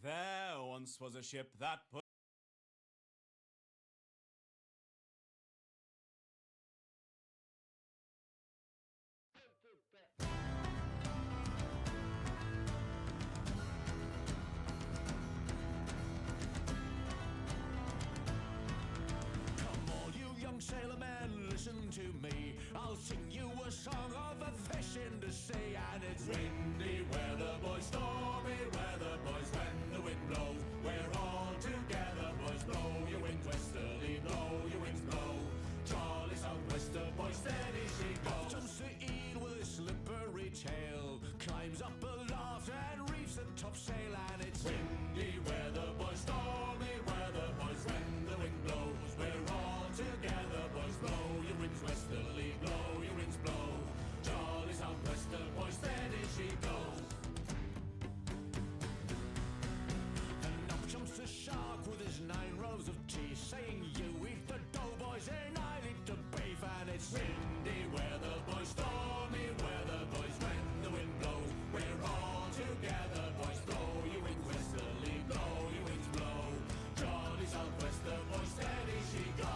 There once was a ship that put sailor men, listen to me. I'll sing you a song of a fish in the sea. And it's windy weather, boys, stormy weather, boys. When the wind blows, we're all together, boys. Blow your wind westerly, blow your winds blow. Charlie Southwester, boys, steady she goes. Jumps the eel with a slippery tail, climbs up aloft and reefs the topsail. And it's windy weather, boys, stormy weather, boys. When the wind blows, we're all together, boys. Blow your winds westerly, blow your winds blow. Charlie Southwester, boys, steady she goes. And up jumps the shark with his 9 rows of teeth, saying, you eat the dough, boys, and I'll eat the beef. And it's windy weather, boys, stormy weather, boys. When the wind blows, we're all together, boys. Blow your winds westerly, blow your winds blow. Charlie Southwester, boys, steady she goes.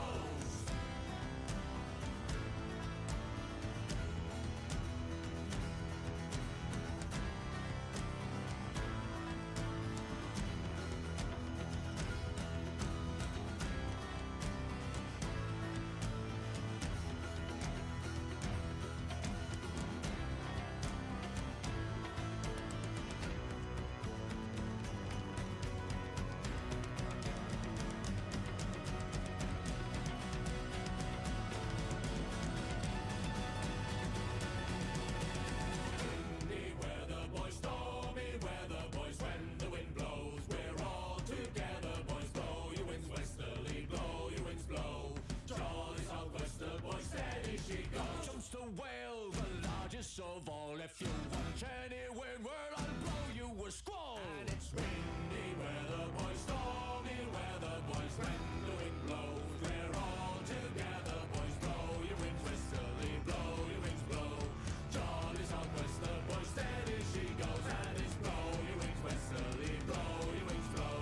Of all, if you want any wind, well, I'll blow you a squall. And it's windy weather, boys, stormy weather, boys. When the wind blows, we're all together, boys. Blow your winds westerly, blow your winds blow. Charlie Southwester, boys, steady she goes. And it's blow your winds westerly, blow your winds blow.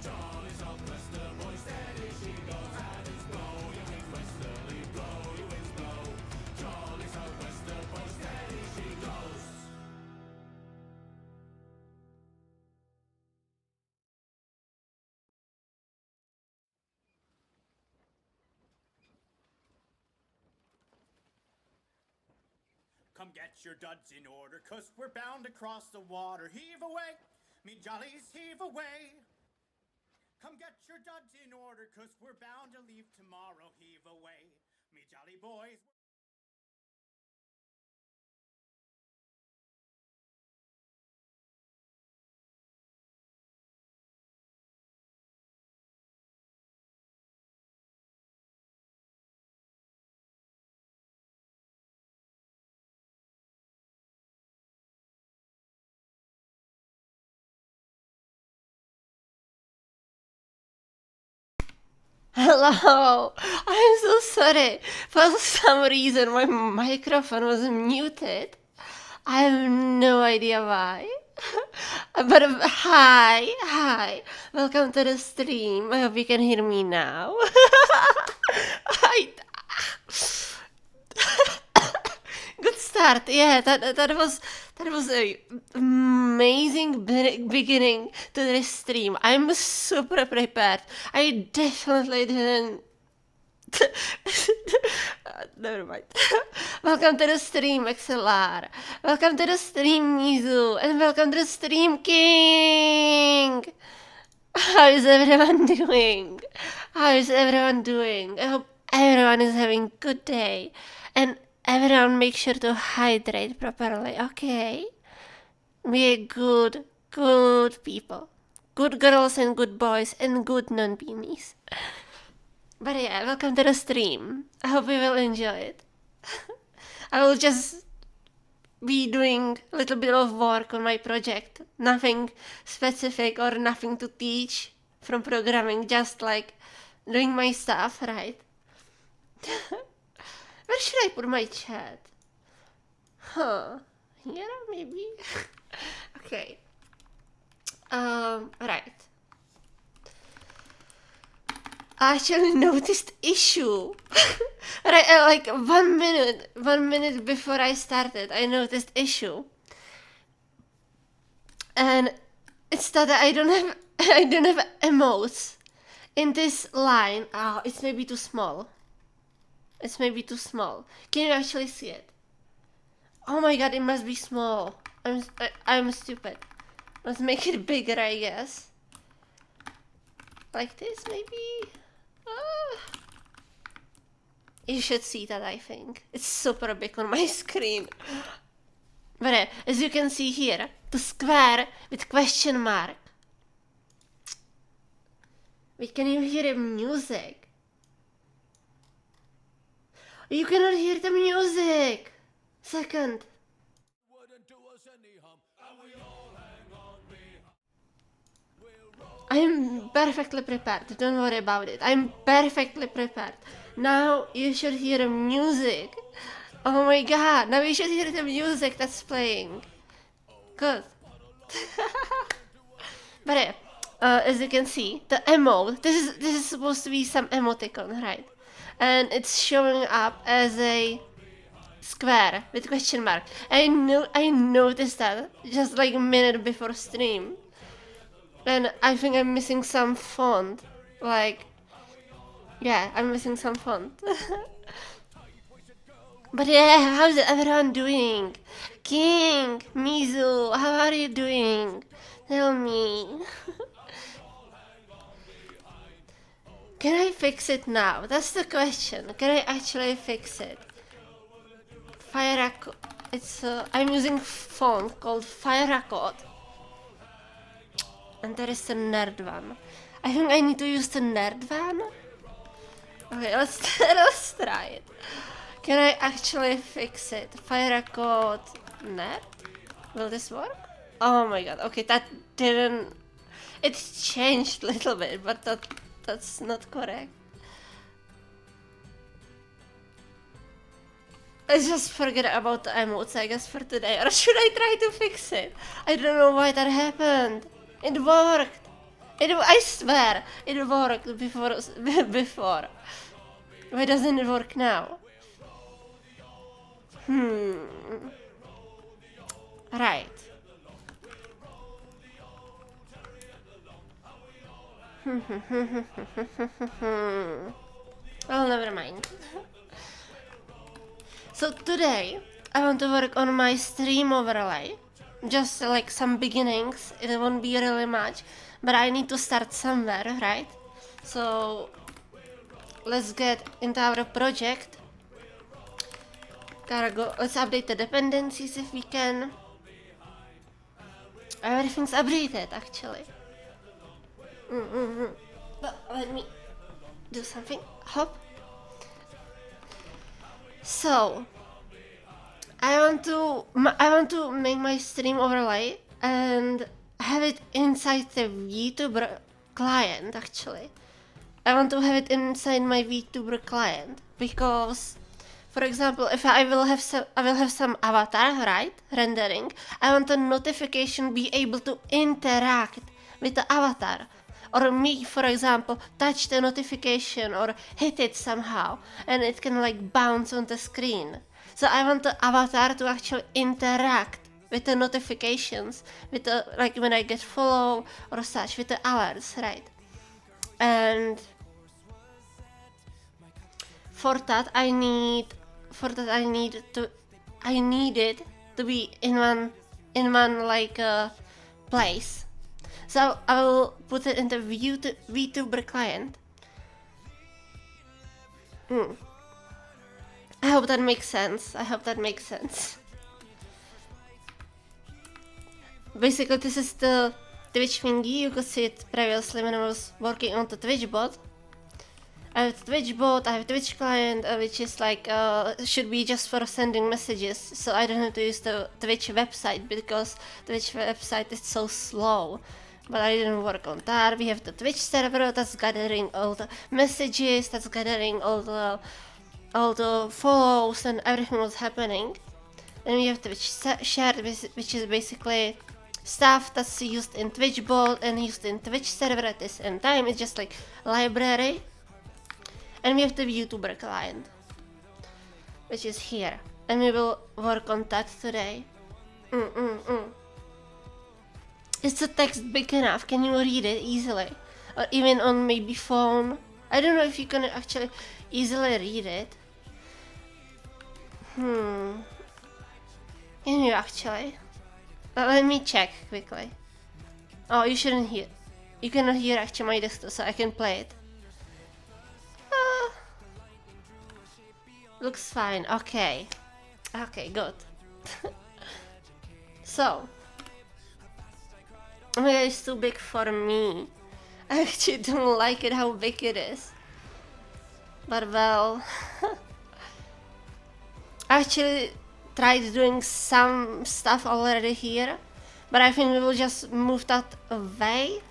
Charlie Southwester, boys, steady she goes. And it's blow your winds westerly, blow your winds blow. Charlie Southwester, boys, steady she goes. Come get your duds in order, 'cause we're bound to cross the water. Heave away, me jollies, heave away. Come get your duds in order, 'cause we're bound to leave tomorrow. Heave away, me jolly boys. Hello! I'm so sorry. For some reason my microphone was muted. I have no idea why. But hi. Welcome to the stream. I hope you can hear me now. I, Good start. Yeah, that was a amazing beginning to this stream. I'm super prepared. I definitely didn't. Never mind. Welcome to the stream, XLR. Welcome to the stream, Mizu, and welcome to the stream, King. How is everyone doing? I hope everyone is having a good day. And everyone make sure to hydrate properly, okay? Be a good people. Good girls and good boys and good non-beanies. But yeah, welcome to the stream. I hope you will enjoy it. I will just be doing a little bit of work on my project. Nothing specific or nothing to teach from programming, just like doing my stuff, right? Where should I put my chat? Huh. Here, maybe? Okay. Right. I actually noticed issue. Right, like 1 minute before I started, I noticed issue. And it's that I don't have emotes in this line. Oh, it's maybe too small. It's maybe too small. Can you actually see it? Oh my god, it must be small. I'm stupid. Let's make it bigger, I guess. Like this, maybe? You should see that, I think. It's super big on my screen. But as you can see here, the square with question mark. Wait, can you hear the music? You cannot hear the music! Second. I'm perfectly prepared, don't worry about it. I'm perfectly prepared. Now you should hear the music. Oh my god, now you should hear the music that's playing. Good. But as you can see, the emote, this is supposed to be some emoticon, right? And it's showing up as a square with question mark. I noticed that just like a minute before stream. And I think I'm missing some font. Like, yeah, I'm missing some font. But yeah, how's everyone doing? King, Mizu, how are you doing? Tell me. Can I fix it now? That's the question. Can I actually fix it? Firecode. It's I'm using font called Firecode. And there is the nerd one. I think I need to use the nerd one. Okay, let's try it. Can I actually fix it? Firecode nerd? Will this work? Oh my god. Okay, that didn't. It changed a little bit, but that's not correct. Let's just forget about the emotes, I guess, for today. Or should I try to fix it? I don't know why that happened. It worked. I swear, it worked before. Why doesn't it work now? Right. Well, never mind. So today, I want to work on my stream overlay. Just like some beginnings, it won't be really much, but I need to start somewhere, right? So let's get into our project. Gotta go, let's update the dependencies if we can. Everything's updated actually. But let me do something. Hop. So I want to make my stream overlay and have it inside the VTuber client actually. I want to have it inside my VTuber client because, for example, if I will have some avatar, right, rendering, I want a notification be able to interact with the avatar. Or me, for example, touch the notification or hit it somehow and it can like bounce on the screen. So I want the avatar to actually interact with the notifications, with the, like when I get follow or such, with the alerts, right? And for that I need it to be in one like place. So I will put it in the VTuber client. I hope that makes sense. Basically, this is the Twitch thingy. You could see it previously when I was working on the Twitch bot. I have Twitch bot, I have Twitch client, which is like, should be just for sending messages, so I don't have to use the Twitch website because Twitch website is so slow. But I didn't work on that. We have the Twitch server that's gathering all the messages, that's gathering all the follows and everything was happening. Then we have Twitch shared, which is basically stuff that's used in Twitch bot and used in Twitch server at the same time. It's just like library. And we have the YouTuber client, which is here. And we will work on that today. Is the text big enough? Can you read it easily? Or even on maybe phone? I don't know if you can actually easily read it. Can you actually? Let me check quickly. Oh, you shouldn't hear. You cannot hear actually my desktop, so I can play it. Looks fine. Okay. Okay, good. So. Oh my god, it's too big for me. I actually don't like it how big it is. But well. I actually tried doing some stuff already here. But I think we will just move that away.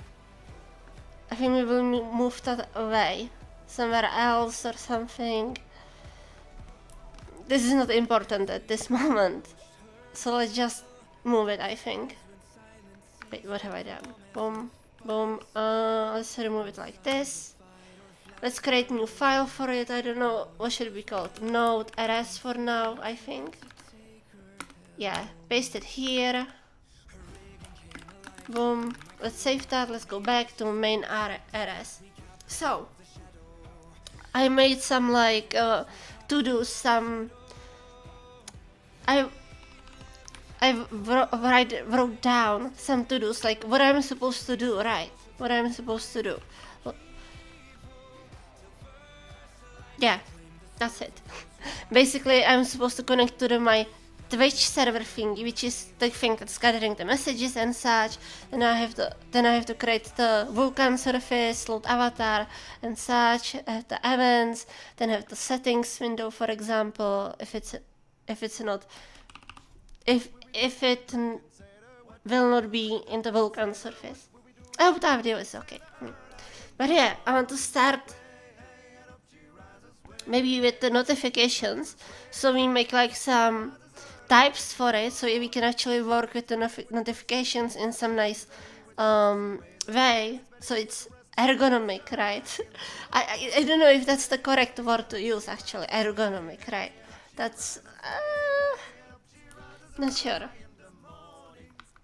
I think we will move that away. Somewhere else or something. This is not important at this moment. So let's just move it, I think. Wait, what have I done? Boom, boom. Let's remove it like this. Let's create a new file for it. I don't know, what should it be called? Node rs for now, I think. Yeah, paste it here. Boom. Let's save that. Let's go back to main rs. So, I made some like to-do, some. I wrote down some to-dos, like what I'm supposed to do, right? What I'm supposed to do. Well, yeah, that's it. Basically, I'm supposed to connect to my Twitch server thingy, which is the thing that's gathering the messages and such. Then I have to create the Vulkan surface, load avatar and such. I have the events. Then I have the settings window, for example, if it will not be in the Vulkan surface. I hope that video is okay. But yeah, I want to start maybe with the notifications, so we make like some types for it, so we can actually work with the notifications in some nice way, so it's ergonomic, right? I don't know if that's the correct word to use, actually, ergonomic, right? That's not sure.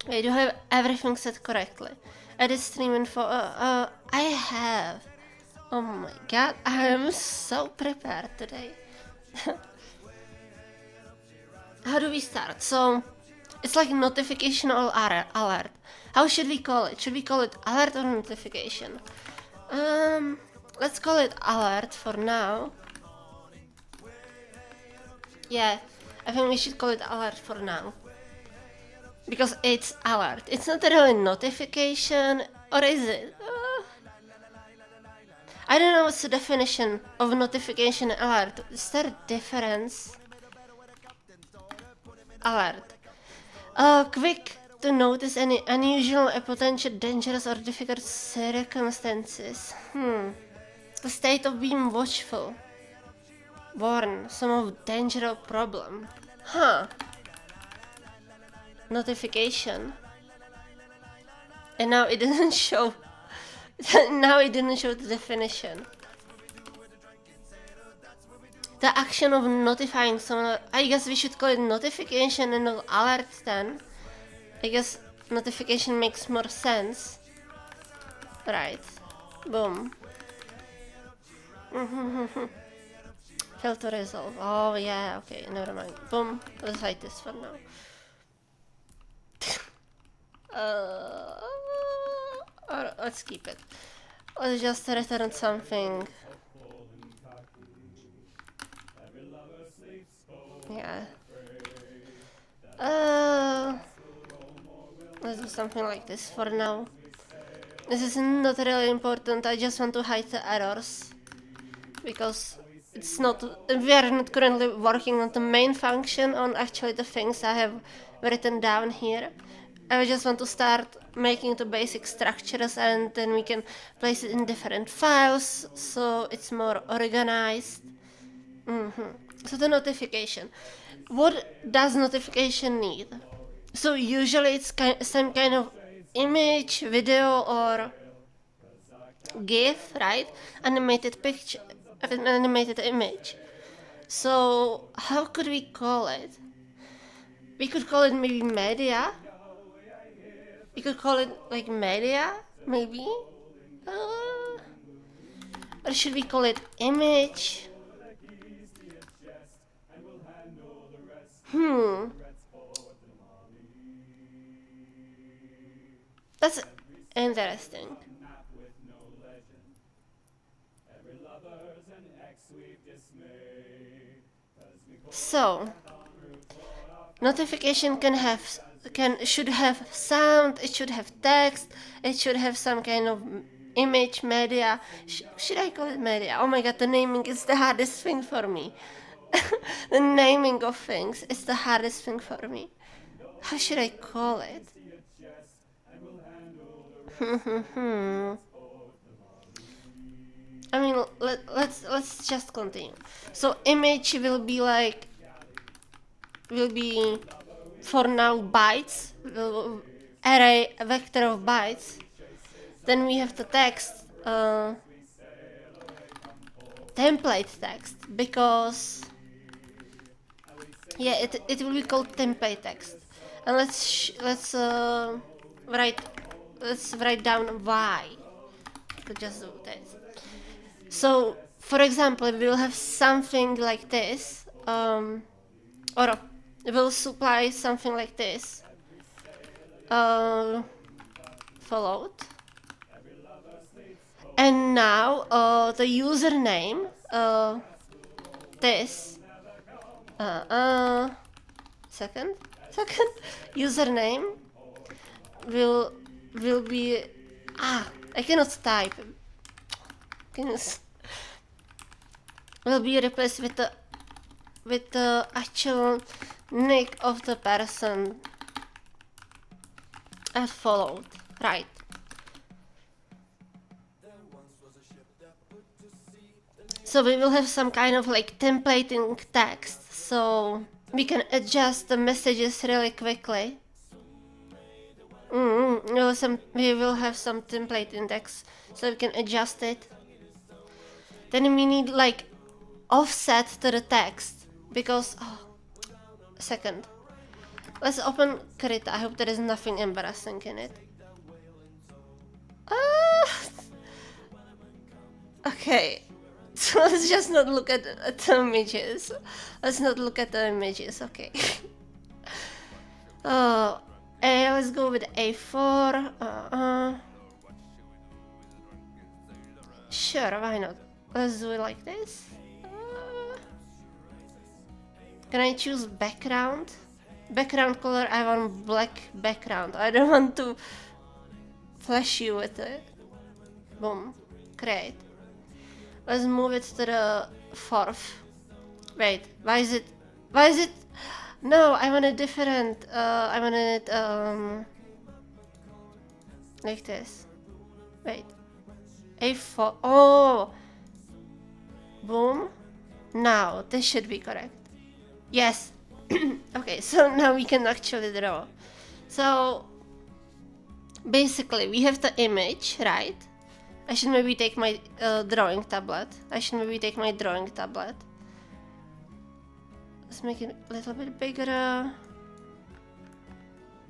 Wait, do I have everything set correctly? Edit stream info. I have. Oh my god, I am so prepared today. How do we start? So, it's like notification or alert. How should we call it? Should we call it alert or notification? Let's call it alert for now. Yeah, I think we should call it alert for now. Because it's alert. It's not really notification, or is it? I don't know what's the definition of notification and alert. Is there a difference? Alert. Quick to notice any unusual, potential dangerous or difficult circumstances. The state of being watchful. Warn some of danger or problem. Notification. And now it doesn't show. Now it didn't show the definition. The action of notifying someone. I guess we should call it notification and not alert then. I guess notification makes more sense. Right. Boom. Fail to resolve. Oh yeah, okay, never mind. Boom. Let's hide this for now. Or let's keep it. Let's just return something. Yeah. Let's do something like this for now. This is not really important, I just want to hide the errors. because it's not, we are not currently working on the main function, on actually the things I have written down here. I just want to start making the basic structures, and then we can place it in different files so it's more organized. So the notification. What does notification need? So usually it's some kind of image, video, or GIF, right? Animated picture, an animated image. So how could we call it? We could call it maybe media. We could call it like media, maybe? Or should we call it image? That's interesting. So, notification should have sound, it should have text, it should have some kind of image, media. Should I call it media? Oh my god, the naming is the hardest thing for me. The naming of things is the hardest thing for me. How should I call it? I mean, let's just continue. So image will be for now bytes, array, a vector of bytes. Then we have the text, template text, because yeah, it will be called template text. And let's write down why to just do this. So, for example, we will have something like this, or we'll supply something like this, followed. And now the username, this, second, username will be, I cannot type. Will be replaced with the actual nick of the person as followed, right? So we will have some kind of like templating text, so we can adjust the messages really quickly. We will have some template index, so we can adjust it. Then we need like offset to the text, because second, let's open Krita. I hope there is nothing embarrassing in it. Okay, so let's just not look at the images. Let's not look at the images. Okay. Let's go with A4. Sure, why not? Let's do it like this. Can I choose background? Background color, I want black background. I don't want to flash you with it. Boom. Great. Let's move it to the fourth. Wait, why is it? No, I want a different, I want it, like this. Wait. A4, oh! Boom. Now, this should be correct. Yes. Okay, so now we can actually draw. So, basically, we have the image, right? I should maybe take my drawing tablet. Let's make it a little bit bigger.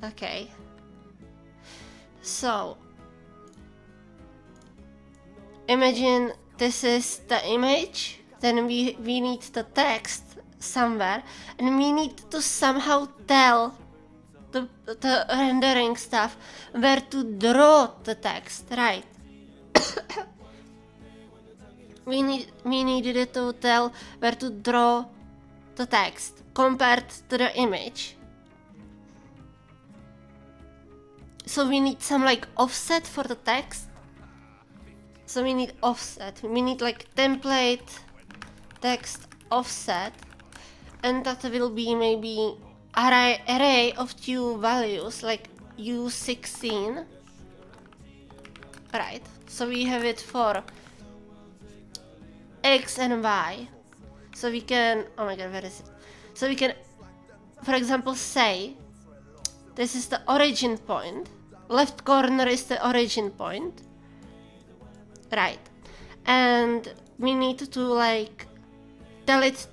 Okay. So, imagine this is the image. Then we need the text somewhere, and we need to somehow tell the rendering stuff where to draw the text, right? we needed to tell where to draw the text compared to the image. So we need some like offset for the text. So we need offset. We need like template text offset, and that will be maybe array of two values, like U16. Right. So we have it for X and Y. So we can, oh my god, where is it? So we can, for example, say this is the origin point. Left corner is the origin point. Right. And we need to like tell it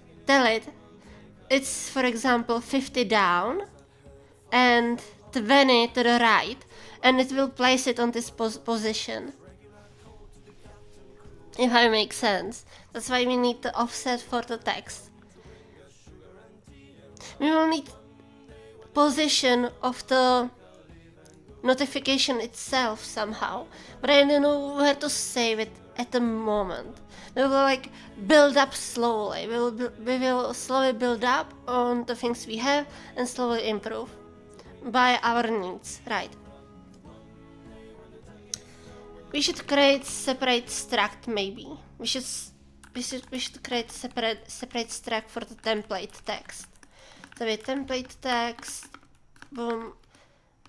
it's, for example, 50 down and 20 to the right, and it will place it on this position. If I make sense. That's why we need the offset for the text. We will need position of the notification itself somehow, but I don't know where to save it at the moment. We will like build up slowly. We will slowly build up on the things we have and slowly improve by our needs, right? We should create separate struct maybe. We should create separate struct for the template text. So with template text, boom,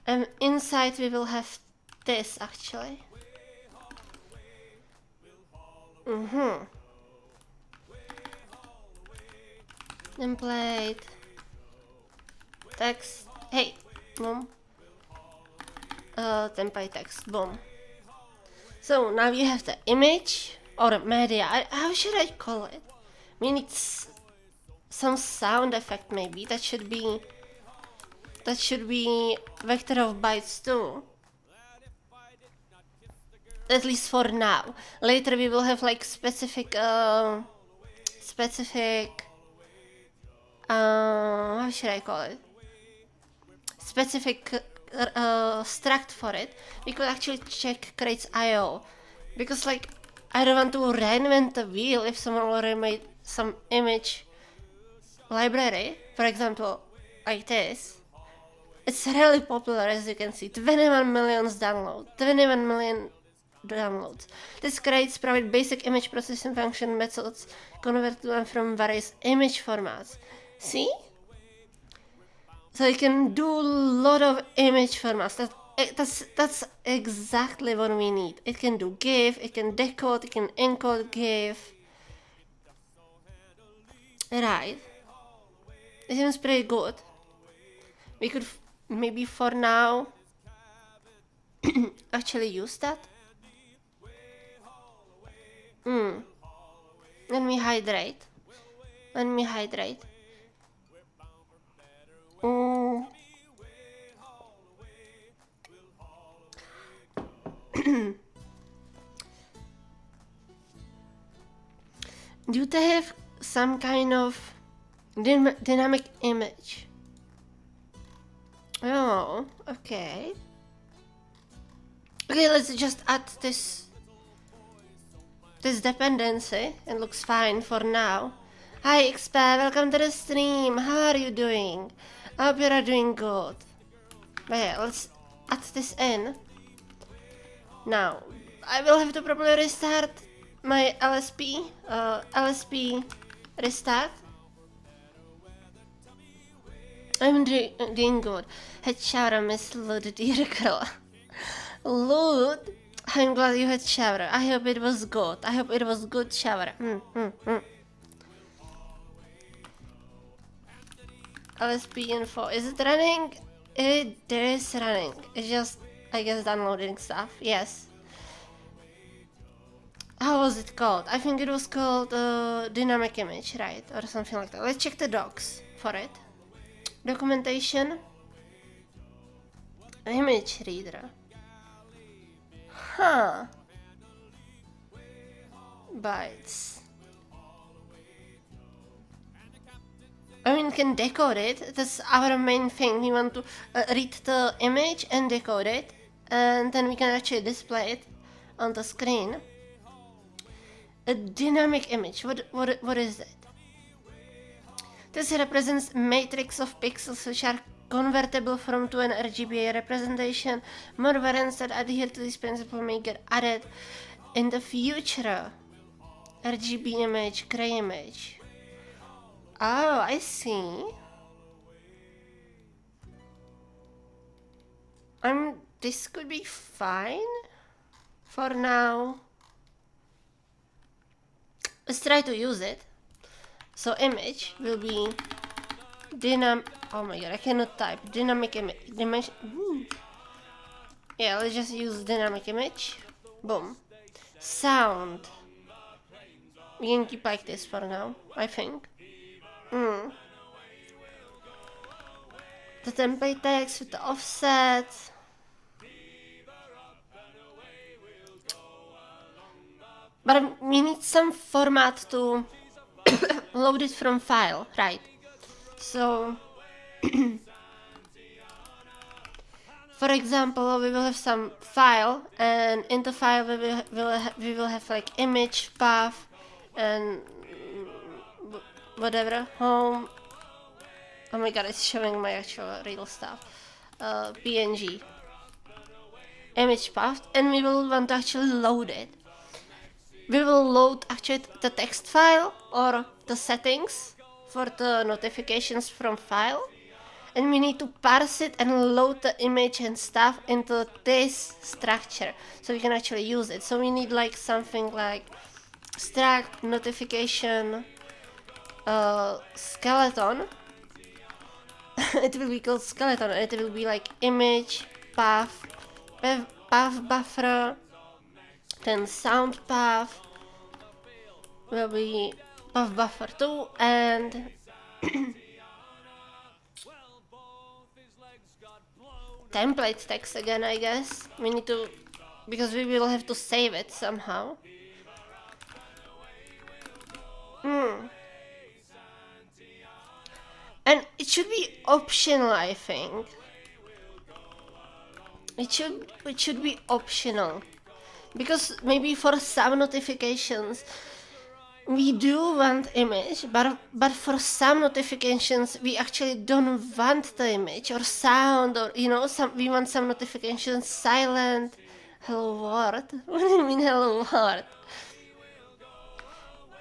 and inside we will have this actually. Template text. Hey, boom. Template text. Boom. So now you have the image or media. How should I call it? We need some sound effect maybe. That should be vector of bytes too. At least for now. Later we will have like specific how should I call it? Specific struct for it. We could actually check crates IO, because like I don't want to reinvent the wheel if someone already made some image library, for example, like this. It's really popular, as you can see. 21 million downloads. This crates provide basic image processing function methods, convert them from various image formats. See? So you can do a lot of image formats. That's exactly what we need. It can do GIF, it can decode, it can encode GIF. Right. It seems pretty good. We could maybe for now actually use that. Let me hydrate. Do they have some kind of dynamic image? Oh, okay. Okay, let's just add this dependency. It looks fine for now. Hi Xpa, welcome to the stream. How are you doing? I hope you are doing good. But yeah, let's add this in. Now, I will have to probably restart my LSP. LSP restart. I'm doing good. Had shower, Miss Lud, dear girl. Lud, I'm glad you had shower. I hope it was good. I hope it was good shower. LSP info. Is it running? It is running. It's just, I guess, downloading stuff. Yes. How was it called? I think it was called dynamic image, right? Or something like that. Let's check the docs for it. Documentation. Image reader. Huh. Bytes. I mean, can decode it. That's our main thing. We want to read the image and decode it, and then we can actually display it on the screen. A dynamic image. What is it? This represents matrix of pixels which are convertible from to an RGBA representation. More variants that adhere to this principle may get added. in the future. RGB image, gray image. Oh, I see. This could be fine for now. Let's try to use it. So image will be oh my god, I cannot type. Dynamic image. Yeah, let's just use dynamic image. Boom. Sound. We can keep like this for now, I think. The template text with the offset. But we need some format to load it from file, right? So, for example, we will have some file, and in the file we will have like image, path, and whatever, home. Oh my god, it's showing my actual real stuff. PNG. Image path, and we will want to actually load it. We will load actually the text file or the settings for the notifications from file, and we need to parse it and load the image and stuff into this structure so we can actually use it. So we need like something like struct notification skeleton. It will be called skeleton, and it will be like image path buffer. Then sound path will be path buffer 2, and template text again, I guess. We need to, because we will have to save it somehow. And it should be optional, I think. It should be optional. Because maybe for some notifications we do want image, but for some notifications we actually don't want the image or sound, or we want some notifications silent. Hello world. What do you mean hello world?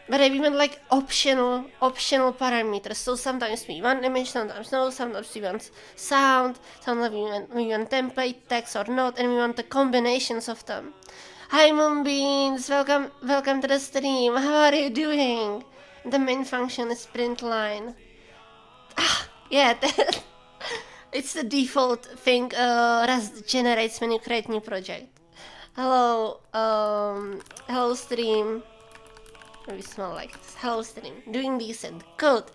But I want like optional parameters. So sometimes we want image, sometimes no, sometimes we want sound, sometimes we want template text or not, and we want the combinations of them. Hi Moonbeans, welcome to the stream. How are you doing? The main function is print line. Yeah, it's the default thing Rust generates when you create new project. Hello, hello stream. Maybe smell like this. Hello stream. Doing decent. Good.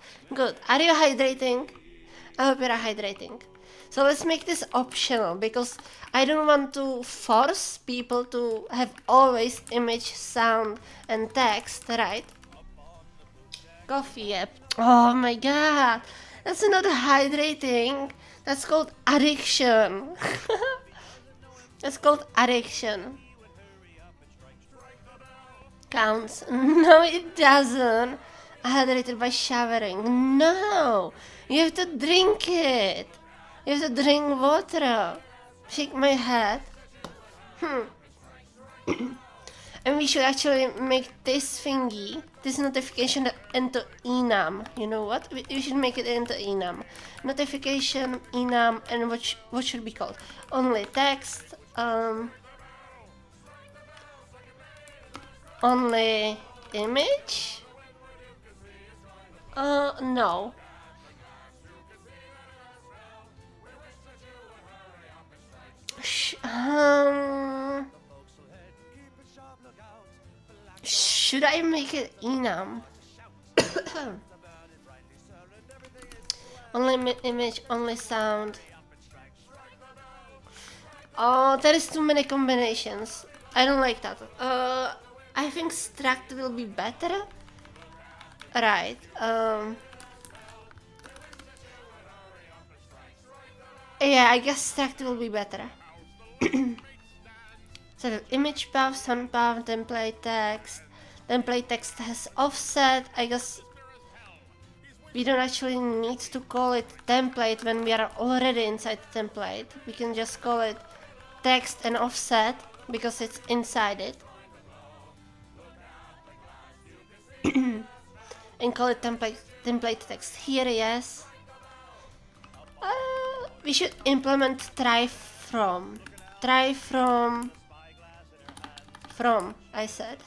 Are you hydrating? I hope you're hydrating. So let's make this optional, because I don't want to force people to have always image, sound, and text, right? Coffee, yep. Oh my god, that's not hydrating. That's called addiction. That's called addiction. Counts. No, it doesn't. Hydrated by showering. No, you have to drink it. You have to drink water. Shake my head. And we should actually make this thingy, this notification, into enum. You know what? We should make it into enum. Notification, enum, and what should be called? Only text. Only image. No. Should I make it enum? Only image, only sound. Oh, there is too many combinations. I don't like that. I think struct will be better. Right. Yeah, I guess struct will be better. So image path, sound path, template text. Template text has offset. I guess we don't actually need to call it template when we are already inside the template. We can just call it text and offset because it's inside it. and call it template text here, yes. We should implement try from, I said.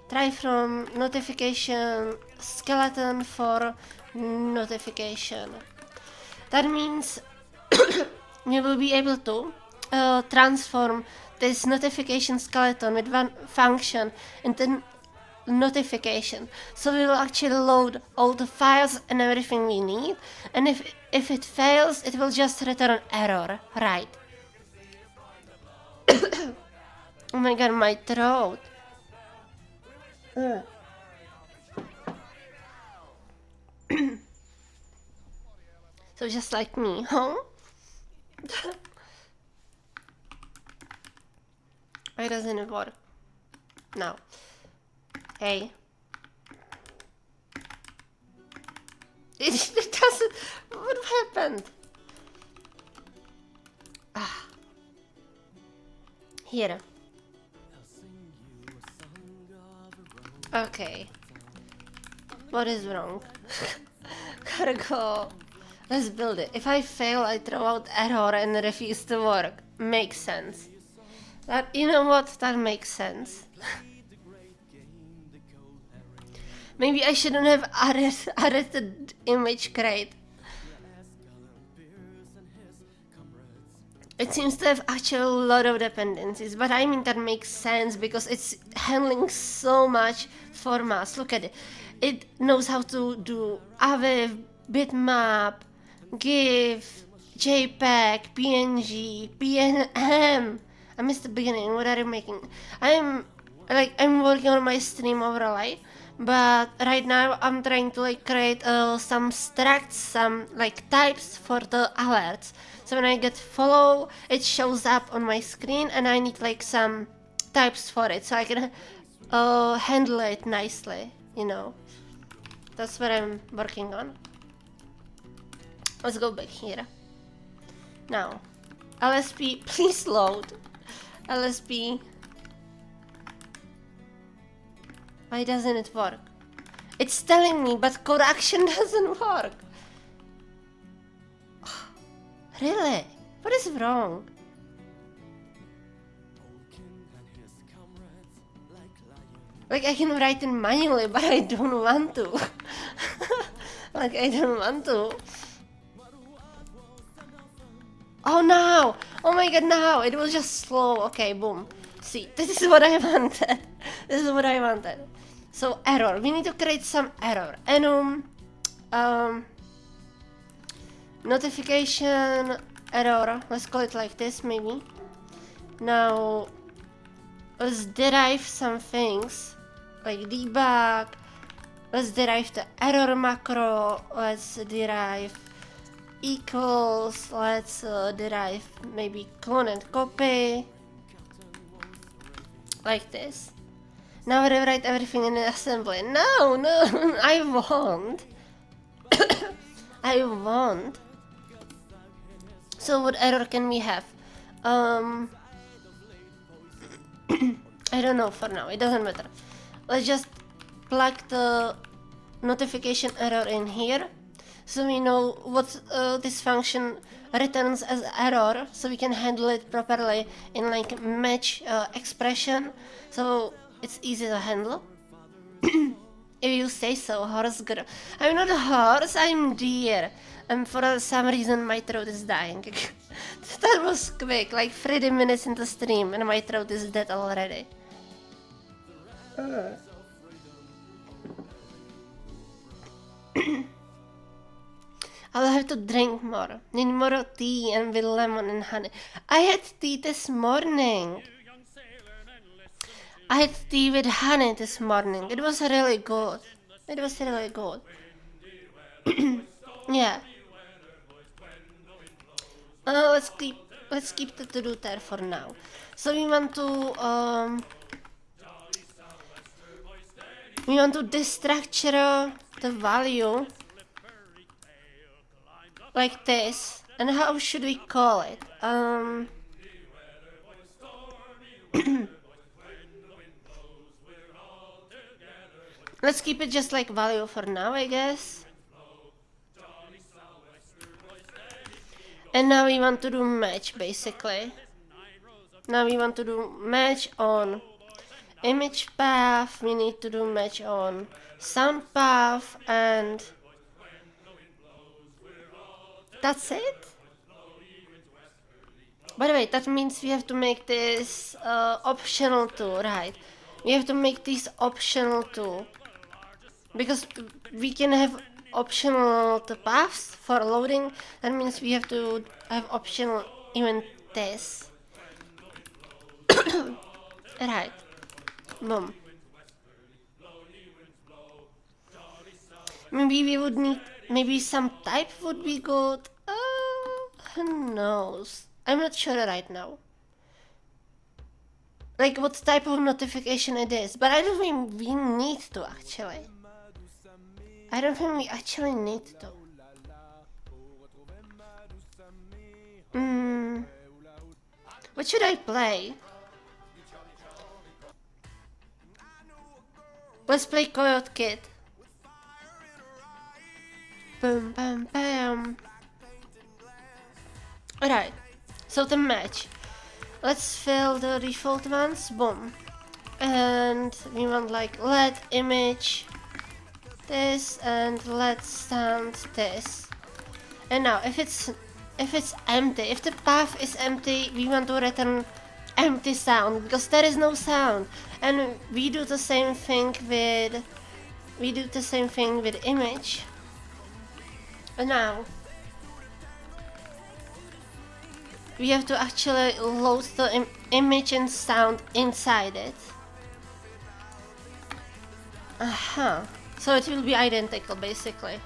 Try from notification skeleton for notification. That means we will be able to transform this notification skeleton with one function into notification. So we will actually load all the files and everything we need, and if it fails, it will just return error, right? Oh my god, my throat. So just like me, huh? Why doesn't it work? No. Hey. It doesn't... What happened? Ah. Here. Okay. What is wrong? Gotta go. Let's build it. If I fail, I throw out error and refuse to work. Makes sense. That, you know what? That makes sense. Maybe I shouldn't have added the image crate. It seems to have actually a lot of dependencies, but I mean that makes sense because it's handling so much formats. Look at it. It knows how to do AVIF, bitmap, GIF, JPEG, PNG, PNM. I missed the beginning. What are you making? I'm working on my stream overlay, but right now I'm trying to create some structs, some types for the alerts. So when I get follow, it shows up on my screen, and I need some types for it so I can handle it nicely. You know, that's what I'm working on. Let's go back here. Now, LSP, please load. LSP. Why doesn't it work? It's telling me, but code action doesn't work. Really? What is wrong? I can write it manually, but I don't want to. I don't want to. Oh no! Oh my god, no! It was just slow. Okay, boom. See, this is what I wanted. This is what I wanted. So, error. We need to create some error. Enum. Notification error. Let's call it like this, maybe. Now, let's derive some things. Like debug. Let's derive the error macro. Let's derive equals. Let's derive maybe clone and copy. Like this. Now rewrite everything in assembly. No, I won't. I won't. So what error can we have? I don't know for now. It doesn't matter. Let's just plug the notification error in here, so we know what this function returns as error, so we can handle it properly in match expression, so it's easy to handle. If you say so, horse girl. I'm not a horse, I'm deer. And for some reason my throat is dying. That was quick, 30 minutes into stream and my throat is dead already. I'll have to drink more. Need more tea and with lemon and honey. I had tea this morning. I had tea with honey this morning. It was really good. It was really good. Yeah. Let's keep the truth there for now. So we want to destructure the value like this. And how should we call it? Let's keep it just like value for now, I guess. And now we want to do match, basically. Now we want to do match on image path, we need to do match on sound path, and that's it. By the way, that means we have to make this optional too, right? We have to make this optional too. Because we can have optional paths for loading, that means we have to have optional even this. Right. Boom. Maybe we would need, maybe some type would be good. Who knows? I'm not sure right now. Like what type of notification it is, but I don't think we need to actually. I don't think we actually need to. What should I play? Let's play Coyote Kid. Boom, bam, bam. Alright, so the match. Let's fill the default ones. Boom. And we want like let image this and let sound this. And now if it's empty, if the path is empty, we want to return empty sound because there is no sound. And we do the same thing with image. And now we have to actually load the image and sound inside it. So it will be identical basically.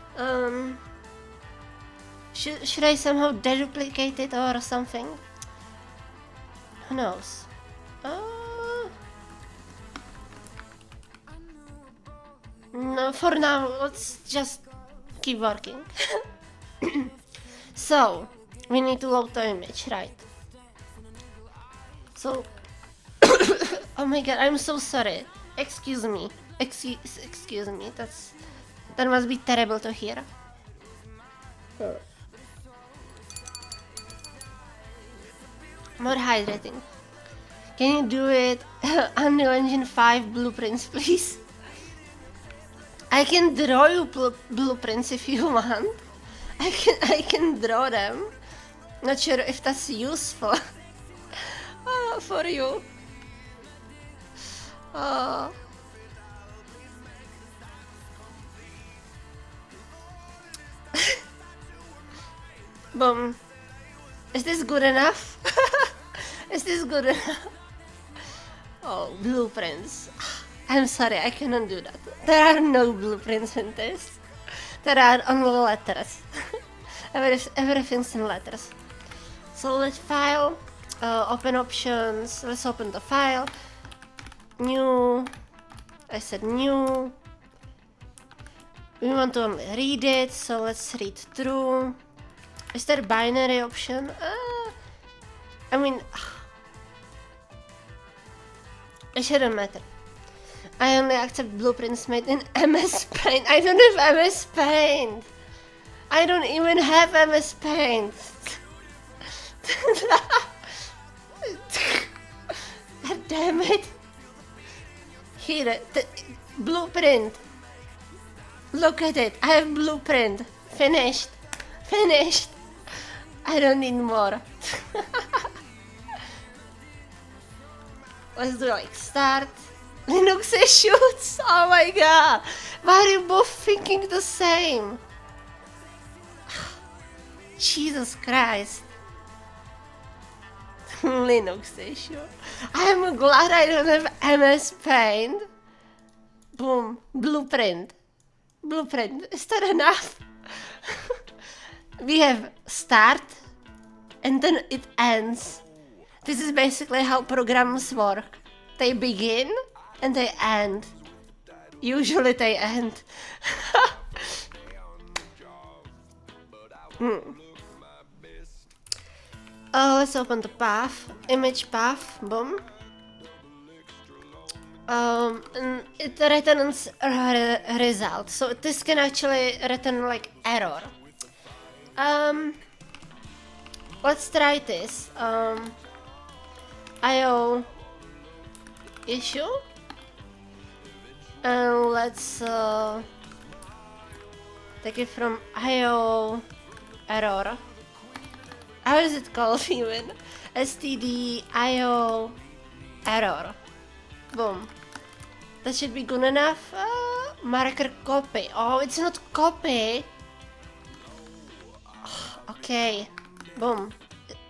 Should I somehow deduplicate it or something? Who knows? No, for now, let's just keep working. So, we need to load the image, right? So, oh my god, I'm so sorry. Excuse me. Excuse me. That must be terrible to hear. More hydrating. Can you do it? Unreal Engine 5 blueprints, please. I can draw you blueprints if you want. I can draw them. Not sure if that's useful for you. Boom. Is this good enough? Is this good enough? Oh, blueprints. I'm sorry, I cannot do that. There are no blueprints in this. There are only letters. Everything's in letters. So let's file, open options, let's open the file. New, I said new. We want to only read it, so let's read through. Is there binary option? I mean, it shouldn't matter. I only accept blueprints made in MS Paint. I don't have MS Paint. I don't even have MS Paint. God damn it. Here, the blueprint. Look at it. I have blueprint. Finished. Finished. I don't need more. Let's do like start. Linux issues. Oh my god. Why are you both thinking the same? Jesus Christ. Linux issue. I'm glad I don't have MS Paint. Boom. Blueprint. Blueprint. Is that enough? We have start and then it ends. This is basically how programs work. They begin and they end. Usually they end. Let's open the path. Image path. Boom. and it returns a result. So this can actually return like error. Let's try this. IO issue, and let's take it from IO error. How is it called even? STD IO error. Boom. That should be good enough. Marker copy. Oh, it's not copy. Okay. Boom.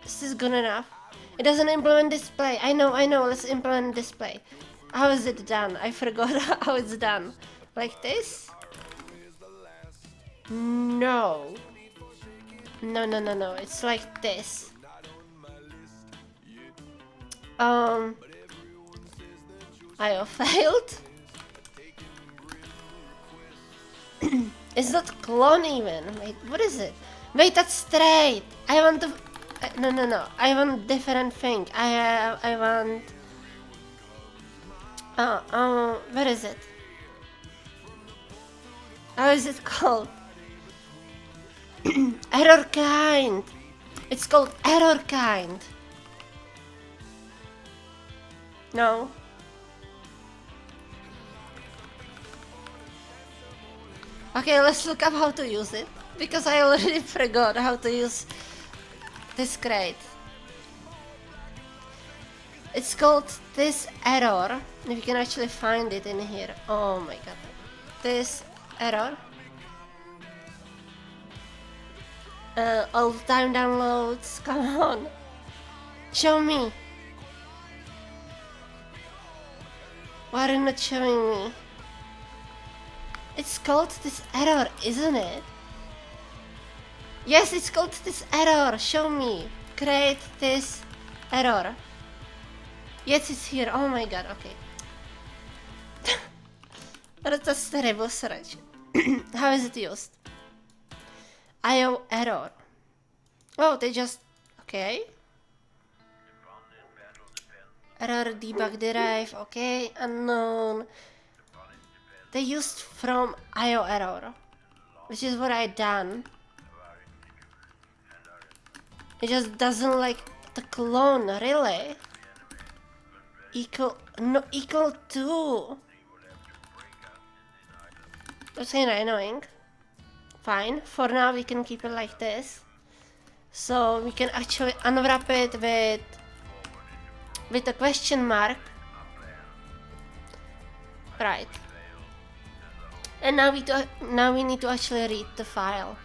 Is this good enough? It doesn't implement display. I know. Let's implement display. How is it done? I forgot how it's done. Like this? No. No. It's like this. I failed. It's not clone even. Wait, what is it? Wait, that's straight. I want to. No. I want different thing. I want. Where is it? How is it called? Error kind. It's called error kind. No. Okay, let's look up how to use it, because I already forgot how to use this crate. It's called this error. If you can actually find it in here. Oh my god. This error. All the time downloads. Come on. Show me. Why are you not showing me? It's called this error, isn't it? Yes, it's called this error. Show me. Create this error. Yes, it's here. Oh my god, okay. That's terrible search. How is it used? IO error. Oh, they just... Okay. Error debug derive. Okay, unknown. They used from IO error, which is what I done. It just doesn't like the clone, really. Equal to. That's kind of annoying. Fine, for now we can keep it like this. So we can actually unwrap it with a question mark. Right. And now we need to actually read the file.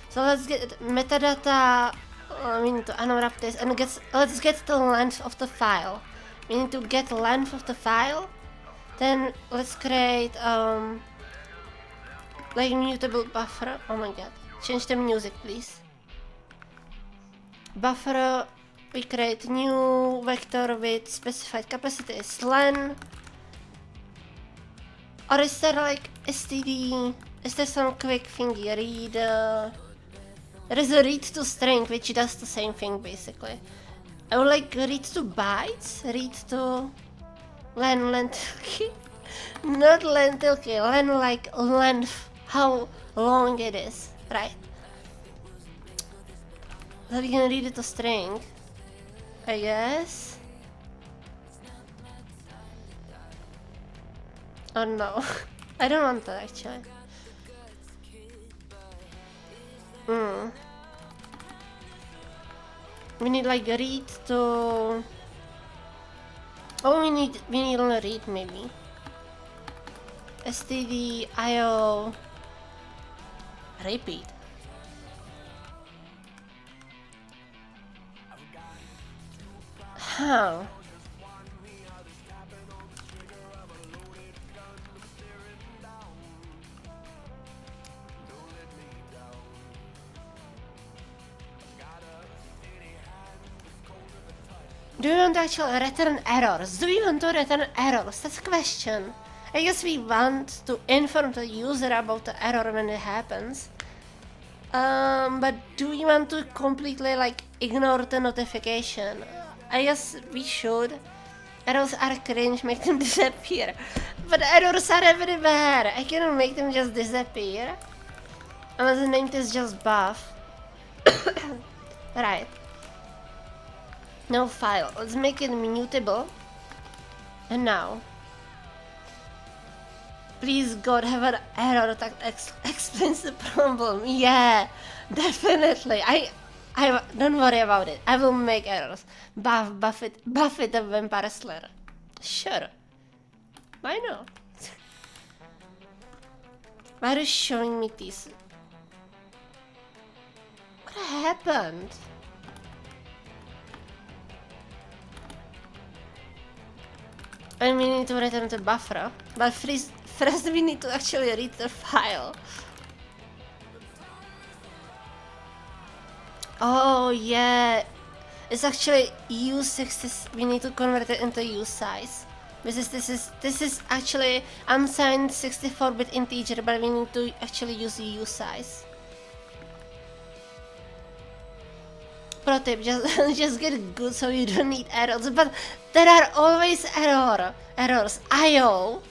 So let's get metadata. We need to unwrap this and let's get the length of the file. We need to get the length of the file. Then let's create like mutable buffer. Oh my god. Change the music, please. Buffer. We create new vector with specified capacity is len. Or is there like std? Is there some quick thingy? Read. There is a read to string which does the same thing basically. I would like read to bytes. Read to len lentil key. Not lentil key. Len like length. How long it is, right? So we can read it to string, I guess. Oh no, I don't want that actually. We need like read to. Oh, we need a read maybe. Std IO repeat. How? Do we want to actually return errors? Do we want to return errors? That's the question. I guess we want to inform the user about the error when it happens. But do we want to completely like ignore the notification? I guess we should. Errors are cringe, make them disappear. But errors are everywhere. I cannot make them just disappear. Unless the name is just buff. Right. No file. Let's make it mutable. And now. Please God, have an error that explains the problem. Yeah, definitely. I don't worry about it. I will make errors. Buffet the Vampire Slayer. Sure. Why not? Why are you showing me this? What happened? And we need to return to buffer. But first we need to actually read the file. Oh yeah, it's actually U60. We need to convert it into U size. This is actually unsigned 64-bit integer, but we need to actually use U size. Pro tip: just get good so you don't need errors. But there are always errors. IO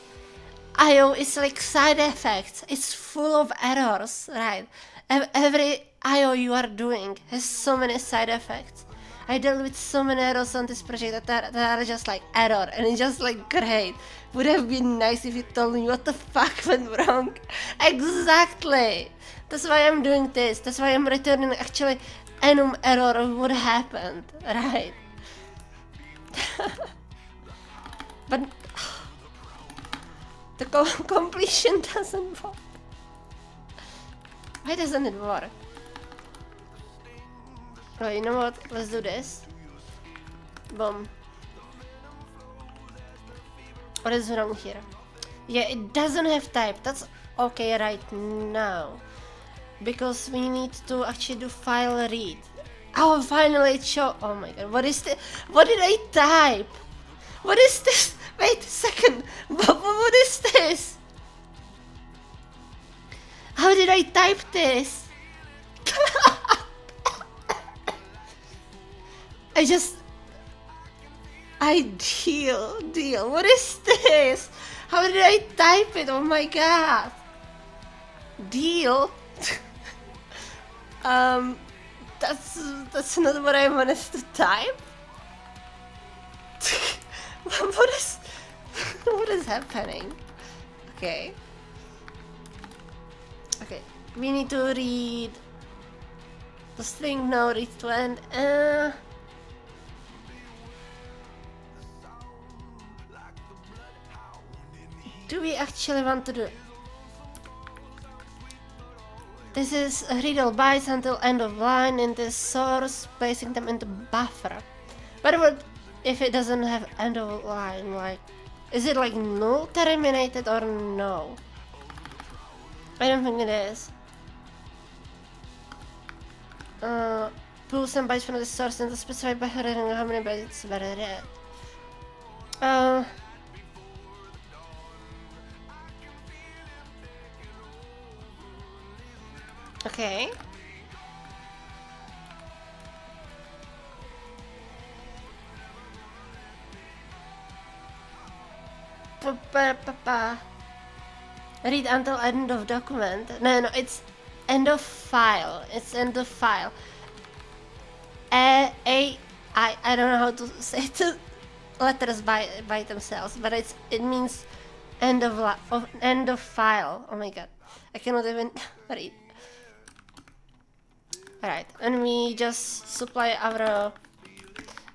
is like side effects. It's full of errors, right? Every IO you are doing has so many side effects. I dealt with so many errors on this project that are just like error, and it's just like great. Would have been nice if you told me what the fuck went wrong. Exactly. That's why I'm doing this. That's why I'm returning actually enum error of what happened, right? But the completion doesn't work. Why doesn't it work? Oh, you know what? Let's do this. Boom. What is wrong here? Yeah, it doesn't have type. That's okay right now. Because we need to actually do file read. Oh, finally it showed. Oh my god, what is this? What did I type? What is this? Wait a second. What is this? How did I type this? Deal. What is this? How did I type it? Oh my god. Deal? That's not what I wanted to type. What is happening? Okay. We need to read the string. No, read to end. Do we actually want to do? This is readable bytes until end of line in this source, placing them into buffer. But what if it doesn't have end of line? Like, is it like null terminated or no? I don't think it is. Pull some bytes from the source and specify buffer and how many bytes were read. Okay. Read until end of document. No, it's end of file. It's end of file. I don't know how to say the letters by themselves, but it means end of file. Oh my god, I cannot even read. Alright, and we just supply our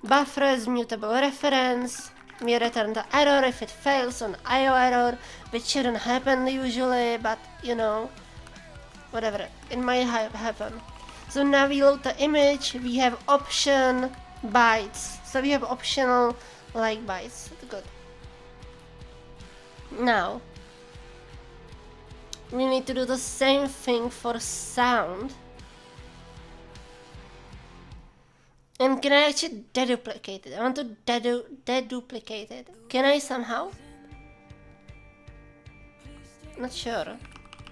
buffer as mutable reference. We return the error if it fails on IO error, which shouldn't happen usually, but you know, whatever, it might happen. So now we load the image, we have option bytes. So we have optional like bytes. Good. Now we need to do the same thing for sound. And can I actually deduplicate it? I want to deduplicate it. Can I somehow? Not sure.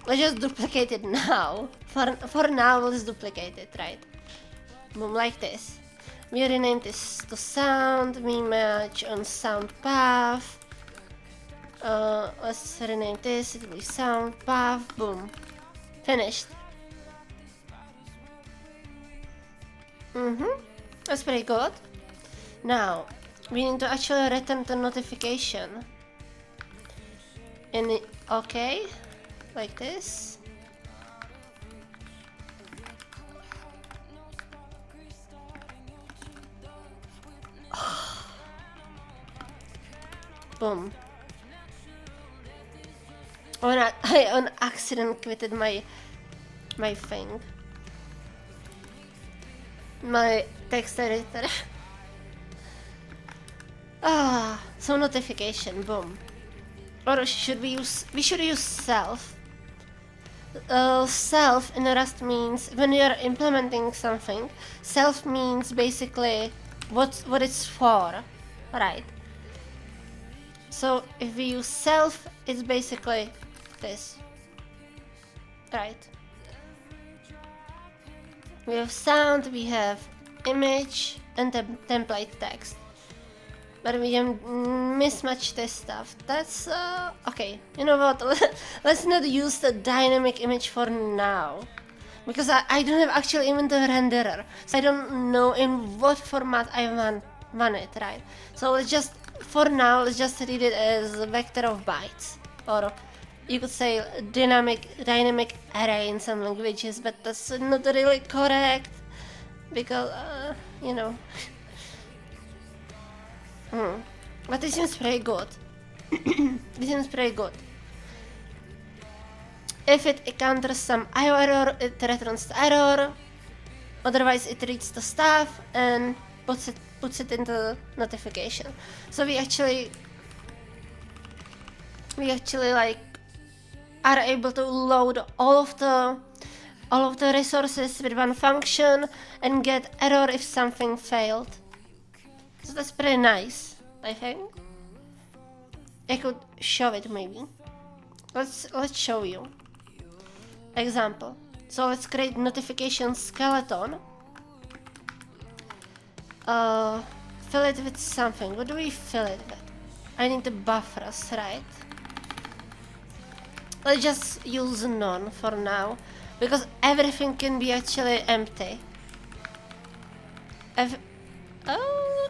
Let's just duplicate it now. For now, let's duplicate it, right? Boom, like this. We rename this to sound. We match on sound path. Let's rename this. It will be sound path. Boom. Finished. That's pretty good. Now we need to actually return the notification. And okay, like this. Boom. I on accident quitted my thing. My text editor. So notification, boom. Or should we should use self. Self in Rust means when you are implementing something, self means basically what it's for, right? So if we use self, it's basically this, right? We have sound, we have image, and the template text. But we can mismatch this stuff. That's okay. You know what? Let's not use the dynamic image for now, because I don't have actually even the renderer, so I don't know in what format I want it, right? So let's just, for now, let's just read it as a vector of bytes, or you could say dynamic array in some languages, but that's not really correct, because you know. But this seems pretty good. This seems pretty good. If it encounters some IO error, it returns the error. Otherwise, it reads the stuff and puts it into notification. So we actually like are able to load all of the resources with one function and get error if something failed. So that's pretty nice, I think. I could show it maybe. Let's show you. Example. So let's create notification skeleton. Fill it with something. What do we fill it with? I need the buffers, right? Let's just use none for now, because everything can be actually empty.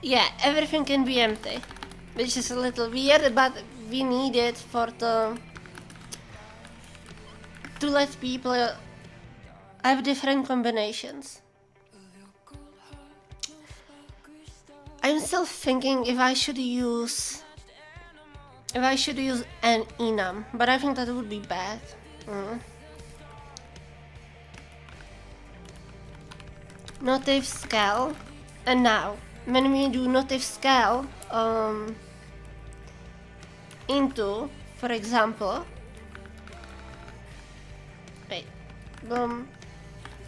Yeah, everything can be empty, which is a little weird, but we need it to let people have different combinations. I'm still thinking if I should use an enum, but I think that would be bad. Notif scale, and now when we do notif scale into, for example, wait, boom,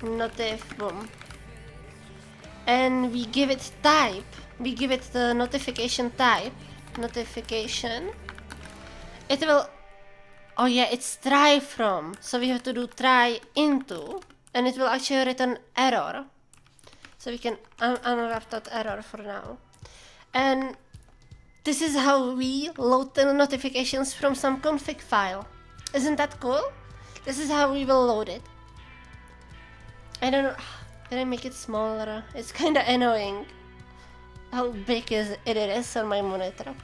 notif, boom, and we give it type, we give it the notification type, notification, it will, oh yeah, it's try from, so we have to do try into, and it will actually return error. So we can unwrap that error for now. And this is how we load the notifications from some config file. Isn't that cool? This is how we will load it. I don't know, can I make it smaller? It's kinda annoying how big it is on my monitor.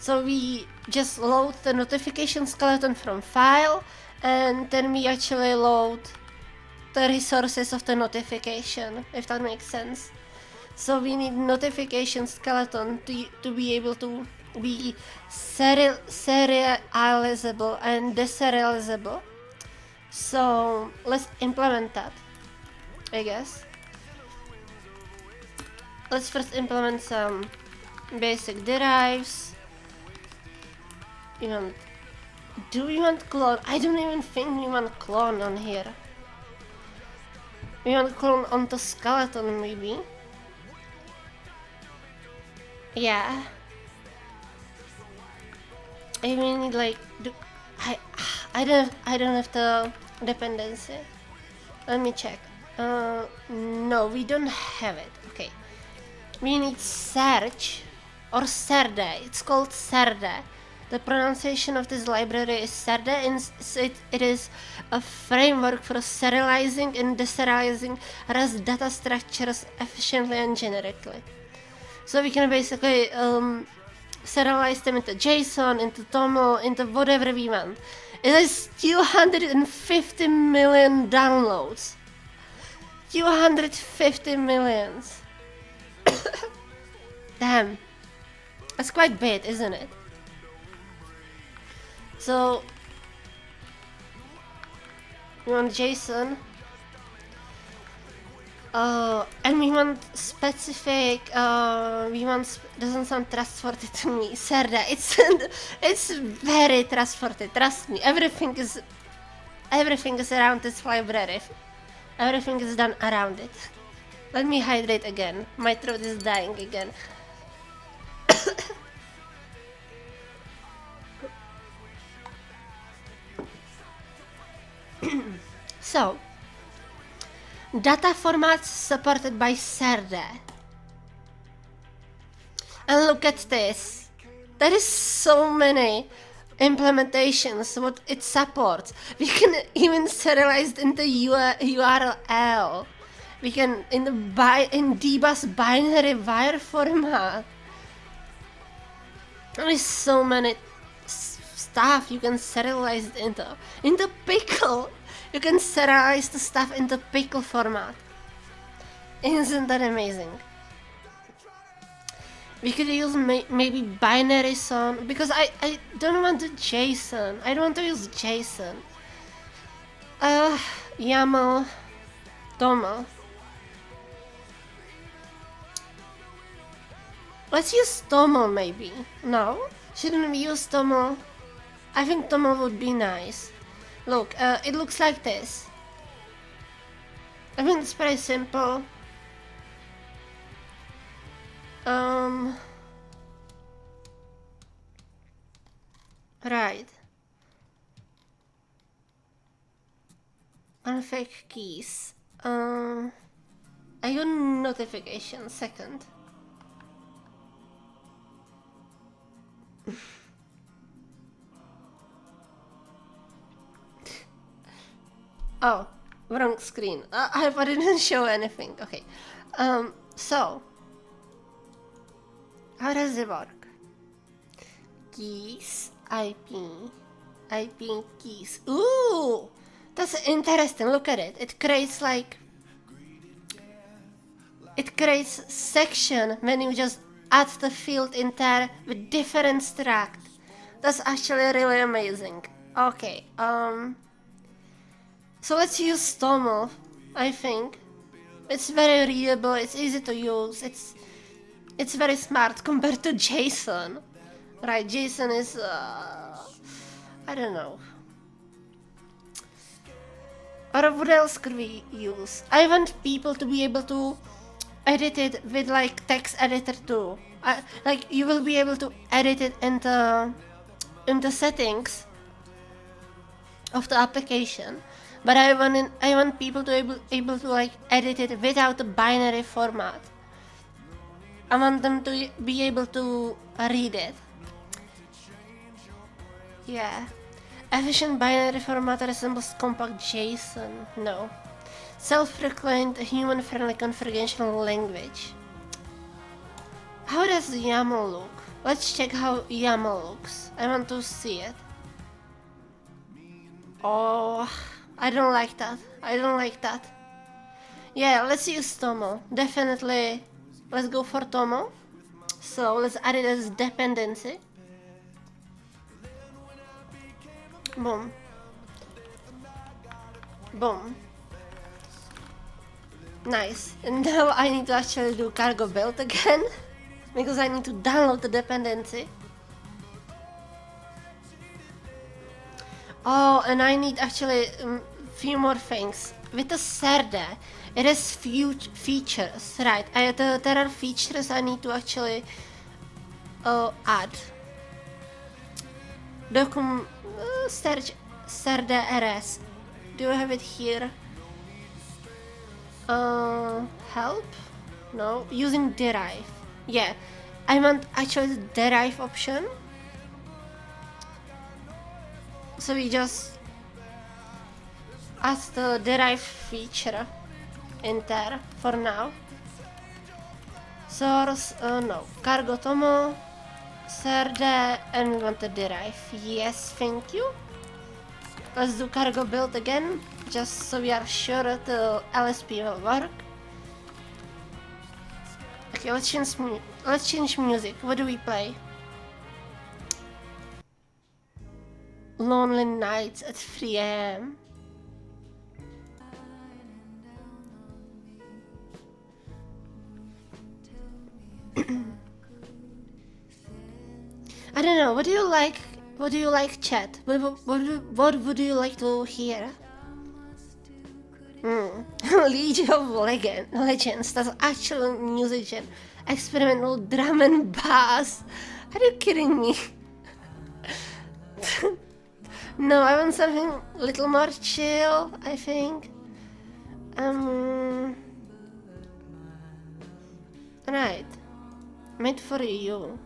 So we just load the notification skeleton from file, and then we actually load the resources of the notification, if that makes sense. So we need notification skeleton to be able to be serializable and deserializable. So let's implement that, I guess. Let's first implement some basic derives. Do we want clone? I don't even think we want clone on here. We want clone onto skeleton, maybe. Yeah. I mean, like, I don't have the dependency. Let me check. No, we don't have it. Okay. we need search or Serde. It's called Serde. The pronunciation of this library is Serde, and it is a framework for serializing and deserializing REST data structures efficiently and generically. So we can basically serialize them into JSON, into TOML, into whatever we want. It has 250 million downloads. 250 millions. Damn. That's quite big, isn't it? So we want JSON. And we want specific. Doesn't sound trustworthy to me. Serde. It's very trustworthy. Trust me. Everything is around this library. Everything is done around it. Let me hydrate again. My throat is dying again. So, data formats supported by Serde. And look at this. There is so many implementations what it supports. We can even serialize into URL. We can in dbus binary wire format. There is so many stuff you can serialize it into pickle. You can serialize the stuff into pickle format. Isn't that amazing? We could use maybe binary song, because I don't want to JSON. I don't want to use JSON. YAML, TOML. Let's use TOML maybe. No? Shouldn't we use TOML? I think TOML would be nice. Look, it looks like this. I think it's pretty simple. Right. Unfake keys. I got notification. Second. Oh, wrong screen. I didn't show anything. Okay. So how does it work? Keys, IP keys. Ooh, that's interesting. Look at it. It creates section when you just add the field in there with different struct. That's actually really amazing. Okay. So let's use TOML. I think it's very readable. It's easy to use. It's very smart compared to JSON. Right, JSON is, I don't know. Or what else could we use? I want people to be able to edit it with like text editor too. Like you will be able to edit it in the settings of the application. But I want people to able to like edit it without the binary format. I want them to be able to read it. Yeah. Efficient binary format resembles compact JSON. No. Self-proclaimed human-friendly configurational language. How does YAML look? Let's check how YAML looks. I want to see it. Oh, I don't like that. I don't like that. Yeah, let's use TOML. Definitely. Let's go for TOML. So let's add it as dependency. Boom. Boom. Nice. And now I need to actually do cargo build again. Because I need to download the dependency. Oh, and I need actually few more things. With the Serde, it has few features, right? There are features I need to actually add. Search Serde RS. Do I have it here? Help? No, using derive. Yeah, I meant actually the derive option. So we just add the derive feature in there for now. Source, no, cargo tomo, serde, and we want the derive. Yes, thank you. Let's do cargo build again, just so we are sure the LSP will work. Okay, let's change music. What do we play? Lonely Nights at 3 AM. I don't know. What do you like? What do you like, chat? What would you like to hear? League of Legends. That's actual musician. Experimental drum and bass. Are you kidding me? No, I want something a little more chill, I think. Right. Made for you.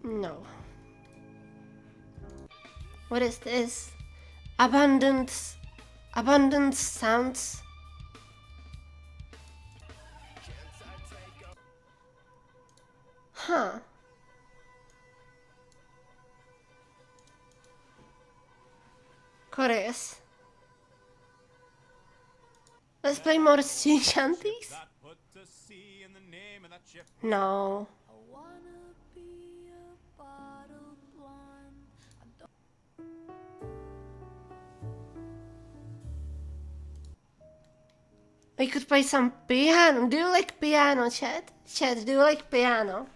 No. What is this? Abundant sounds. Huh. Curious. Let's play more sea shanties. That put to sea in the name of that ship. No. We could play some piano. Do you like piano, Chat? Chat, do you like piano?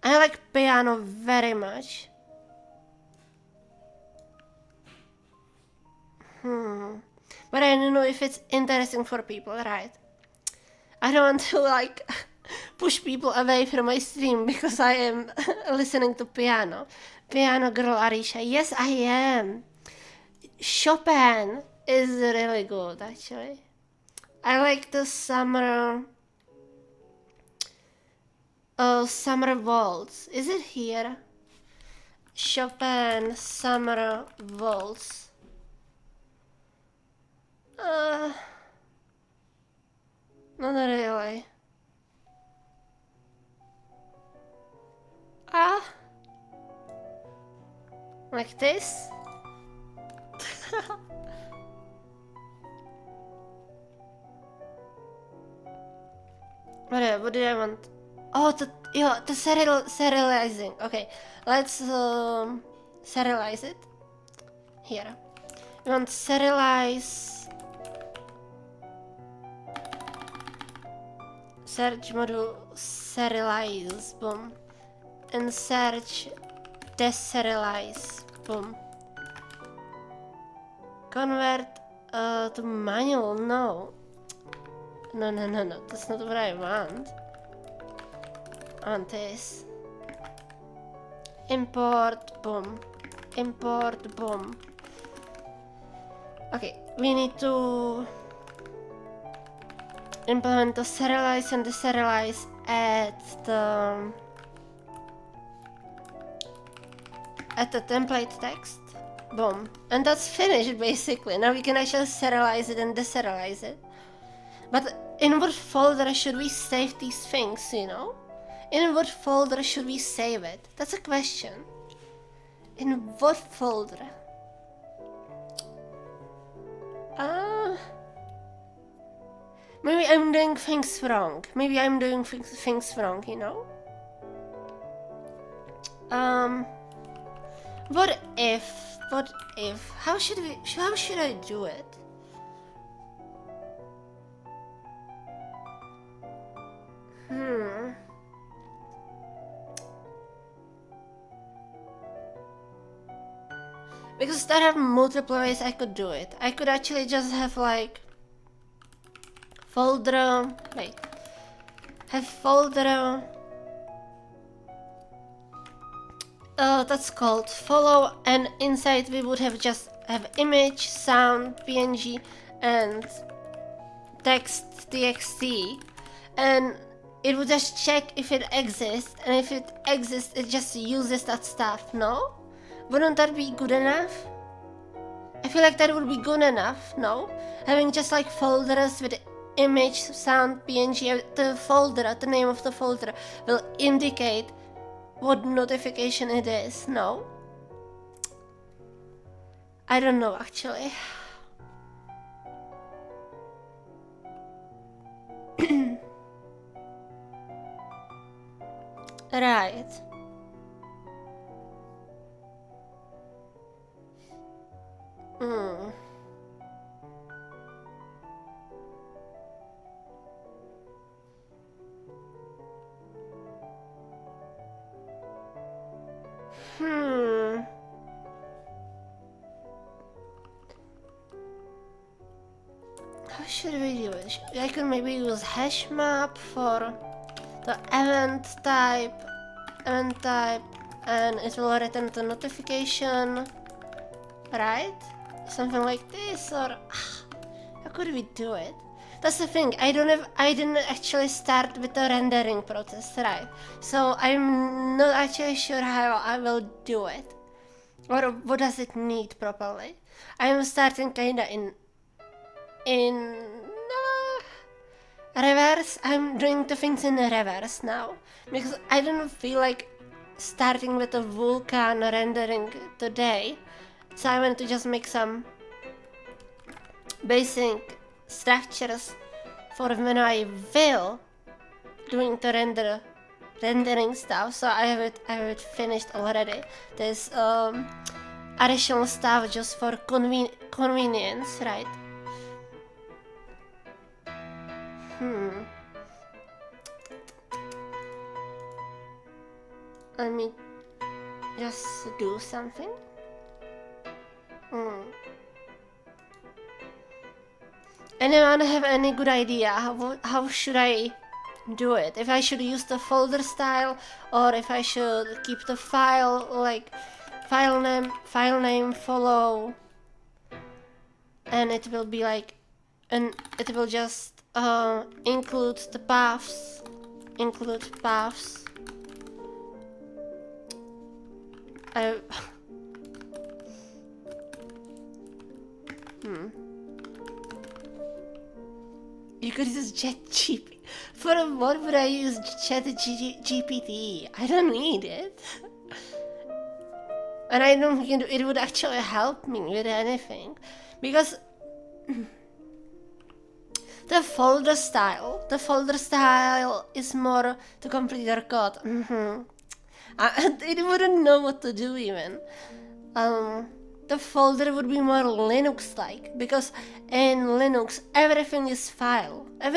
I like piano very much. But I don't know if it's interesting for people, right? I don't want to like push people away from my stream because I am listening to piano. Piano girl Arisha. Yes, I am. Chopin is really good, actually. I like the summer waltz. Is it here? Chopin summer waltz. Not really. Like this? What do I want? Oh, the serializing. Okay, let's serialize it. Here. We want serialize. Search module serialize. Boom. And search deserialize. Boom. Convert to manual. No. No. That's not what I want. I want this. Import. Boom. Import. Boom. Okay, we need to implement the serialize and deserialize at the template text. Boom. And that's finished basically. Now we can actually serialize it and deserialize it. But in what folder should we save these things, you know? In what folder should we save it? That's a question. In what folder? Maybe I'm doing things wrong. Maybe I'm doing things wrong, you know? What if? How should I do it? Because there are multiple ways I could do it. I could actually just have like folder. Wait. Have folder. That's called follow, and inside we would have just have image, sound, PNG, and text txt, and it would just check if it exists, and if it exists, it just uses that stuff, no? Wouldn't that be good enough? I feel like that would be good enough, no? Having just like folders with image, sound, PNG, the folder, the name of the folder will indicate what notification it is, no? I don't know actually. Right. Hmm. How should we do it? I could maybe use hash map for the event type, and it will return the notification, right? Something like this, or how could we do it? That's the thing. I didn't actually start with the rendering process, right? So I'm not actually sure how I will do it, or what does it need properly. I'm starting kinda in reverse. I'm doing the things in reverse now because I don't feel like starting with a Vulkan rendering today, so I want to just make some basic structures for when I will doing the rendering stuff. So I have it finished already. There's additional stuff just for convenience, right? Let me just do something. Anyone have any good idea how should I do it? If I should use the folder style, or if I should keep the file, like file name follow, and it will be like, and it will just include the paths, You could use ChatGPT. For what would I use ChatGPT? I don't need it. And I don't think it would actually help me with anything. Because the folder style is more to complete your code. It wouldn't know what to do even. The folder would be more Linux-like, because in Linux everything is file in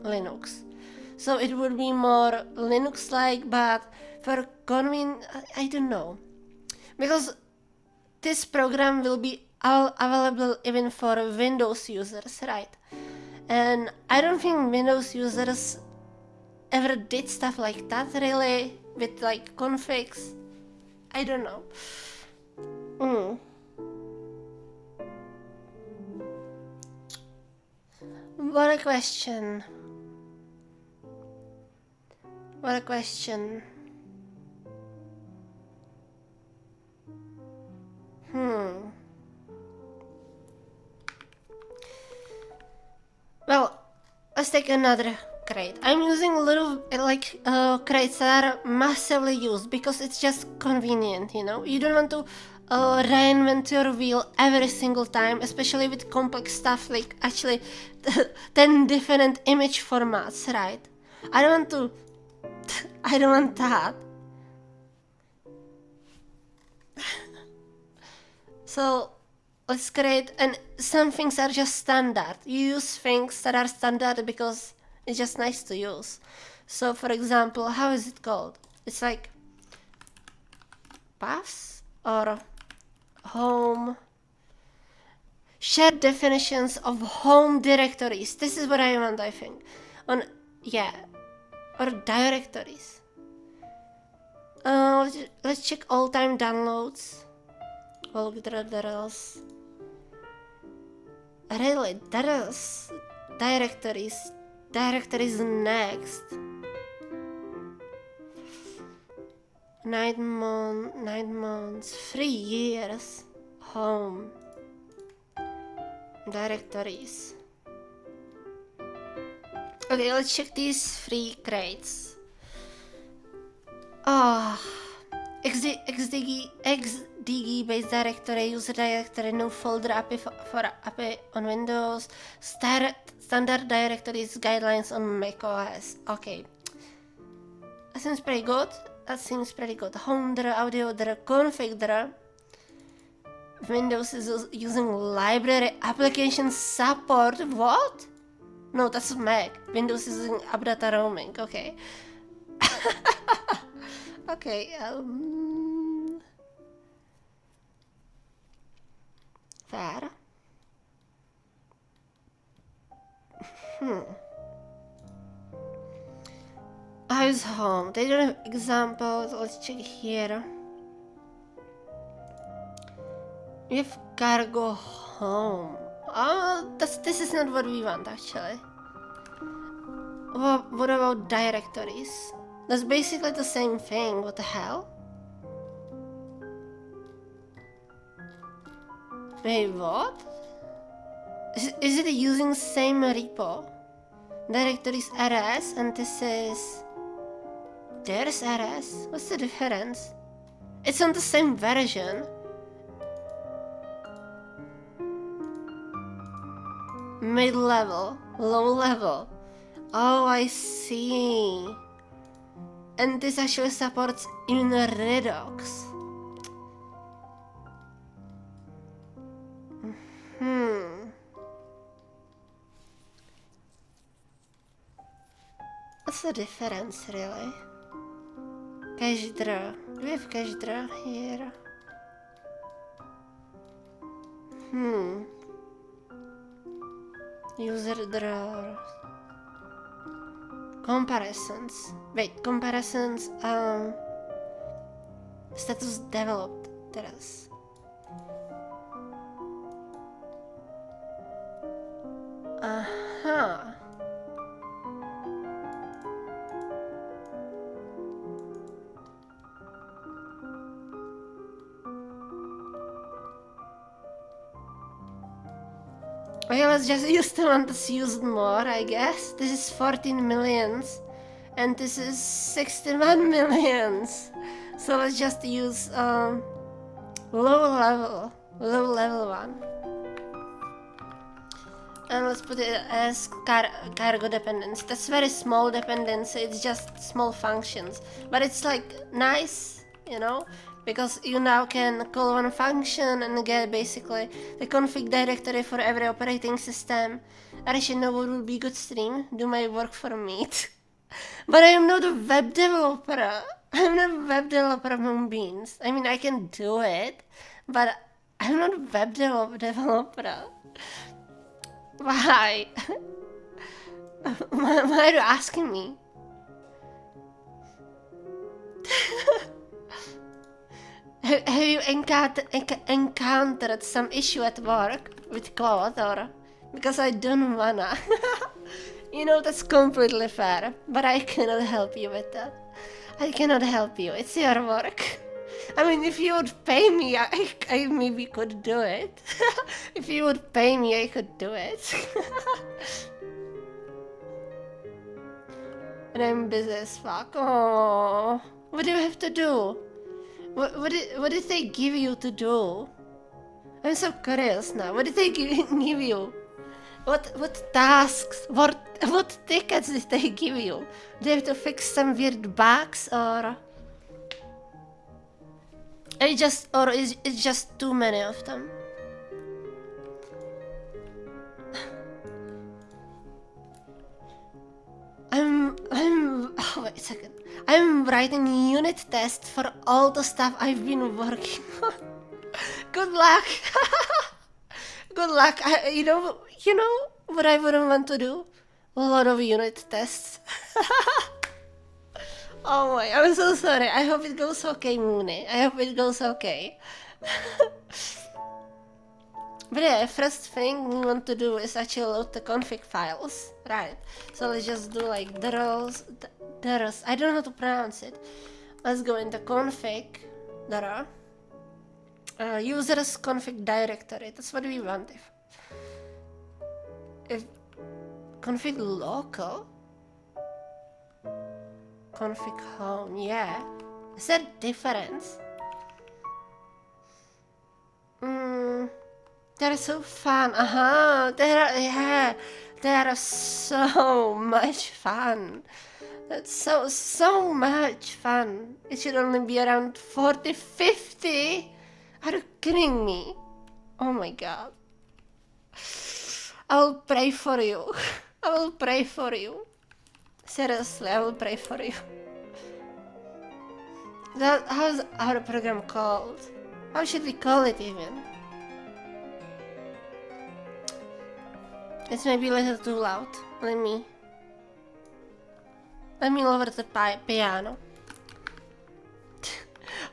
Linux. So it would be more Linux-like, but for I don't know, because this program will be available even for Windows users, right? And I don't think Windows users ever did stuff like that really, with like configs. I don't know. What a question. Well, let's take another crate. I'm using little crates that are massively used because it's just convenient, you know? You don't want to reinvent your wheel every single time, especially with complex stuff like actually 10 different image formats, right? I don't want that. So let's create, and some things are just standard. You use things that are standard because it's just nice to use. So for example, how is it called? It's like paths or home, shared definitions of home directories. This is what I want, I think. Or directories. Let's check all-time downloads. Folders. Really, that is directories. Directories next. Nine months, 3 years. Home. Directories. Okay, let's check these 3 crates. Oh, XDG base directory, user directory, no folder API for API on Windows, standard directories, guidelines on macOS. Okay, that seems pretty good. Home dir, audio dir, config dir. Windows is using library application support. What? No, that's Mac. Windows is using AppData roaming. Okay. Okay. Fair. How's home? They don't have examples. Let's check here. We have cargo home. Oh, this is not what we want actually. What about directories? That's basically the same thing. What the hell? Wait, what? Is it using same repo? Directories RS and this is... There's RS? What's the difference? It's on the same version. Mid-level, low-level. Oh, I see. And this actually supports in Redux. What's the difference, really? Cache draw. Do we have cache draw here? User drawers. Comparisons. Wait, comparisons. Status developed. Teraz. Aha. Okay, let's just use the one that's used more, I guess. This is 14 millions. And this is 61 millions. So let's just use low level one. And let's put it as cargo dependence. That's very small dependency, it's just small functions. But it's like nice, you know? Because you now can call one function and get basically the config directory for every operating system. I should know what would be good stream, do my work for me. But I am not a web developer. I'm not a web developer, Moonbeans. I mean, I can do it, but I'm not a web developer. Why? Why are you asking me? Have you encountered some issue at work with Claude, or because I don't wanna? You know, that's completely fair, but I cannot help you with that. I cannot help you, it's your work. I mean, if you would pay me, I maybe could do it. If you would pay me, I could do it. And I'm busy as fuck. Oh, what do you have to do? What did they give you to do? I'm so curious now. What did they give you? What tasks? What tickets did they give you? Do you have to fix some weird bugs, or is it just too many of them? Oh, wait a second. I'm writing unit tests for all the stuff I've been working on. Good luck. Good luck. You know what I wouldn't want to do? A lot of unit tests. Oh my, I'm so sorry. I hope it goes okay, Mooney. I hope it goes okay. But yeah, first thing we want to do is actually load the config files, right? So let's just do like DROS, I don't know how to pronounce it. Let's go into config, users config directory, that's what we want. If config local, config home, yeah. Is there a difference? They're so fun. They are so much fun. That's so much fun. It should only be around 40, 50. Are you kidding me? Oh my god. I will pray for you. I will pray for you. Seriously, I will pray for you. How's our program called? How should we call it even? It's maybe a little too loud. Let me lower the piano.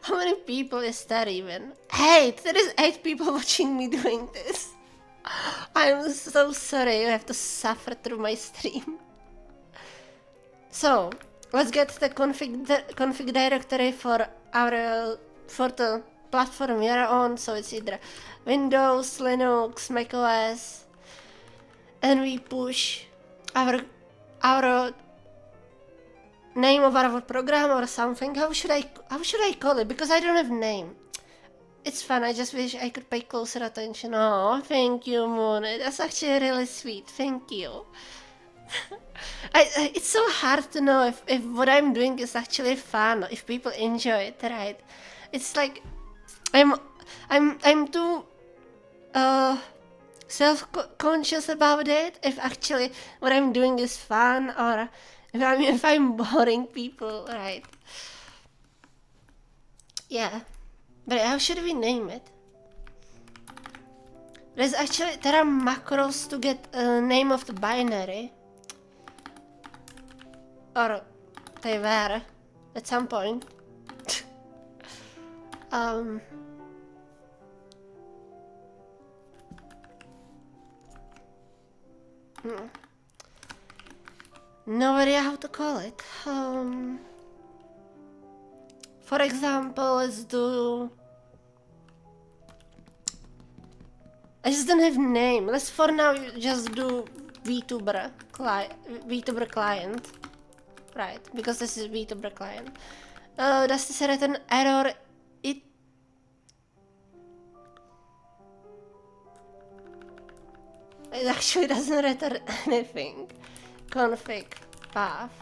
How many people is there even? 8! There is 8 people watching me doing this. I'm so sorry you have to suffer through my stream. So, let's get the config directory for the platform we are on. So it's either Windows, Linux, macOS. And we push our name of our program or something. How should I call it? Because I don't have name. It's fun. I just wish I could pay closer attention. Oh, thank you, Moon. That's actually really sweet. Thank you. It's so hard to know if what I'm doing is actually fun, if people enjoy it, right? It's like I'm too self-conscious about it, if actually what I'm doing is fun or if I'm boring people, right? Yeah, but how should we name it? There are macros to get a name of the binary, or they were at some point. No idea how to call it. For example, let's do. I just don't have name. Let's for now just do VTuber client, right? Because this is VTuber client. Does this return error? It actually doesn't return anything. Config path.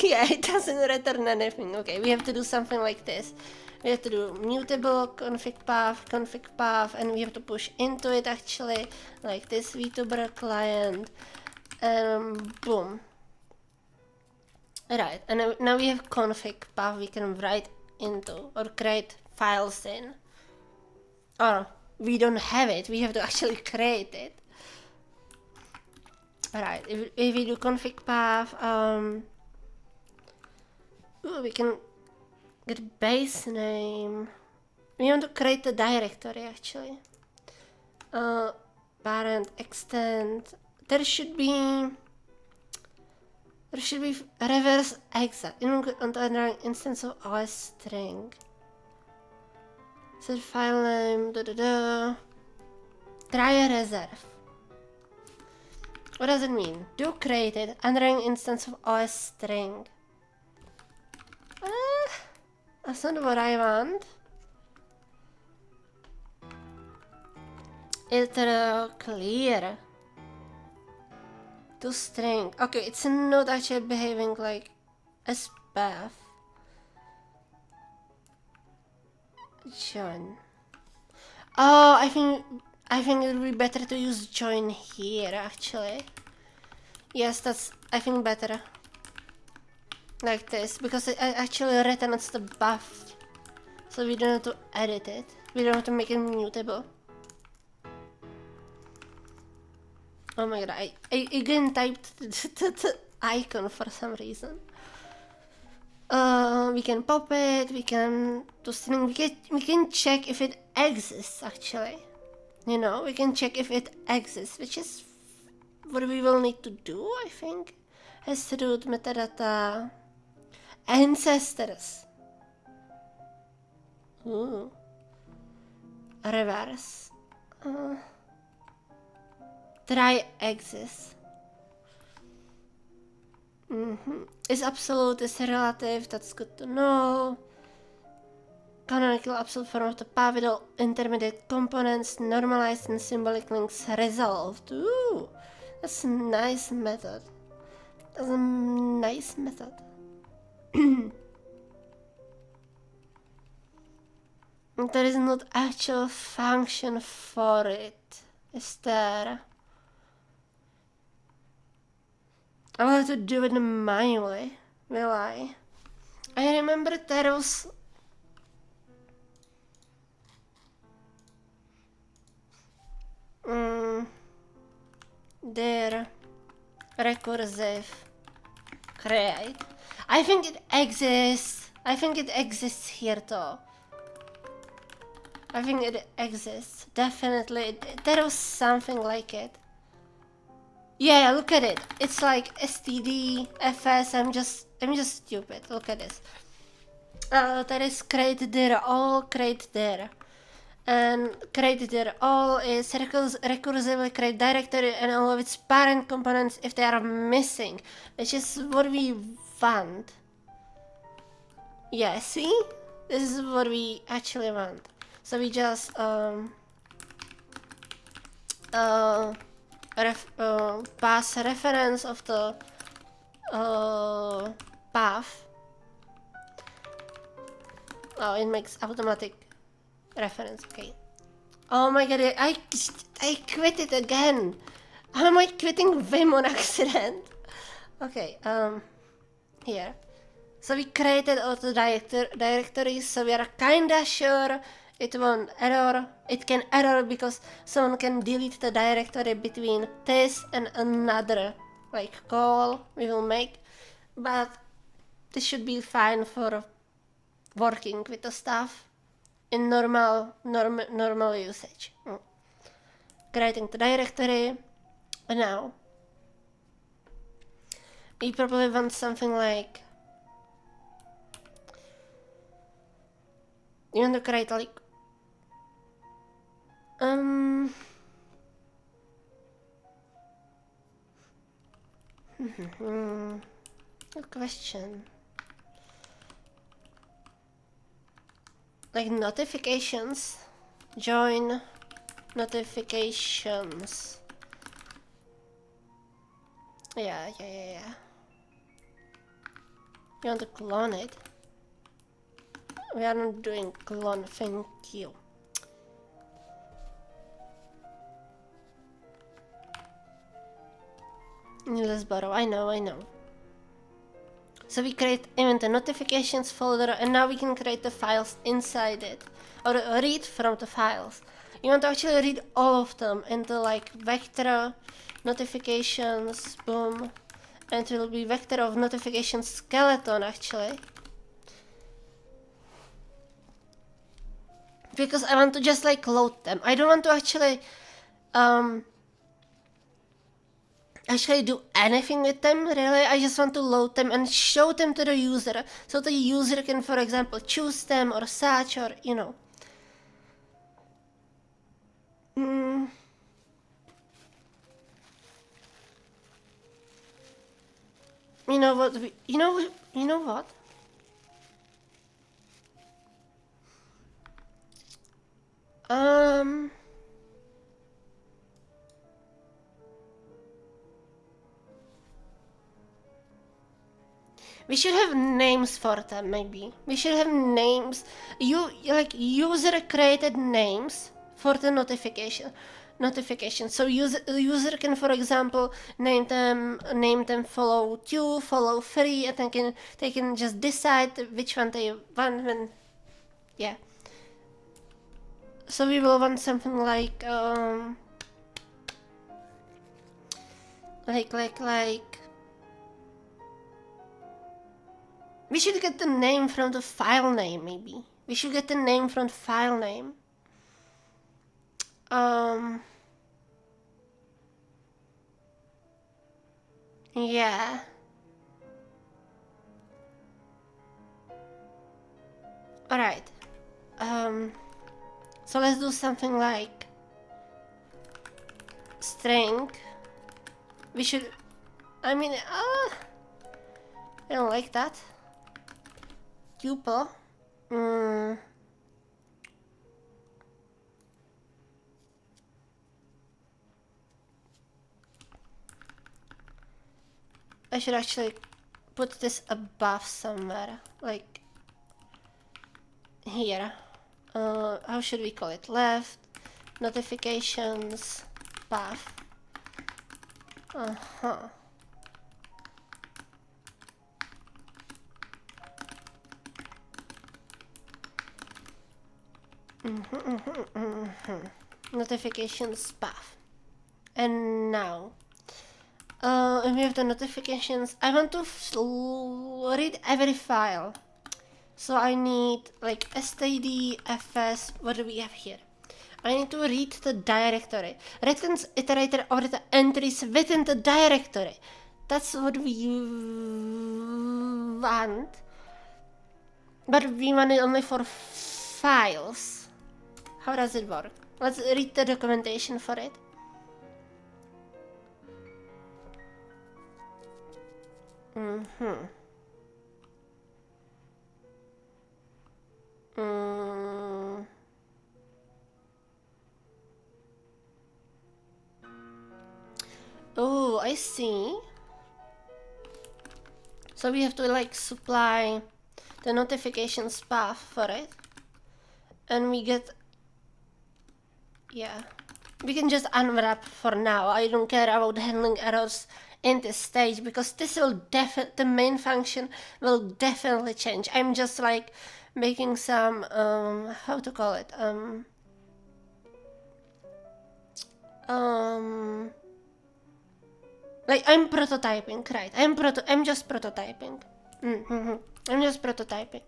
Yeah, it doesn't return anything. Okay, we have to do something like this. We have to do mutable config path, and we have to push into it actually, like this VTuber client, and boom. Right, and now we have config path we can write into or create files in. Or we don't have it, we have to actually create it. Alright, if we do config path, we can get base name. We want to create a directory actually. Parent, extend. There should be reverse exit on the underlying instance of OS string. Set file name, try reserve. What does it mean? Do created underlying instance of OS string. That's not what I want. It's clear. To string. Okay, it's not actually behaving like a path. Join. Oh, I think it would be better to use join here actually. Yes, that's I think better. Like this, because it actually returns the buff. So we don't have to edit it. We don't have to make it mutable. Oh my god, I again typed the icon for some reason. We can pop it, we can do string, we can check if it exists actually. You know, we can check if it exists, which is what we will need to do, I think. Has to do with metadata ancestors. Ooh. Reverse. Try exists. Is absolute, is relative, that's good to know. Canonical absolute form of the path with all intermediate components normalized and symbolic links resolved. Ooh, that's a nice method. That's a nice method. There is not actual function for it, is there? I'll have to do it manually, will I? I remember there was... there. Recursive. Create. I think it exists. I think it exists here though. I think it exists. Definitely. There was something like it. Yeah, look at it. It's like std, fs. I'm just stupid. Look at this. There is create dir all, create dir. And create dir all is recursively create directory and all of its parent components if they are missing, which is what we want. Yeah, see? This is what we actually want. So we just pass reference of the path. Oh, it makes automatic reference. Okay. Oh my god, I quit it again. How am I quitting Vim on accident? Okay, here. So we created all the directories, so we are kinda sure it won't error. It can error because someone can delete the directory between this and another like call we will make, but this should be fine for working with the stuff in normal usage. Creating the directory, and now we probably want something like, you want to create like good question. Like notifications, join notifications. Yeah. You want to clone it? We are not doing clone, thank you. Let's borrow, I know. So we create even the notifications folder, and now we can create the files inside it, or read from the files. You want to actually read all of them into like vector notifications, boom, and it will be vector of notification skeleton actually. Because I want to just like load them. I don't want to actually do anything with them, really. I just want to load them and show them to the user, so the user can, for example, choose them or such, or, you know. You know what? You know what? We should have names for them, maybe. We should have names. Like user created names for the notification. So user can, for example, name them follow 2, follow 3, and they can just decide which one they want. When, yeah. So we will want something like we should get the name from the file name, maybe. We should get the name from the file name. Yeah. Alright. So let's do something like string. We should, I mean, I don't like that. Tuple. I should actually put this above somewhere, like here. How should we call it? Left, notifications, path. Notifications path. And now, we have the notifications. I want to read every file. So I need like std, fs, what do we have here? I need to read the directory. Returns iterator over the entries within the directory. That's what we want. But we want it only for files. How does it work? Let's read the documentation for it. Oh, I see. So we have to like supply the notifications path for it. And we get, yeah, we can just unwrap for now. I don't care about handling errors in this stage because this will the main function will definitely change. I'm just like making some, how to call it, like I'm prototyping, right? I'm just prototyping. I'm just prototyping.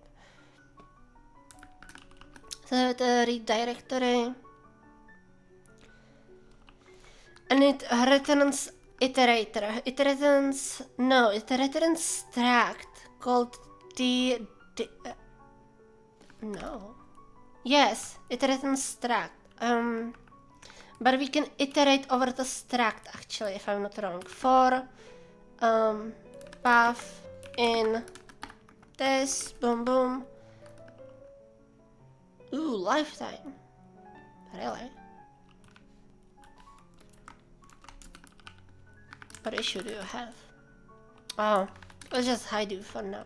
So the read directory, and it returns iterator. It returns struct called no. Yes, it returns struct. But we can iterate over the struct actually, if I'm not wrong. For path in this, boom boom. Ooh, lifetime. Really? What issue do you have? Oh, let's just hide you for now.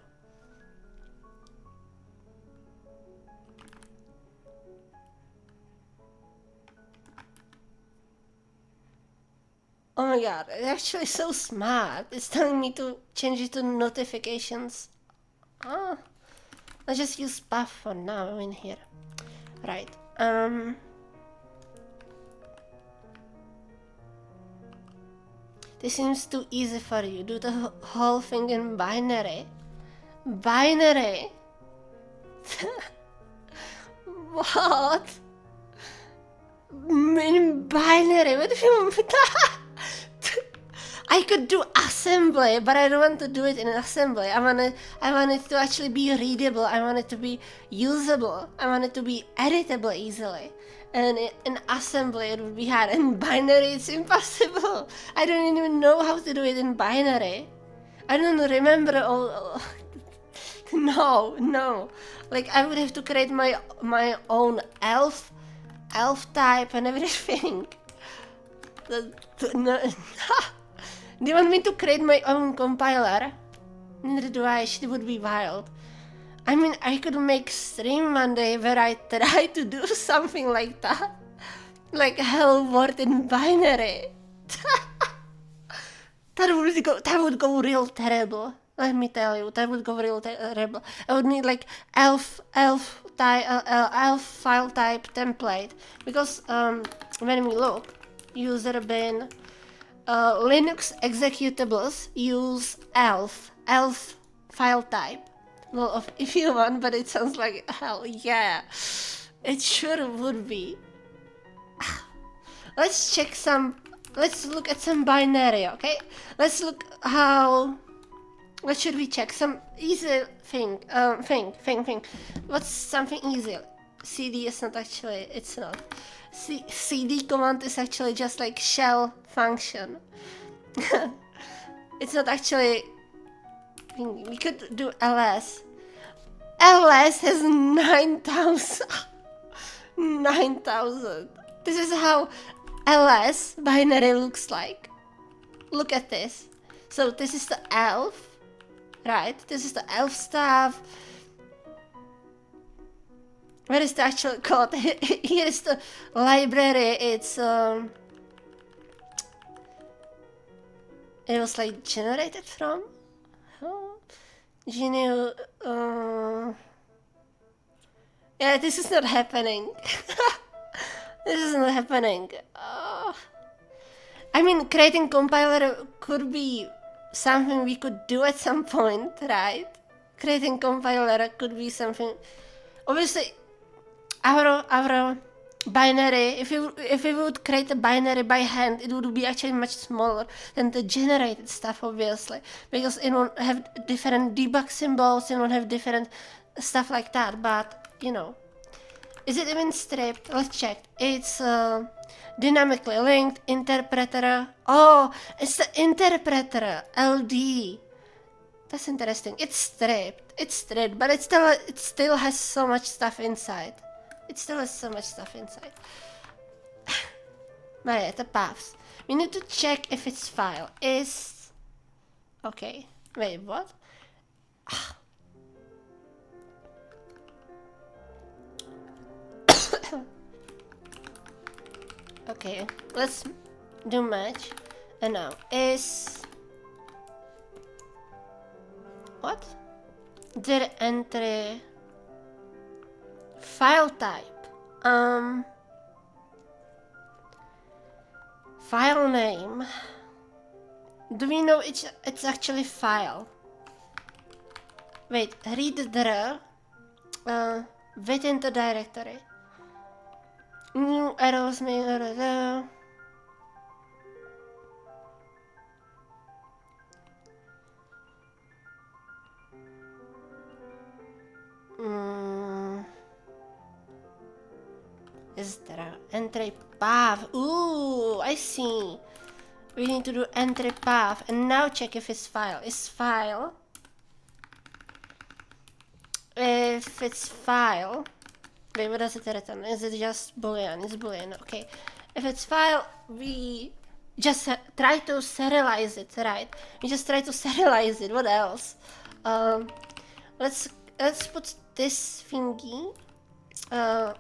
Oh my god, it's actually so smart. It's telling me to change it to notifications. Oh, let's just use path for now in here. Right. This seems too easy for you. Do the whole thing in binary. Binary? What? In binary? What do you mean? I could do assembly, but I don't want to do it in assembly. I want it to actually be readable. I want it to be usable. I want it to be editable easily. And in assembly it would be hard. In binary it's impossible. I don't even know how to do it in binary. I don't remember all. No. Like I would have to create my own elf type and everything. No. Do you want me to create my own compiler? Neither do I. It would be wild. I mean, I could make stream one day where I try to do something like that. Like hell word in binary. That would go real terrible. Let me tell you, that would go real terrible. I would need like elf file type template. Because when we look, user bin, Linux executables use elf file type. Well, if you want, but it sounds like hell, yeah. It sure would be. let's check some. Let's look at some binary, okay? Let's look how. What should we check? Some easy thing. Thing. What's something easy? CD is not actually. It's not. CD command is actually just like shell function. It's not actually. We could do ls. ls has 9,000. 9,000. This is how ls binary looks like. Look at this. So this is the elf, right? This is the elf stuff. Where is the actual code? Here is the library. It's it was like generated from. Genu. Yeah, this is not happening. This is not happening. I mean, creating compiler could be something we could do at some point, right? Creating compiler could be something. Obviously, our binary, if we would create a binary by hand, it would be actually much smaller than the generated stuff, obviously, because it won't have different debug symbols, it won't have different stuff like that. But you know, is it even stripped? Let's check. It's dynamically linked interpreter. Oh, it's the interpreter LD. That's interesting. It's stripped, but it still has so much stuff inside. It still has so much stuff inside. But yeah, the paths. We need to check if its file is. Okay. Wait, what? Okay, let's do match. And now is. What? Dir entry. File type. File name. Do we know it's actually file? Wait, read the within the directory. New arrows may Is there an entry path? Ooh, I see. We need to do entry path and now check if it's file. Is file. If it's file. Wait, what does it return? Is it just boolean? It's boolean, okay. If it's file, we just try to serialize it, right? We just try to serialize it. What else? Let's put this thingy.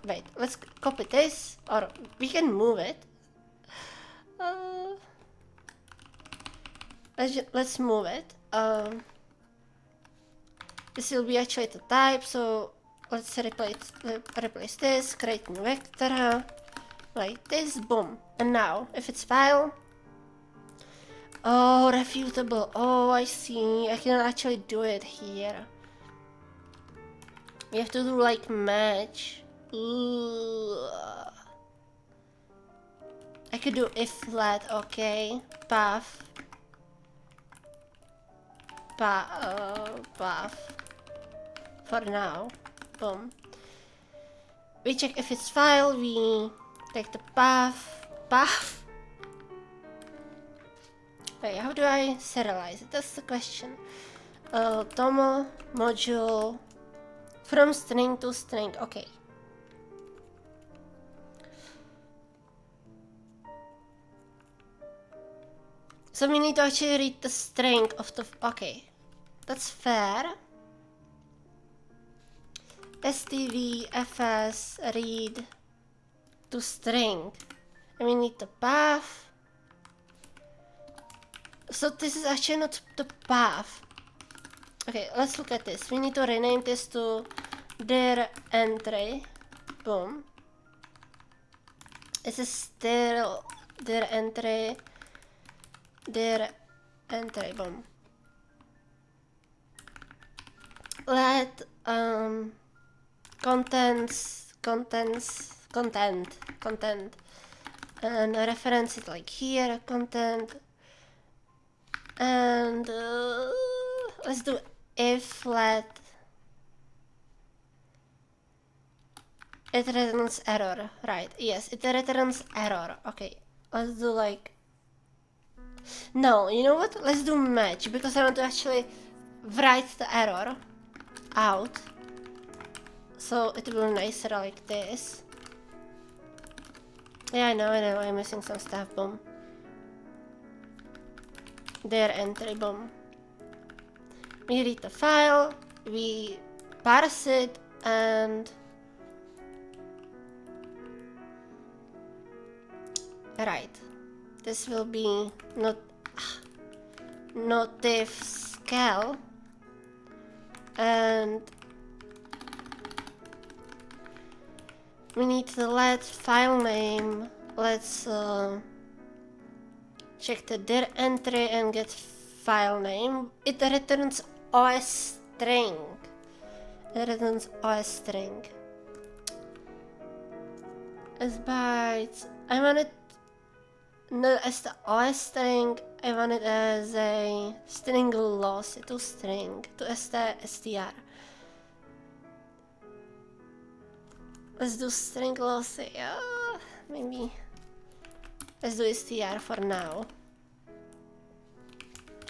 Wait, let's copy this, or we can move it. Let's move it. This will be actually the type, so let's replace this, create new vector, like this, boom. And now, if it's file, oh, refutable, oh, I see, I can actually do it here. We have to do like match. Ooh. I could do if flat, okay. Path. Path. For now. Boom. We check if it's file, we take the path. Wait, how do I serialize it? That's the question. Tomo, module. From string to string, okay. So we need to actually read the string of the, okay. That's fair. STV, FS, read to string. And we need the path. So this is actually not the path. Okay, let's look at this. We need to rename this to dir entry. Boom. This is still dir entry. Boom. Let content and reference it like here, content, and let's do if flat. It returns error, right? Yes, it returns error. Okay, let's do like. No, you know what? Let's do match because I want to actually write the error out. So it will be nicer like this. Yeah, I know, I'm missing some stuff, boom. There, entry, boom. We read the file, we parse it, and... Right. This will be notif scale, and we need to let file name. Let's check the dir entry and get file name. It returns OS string. It returns OS string. As bytes. I want it not as the OS string. I want it as a string lossy to string to str. Let's do string lossy. Maybe. Let's do str for now.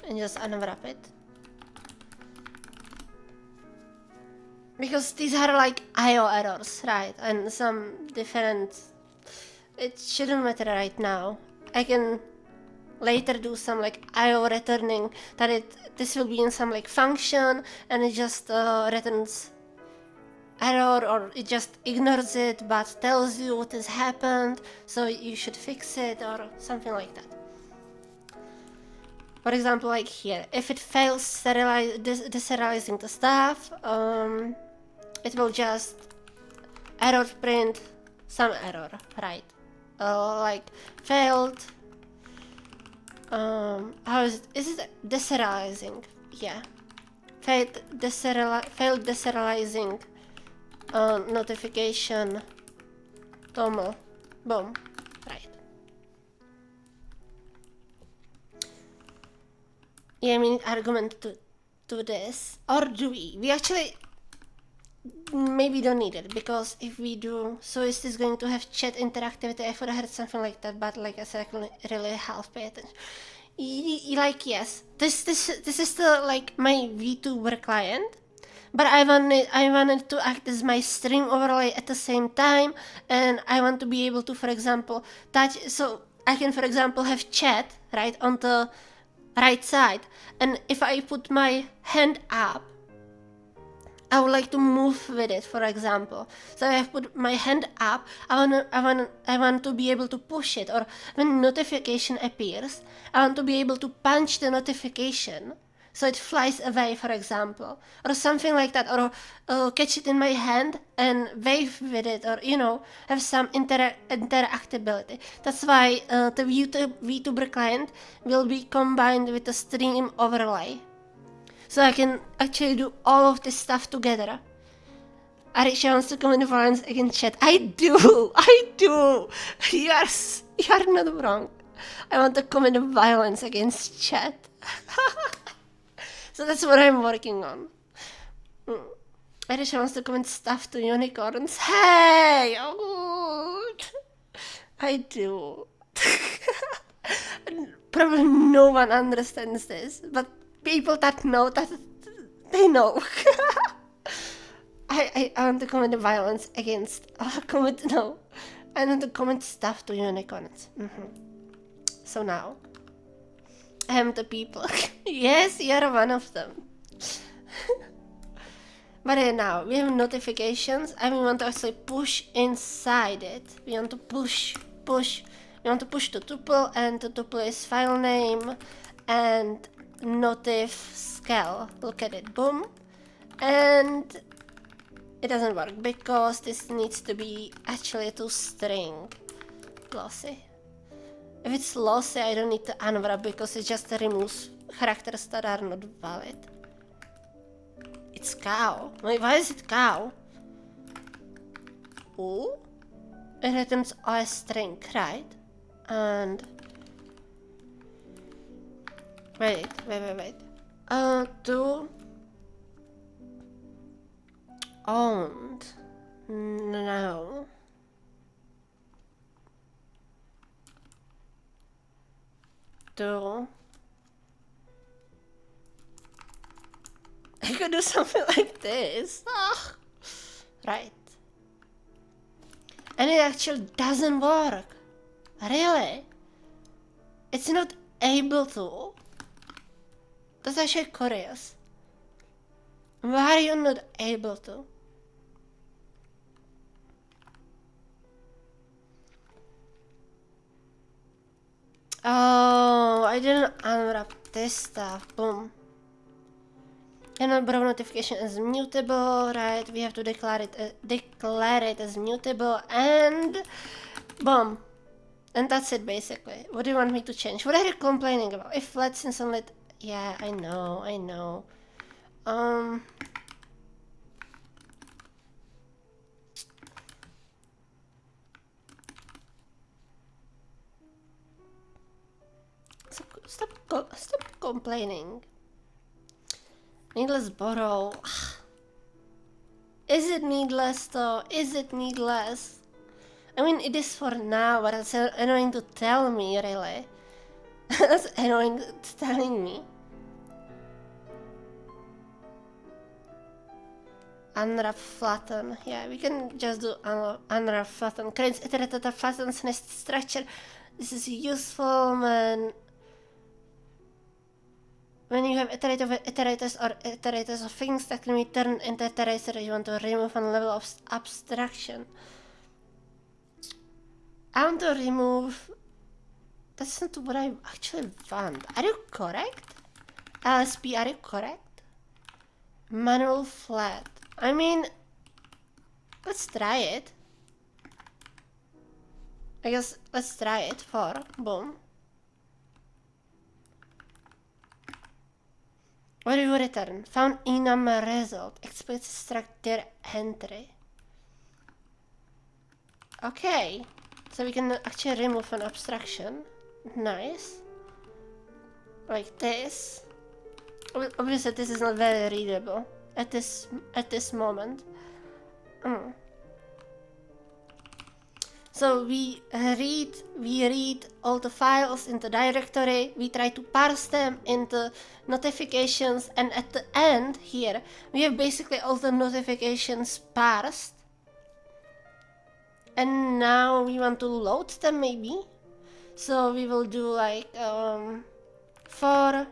And just unwrap it. Because these are like IO errors, right? And some different... It shouldn't matter right now. I can later do some like IO returning that this will be in some like function and it just returns error, or it just ignores it but tells you what has happened, so you should fix it or something like that. For example, like here, if it fails deserializing the stuff, it will just error print some error, right? Like failed. How is it? Is it deserializing? Yeah. Failed deserializing notification. Tomo. Boom. Right. Yeah, I mean argument to this. Or do we? We actually maybe don't need it, because if we do, so is this going to have chat interactivity? I thought I heard something like that, but like I said, I couldn't really half pay attention. Like yes, this is the like my VTuber client, but I wanted to act as my stream overlay at the same time, and I want to be able to, for example, touch. So I can, for example, have chat right on the right side, and if I put my hand up, I would like to move with it, for example. So I have put my hand up. I want to be able to push it, or when notification appears, I want to be able to punch the notification so it flies away, for example, or something like that, or catch it in my hand and wave with it, or have some interactability. That's why the VTuber client will be combined with the stream overlay. So I can actually do all of this stuff together. Arisha wants to commit violence against chat. I do! You are not wrong. I want to commit violence against chat. So that's what I'm working on. Arisha wants to commit stuff to unicorns. Hey! Oh, I do. Probably no one understands this, but people that know, that they know. I want to commit violence against, I want to commit stuff to unicorns. So now, I am the people. Yes, you are one of them. But now, we have notifications, and we want to actually push inside it. We want to push. We want to push the tuple, and the tuple is file name, and notif scale. Look at it, boom. And it doesn't work because this needs to be actually to string lossy. If it's lossy, I don't need to unwrap because it just removes characters that are not valid. It's cow. Wait, why is it cow? Oh, it returns OS string, right? and wait. To owned. No. To I could do something like this. Ah. Right. And it actually doesn't work. Really? It's not able to. That's actually curious. Why are you not able to? Oh, I didn't unwrap this stuff. Boom. Cannot borrow notification as mutable, right? We have to declare it as mutable, and boom. And that's it basically. What do you want me to change? What are you complaining about? If let's install it, yeah, I know. Stop complaining. Needless borrow. Is it needless though? Is it needless? I mean, it is for now, but it's annoying to tell me, really. That's annoying telling me. Unwrap flatten. Yeah, we can just do unwrap flatten. Creates iterator flattens nest structure. This is useful when you have iterators of things that can be turned into iterator, you want to remove one level of abstraction. I want to remove... That's not what I actually want. Are you correct? LSP, are you correct? Manual flat. I mean... Let's try it. I guess let's try it for... Boom. What do you return? Found enum result. Explicit structure entry. Okay. So we can actually remove an abstraction. Nice. Like this. Obviously this is not very readable at this moment. So we read all the files in the directory, we try to parse them into notifications, and at the end here we have basically all the notifications parsed. And now we want to load them maybe. So we will do like for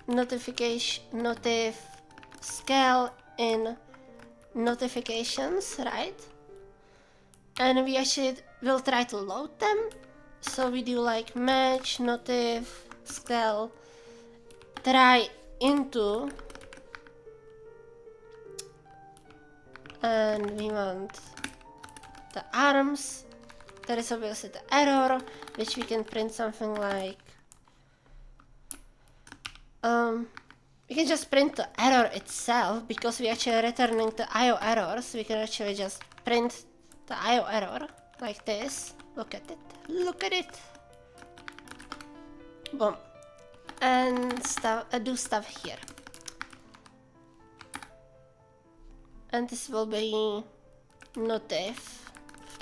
notif scale in notifications, right? And we actually will try to load them. So we do like match notif scale try into, and we want the arms. There is obviously the error, which we can print something like we can just print the error itself, because we actually returning the IO errors. We can actually just print the IO error like this. Look at it. Look at it. Boom. And do stuff here. And this will be notif.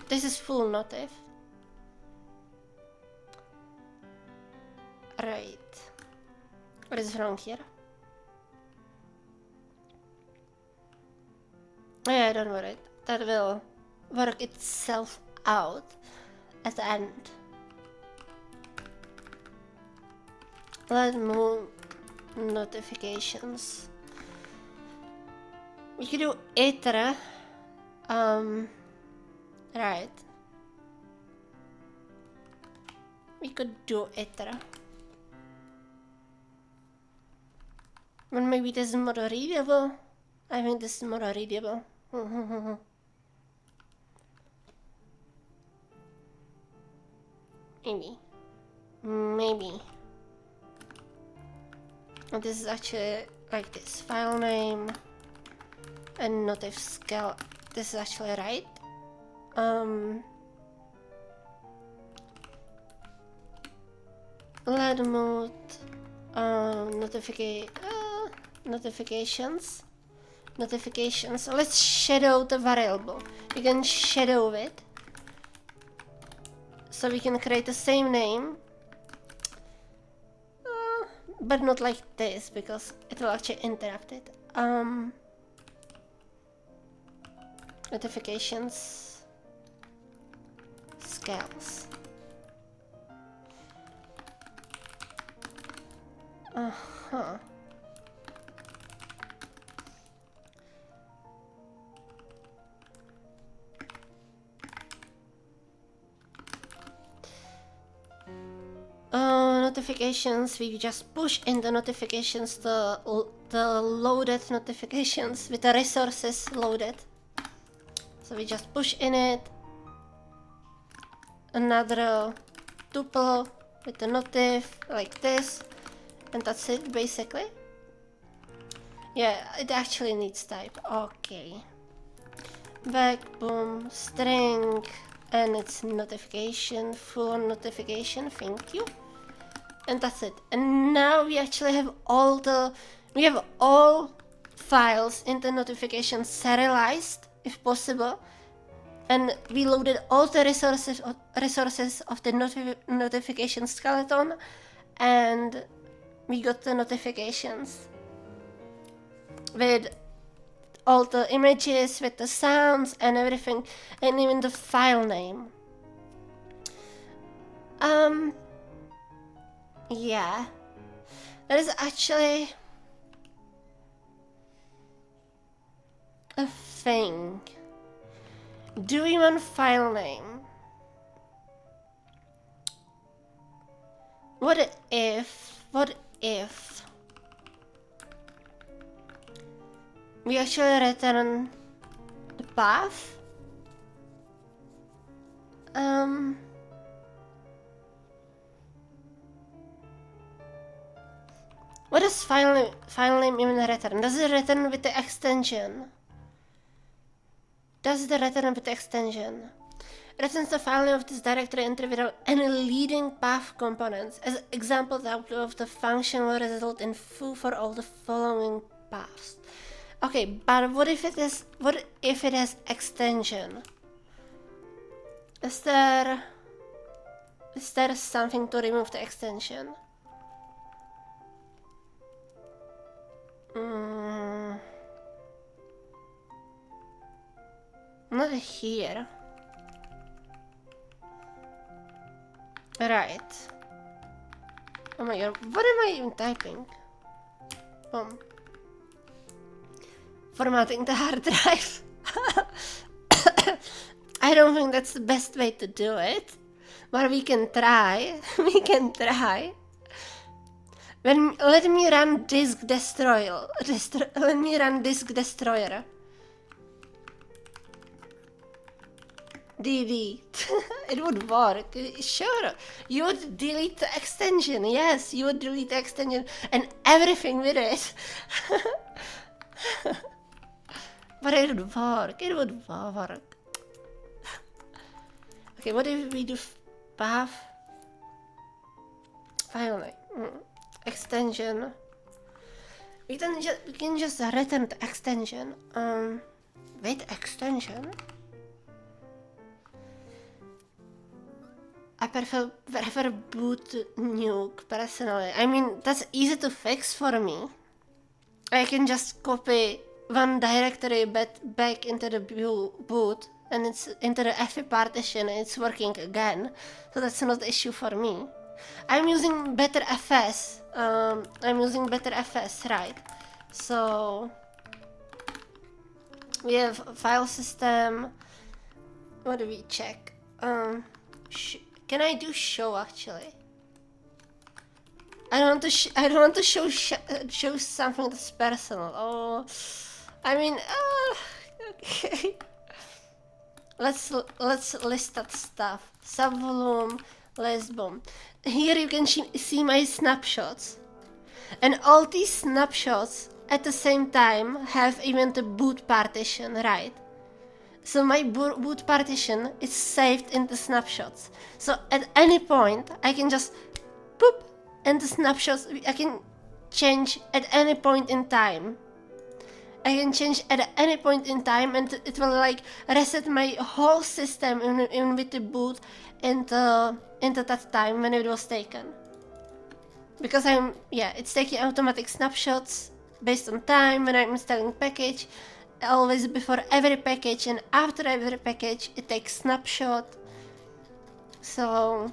This is full notif. Right. What is wrong here? Yeah, don't worry. That will work itself out at the end. Let's move notifications. We could do iter. Right. We could do iter. But maybe this is more readable. I think this is more readable. Maybe. And this is actually like this. File name and notif scale. This is actually right. LED mode, notifications. Let's shadow the variable. We can shadow it. So we can create the same name. But not like this, because it will actually interrupt it. Notifications. Scales. Uh-huh. Notifications, we just push in the notifications, the loaded notifications with the resources loaded. So we just push in it another tuple with the notif like this, and that's it basically. Yeah, it actually needs type. Okay. Back, boom, string, and it's notification, full on notification, thank you. And that's it. And now we actually have all files in the notification serialized, if possible. And we loaded all the resources of the notification skeleton, and we got the notifications with all the images, with the sounds and everything, and even the file name. Yeah, that is actually a thing. Do we want file name? What if we actually return the path? What does file name even return? Does it return with the extension? Does the return with the extension? Returns the file name of this directory entry without any leading path components. As example, the output of the function will result in foo for all the following paths. Okay, but what if it has extension? Is there something to remove the extension? Not here. Right. Oh my god, what am I even typing? Boom. Formatting the hard drive. I don't think that's the best way to do it, but we can try. We can try. Let me run disk destroyer. Let me run disk destroyer. Delete. It would work. Sure. You would delete the extension. Yes, you would delete the extension and everything with it. But it would work. It would work. Okay, what if we do path? Finally. Extension. We can just return the extension. Wait, extension? I prefer boot nuke personally. I mean, that's easy to fix for me. I can just copy one directory back into the boot, and it's into the FE partition, and it's working again. So that's not the issue for me. I'm using BetterFS. Right? So we have file system. What do we check? Can I do show actually? I don't want to show something that's personal. Oh, I mean, okay. Let's list that stuff. Subvolume, list, boom. Here you can see my snapshots, and all these snapshots at the same time have even the boot partition, right? So my boot partition is saved in the snapshots. So at any point I can just boop and the snapshots I can change at any point in time. I can change at any point in time, and it will like reset my whole system in with the boot into that time when it was taken. Because it's taking automatic snapshots based on time when I'm installing package, always before every package and after every package it takes snapshot. So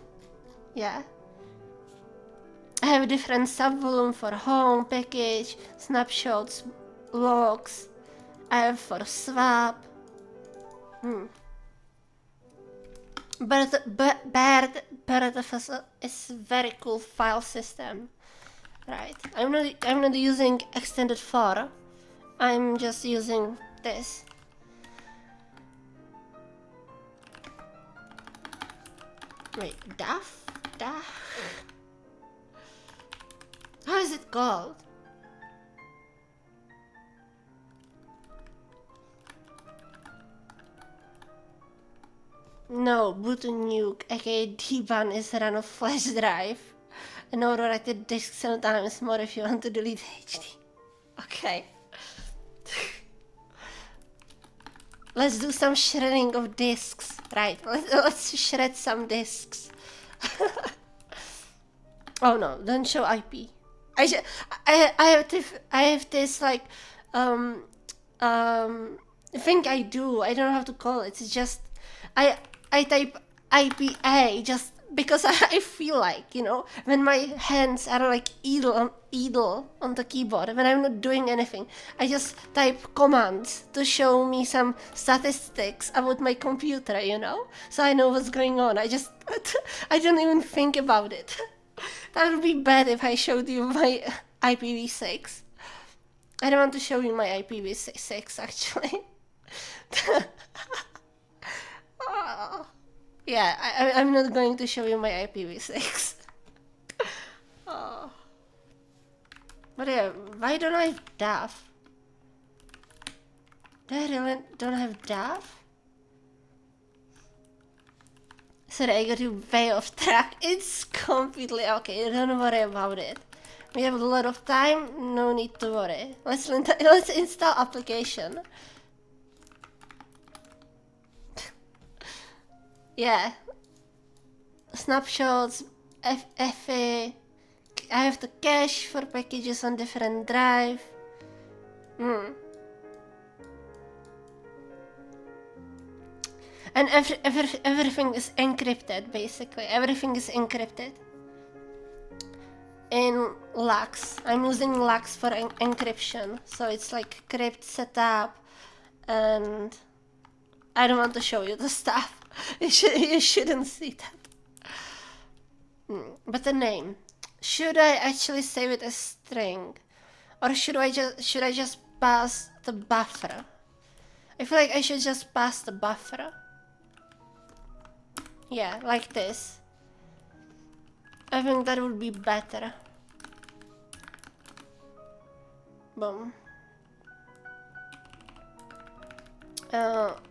yeah, I have a different subvolume for home, package, snapshots, logs. I have for swap. BirdFS is a very cool file system. Right, I'm not using extended for. I'm just using this. Wait, DAF? How is it called? No, boot nuke, aka dban, is run off flash drive. And overwrite disk sometimes more if you want to delete HD. Okay. Let's do some shredding of disks. Right, let's shred some disks. Oh no, don't show IP. I have this like thing I do. I don't know how to call it. It's just I type IPA just because I feel like, you know, when my hands are like idle on the keyboard, when I'm not doing anything, I just type commands to show me some statistics about my computer, you know, so I know what's going on. I don't even think about it. That would be bad if I showed you my IPv6. I don't want to show you my IPv6 actually. Oh. Yeah, I'm not going to show you my IPv6. Oh. But yeah, why don't I have DAF? Do I really don't have DAF? Sorry, I got you way off track. It's completely okay, don't worry about it. We have a lot of time, no need to worry. Let's install application. Yeah, snapshots, FA. I have the cache for packages on different drive. And everything is encrypted, basically. Everything is encrypted in LUKS. I'm using LUKS for encryption, so it's like crypt setup, and I don't want to show you the stuff. You shouldn't see that. But the name. Should I actually save it as string, or should I just pass the buffer? I feel like I should just pass the buffer. Yeah, like this. I think that would be better. Boom.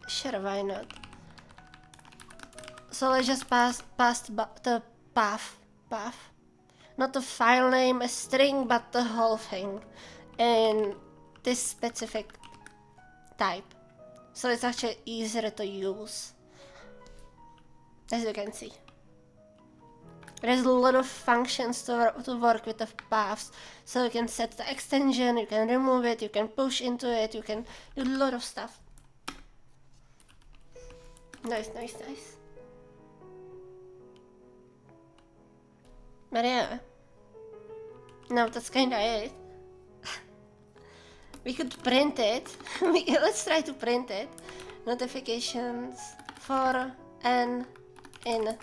Sure, why not? So let's just pass the path, not the file name, a string, but the whole thing in this specific type. So it's actually easier to use, as you can see. There's a lot of functions to work with the paths, so you can set the extension, you can remove it, you can push into it, you can do a lot of stuff. Nice. But yeah, no, that's kinda it. We could print it. Let's try to print it. Notifications for and in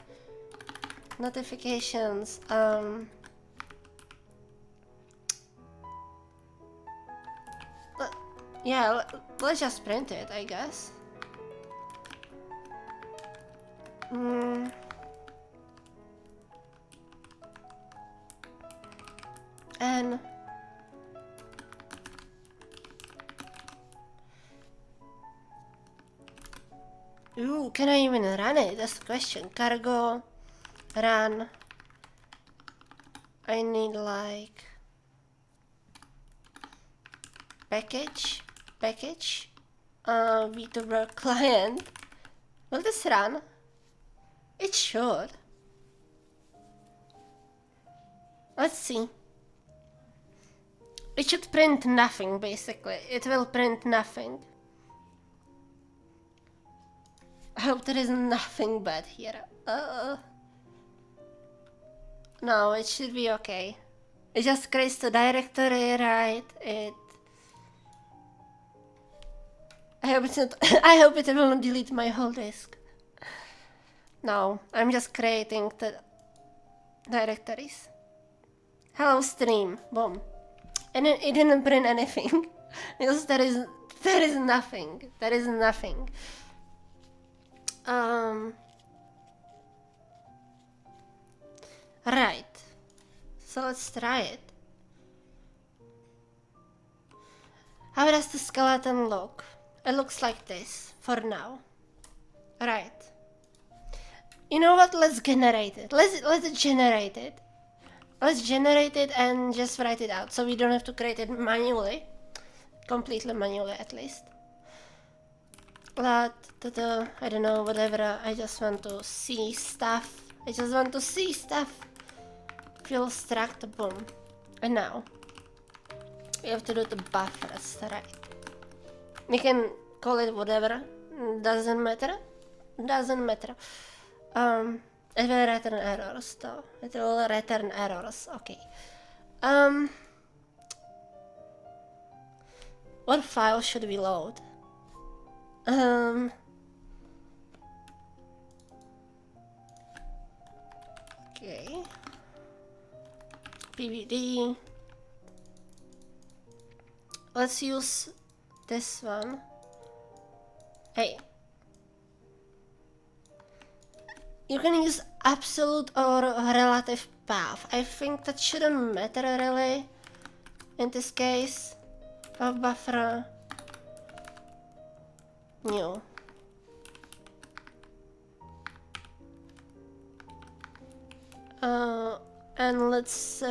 notifications. Yeah, let's just print it, I guess. And ooh, can I even run it? That's the question. Cargo, run, I need like package, VTuber client. Will this run? It should. Let's see. It should print nothing, basically. It will print nothing. I hope there is nothing bad here. No, it should be okay. It just creates the directory, right? I hope it's not. I hope it will not delete my whole disk. No, I'm just creating the directories. Hello stream, boom. And it didn't print anything because there is nothing. There is nothing. Right. So let's try it. How does the skeleton look? It looks like this for now. Right. You know what? Let's generate it. Let's generate it. Let's generate it and just write it out so we don't have to create it manually. Completely manually at least. I don't know, whatever. I just want to see stuff. Fill struct, boom. And now we have to do the buffers, right? We can call it whatever. Doesn't matter. It will return errors though. It will return errors, okay. What file should we load? Okay. PVD. Let's use this one. Hey. You can use absolute or relative path. I think that shouldn't matter really in this case. Buffer new. And let's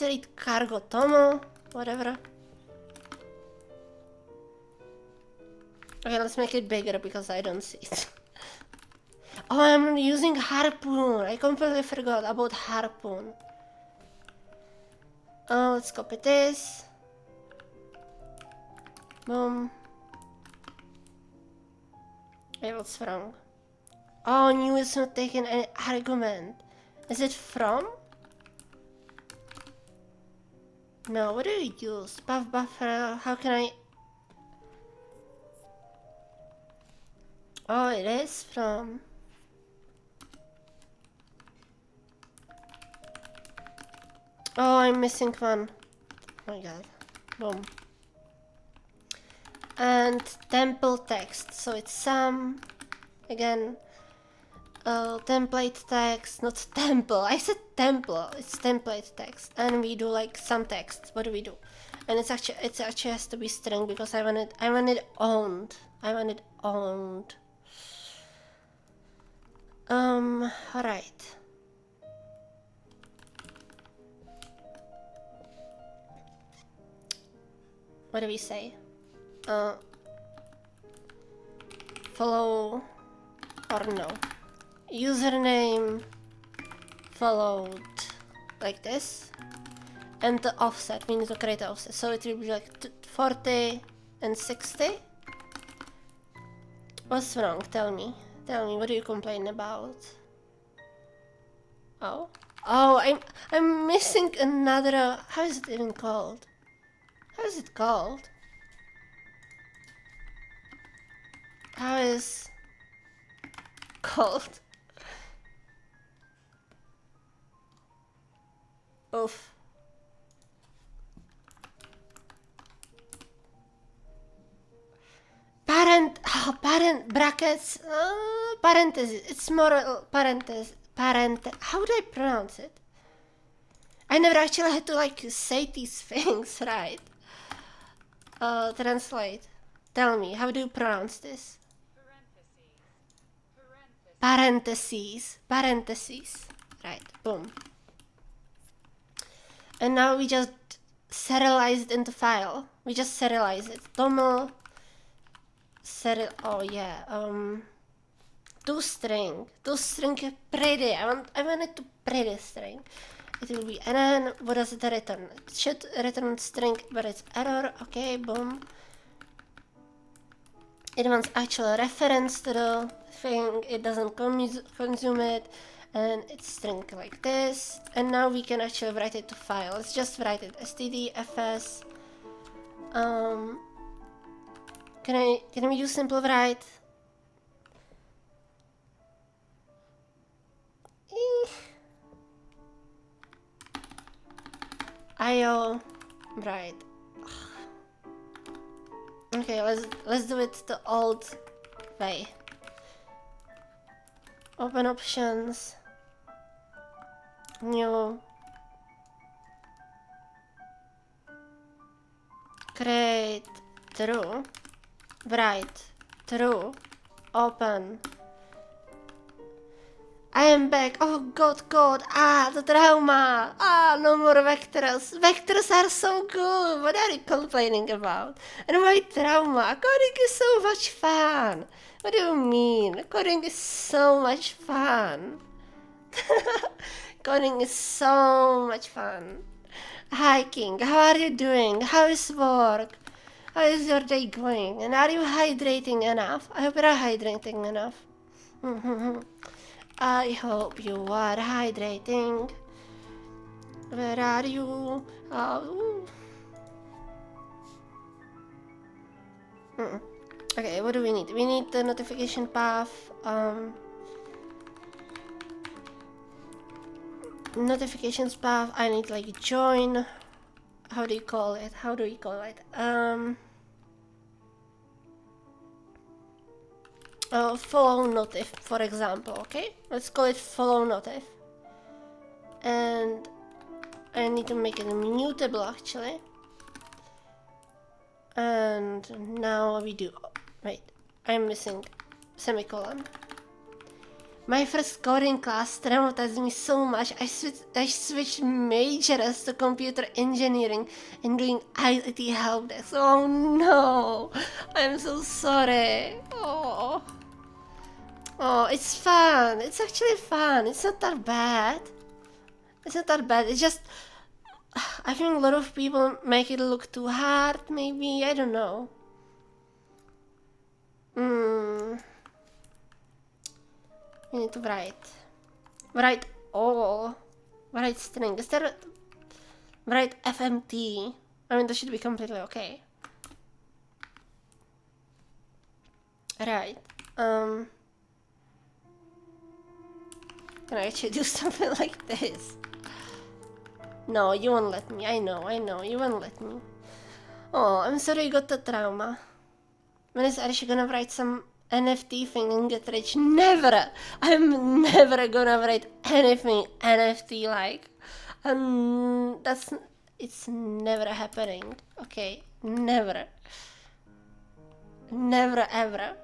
read cargo Tomo, whatever. Okay, let's make it bigger because I don't see it. Oh, I'm using Harpoon. I completely forgot about Harpoon. Let's copy this. Boom. Hey, what's wrong? Oh, new is not taking any argument. Is it from? No, what do you use? Buff buffer, how can I? Oh, it is from. Oh, I'm missing one. Oh my god. Boom. And temple text, so it's some. Again. Template text, not temple. I said temple. It's template text, and we do like some text. What do we do? And it actually has to be string because I want it owned. Alright. What do we say? Follow or no? Username followed like this, and the offset, we need to create an offset, so it will be like 40 and 60. What's wrong? Tell me, what do you complain about? Oh, I'm missing another. How is it even called? How is it called? How is called? Oof. Parent brackets, parentheses. It's more parentheses. How do I pronounce it? I never actually had to like say these things right. Translate. Tell me, how do you pronounce this? Parentheses. Right, boom. And now we just serialize it into file. We just serialize it. Toml oh yeah. ToString je pretty. I want it to pretty string. It will be, and then what does it return? It should return string, but it's error. Okay, boom. It wants actual reference to the thing. It doesn't consume it, and it's string like this. And now we can actually write it to file. Let's just write it stdfs. Can we use simple write? IO right. Okay, let's do it the old way. Open options. New. Create true. Write true. Open. I am back. Oh god. The trauma. No more vectors. Vectors are so good. What are you complaining about? And why trauma? Coding is so much fun. What do you mean? Coding is so much fun. Coding is so much fun. Hi King, how are you doing? How is work? How is your day going? And are you hydrating enough? I hope you're hydrating enough. I hope you are hydrating. Where are you? Okay, what do we need? We need the notification path. Notifications path. I need like join. How do you call it? Follow notif, for example, okay? Let's call it follow notif. And I need to make it mutable actually. And now we do, wait, I'm missing semicolon. My first coding class traumatized me so much, I switched majors to computer engineering and doing IT help desk. Oh no, I'm so sorry. Oh, it's fun. It's actually fun. It's not that bad. It's just, I think a lot of people make it look too hard, maybe. I don't know. We need to write all. Write string. Is there write FMT? I mean, that should be completely okay. Right. Can I actually do something like this? No, you won't let me. I know, you won't let me. Oh, I'm sorry you got the trauma. When is Arisha gonna write some NFT thing and get rich? Never! I'm never gonna write anything NFT like. It's never happening. Okay, never. Never ever.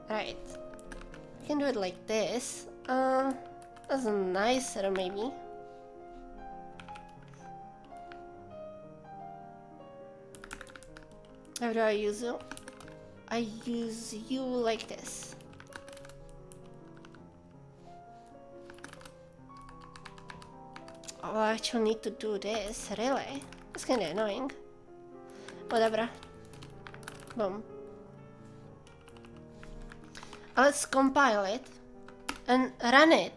Right. We can do it like this. That's nicer maybe. How do I use you? I use you like this. Oh, I actually need to do this, really? That's kinda annoying. Whatever. Boom. Let's compile it and run it.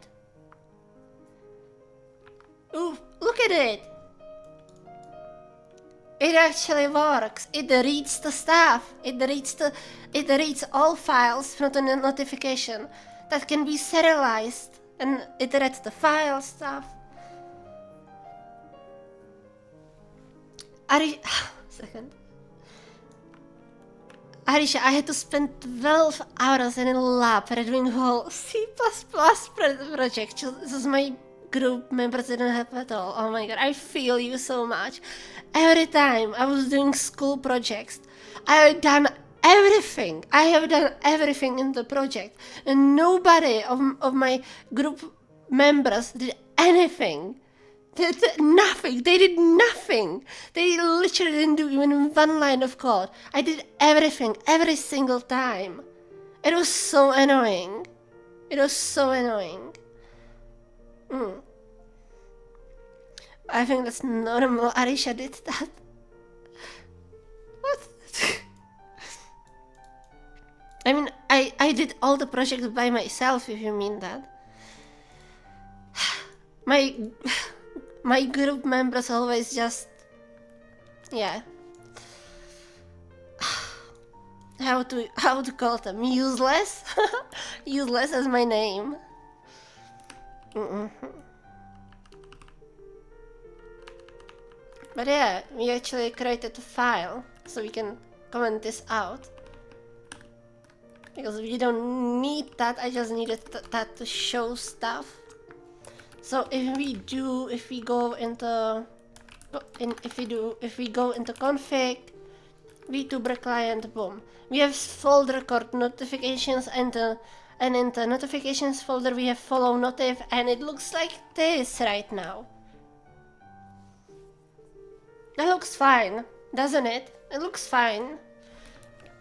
Ooh, look at it! It actually works. It reads the stuff. It reads all files from the notification that can be serialized, and it reads the file stuff. Second. Arisha, I had to spend 12 hours in a lab redoing whole C++ project. Just my group members didn't have at all. Oh my god, I feel you so much. Every time I was doing school projects, I have done everything. I have done everything in the project, and nobody of my group members did anything. They did nothing. They did nothing. They literally didn't do even one line of code. I did everything, every single time. It was so annoying. It was so annoying. I think that's normal. Arisha did that. What? I mean, I did all the projects by myself, if you mean that. My group members always just... Yeah. How to call them? Useless? Useless as my name. But yeah, we actually created a file, so we can comment this out. Because we don't need that, I just needed that to show stuff. So if we go into config, VTuber client, boom. We have folder called notifications, and in the notifications folder we have follow notif, and it looks like this right now. That looks fine, doesn't it? It looks fine.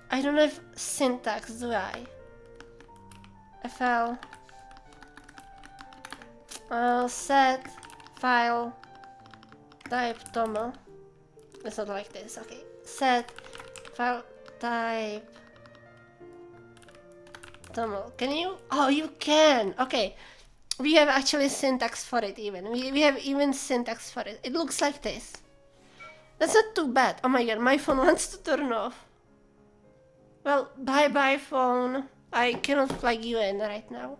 I don't have syntax, do I? FL set file type toml. It's not like this, okay. Set file type toml. Can you? Oh, you can! Okay. We have actually syntax for it even. We have even syntax for it. It looks like this. That's not too bad. Oh my god, my phone wants to turn off. Well, bye-bye phone. I cannot plug you in right now.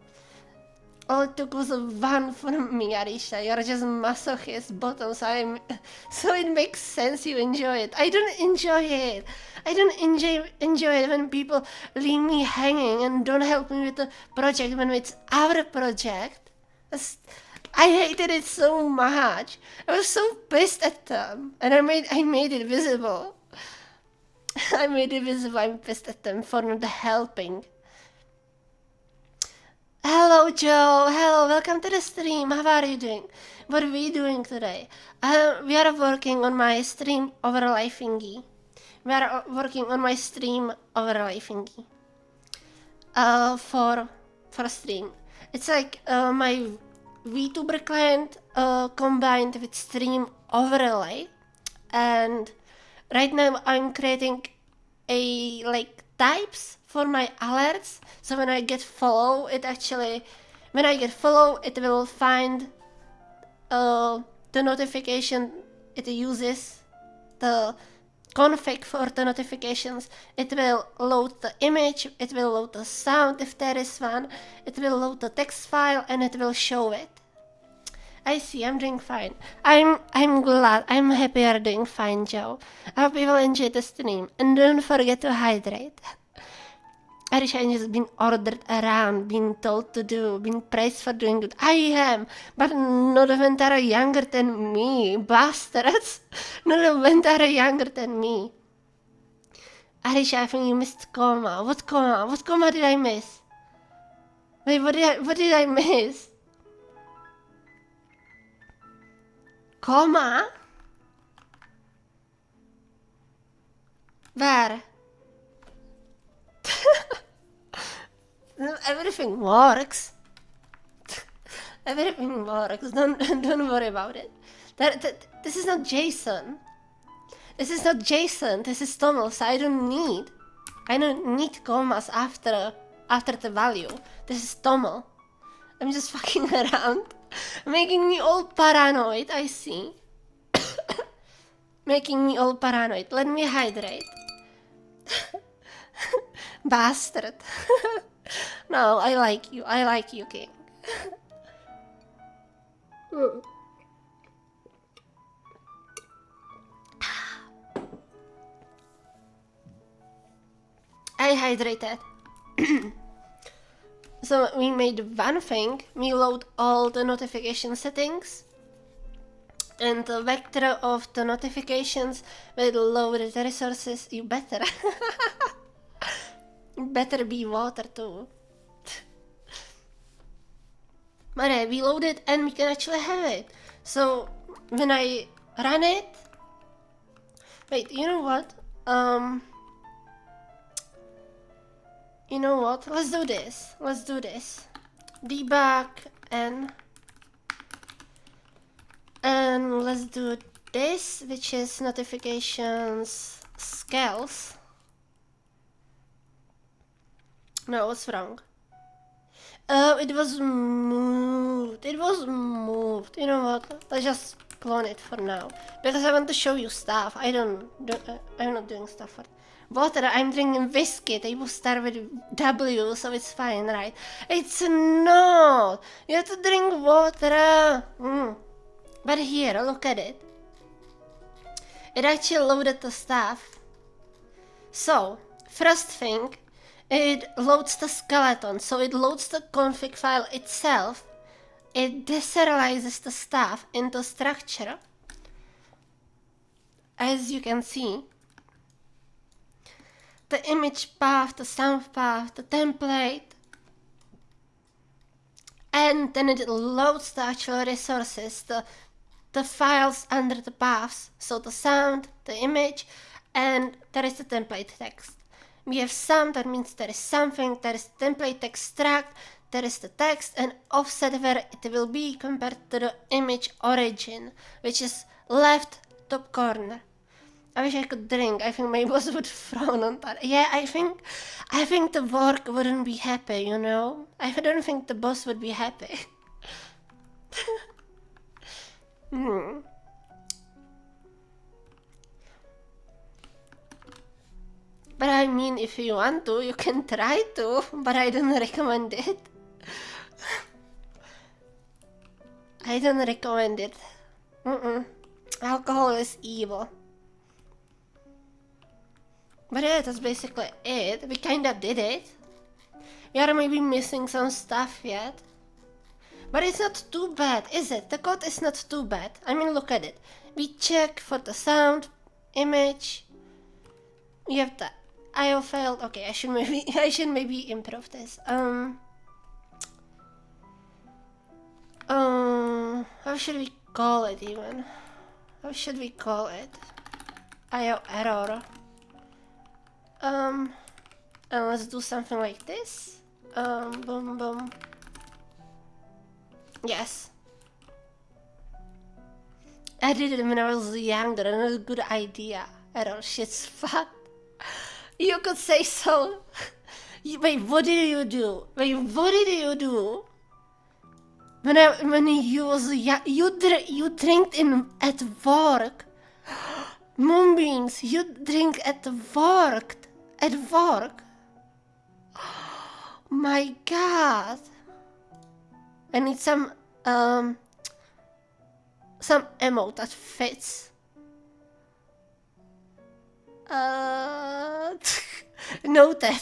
All it took was a one from me, Arisha. You're just masochist bottom, so it makes sense you enjoy it. I don't enjoy it. I don't enjoy it when people leave me hanging and don't help me with the project when it's our project. I hated it so much. I was so pissed at them, and I made it visible. I made it visible. I'm pissed at them for not helping. Hello, Joe. Hello, welcome to the stream. How are you doing? What are we doing today? We are working on my stream overlay thingy. We are working on my stream overlay thingy. For stream. It's like my VTuber client combined with stream overlay, and right now I'm creating types for my alerts. So when I get follow, it will find the notification. It uses the config for the notifications. It will load the image, it will load the sound if there is one, it will load the text file, and it will show it. I see, I'm doing fine. I'm glad, I'm happy you're doing fine, Joe. I hope you will enjoy the stream, and don't forget to hydrate. Arisha has just been ordered around, been told to do, been praised for doing good. I am, but not of entire younger than me, bastards. Not of entire younger than me. Arisha, I think you missed comma. What comma? What comma did I miss? Wait, what did I miss? Comma? Where? Everything works. Everything works. Don't worry about it. This is not JSON. This is not JSON. This is toml. So I don't need commas after the value. This is toml. I'm just fucking around, making me all paranoid. I see. Making me all paranoid. Let me hydrate. Bastard. No, I like you. I like you, King. I hydrated. So we made one thing. We load all the notification settings, and the vector of the notifications will load the resources. You better. Better be water too. But we load it and we can actually have it. So when I run it, wait, you know what? You know what? Let's do this. Let's do this. Debug and let's do this, which is notifications scales. No, what's wrong? Oh, it was moved. It was moved. You know what? Let's just clone it for now because I want to show you stuff. I'm not doing stuff for water. I'm drinking whiskey. They will start with W, so it's fine, right? It's not. You have to drink water. But here, look at it. It actually loaded the stuff. So, first thing, it loads the skeleton. So it loads the config file itself. It deserializes the stuff into structure. As you can see, the image path, the sound path, the template, and then it loads the actual resources, the files under the paths, so the sound, the image, and there is the template text. We have some, that means there is something, there is template extract, there is the text, and offset where it will be compared to the image origin, which is left top corner. I wish I could drink. I think my boss would frown on that. Yeah, I think the work wouldn't be happy, you know? I don't think the boss would be happy. But I mean, if you want to, you can try to, but I don't recommend it. I don't recommend it. Alcohol is evil. But yeah, that's basically it. We kinda did it. We are maybe missing some stuff yet. But it's not too bad, is it? The code is not too bad. I mean, look at it. We check for the sound, image. We have the IO file. Okay, I should maybe improve this. How should we call it even? How should we call it? IO error. And let's do something like this. Boom, boom. Yes. I did it when I was younger, and it was a good idea. Error shit's fun. You could say so. Wait, what did you do? Wait, what did you do? When you was young, you drank at work. Moonbeams, you drink at work. At work. My God. I need some emote that fits. Noted.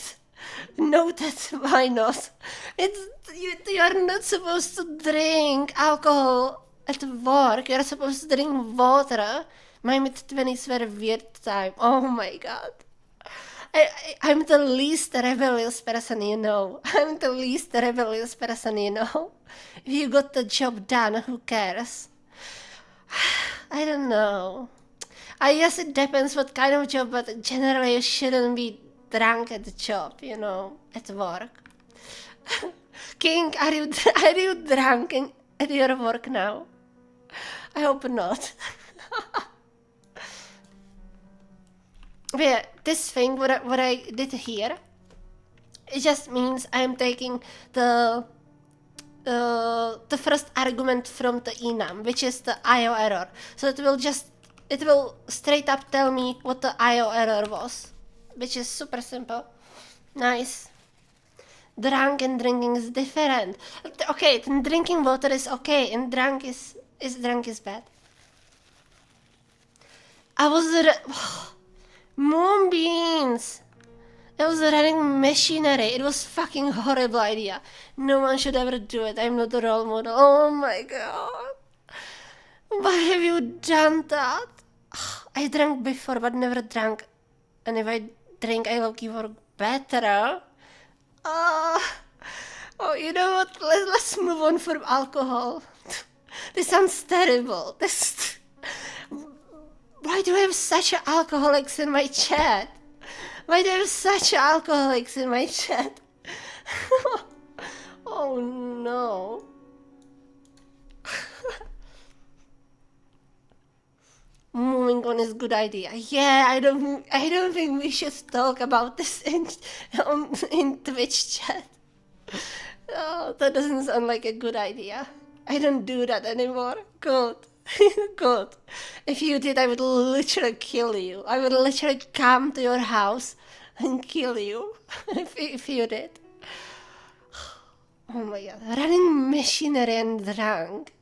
Why not? You are not supposed to drink alcohol at work. You are supposed to drink water. My mid-20s were a weird time. Oh my God. I'm the least rebellious person you know. I'm the least rebellious person you know. If you got the job done, who cares? I don't know. I guess it depends what kind of job, but generally you shouldn't be drunk at the job, you know, at work. King, are you drunk at your work now? I hope not. But yeah, this thing, what I did here, it just means I'm taking the first argument from the enum, which is the IO error. So it will straight up tell me what the IO error was, which is super simple. Nice. Drunk and drinking is different. Okay, then drinking water is okay, and drunk is bad. I was Moonbeams! I was running machinery. It was fucking horrible idea. No one should ever do it. I'm not a role model. Oh my God. Why have you done that? I drank before, but never drank. And if I drink, I will keep work better. Oh, you know what? Let's move on from alcohol. This sounds terrible. Why do I have such alcoholics in my chat? Why do I have such alcoholics in my chat? Oh no. Moving on is a good idea. Yeah, I don't think we should talk about this in Twitch chat. Oh, that doesn't sound like a good idea. I don't do that anymore. Good. Good. If you did, I would literally kill you. I would literally come to your house and kill you if you did. Oh my god. Running machinery and drunk.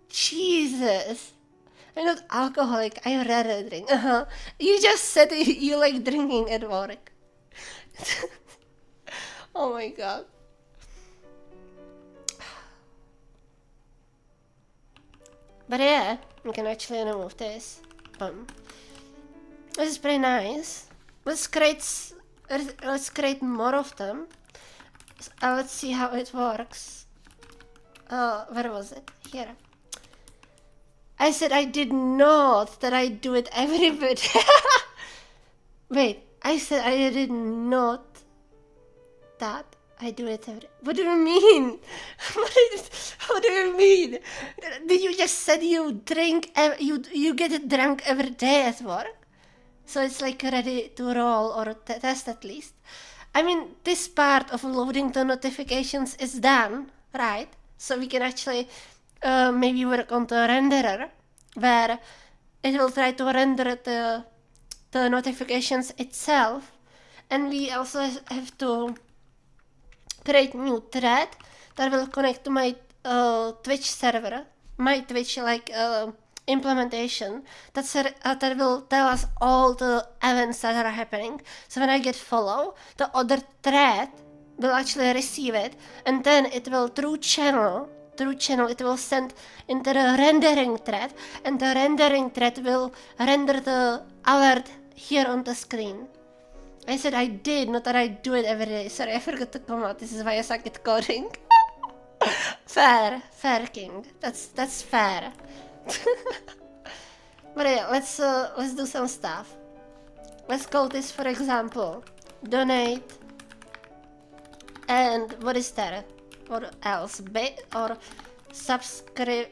Jesus. I'm not alcoholic. I rather drink. You just said you like drinking at work. Oh my god. But yeah, we can actually remove this. This is pretty nice. Let's create more of them. Let's see how it works. Where was it? Here. I said I did not that I do it every bit. Wait, I said I did not that I do it every. What do you mean? What do you mean? Did you just said you drink? You get drunk every day at work, so it's like ready to roll or test at least. I mean, this part of loading the notifications is done, right? So we can actually maybe work on the renderer, where it will try to render the notifications itself, and we also have to create new thread that will connect to my Twitch server, my Twitch implementation that will tell us all the events that are happening. So when I get follow, the other thread will actually receive it, and then it will through channel it will send into the rendering thread, and the rendering thread will render the alert here on the screen. I said I did, not that I do it every day. Sorry, I forgot to come out. This is why I suck at coding. Fair king. That's fair. But yeah, let's do some stuff. Let's call this, for example, donate. And what is that? What else? Or subscription.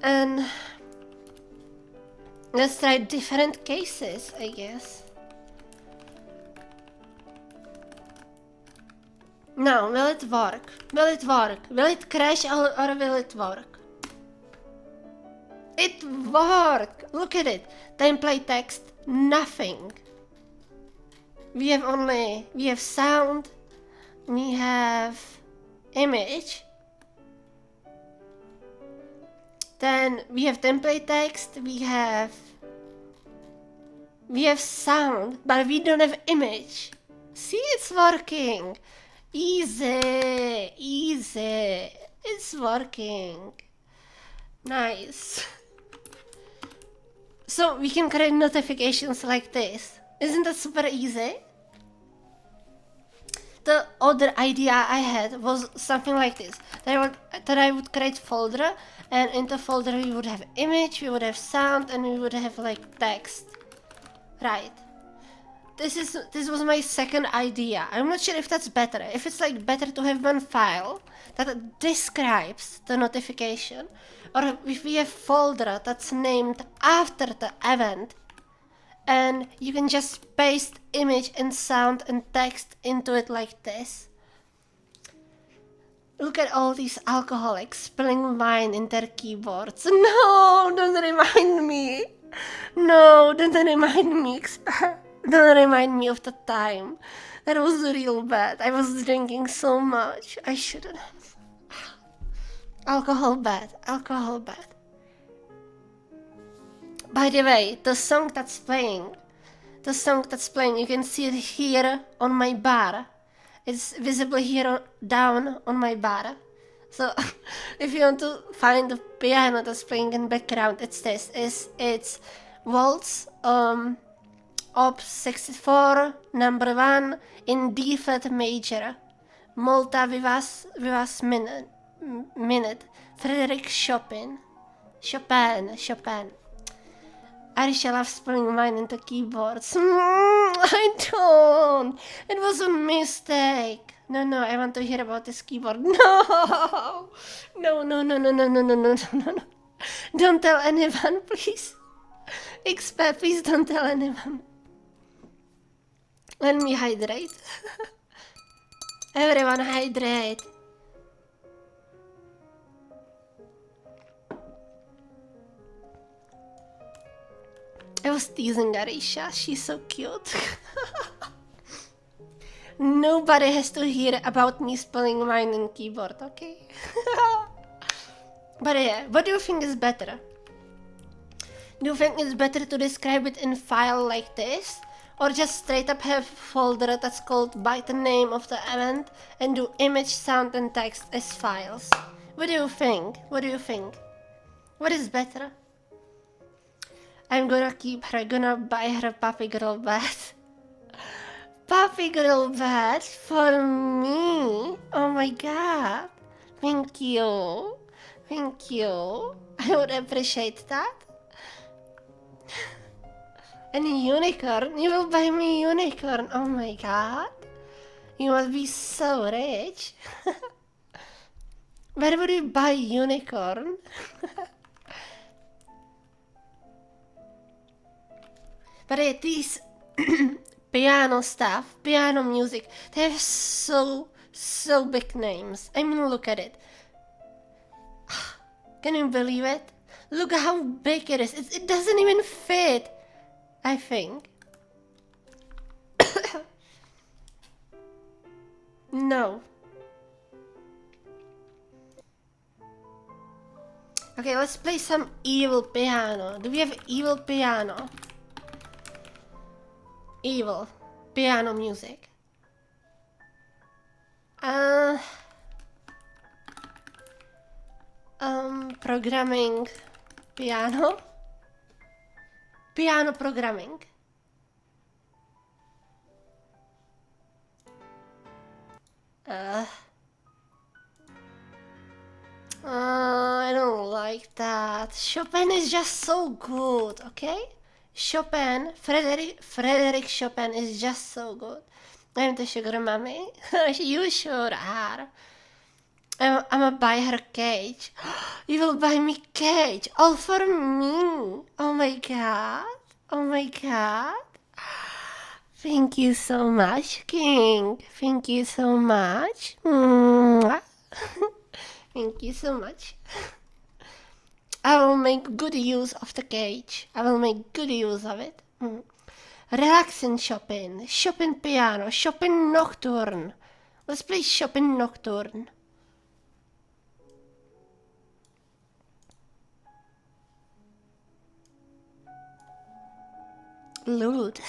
And let's try different cases, I guess. Now, will it work? Will it work? Will it crash or will it work? It worked! Look at it. Template text, nothing. We have sound, we have image, then we have template text, we have sound, but we don't have image. See, it's working. Easy, it's working. Nice. So we can create notifications like this. Isn't that super easy? The other idea I had was something like this. That I would create folder, and in the folder we would have image, we would have sound, and we would have like text. Right. This was my second idea. I'm not sure if that's better. If it's like better to have one file that describes the notification, or if we have folder that's named after the event, and you can just paste image and sound and text into it like this. Look at all these alcoholics spilling wine in their keyboards. No, don't remind me. No, don't remind me. Don't remind me of the time. That was real bad. I was drinking so much. I shouldn't have. Alcohol bad. By the way, the song that's playing, you can see it here on my bar. It's visible here down on my bar. So if you want to find the piano that's playing in background, it's this. It's Waltz Op 64, number 1, in D flat major. Molta vivas minute. Frédéric Chopin. Chopin. Arisha loves spelling mine into keyboards. I don't. It was a mistake. No, I want to hear about this keyboard. No. No. Don't tell anyone, please. Expert, please don't tell anyone. Let me hydrate. Everyone hydrate. I was teasing Arisha, she's so cute. Nobody has to hear about me spelling mine in keyboard, okay? But yeah, what do you think is better? Do you think it's better to describe it in file like this? Or just straight up have a folder that's called by the name of the event and do image, sound and text as files? What do you think? What is better? I'm gonna buy her puppy girl bed. Puppy girl bed for me? Oh my god. Thank you. I would appreciate that. And a unicorn? You will buy me a unicorn? Oh my god. You must be so rich. Where would you buy a unicorn? But these piano stuff, piano music, they have so big names. I mean, look at it. Can you believe it? Look how big it is. It doesn't even fit, I think. No. Okay, let's play some evil piano. Do we have evil piano? Evil piano music. Programming piano. Piano programming. I don't like that. Chopin is just so good, okay? Chopin, Frédéric Chopin is just so good. I'm the sugar mommy. You sure are. I'm gonna buy her cage. You will buy me cage, all for me. Oh my god. Thank you so much, King. Thank you so much. Mwah. Thank you so much. I will make good use of the cage. I will make good use of it. Relaxing Chopin. Chopin piano. Chopin nocturne. Let's play Chopin nocturne. Lewd.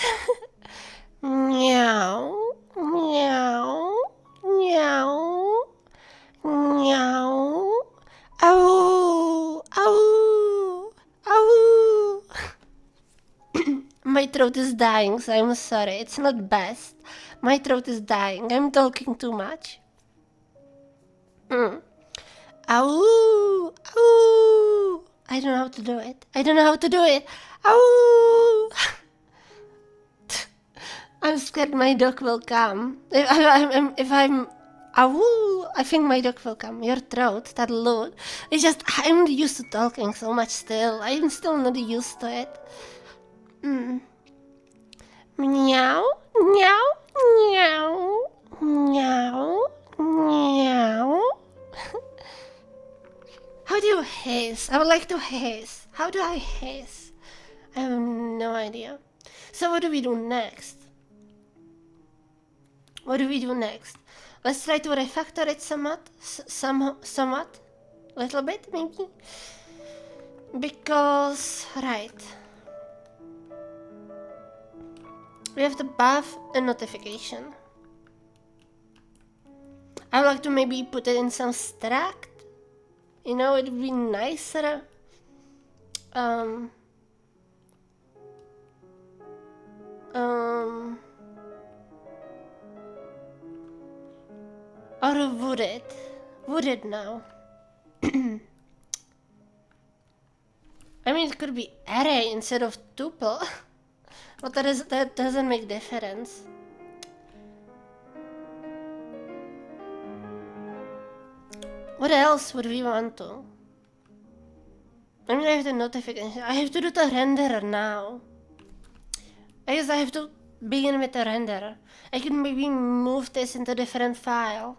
Meow. Meow. Meow. Meow. Ow. Ow. Ow. My throat is dying, so I'm sorry. It's not best. My throat is dying. I'm talking too much. Ow. Ow. I don't know how to do it. Ow. I'm scared my dog will come. If I'm I think my dog will come. Your throat, that load. It's just, I'm not used to talking so much still. I'm still not used to it. Meow, meow, meow, meow, meow. How do you hiss? I would like to hiss. How do I hiss? I have no idea. So what do we do next? Let's try to refactor it somewhat. Little bit, maybe. Because, right. We have the buff and notification. I would like to maybe put it in some struct. You know, it would be nicer. Or would it? Would it now? I mean, it could be array instead of tuple. But that doesn't make difference. What else would we want to? I mean, I have the notification. I have to do the renderer now. I guess I have to begin with the renderer. I can maybe move this into a different file.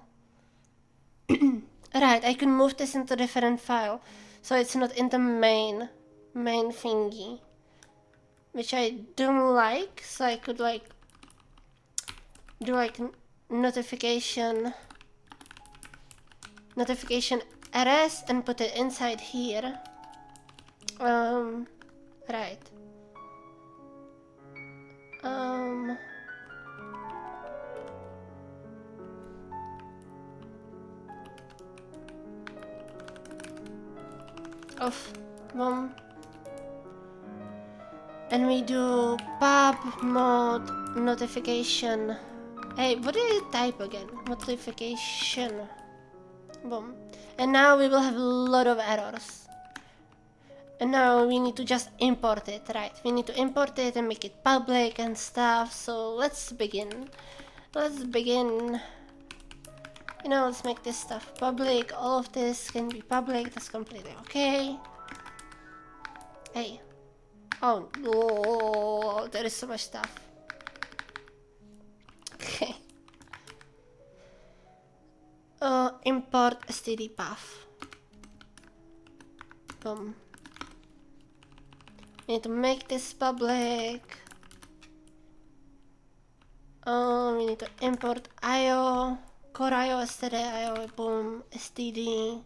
Right, I can move this into a different file. So it's not in the main thingy. Which I don't like. So I could like do like notification RS and put it inside here. Right. Off. Boom. And we do pub mode notification. Hey, what did I type again? Notification. Boom. And now we will have a lot of errors. And now we need to just import it, right? We need to import it and make it public and stuff. So let's begin. Let's begin. You know, let's make this stuff public. All of this can be public. That's completely okay. Hey. Oh, there is so much stuff. Okay. Import std path. Boom. We need to make this public. We need to import IO, core IO, std IO, boom, std.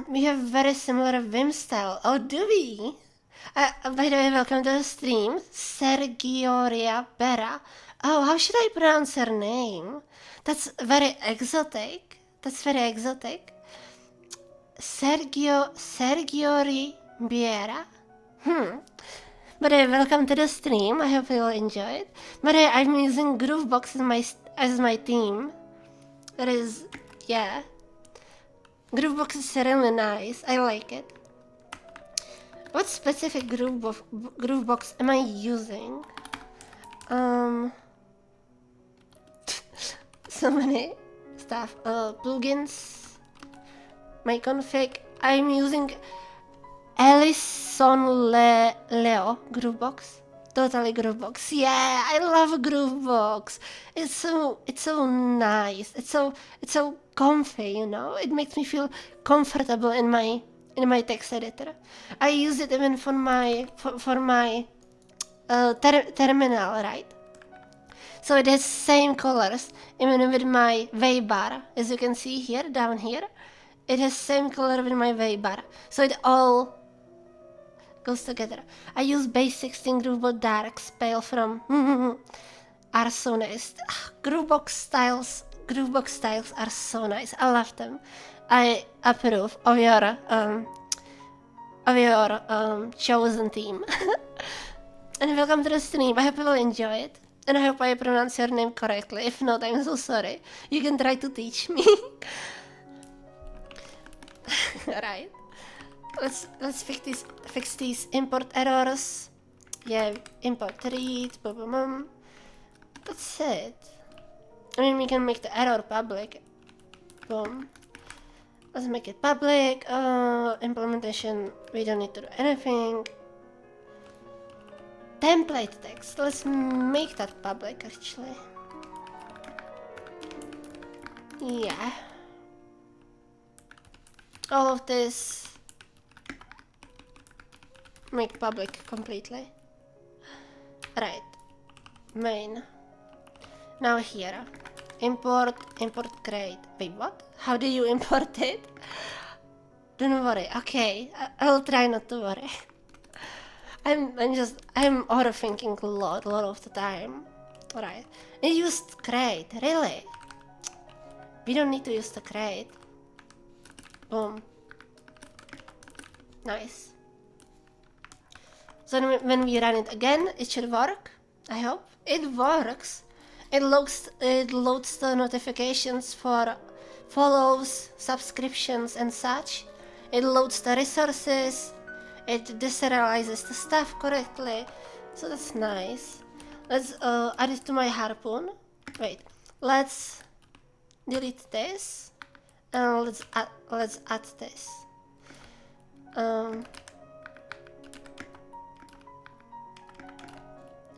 We have very similar Vim style. Oh, do we? By the way, welcome to the stream, Sergioria Bera. Oh, how should I pronounce her name? That's very exotic. That's very exotic. Sergiori Biera. But welcome to the stream. I hope you'll enjoy it. But I'm using Groovebox as my theme. That is, yeah. Groovebox is really nice. I like it. What specific Groovebox am I using? So many stuff. Plugins. My config. I'm using Ellison Leo Groovebox. Totally Groovebox. Yeah, I love Groovebox. It's so nice. It's so comfy, you know. It makes me feel comfortable in my text editor. I use it even for my terminal, right? So it has same colors even with my Vaybar. As you can see here, down here, it has same color with my Vaybar. So it all goes together. I use base 16 Groovebox Darks Pale from are so nice. Groovebox styles are so nice. I love them. I approve of your chosen theme. And welcome to the stream. I hope you will enjoy it. And I hope I pronounce your name correctly. If not, I'm so sorry. You can try to teach me. Right. Let's fix these import errors. Yeah, import read, boom, boom, boom. That's it. I mean, we can make the error public. Boom. Let's make it public. Implementation, we don't need to do anything. Template text, let's make that public actually. Yeah. All of this make public completely. Right. Main. Now here. Import create. Wait, what? How do you import it? Don't worry. Okay, I'll try not to worry. I'm overthinking a lot of the time. Alright. It used create, really? We don't need to use the create. Boom. Nice. So when we run it again, it should work. I hope it works. It loads the notifications for follows, subscriptions, and such. It loads the resources. It deserializes the stuff correctly. So that's nice. Let's add it to my harpoon. Wait, let's delete this and let's add this.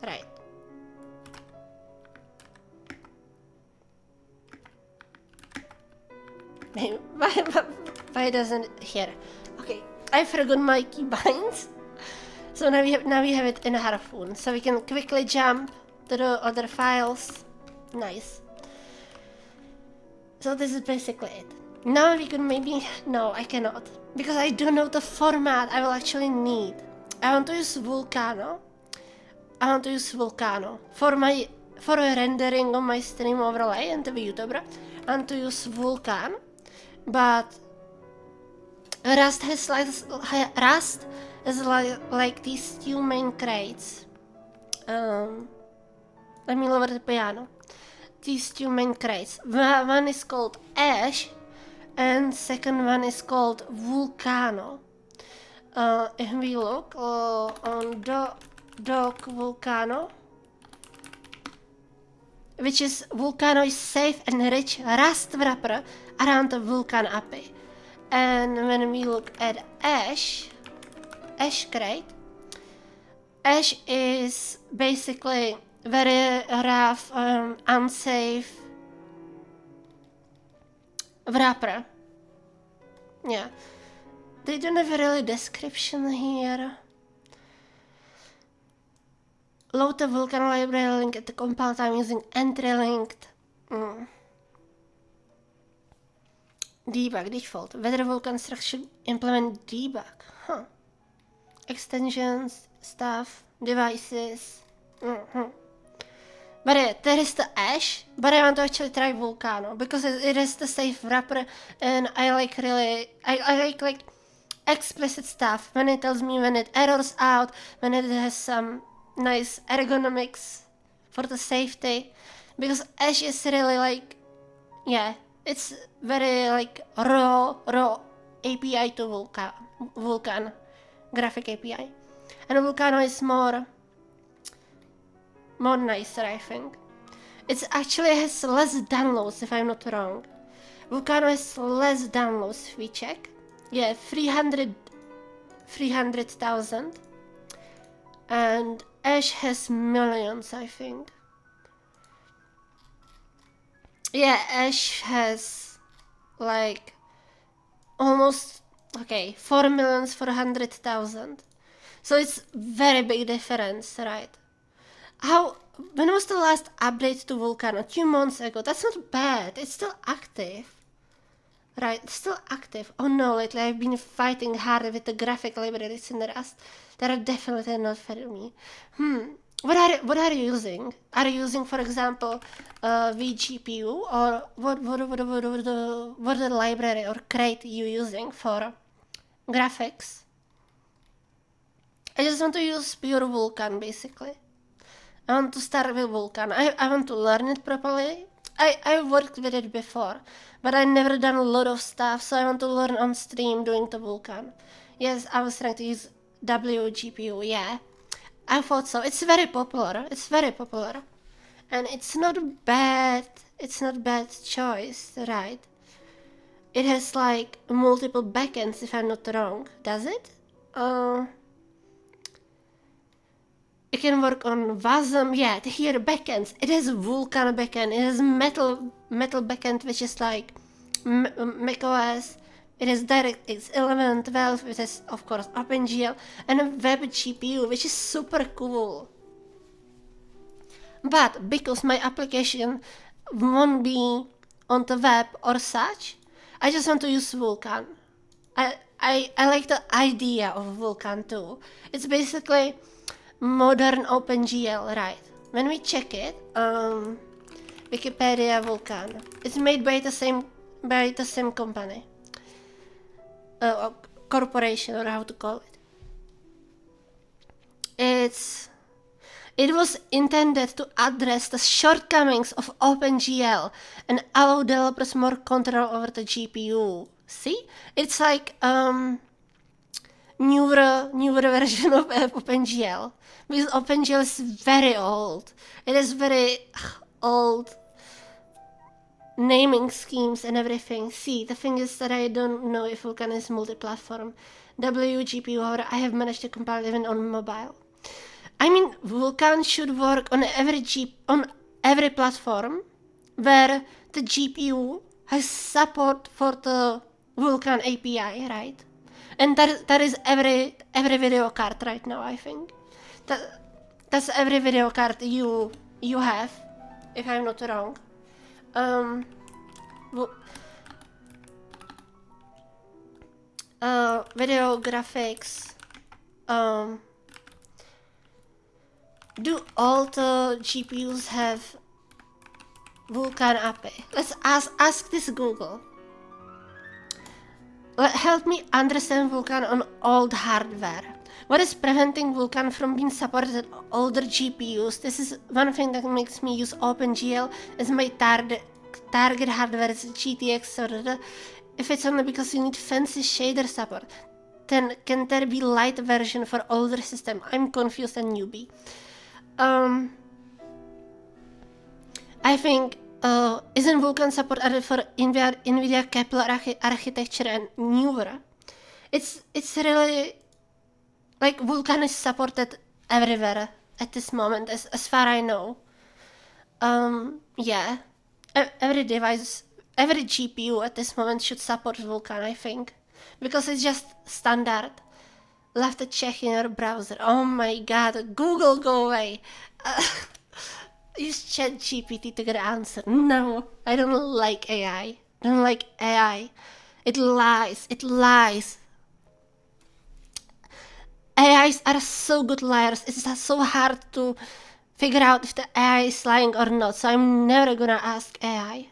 Right. Why doesn't it here? Okay, I forgot my keybinds. So now we have it in a harpoon, so we can quickly jump to the other files. Nice. So this is basically it. Now we can maybe... No, I cannot. Because I don't know the format I will actually need. I want to use Vulcano. For rendering on my stream overlay and the YouTuber. I want to use Vulkan. But Rust has like these two main crates. Let me lower the piano. These two main crates. One is called Ash, and second one is called Vulcano. If we look on Doc Vulcano, which is Vulcano is safe and rich Rust wrapper around the Vulkan API. And when we look at Ash crate, Ash is basically very rough, unsafe wrapper. Yeah, they don't have a really description here. Load the Vulkan library link at the compound. I'm using entry linked. Debug default. Whether Vulkan structure implement debug. Huh. Extensions, stuff, devices. But yeah, there is the Ash, but I want to actually try Vulcano because it is the safe wrapper, and I like like explicit stuff when it tells me when it errors out, when it has some nice ergonomics for the safety, because Ash is really like, yeah, it's very like raw API to Vulkan graphic API, and Vulcano is more nicer, I think. It actually has less downloads, if I'm not wrong. Vulcano has less downloads, if we check. Yeah, 300,000. And Ash has millions, I think. Yeah, Ash has like almost, 4,400,000. So it's very big difference, right? When was the last update to Vulcano? 2 months ago. That's not bad. It's still active. Right, it's still active. Oh no, lately I've been fighting hard with the graphic libraries in the Rust. That are definitely not for me. What are you using? Are you using, for example, vGPU, or what the library or crate you using for graphics? I just want to use pure Vulkan, basically. I want to start with Vulkan. I want to learn it properly. I worked with it before, but I never done a lot of stuff, so I want to learn on stream doing the Vulkan. Yes, I was trying to use WGPU, yeah. I thought so. It's very popular. And it's not bad choice, right? It has like multiple backends, if I'm not wrong. Does it? It can work on Wasm, yeah, here backends. It has Vulkan backend, it has metal backend, which is like macOS. It has DirectX 11, 12, which is of course OpenGL, and a web GPU, which is super cool. But because my application won't be on the web or such, I just want to use Vulkan. I like the idea of Vulkan too. It's basically modern OpenGL, right? When we check it, Wikipedia Vulkan. It's made by the same company. Corporation, or how to call it. It was intended to address the shortcomings of OpenGL and allow developers more control over the GPU. See? It's like newer version of OpenGL. Because OpenGL is very old. It has very old naming schemes and everything. See, the thing is that I don't know if Vulkan is multi-platform. WGPU, however, I have managed to compile even on mobile. I mean, Vulkan should work on every platform where the GPU has support for the Vulkan API, right? And that is every video card right now, I think. That's every video card you have, if I'm not wrong. Video graphics. Do all the GPUs have Vulkan API? Let's ask this Google. Help me understand Vulkan on old hardware. What is preventing Vulkan from being supported on older GPUs? This is one thing that makes me use OpenGL as my target hardware is GTX or if it's only because you need fancy shader support, then can there be light version for older system? I'm confused and newbie. I think isn't Vulkan support added for NVIDIA Kepler architecture and newer? It's really like Vulkan is supported everywhere at this moment, as far I know. Yeah, every device, every GPU at this moment should support Vulkan, I think, because it's just standard. Left to check in your browser. Oh my god, Google, go away. Use ChatGPT to get an answer. No, I don't like AI. I don't like AI. It lies. It lies. AIs are so good liars. It's so hard to figure out if the AI is lying or not. So I'm never gonna ask AI.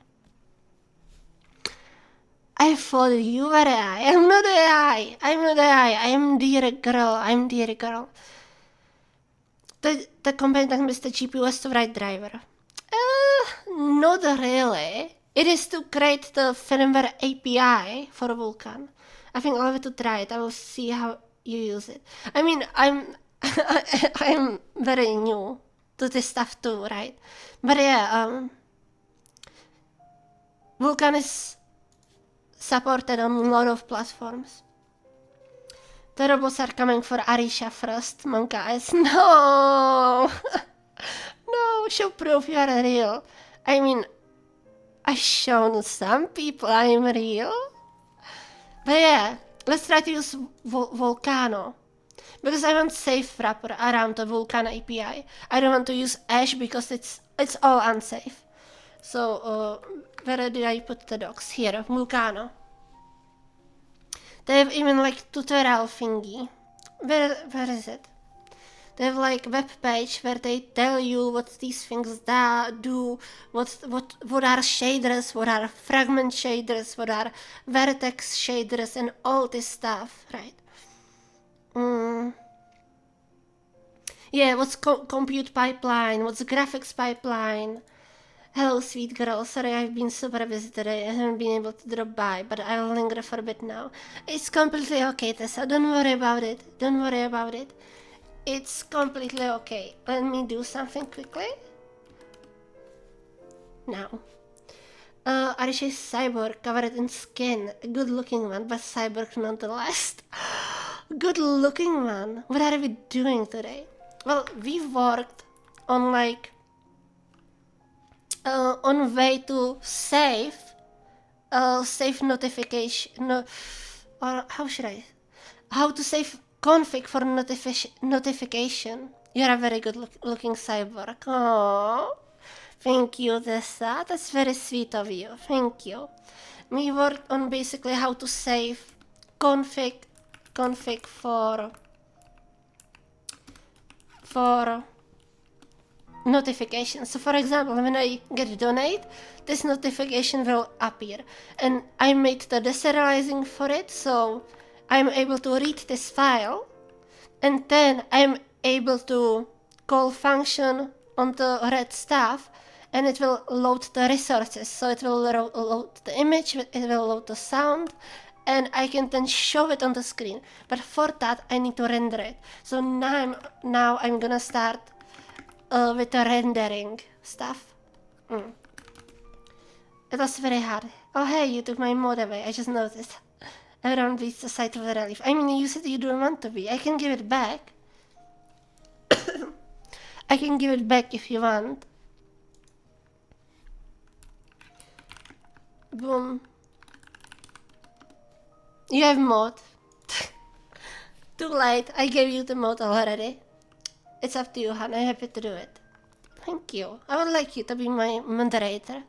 I thought you were AI. I'm not AI. I'm not AI. I'm dear girl. I'm dear girl. The complaint against the GPU was to write driver. Not really. It is to create the firmware API for Vulkan. I think I'll have to try it. I will see how you use it. I mean, I'm very new to this stuff too, right? But yeah, Vulkan is supported on a lot of platforms. The robots are coming for Arisha Frost, Monka Eyes. No! No, show proof you are real. I mean, I've shown some people I'm real. But yeah, let's try to use Volcano. Because I want safe wrapper around the Vulkan API. I don't want to use Ash because it's all unsafe. So, where did I put the docs? Here, Vulcano. They have even like tutorial thingy. Where is it? They have like web page where they tell you what these things do, what are shaders, what are fragment shaders, what are vertex shaders, and all this stuff, right? Yeah, what's compute pipeline, what's graphics pipeline. Hello, sweet girl. Sorry, I've been super busy today. I haven't been able to drop by, but I'll linger for a bit now. It's completely okay, Tessa. Don't worry about it. Don't worry about it. It's completely okay. Let me do something quickly. Now. Arisha's cyborg covered in skin. A good looking one, but cyborg nonetheless. Good looking one. What are we doing today? Well, we worked on like on way to save notification, no, or how to save config for notification. You're a very good looking cyborg. Oh, thank you, Tessa. That's very sweet of you. Thank you. We worked on basically how to save config for notifications. So for example, when I get donate, this notification will appear, and I made the deserializing for it, so I'm able to read this file, and then I'm able to call function on the red stuff, and it will load the resources. So it will load the image, it will load the sound, and I can then show it on the screen. But for that, I need to render it. So now I'm gonna start with the rendering stuff. It was very hard. Oh hey, you took my mode away, I just noticed. Everyone beats the sight of the relief. I mean, you said you don't want to be. I can give it back. I can give it back if you want. Boom. You have mode. Too late, I gave you the mode already. It's up to you, Han, I'm happy to do it. Thank you. I would like you to be my moderator.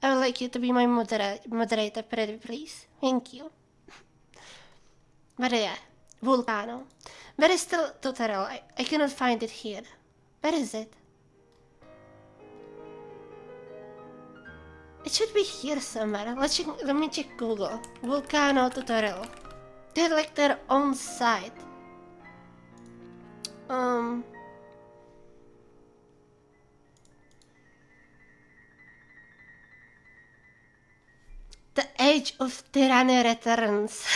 I would like you to be my moderator, pretty please. Thank you. But yeah, Vulcano. Where is the tutorial? I cannot find it here. Where is it? It should be here somewhere. Let me check Google. Vulcano tutorial. They have like their own site. The Age of Tyranny returns.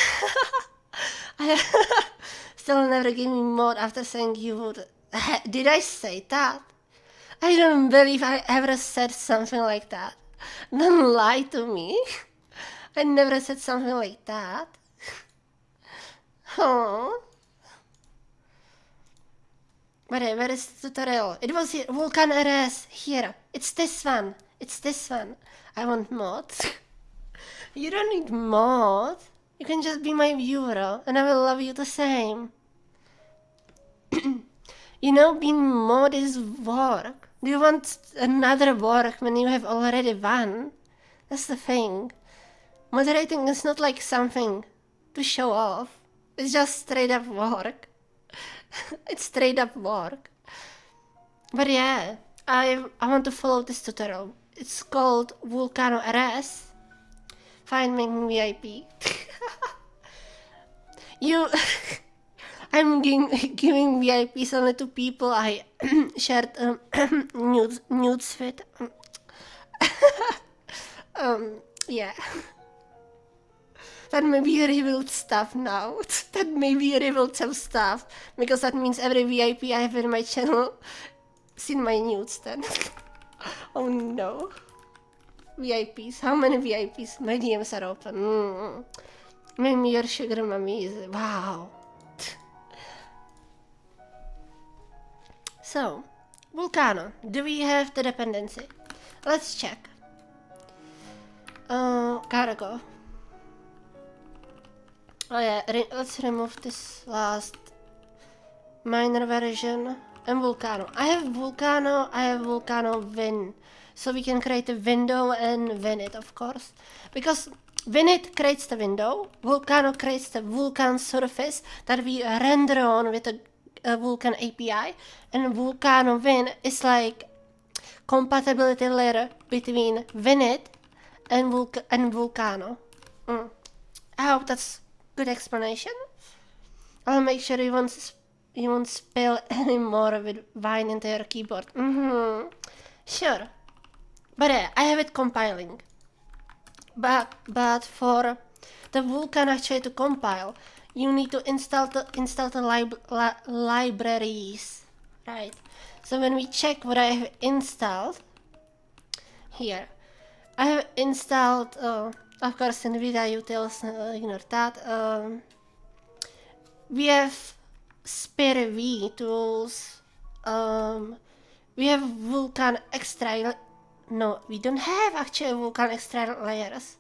Still never gave me mode after saying you would. Did I say that? I don't believe I ever said something like that. Don't lie to me. I never said something like that. Oh. Where is the tutorial? It was here. Vulkan RS. Here. It's this one. It's this one. I want mod. You don't need mod. You can just be my viewer, and I will love you the same. You know, being mod is work. Do you want another work when you have already one? That's the thing. Moderating is not like something to show off. It's just straight up work. It's straight up work. But yeah, I want to follow this tutorial. It's called Vulcano RS. Find me VIP. I'm giving VIPs only to people I shared nudes with. Yeah. That may be revealed stuff now. That may be revealed some stuff, because that means every VIP I have in my channel seen my nudes then. Oh no. VIPs. How many VIPs? My DMs are open. Maybe your sugar mommy is... Wow. So, Vulcano. Do we have the dependency? Let's check. Gotta go. Oh yeah, let's remove this last minor version. And Vulcano. I have Vulcano Vin. So we can create a window and Vinit, of course. Because Vinit creates the window, Vulcano creates the Vulkan surface that we render on with a Vulkan API, and Vulcano Vin is like compatibility layer between Vinit and Vulcano. I hope that's good explanation. I'll make sure you won't spell anymore with Vine into your keyboard. Sure. But I have it compiling. But for the Vulkan actually to compile, you need to install the libraries, right? So when we check what I have installed, here, I have installed, of course, NVIDIA utils, ignore that. We have SpareV tools. We have Vulkan extra. No, we don't have actually Vulkan extra layers.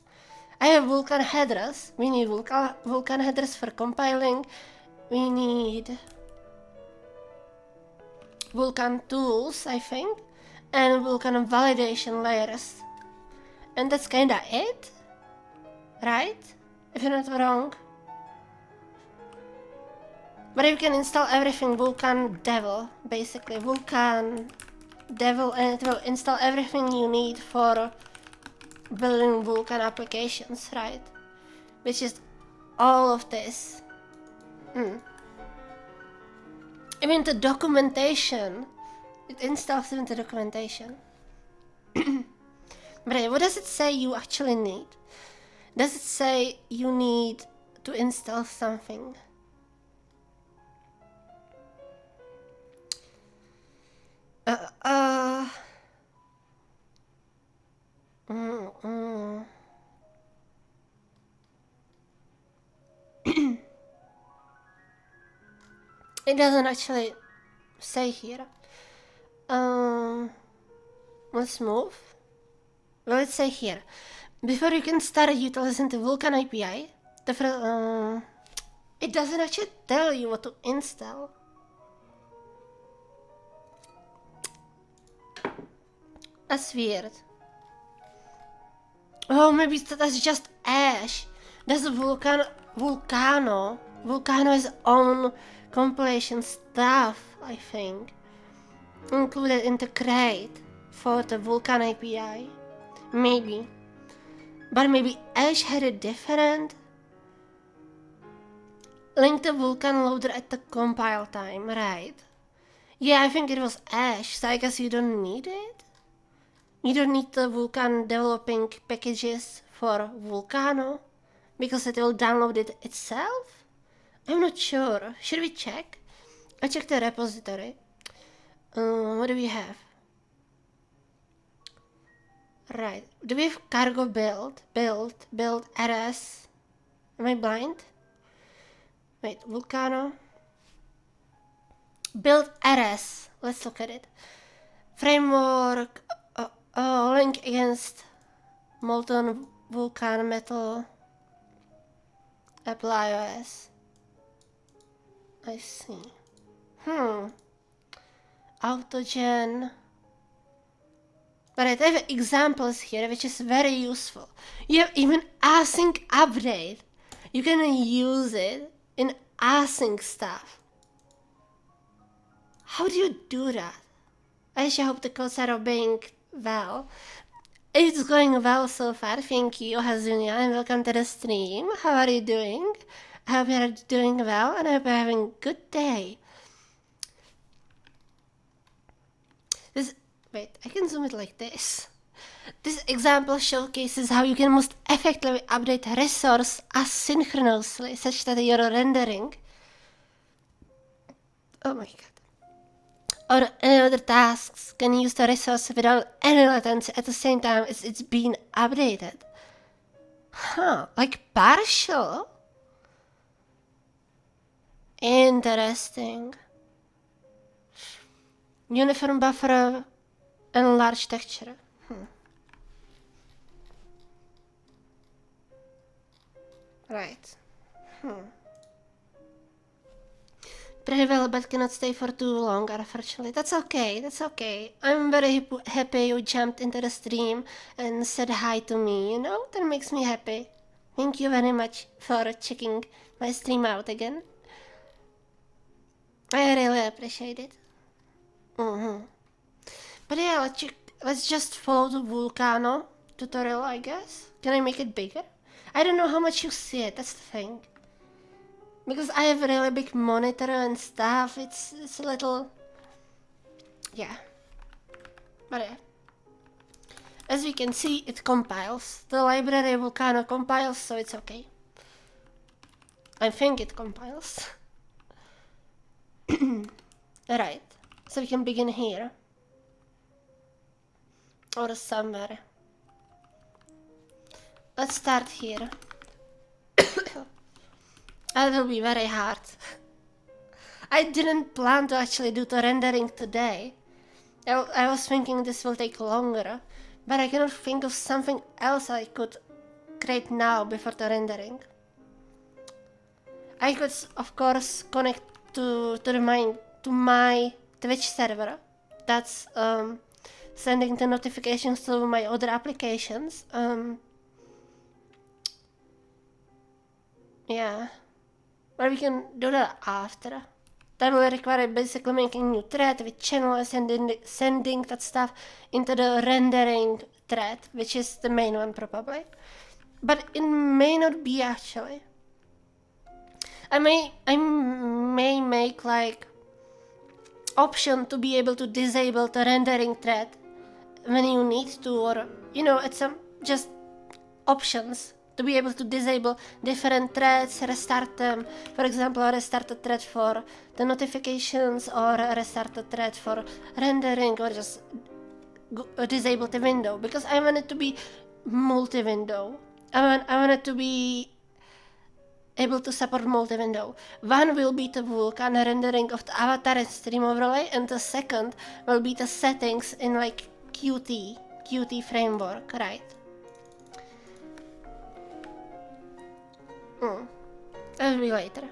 I have Vulkan headers. We need Vulkan headers for compiling. We need Vulkan tools, I think, and Vulkan validation layers. And that's kinda it, right? If you're not wrong. But you can install everything Vulkan Devil, basically. Vulkan Devil, and it will install everything you need for building Vulkan applications, right? Which is all of this. Even the documentation. It installs even the documentation. But what does it say you actually need? Does it say you need to install something? It doesn't actually say here. Let's move. Well, let's say here. Before you can start utilizing the Vulkan API, it doesn't actually tell you what to install. That's weird. Oh, maybe that's just Ash. That's Vulcano. Vulcano has own compilation stuff, I think. Included in the crate for the Vulkan API. Maybe. But maybe Ash had a different. Link the Vulkan loader at the compile time, right? Yeah, I think it was Ash, so I guess you don't need it. You don't need the Vulkan developing packages for Vulcano because it will download it itself? I'm not sure. Should we check? I check the repository. What do we have? Right. Do we have cargo build, RS? Am I blind? Wait, Vulcano. Build RS. Let's look at it. Framework. Link against molten Vulkan metal. Apple iOS. I see. Autogen. But I have examples here which is very useful. You have even async update. You can use it in async stuff. How do you do that? I actually hope the codes are obeying well. It's going well so far. Thank you, Hazunia, and welcome to the stream. How are you doing? I hope you're doing well and I hope you're having a good day. Wait, I can zoom it like this. This example showcases how you can most effectively update a resource asynchronously, such that your rendering, oh my god, or any other tasks can use the resource without any latency at the same time as it's being updated. Like partial? Interesting. Uniform buffer and large texture. Right. Pretty well, but cannot stay for too long, unfortunately. That's okay. I'm very happy you jumped into the stream and said hi to me, you know? That makes me happy. Thank you very much for checking my stream out again. I really appreciate it. But yeah, let's just follow the Vulcano tutorial, I guess. Can I make it bigger? I don't know how much you see it, that's the thing. Because I have a really big monitor and stuff, it's a little... yeah. But yeah. As we can see, it compiles. The library Vulcano compiles, so it's okay. I think it compiles. Alright, so we can begin here. Or somewhere. Let's start here. That will be very hard. I didn't plan to actually do the rendering today. I was thinking this will take longer, but I cannot think of something else I could create now before the rendering. I could, of course, connect to my Twitch server. That's sending the notifications to my other applications. Yeah, but we can do that after. That will require basically making a new thread with channels and sending that stuff into the rendering thread, which is the main one probably. But it may not be actually. I may make like option to be able to disable the rendering thread when you need to, or it's just options to be able to disable different threads, restart them. For example, restart a thread for the notifications, or restart a thread for rendering, or just disable the window, because I want it to be multi-window. I want it to be able to support multi-window. One will be the Vulkan rendering of the avatar and stream overlay, and the second will be the settings in like Qt framework, right? That will be later.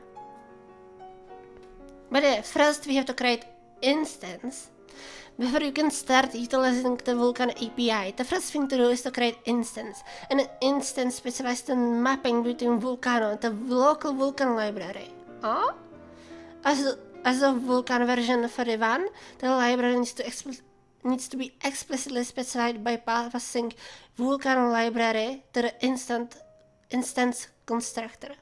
But yeah, first we have to create instance. Before you can start utilizing the Vulkan API, the first thing to do is to create instance. And an instance specifies the mapping between Vulkan and the local Vulkan library. As of Vulkan version 31, the library needs to be explicitly specified by passing Vulkan library to the instance constructor.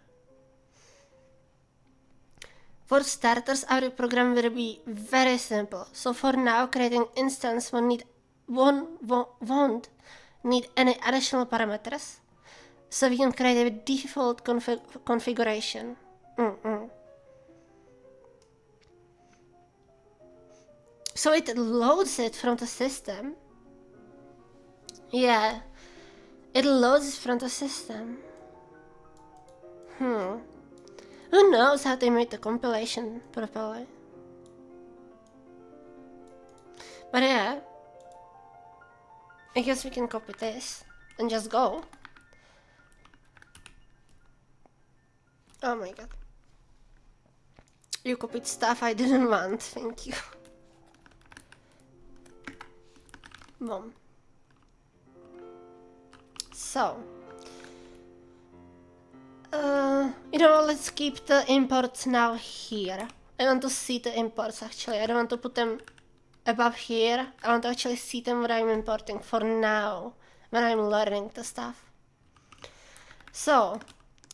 For starters, our program will be very simple. So for now, creating instance won't need any additional parameters. So we can create a default configuration. So it loads it from the system. Yeah, it loads it from the system. Who knows how they made the compilation properly? But yeah, I guess we can copy this and just go. Oh my god. You copied stuff I didn't want, thank you. Boom. So, let's keep the imports now here. I want to see the imports actually. I don't want to put them above here. I want to actually see them when I'm importing for now, when I'm learning the stuff. So,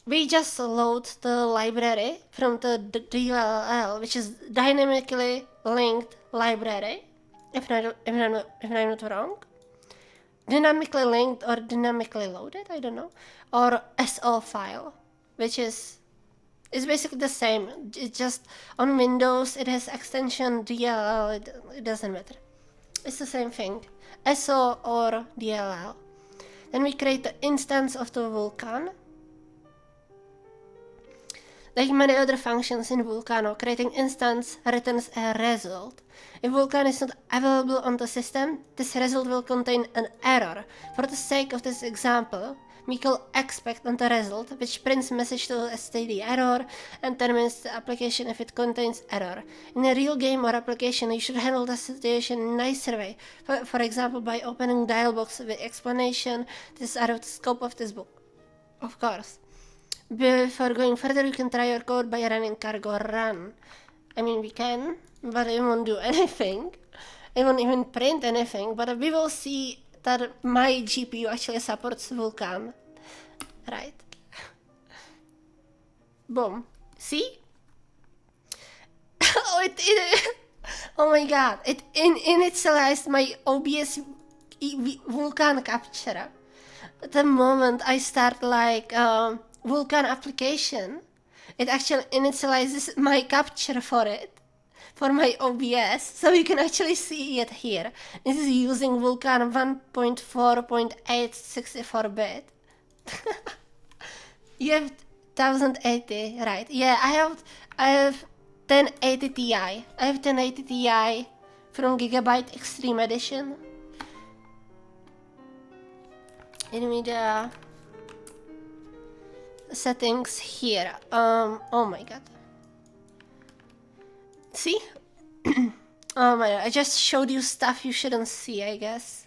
we just load the library from the DLL, which is dynamically linked library, if I'm not wrong. Dynamically linked or dynamically loaded, I don't know. Or SO file, which is basically the same. It's just on Windows it has extension DLL, it doesn't matter. It's the same thing, SO or DLL. Then we create the instance of the Vulkan. Like many other functions in Vulkan, creating instance returns a result. If Vulkan is not available on the system, this result will contain an error. For the sake of this example, we call expect on the result, which prints message to std error and terminates the application if it contains error. In a real game or application, you should handle the situation in a nicer way. For example, by opening dialog box with explanation, this is out of the scope of this book. Of course. Before going further, you can try your code by running cargo run. I mean, we can, but it won't do anything. It won't even print anything, but we will see that my GPU actually supports Vulkan. Right? Boom. See? Oh my god. It initialized my OBS Vulkan capture. The moment I start like Vulkan application, it actually initializes my capture for it, for my OBS, so you can actually see it here. This is using Vulkan 1.4.864-bit. You have 1080, right? Yeah, I have 1080 Ti. I have 1080 Ti from Gigabyte Extreme Edition. NVIDIA settings here. Oh my god. See? Oh my god, I just showed you stuff you shouldn't see, I guess.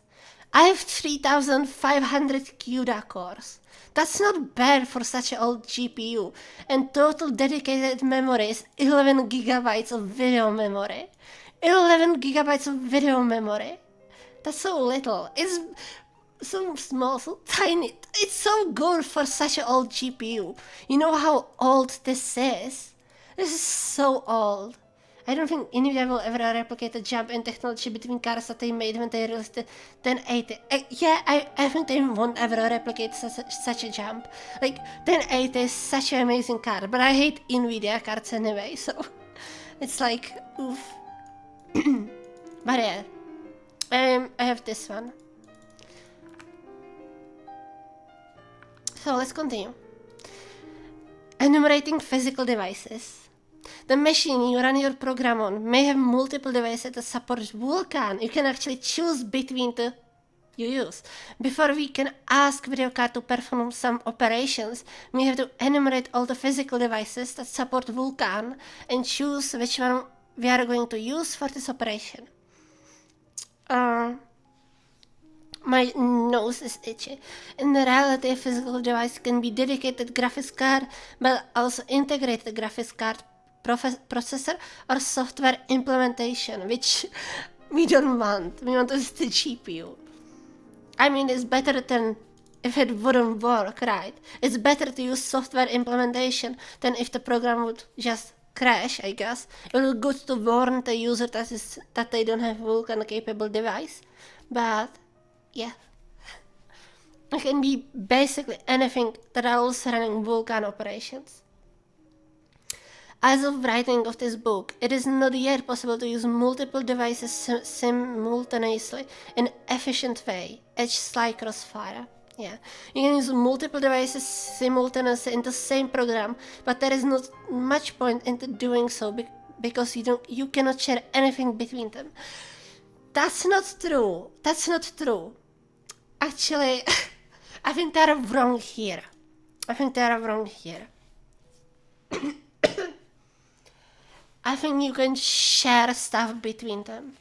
I have 3500 CUDA cores. That's not bad for such an old GPU. And total dedicated memory is 11 gigabytes of video memory. 11 gigabytes of video memory. That's so little. It's so small, so tiny. It's so good for such an old GPU. You know how old this is? This is so old. I don't think NVIDIA will ever replicate the jump in technology between cars that they made when they released the 1080. I think they won't ever replicate such a jump. Like, 1080 is such an amazing car, but I hate NVIDIA cards anyway, so it's like, oof. But yeah, I have this one. So let's continue. Enumerating physical devices. The machine you run your program on may have multiple devices that support Vulkan. You can actually choose between the you use. Before we can ask video card to perform some operations, we have to enumerate all the physical devices that support Vulkan and choose which one we are going to use for this operation. My nose is itchy. In reality, a physical device can be dedicated graphics card, but also integrated graphics card processor or software implementation, which we don't want. We want is the GPU. I mean, it's better than if it wouldn't work, right? It's better to use software implementation than if the program would just crash, I guess. It will be good to warn the user that they don't have Vulkan capable device, but yeah. It can be basically anything that allows running Vulkan operations. As of writing of this book, it is not yet possible to use multiple devices simultaneously in an efficient way, edge like Crossfire. Yeah, you can use multiple devices simultaneously in the same program, but there is not much point in doing so because you cannot share anything between them. That's not true. That's not true. Actually, I think they are wrong here. I think you can share stuff between them.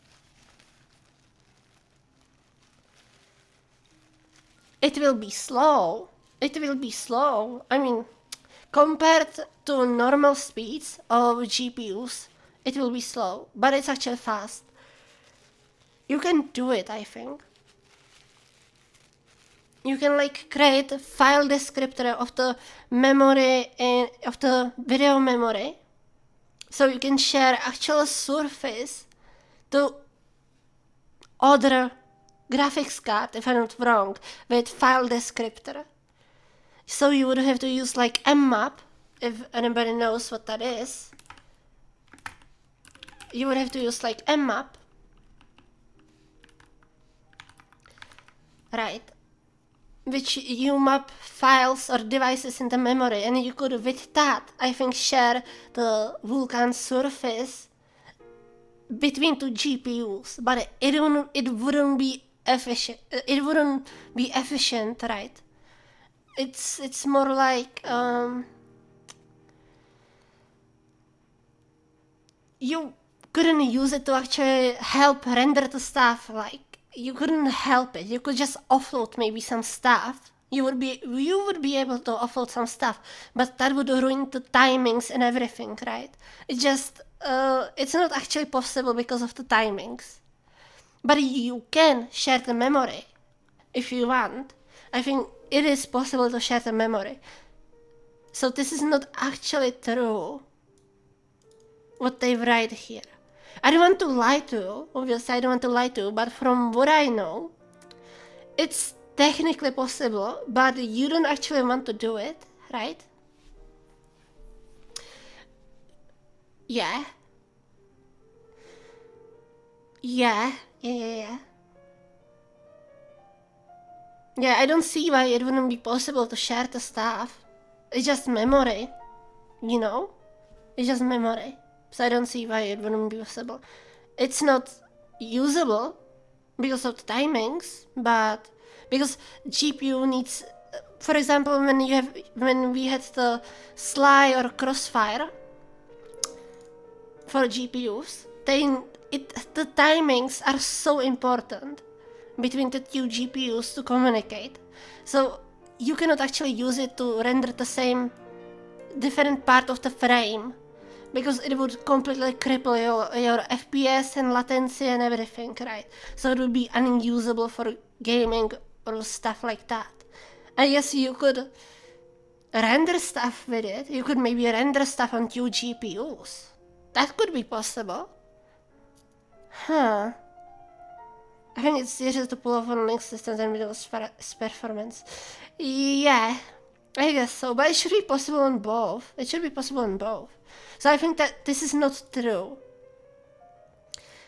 It will be slow. I mean, compared to normal speeds of GPUs, it will be slow, but it's actually fast. You can do it, I think. You can like create a file descriptor of the memory and of the video memory. So you can share actual surface to other graphics card, if I'm not wrong, with file descriptor. So you would have to use like mmap, if anybody knows what that is. You would have to use like mmap. Right. Which you map files or devices in the memory, and you could, with that, I think, share the Vulkan surface between two GPUs. But it wouldn't be efficient. It wouldn't be efficient, right? It's more like you couldn't use it to actually help render the stuff. Like, you couldn't help it. You could just offload maybe some stuff. You would be able to offload some stuff, but that would ruin the timings and everything, right? It's just it's not actually possible because of the timings. But you can share the memory if you want. I think it is possible to share the memory. So this is not actually true, what they write here. I don't want to lie to you, obviously I don't want to lie to you, but from what I know, it's technically possible, but you don't actually want to do it, right? Yeah. Yeah, I don't see why it wouldn't be possible to share the stuff. It's just memory, you know? It's just memory. So I don't see why it wouldn't be possible. It's not usable because of the timings, but because GPU needs, for example, when we had the Sly or Crossfire for GPUs, the timings are so important between the two GPUs to communicate. So you cannot actually use it to render the same different part of the frame, because it would completely cripple your FPS and latency and everything, right? So it would be unusable for gaming or stuff like that. I guess you could render stuff with it. You could maybe render stuff on two GPUs. That could be possible. Huh. I think it's easier to pull off on Linux systems than Windows performance. Yeah, I guess so, but it should be possible on both. It should be possible on both. So I think that this is not true.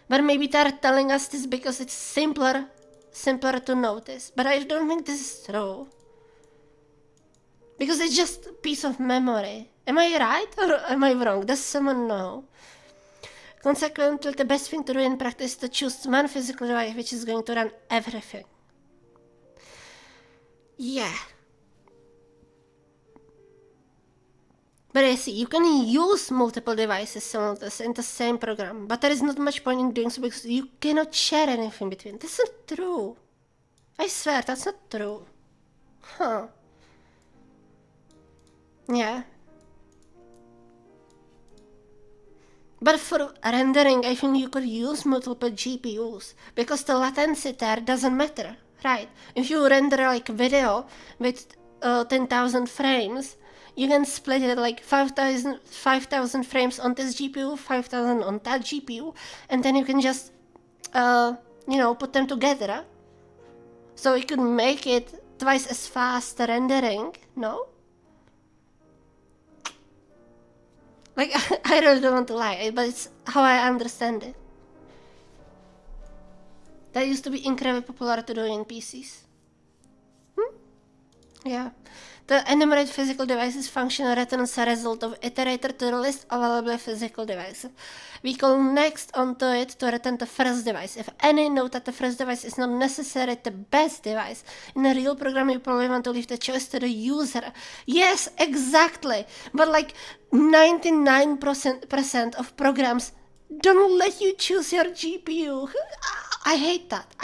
But maybe they're telling us this because it's simpler to notice. But I don't think this is true. Because it's just a piece of memory. Am I right or am I wrong? Does someone know? Consequently, the best thing to do in practice is to choose one physical device which is going to run everything. Yeah. But I see, you can use multiple devices simultaneously in the same program, but there is not much point in doing so because you cannot share anything between. That's not true. I swear, that's not true. Huh. Yeah. But for rendering, I think you could use multiple GPUs, because the latency there doesn't matter, right? If you render like video with 10,000 frames, you can split it like 5,000 frames on this GPU, 5,000 on that GPU, and then you can just, put them together. So you could make it twice as fast rendering, no? Like, I really don't want to lie, but it's how I understand it. That used to be incredibly popular to do in PCs. Yeah. The enumerated physical devices function returns a result of iterator to the list of available physical devices. We call next onto it to return the first device. If any, note that the first device is not necessarily the best device. In a real program, you probably want to leave the choice to the user. Yes, exactly. But like 99% of programs don't let you choose your GPU. I hate that.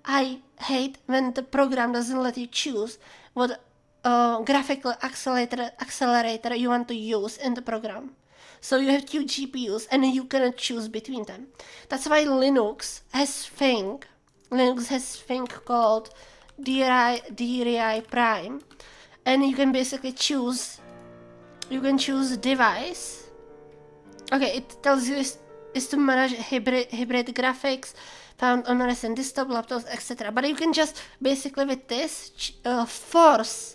I hate when the program doesn't let you choose what graphical accelerator you want to use in the program. So you have two GPUs and you cannot choose between them. That's why Linux has thing called DRI Prime, and you can basically choose. You can choose device. Okay, it tells you is to manage hybrid graphics found on recent desktop laptops, etc. But you can just basically with this force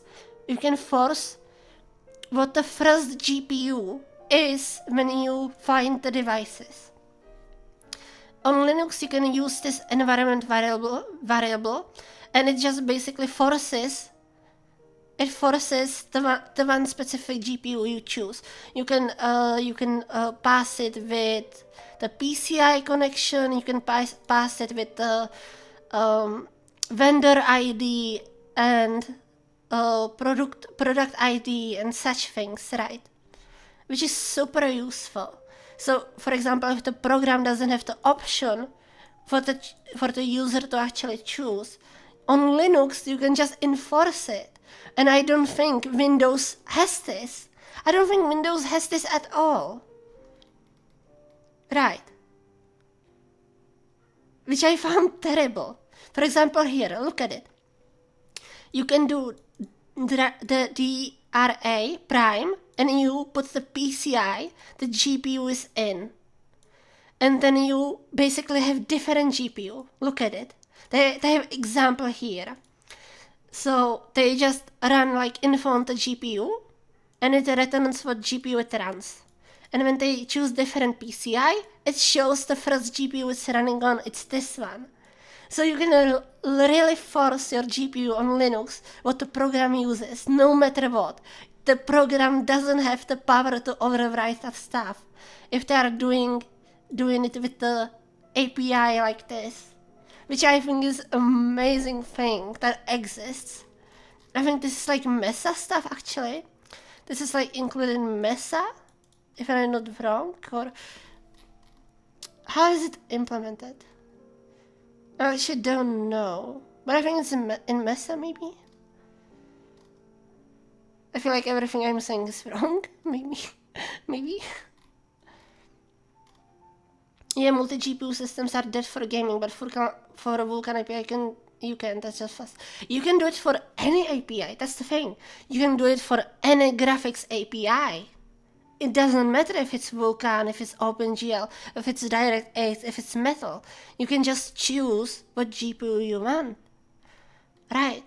what the first GPU is when you find the devices. On Linux, you can use this environment variable, and it just basically forces the one specific GPU you choose. You can pass it with the PCI connection. You can pass it with the vendor ID and product ID and such things, right? Which is super useful. So, for example, if the program doesn't have the option for the user to actually choose, on Linux you can just enforce it. And I don't think Windows has this. I don't think Windows has this at all. Right. Which I found terrible. For example, here, look at it. You can do the DRA prime, and you put the PCI the GPU is in. And then you basically have different GPU. Look at it. They have example here. So they just run like info on the GPU, and it returns what GPU it runs. And when they choose different PCI, it shows the first GPU it's running on, it's this one. So you can really force your GPU on Linux what the program uses, no matter what. The program doesn't have the power to override that stuff if they are doing it with the API like this, which I think is an amazing thing that exists. I think this is like Mesa stuff actually. This is like included in Mesa, if I'm not wrong, or how is it implemented? I actually don't know, but I think it's in Mesa maybe. I feel like everything I'm saying is wrong, maybe. Yeah, multi-GPU systems are dead for gaming, but for Vulkan API you can, that's just fast. You can do it for any API, that's the thing. You can do it for any graphics API. it doesn't matter if it's Vulkan, if it's OpenGL, if it's DirectX, if it's Metal. You can just choose what GPU you want. Right.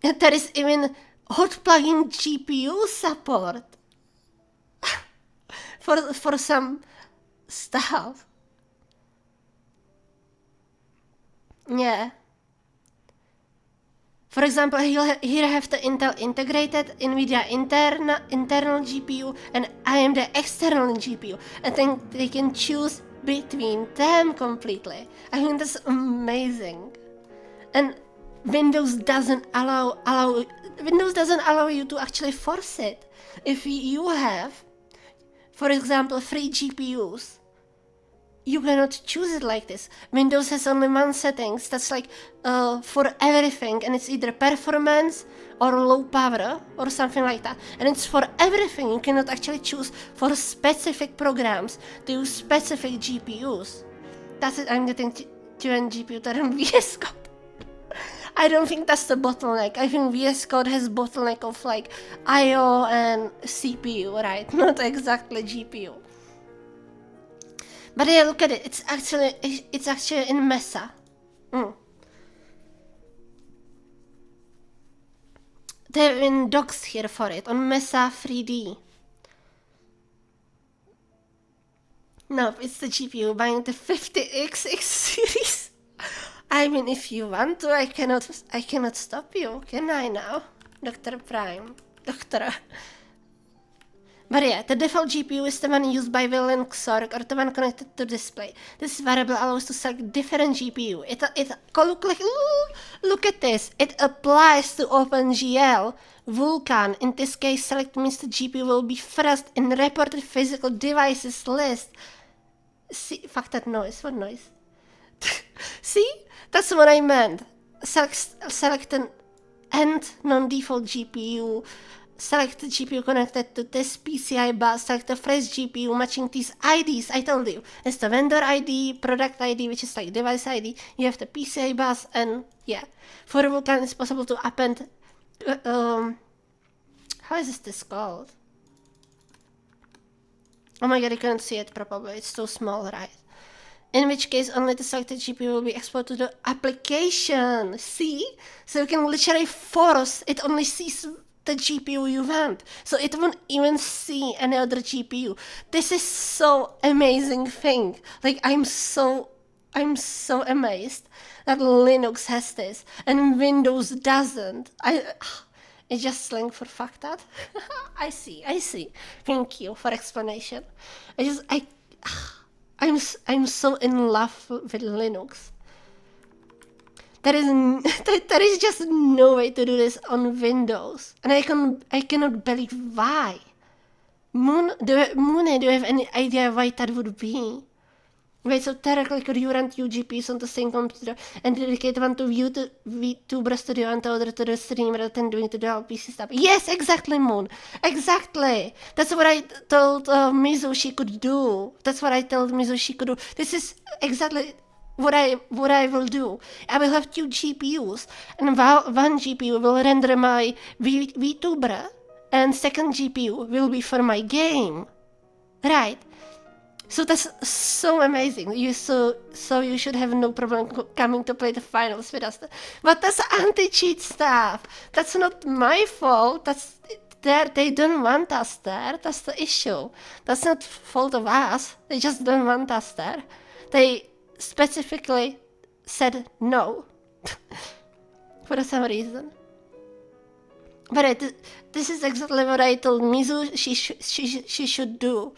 And there is even hot plugin GPU support for some stuff. Yeah. For example, here I have the Intel integrated, NVIDIA internal GPU, and AMD external GPU. I think they can choose between them completely. I think that's amazing. And Windows doesn't allow you to actually force it. If you have, for example, 3 GPUs, you cannot choose it like this. Windows has only one settings that's like for everything, and it's either performance or low power or something like that. And it's for everything. You cannot actually choose for specific programs to use specific GPUs. That's it. I'm getting to an GPU term VS Code. I don't think that's the bottleneck. I think VS Code has bottleneck of like I/O and CPU, right? Not exactly GPU. But yeah, look at it. It's actually in Mesa. There have been docs here for it on Mesa 3D. Nope, it's the GPU buying the 50XX series. I mean, if you want to, I cannot stop you, can I now? Dr. Prime. Doctor. But yeah, the default GPU is the one used by the Linux org or the one connected to display. This variable allows to select different GPU. Look at this. It applies to OpenGL. Vulkan, in this case, select means the GPU will be first in reported physical devices list. See, fuck that noise. What noise? See? That's what I meant. Select an end non-default GPU. Select the GPU connected to this PCI bus. Select the fresh GPU matching these IDs. I told you. It's the vendor ID, product ID, which is like device ID. You have the PCI bus, and yeah. For Vulkan, it's possible to append. How is this called? Oh my god, I couldn't see it properly. It's too small, right? In which case, only the selected GPU will be exported to the application. See? So you can literally force it only sees the GPU you want. So it won't even see any other GPU. This is so amazing thing. Like, I'm so amazed that Linux has this and Windows doesn't. It's just slang for fuck that. I see. Thank you for explanation. I'm so in love with Linux. There is just no way to do this on Windows, and I cannot believe why. Moon, do you have any idea why that would be? Wait, so theoretically could you run 2 GPUs on the same computer and dedicate one to VTuber Studio and the other to the stream rather than doing the dual PC stuff? Yes, exactly, Moon. Exactly. That's what I told Mizu she could do. This is exactly what I will do. I will have 2 GPUs, and one GPU will render my VTuber, and second GPU will be for my game. Right. So that's so amazing. So you should have no problem coming to play the finals with us. But that's anti-cheat stuff. That's not my fault. That's there. They don't want us there. That's the issue. That's not fault of us. They just don't want us there. They specifically said no for some reason. But this is exactly what I told Mizu she should do.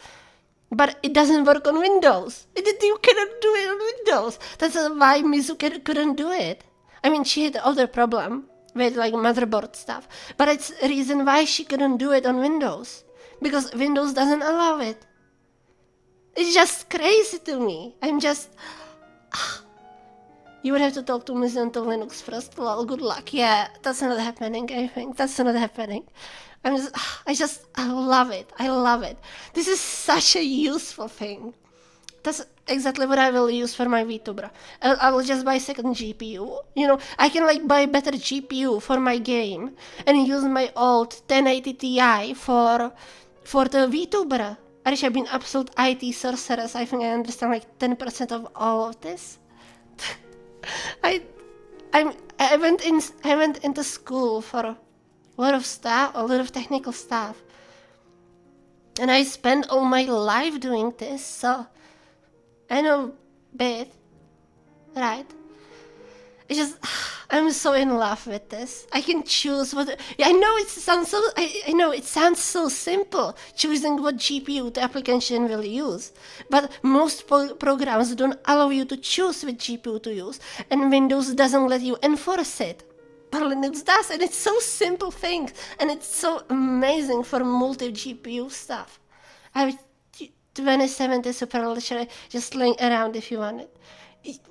But it doesn't work on Windows. You cannot do it on Windows. That's why Mizu couldn't do it. I mean, she had other problem with like motherboard stuff. But it's a reason why she couldn't do it on Windows. Because Windows doesn't allow it. It's just crazy to me. I'm just... You would have to talk to Mizu and to Linux first. Well, good luck. Yeah, that's not happening, I think. That's not happening. I love it. I love it. This is such a useful thing. that's exactly what I will use for my VTuber. I will just buy second GPU. You know, I can like buy better GPU for my game and use my old 1080 Ti for the VTuber. I've been absolute IT sorceress. I think I understand like 10% of all of this. I went into school for a lot of stuff, a lot of technical stuff. And I spent all my life doing this, so I know bit, right? It's just, I'm so in love with this. I can choose what, I know it sounds so, I know it sounds so simple, choosing what GPU the application will use. But most programs don't allow you to choose which GPU to use, and Windows doesn't let you enforce it. But Linux does, and it's so simple thing, and it's so amazing for multi-GPU stuff. I have 2070 Superleisure just laying around if you want it.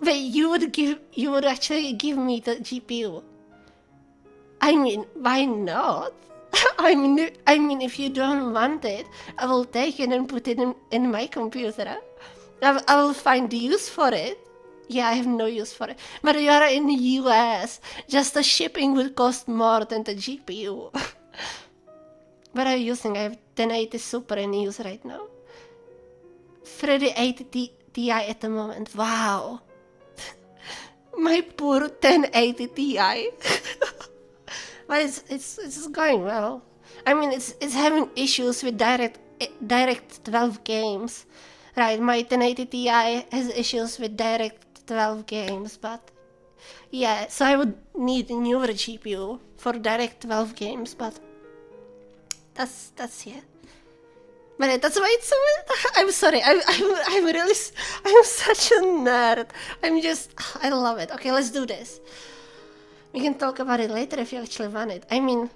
But you would actually give me the GPU. I mean, why not? I mean, if you don't want it, I will take it and put it in my computer. I will find use for it. Yeah, I have no use for it. But you are in the US. Just the shipping will cost more than the GPU. What are you using? I have 1080 Super in use right now. 3080 Ti at the moment. Wow. My poor 1080 Ti. But it's going well. I mean, it's having issues with Direct 12 games. Right, my 1080 Ti has issues with Direct 12 games, but yeah, so I would need a newer GPU for Direct 12 games, but that's yeah. But that's why it's so. I'm sorry. I'm really. I'm such a nerd. I love it. Okay, let's do this. We can talk about it later if you actually want it. I mean,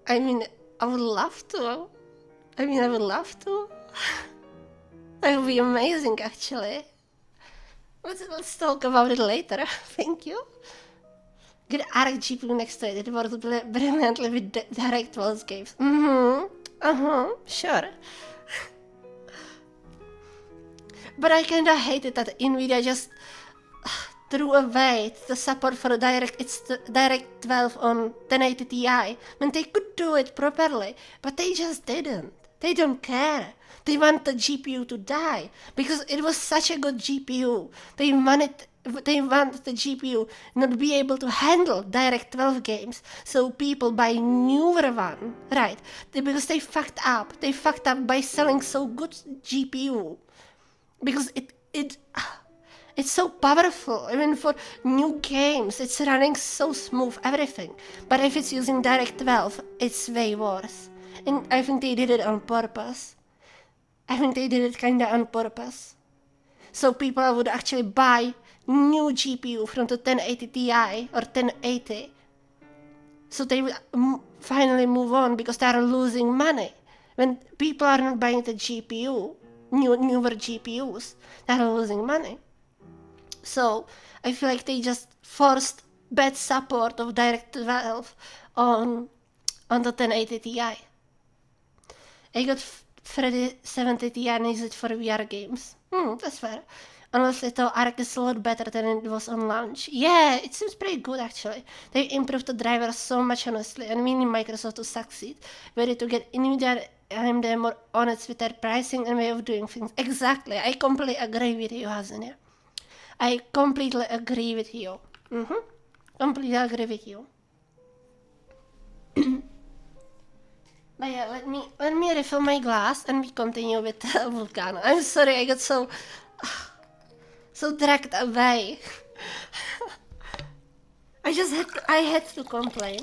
I would love to. I would love to. That would be amazing, actually. Let's talk about it later. Thank you. Good ARC GPU next to it. It works brilliantly with Direct 12 games. Sure. But I kinda hated that Nvidia just threw away the support for Direct 12 on 1080 Ti when they could do it properly, but they just didn't. They don't care. They want the GPU to die because it was such a good GPU. They want the GPU not be able to handle Direct 12 games, so people buy newer one, right? Because they fucked up. They fucked up by selling so good GPU because it's so powerful. I mean, for new games, it's running so smooth, everything. But if it's using Direct 12, it's way worse. And I think they did it on purpose. I think they did it kinda on purpose. So people would actually buy new GPU from the 1080 Ti or 1080. So they will finally move on because they are losing money. When people are not buying the GPU, newer GPUs, they are losing money. So I feel like they just forced bad support of Direct 12 on the 1080 Ti. I got 3070 Ti and use it for VR games. That's fair. Honestly, though, ARC is a lot better than it was on launch. Yeah, it seems pretty good, actually. They improved the driver so much, honestly, and we need Microsoft to succeed. Ready to get NVIDIA and they're more honest with their pricing and way of doing things. Exactly. I completely agree with you, Hazunia. I completely agree with you. Completely agree with you. But yeah, let me refill my glass and we continue with Vulcano. I'm sorry, I got so dragged away. I had to complain.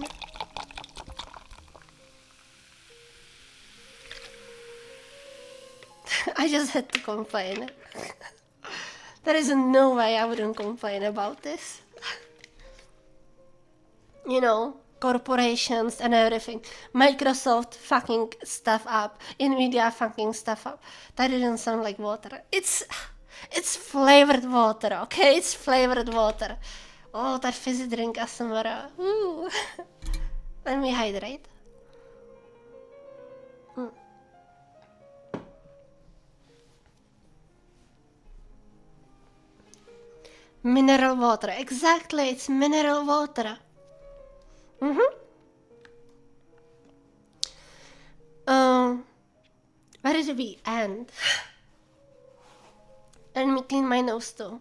I just had to complain. There is no way I wouldn't complain about this. You know, corporations and everything. Microsoft fucking stuff up. Nvidia fucking stuff up. That didn't sound like water. It's flavored water, okay? It's flavored water. Oh, that fizzy drink ASMR. Ooh. Let me hydrate. Mineral water. Exactly, it's mineral water. Where did we end? Let me clean my nose too.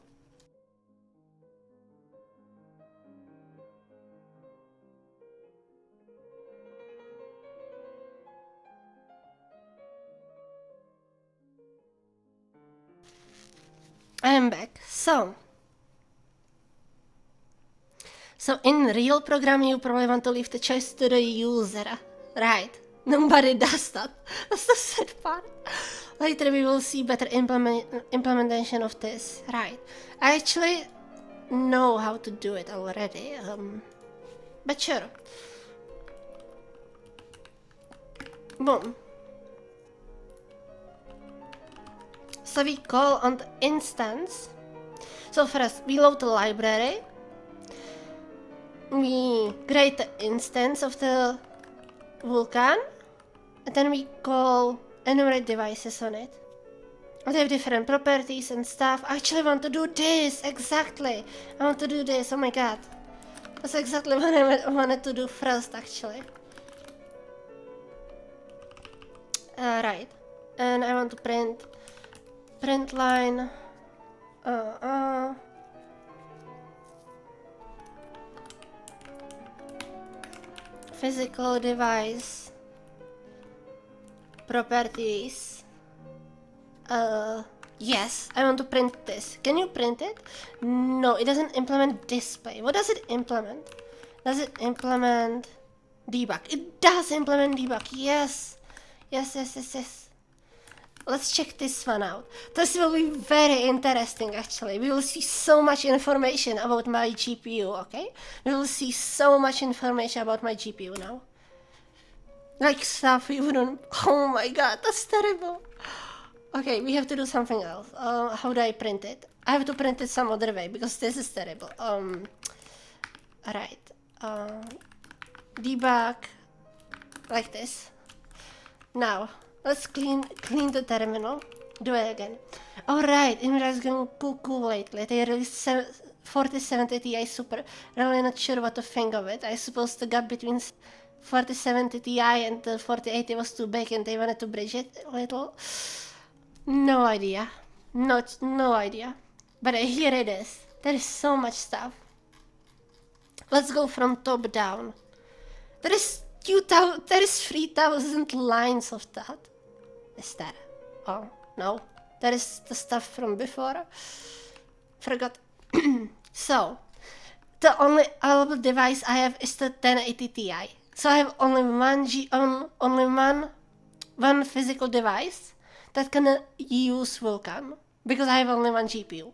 I am back. So in real programming, you probably want to leave the choice to the user, right? Nobody does that. That's the sad part. Later we will see better implementation of this, right? I actually know how to do it already, but sure. Boom. So we call on the instance. So first we load the library. We create the instance of the Vulkan, and then we call enumerate devices on it. They have different properties and stuff. I actually want to do this, exactly. I want to do this, oh my god. That's exactly what I wanted to do first, actually. Right, and I want to print line. Physical device properties. Yes, I want to print this. Can you print it? No, it doesn't implement display. What does it implement? Does it implement debug? It does implement debug. Yes. Yes. Let's check this one out. This will be very interesting, actually. We will see so much information about my GPU, okay? We will see so much information about my GPU now. Like stuff we wouldn't... Oh my god, that's terrible. Okay, we have to do something else. How do I print it? I have to print it some other way, because this is terrible. Alright. Debug. Like this. Now... let's clean the terminal. Do it again. Alright, NVIDIA is going cool lately. They released 4070 Ti Super. Really not sure what to think of it. I suppose the gap between 4070 Ti and the 4080 was too big and they wanted to bridge it a little. No idea. No idea. But here it is. There is so much stuff. Let's go from top down. There is 3,000 lines of that. Is that? Oh, no. That is the stuff from before. Forgot. So, the only available device I have is the 1080 Ti. So I have only one physical device that can use Vulkan. Because I have only one GPU.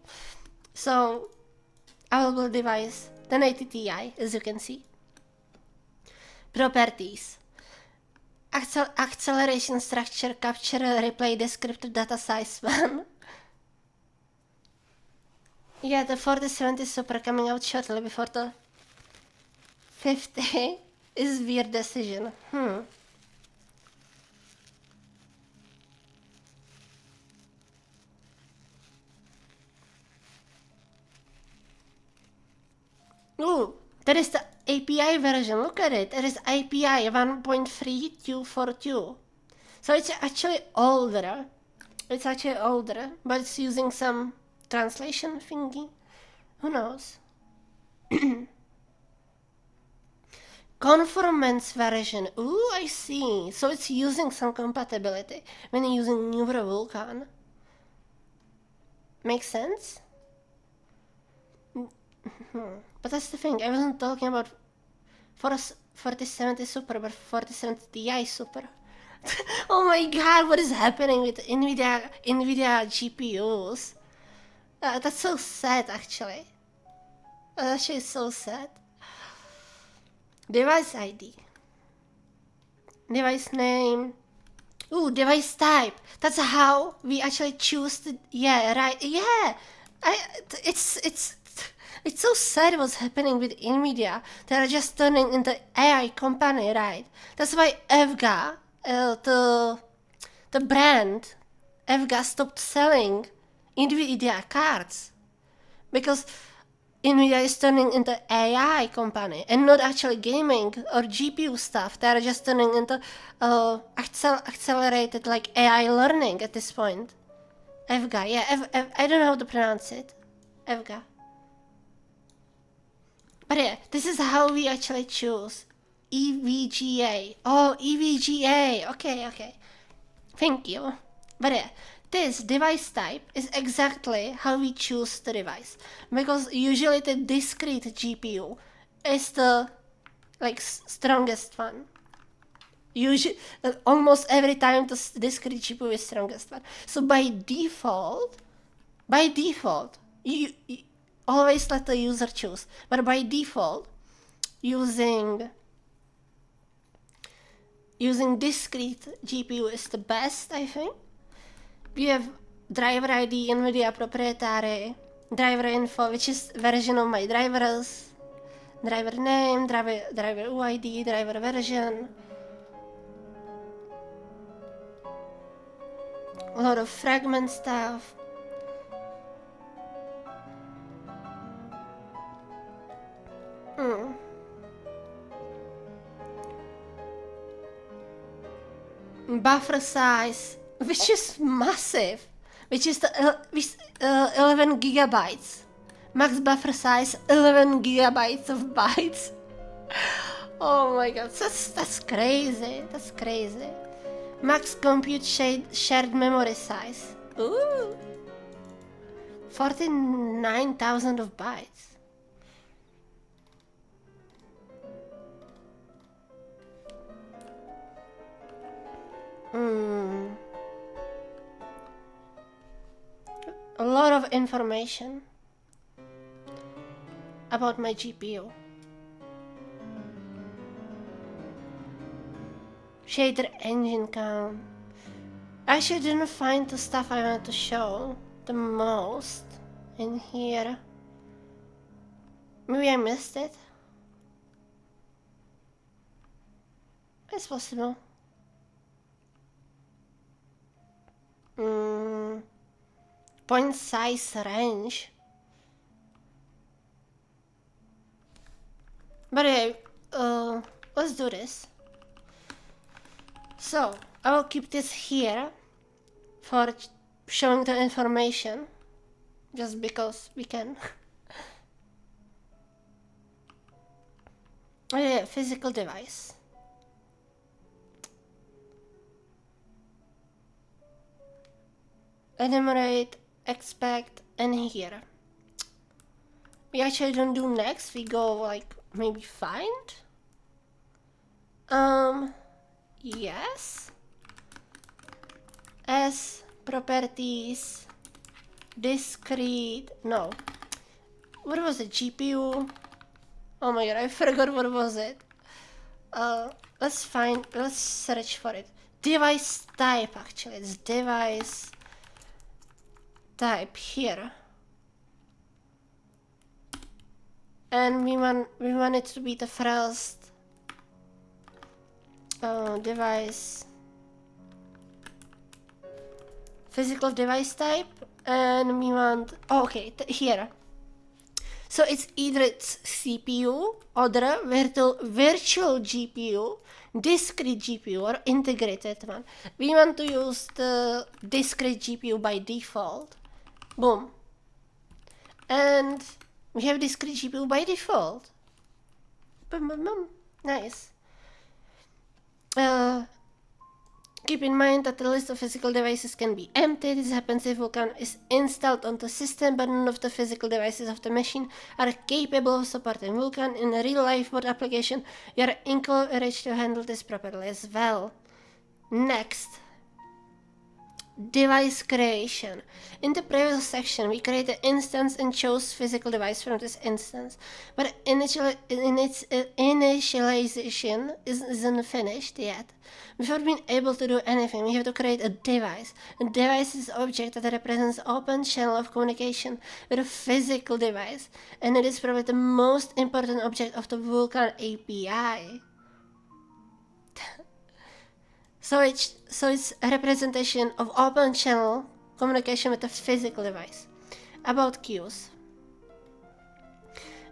So, available device, 1080 Ti, as you can see. Properties. Acceleration, structure, capture, replay, descriptor, data size 1. Yeah, the 4070 Super coming out shortly before the 50 is weird decision. Ooh, there is the API version, look at it. There is API 1.3242. So it's actually older. But it's using some translation thingy. Who knows? Conformance version. Ooh, I see. So it's using some compatibility when using newer Vulkan. Makes sense? But that's the thing, I wasn't talking about 4070 Super, but 4070 Ti Super. Oh my god, what is happening with NVIDIA GPUs? That's so sad, actually. That actually is so sad. Device ID. Device name. Ooh, device type. That's how we actually choose the... Yeah, right. Yeah. It's so sad what's happening with NVIDIA. They're just turning into AI company, right? That's why EVGA, the brand, EVGA stopped selling NVIDIA cards. Because NVIDIA is turning into AI company and not actually gaming or GPU stuff. They're just turning into accelerated like AI learning at this point. EVGA, yeah, I don't know how to pronounce it. EVGA. But yeah, this is how we actually choose. EVGA. Oh, EVGA. Okay. Thank you. But yeah, this device type is exactly how we choose the device. Because usually the discrete GPU is the strongest one. Usually, almost every time the discrete GPU is strongest one. So by default, you always let the user choose. But by default, using discrete GPU is the best, I think. We have driver ID, NVIDIA proprietary, driver info, which is version of my drivers, driver name, driver UID, driver version. A lot of fragment stuff. Buffer size, which is massive, which is the 11 gigabytes. Max buffer size 11 gigabytes of bytes. Oh my god, that's crazy. That's crazy. Max compute shared memory size. Ooh, 49,000 of bytes. A lot of information about my GPU. Shader engine count. I actually didn't find the stuff I wanted to show the most in here. Maybe I missed it. It's possible. Point size range. But yeah, let's do this. So, I will keep this here for showing the information, just because we can. Oh yeah, physical device. Enumerate, expect, and here. We actually don't do next, we go like maybe find? Yes. As properties, discrete, no. What was it, GPU? Oh my god, I forgot what was it. Let's search for it. Device type, actually, it's device type here. And we want it to be the first device, physical device type, and we want, here. So it's either it's CPU, other virtual GPU, discrete GPU, or integrated one. We want to use the discrete GPU by default. Boom. And we have discrete GPU by default. Boom, boom, boom. Nice. Keep in mind that the list of physical devices can be empty. This happens if Vulkan is installed on the system, but none of the physical devices of the machine are capable of supporting Vulkan. In a real-life board application, you are encouraged to handle this properly as well. Next. Device creation. In the previous section, we created an instance and chose physical device from this instance, but initialization isn't finished yet. Before being able to do anything, we have to create a device. A device is an object that represents open channel of communication with a physical device, and it is probably the most important object of the Vulkan API. So it's a representation of open channel communication with a physical device. About queues.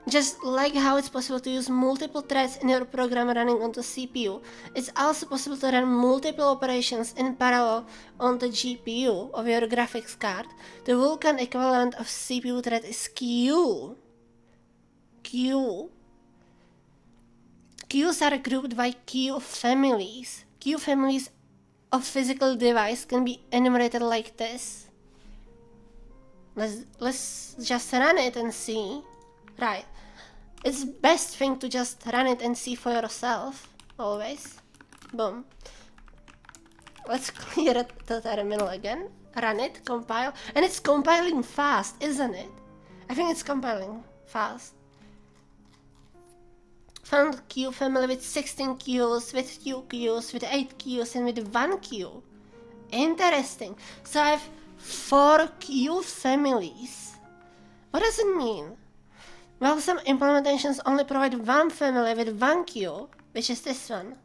Just like how it's possible to use multiple threads in your program running on the CPU, it's also possible to run multiple operations in parallel on the GPU of your graphics card. The Vulkan equivalent of CPU thread is Q. Queues are grouped by queue families. Queue families of physical device can be enumerated like this. Let's just run it and see. Right. It's best thing to just run it and see for yourself. Always. Boom. Let's clear the terminal again. Run it, compile. And it's compiling fast, isn't it? I think it's compiling fast. Found queue family with 16 queues, with 2 queues, with 8 queues, and with 1 queue. Interesting. So I have 4 queue families. What does it mean? Well, some implementations only provide 1 family with 1 queue, which is this one.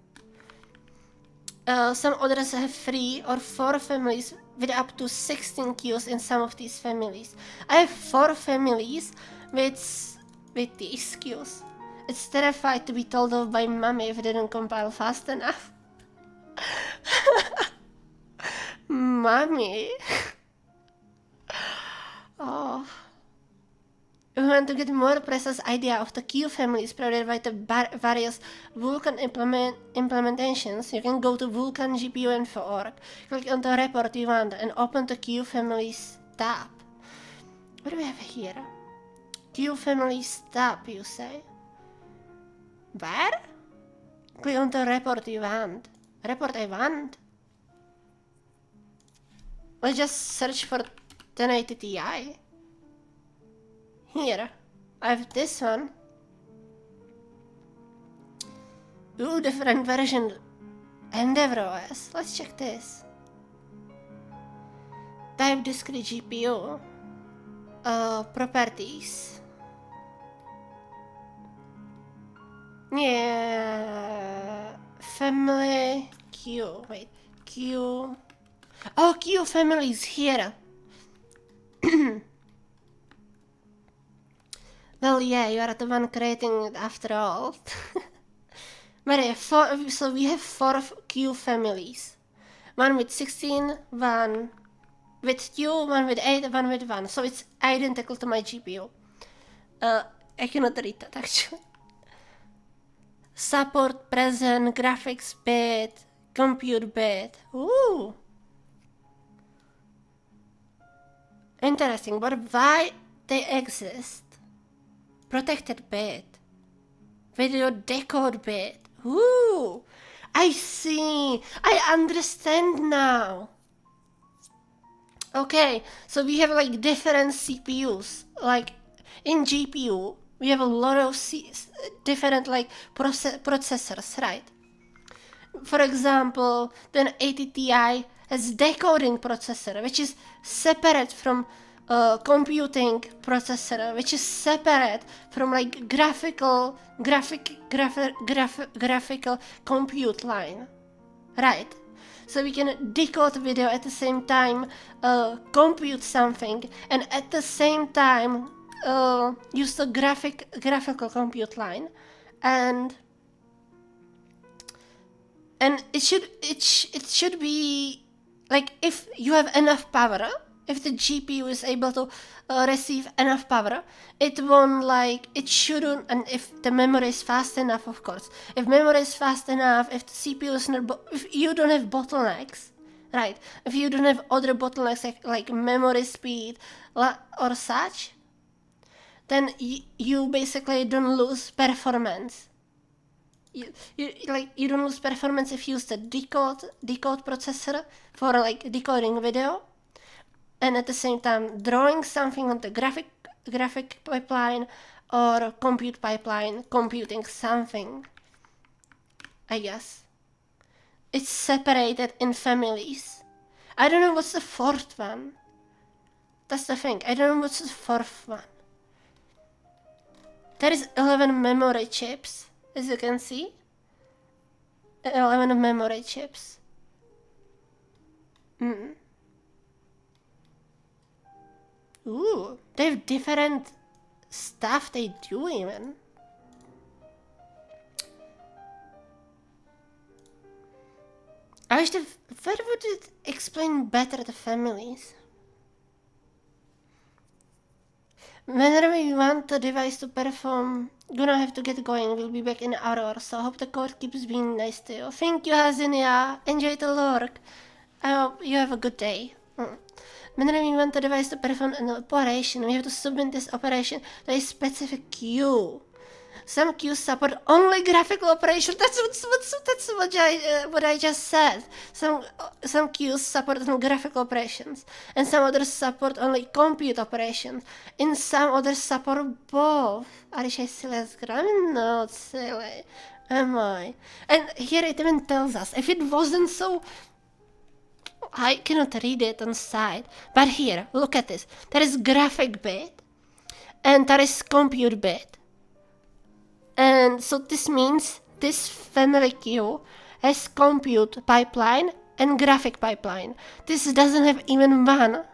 Some others have 3 or 4 families with up to 16 queues in some of these families. I have 4 families with these queues. It's terrified to be told off by mommy if it didn't compile fast enough. Mommy. Oh. If you want to get more precise idea of the queue families provided by the various Vulkan implementations, you can go to vulkangpu.org, click on the report you want, and open the queue families tab. What do we have here? Queue families tab, you say? Where? Click on the report you want. Report I want? Let's just search for 1080 Ti. Here, I have this one. Ooh, different version. EndeavourOS. Let's check this. Type discrete GPU. Properties. Yeah. Family. Q. Wait. Q. Oh, Q family is here. Well, yeah, you are the one creating it after all. But yeah, so we have 4 queue families. One with 16, one with 2, one with 8, one with 1. So it's identical to my GPU. I cannot read that actually. Support, present, graphics bit, compute bit. Ooh. Interesting, but why they exist? Protected bit. Video decode bit. Ooh, I see. I understand now. Okay, so we have like different CPUs. Like in GPU, we have a lot of different like processors, right? For example, the 80 Ti has decoding processor, which is separate from computing processor, which is separate from like graphical compute line, right? So we can decode video at the same time, compute something, and at the same time use the graphical compute line, and it should be like if you have enough power. If the GPU is able to receive enough power, it won't like, it shouldn't, and if the memory is fast enough, of course. If memory is fast enough, if the CPU is not, if you don't have bottlenecks, right? If you don't have other bottlenecks like memory speed or such, then you basically don't lose performance. You don't lose performance if you use the decode processor for like decoding video. And at the same time drawing something on the graphic pipeline or compute pipeline, computing something. I guess. It's separated in families. I don't know what's the 4th one. That's the thing. I don't know what's the 4th one. There is 11 memory chips, as you can see. 11 memory chips. Ooh, they have different stuff they do even. I wish where would it explain better the families? Whenever we want the device to perform, gonna have to get going. We'll be back in an hour or so. Hope the code keeps being nice to you. Thank you, Hazinia. Enjoy the lurk. I hope you have a good day. Whenever we want the device to perform an operation, we have to submit this operation to a specific queue. Some queues support only graphical operation. That's what I just said. Some queues support only graphical operations, and some others support only compute operations, and some others support both. Are you silly as I'm not silly, am I? And here it even tells us if it wasn't so. I cannot read it on side, but here, look at this. There is graphic bit, and there is compute bit. And so this means this family queue has compute pipeline and graphic pipeline. This doesn't have even one.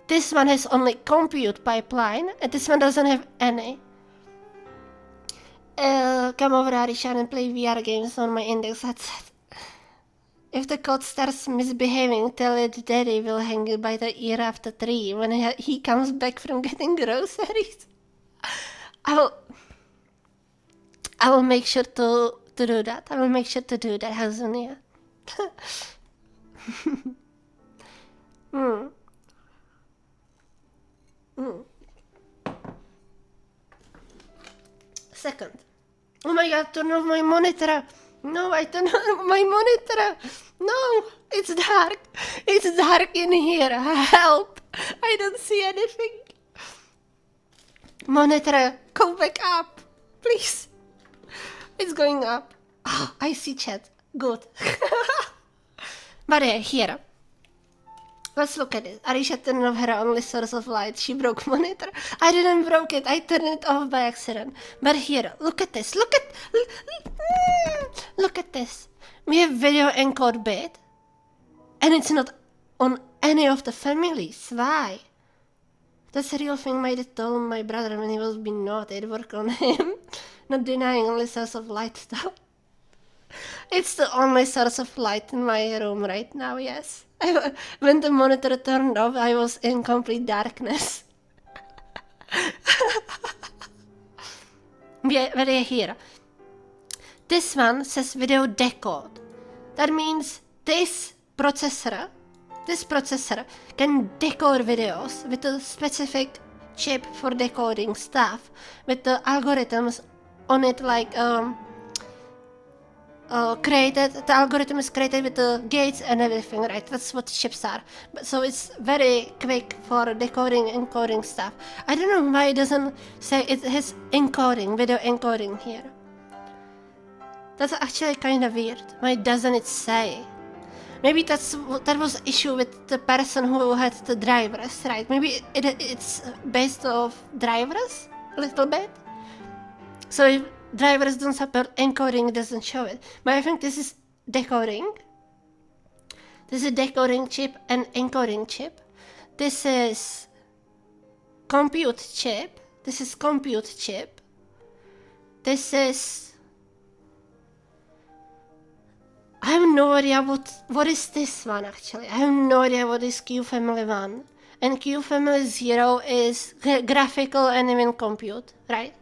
This one has only compute pipeline, and this one doesn't have any. Come over, Arishan, and play VR games on my index headset. If the code starts misbehaving, tell it Daddy will hang it by the ear after 3 when he comes back from getting groceries. I will make sure to do that. I will make sure to do that, Hazunia. Second. Oh my god, turn off my monitor. No, I turned off my monitor. No, it's dark. It's dark in here. Help. I don't see anything. Monitor, go back up. Please. It's going up. Oh, I see chat. Good. But here. Let's look at it. Arisha turned off her only source of light. She broke monitor. I didn't broke it. I turned it off by accident. But here, look at this. Look at this. We have video encode bit. And it's not on any of the families. Why? That's a real thing my dad told my brother when he was being naughty. It worked on him. Not denying only source of light stuff. It's the only source of light in my room right now, yes. When the monitor turned off, I was in complete darkness. But here. This one says video decode. That means this processor can decode videos with a specific chip for decoding stuff, with the algorithms on it like the algorithm is created with the gates and everything, right? That's what chips are. So it's very quick for decoding, encoding stuff. I don't know why it doesn't say it has encoding, video encoding here. That's actually kind of weird. Why doesn't it say? Maybe that was issue with the person who had the drivers, right? Maybe it's based off drivers a little bit. So if drivers don't support encoding, it doesn't show it. But I think this is decoding. This is a decoding chip and encoding chip. This is compute chip. This is compute chip. This is... I have no idea what is this one actually. I have no idea what is Q Family 1. And Q Family 0 is graphical and even compute, right?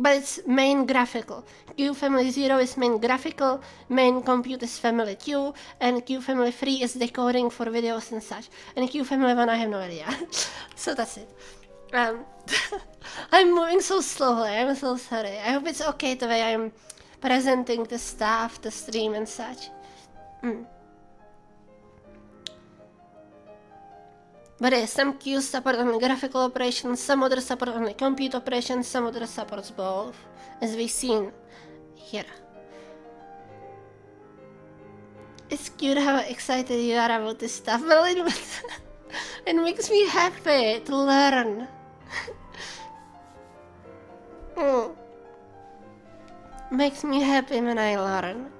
But it's main graphical. Q Family 0 is main graphical, main compute is Family Q, and Q Family 3 is decoding for videos and such. And Q Family 1 I have no idea. So that's it. I'm moving so slowly, I'm so sorry. I hope it's okay the way I'm presenting the stuff, the stream and such. But some queues support only graphical operations, some others support only compute operations, some others supports both, as we've seen here. It's cute how excited you are about this stuff, but it makes me happy to learn. Makes me happy when I learn.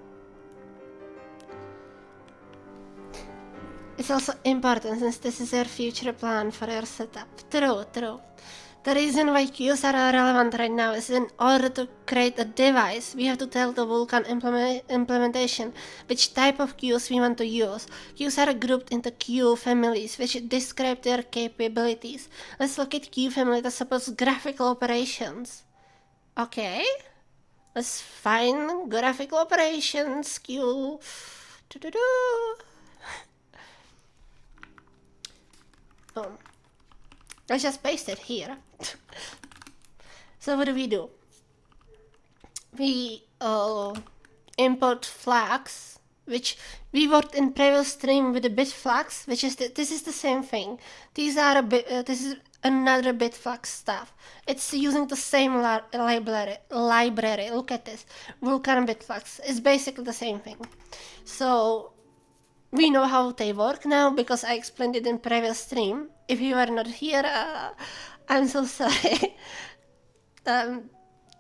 It's also important since this is your future plan for your setup. True. The reason why queues are relevant right now is in order to create a device, we have to tell the Vulkan implementation which type of queues we want to use. Queues are grouped into queue families, which describe their capabilities. Let's look at queue family that supports graphical operations. Okay, let's find graphical operations queue. Oh. Let's just paste it here. So what do? We import flags, which we worked in previous stream with the bit flags, which is this is the same thing. These are this is another bit flag stuff. It's using the same library. Look at this, Vulkan bit flags. It's basically the same thing. So we know how they work now because I explained it in previous stream. If you are not here, I'm so sorry.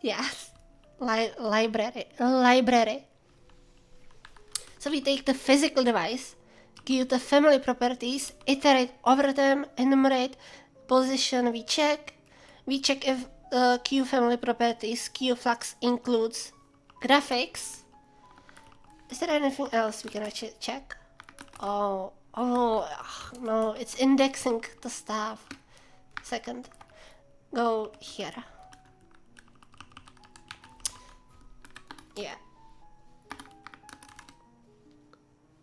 Yes, library. So we take the physical device, give the family properties, iterate over them, enumerate, position. We check if queue family properties, queue flags includes graphics. Is there anything else we can actually check? Oh, no, it's indexing the stuff. Second, go here. Yeah.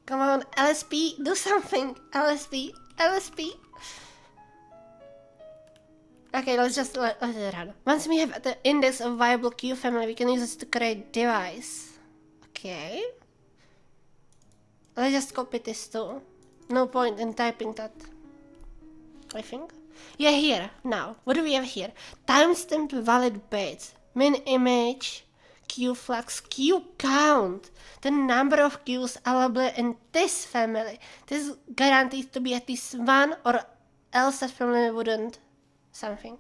Come on, LSP, do something. LSP. Okay, let's just let it run. Once we have the index of viable queue family, we can use it to create device. Okay. Let's just copy this too. No point in typing that, I think. Yeah, here, now. What do we have here? Timestamped valid page, min image, queue flags, queue count. The number of queues allowable in this family. This is guaranteed to be at least one, or else that family wouldn't something.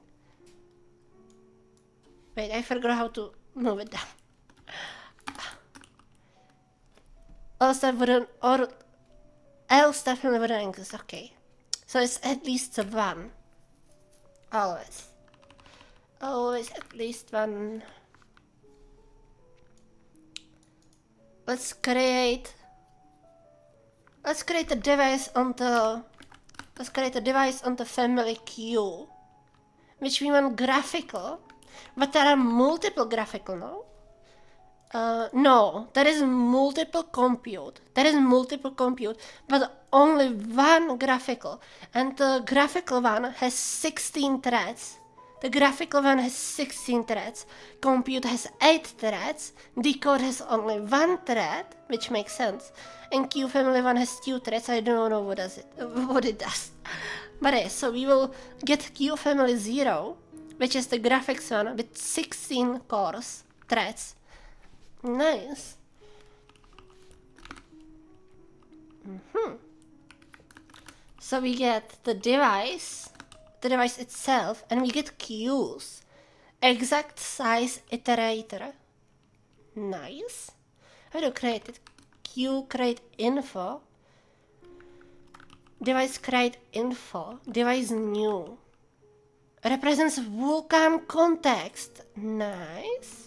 Wait, I forgot how to move it down. Else that family wouldn't exist. Okay. So it's at least one. Always at least one. Let's create a device on the family queue, which we want graphical, but there are multiple graphical, no? No, there is multiple compute, but only one graphical, and the graphical one has 16 threads. Compute has 8 threads, decode has only 1 thread, which makes sense, and queue family one has 2 threads. I don't know what it does. But yeah, so we will get queue family 0, which is the graphics one with 16 cores, threads. Nice. So we get the device itself, and we get queues. Exact size iterator. Nice. How do you create it? Queue create info. Device create info. Device new. Represents Vulkan context. Nice.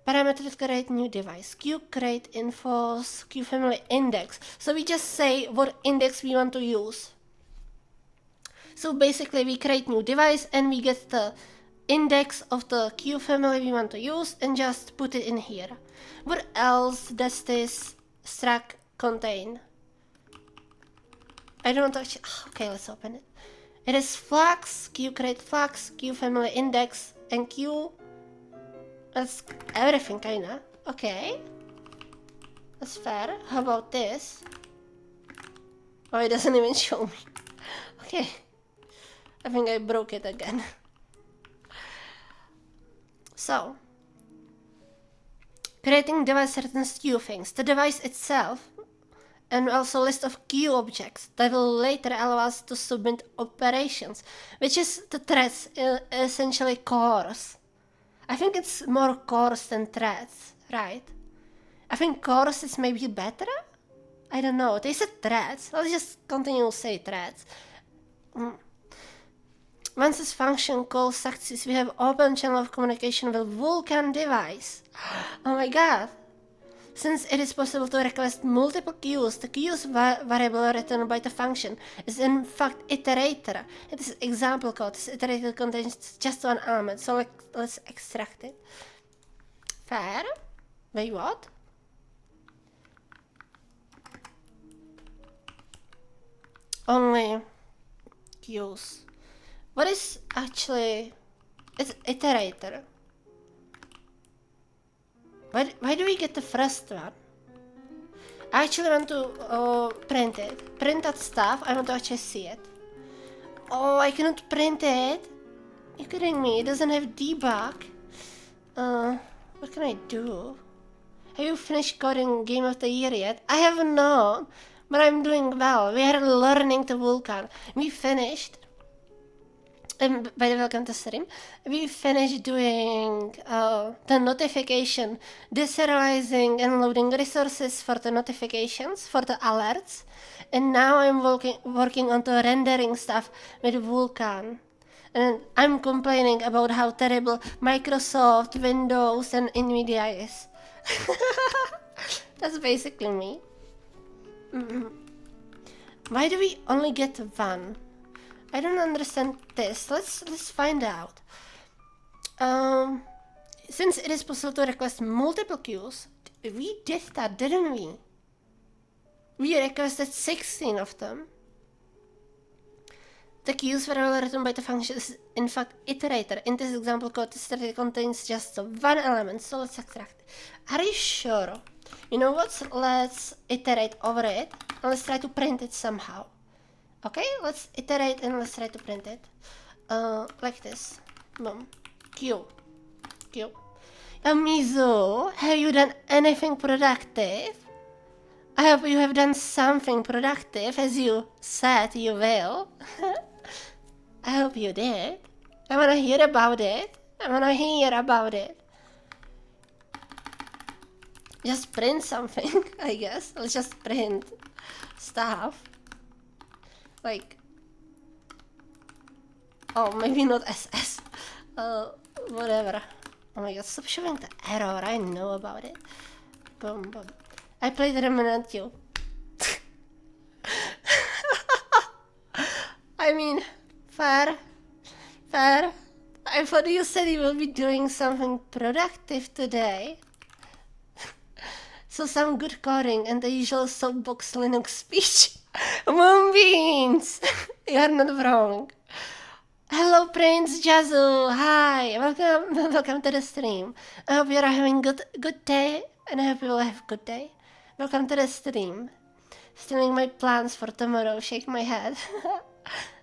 Parameters create new device. Queue create infos. Queue family index. So we just say what index we want to use. So basically we create new device and we get the index of the queue family we want to use and just put it in here. What else does this struct contain? I don't actually. Okay, let's open it. It is flags, queue create flags, queue family index, and queue. That's everything, kinda. Okay. That's fair. How about this? Oh, it doesn't even show me. Okay. I think I broke it again. So, creating device returns queue things. The device itself, and also a list of queue objects that will later allow us to submit operations, which is the threads, essentially cores. I think it's more cores than threads, right? I think cores is maybe better? I don't know. They said threads. Let's just continue to say threads. Once this function call succeeds, we have open channel of communication with Vulkan device. Oh my god. Since it is possible to request multiple queues, the queues variable returned by the function is in fact iterator. It is example code. This iterator contains just one element, so let's extract it. Fair? Wait, what? Only queues. What is actually... It's iterator. Why do we get the first one? I actually want to print it. Print that stuff. I want to actually see it. Oh, I cannot print it. You're kidding me. It doesn't have debug. What can I do? Have you finished coding Game of the Year yet? I haven't known, but I'm doing well. We are learning to Vulkan. We finished. By the way, welcome to stream. We finished doing the notification, deserializing and loading resources for the notifications, for the alerts. And now I'm working on the rendering stuff with Vulkan. And I'm complaining about how terrible Microsoft, Windows, and Nvidia is. That's basically me. Why do we only get one? I don't understand this. Let's find out. Since it is possible to request multiple queues, we did that, didn't we? We requested 16 of them. The queues were all written by the function is in fact iterator. In this example code, this iterator contains just one element, so let's extract it. Are you sure? You know what? Let's iterate over it and let's try to print it somehow. Okay, let's iterate and let's try to print it. Like this. Boom. Q. Mizu, have you done anything productive? I hope you have done something productive, as you said you will. I hope you did. I wanna hear about it. Just print something, I guess. Let's just print stuff. Like, oh, maybe not SS. Whatever. Oh my god, stop showing the error. I know about it. Boom, boom. I played Remnant You. I mean, fair. I thought you said you will be doing something productive today. So some good coding and the usual soapbox Linux speech. Moonbeans! You are not wrong. Hello, Prince Jazu. Hi, welcome to the stream. I hope you are having good day, and I hope you will have a good day. Welcome to the stream. Stealing my plans for tomorrow. Shake my head.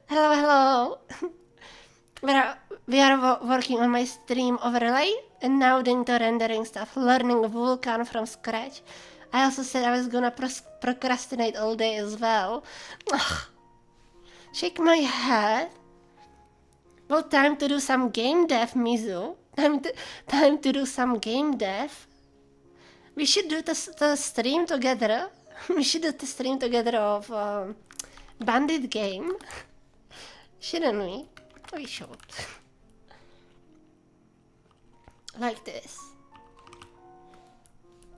Hello. We are working on my stream overlay, and now doing the rendering stuff, learning Vulkan from scratch. I also said I was gonna procrastinate all day as well. Ugh. Shake my head. Well, time to do some game dev, Mizu. Time to do some game dev. We should do the stream together. We should do the stream together of Bandit game. Shouldn't we? We should. Like this.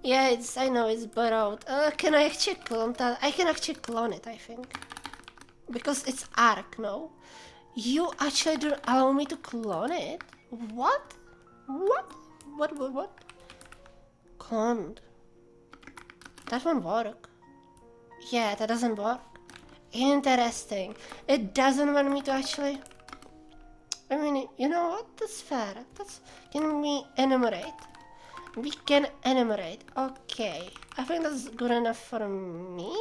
Yeah, I know it's borrowed. Can I actually clone that? I can actually clone it, I think. Because it's Arc, no? You actually don't allow me to clone it? What? What? Cloned. That won't work. Yeah, that doesn't work. Interesting. It doesn't want me to actually... I mean, you know what? That's fair. Can we enumerate? We can enumerate. Okay. I think that's good enough for me.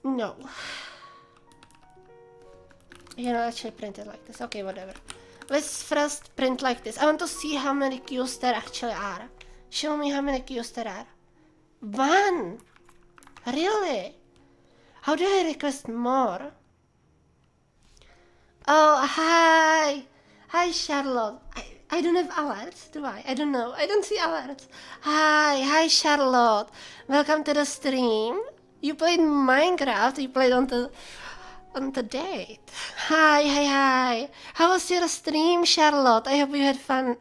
No. You can actually print it like this. Okay, whatever. Let's first print like this. I want to see how many queues there actually are. Show me how many queues there are. 1! Really? How do I request more? Oh, hi! Hi, Charlotte. I don't have alerts, do I? I don't know. I don't see alerts. Hi, Charlotte. Welcome to the stream. You played Minecraft. You played on the on the date. Hi. How was your stream, Charlotte? I hope you had fun.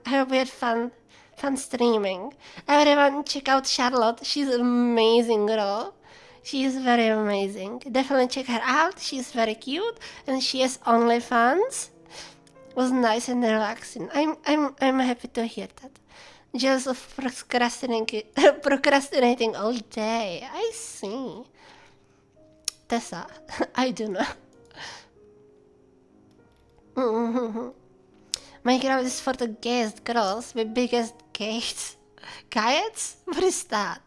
Fun streaming. Everyone, check out Charlotte. She's an amazing girl. She is very amazing. Definitely check her out. She's very cute, and she has OnlyFans. Was nice and relaxing. I'm happy to hear that. Just of procrastinating all day. I see. Tessa, I do not. Minecraft is for the gayest girls with biggest gates. Gaiets? What is that?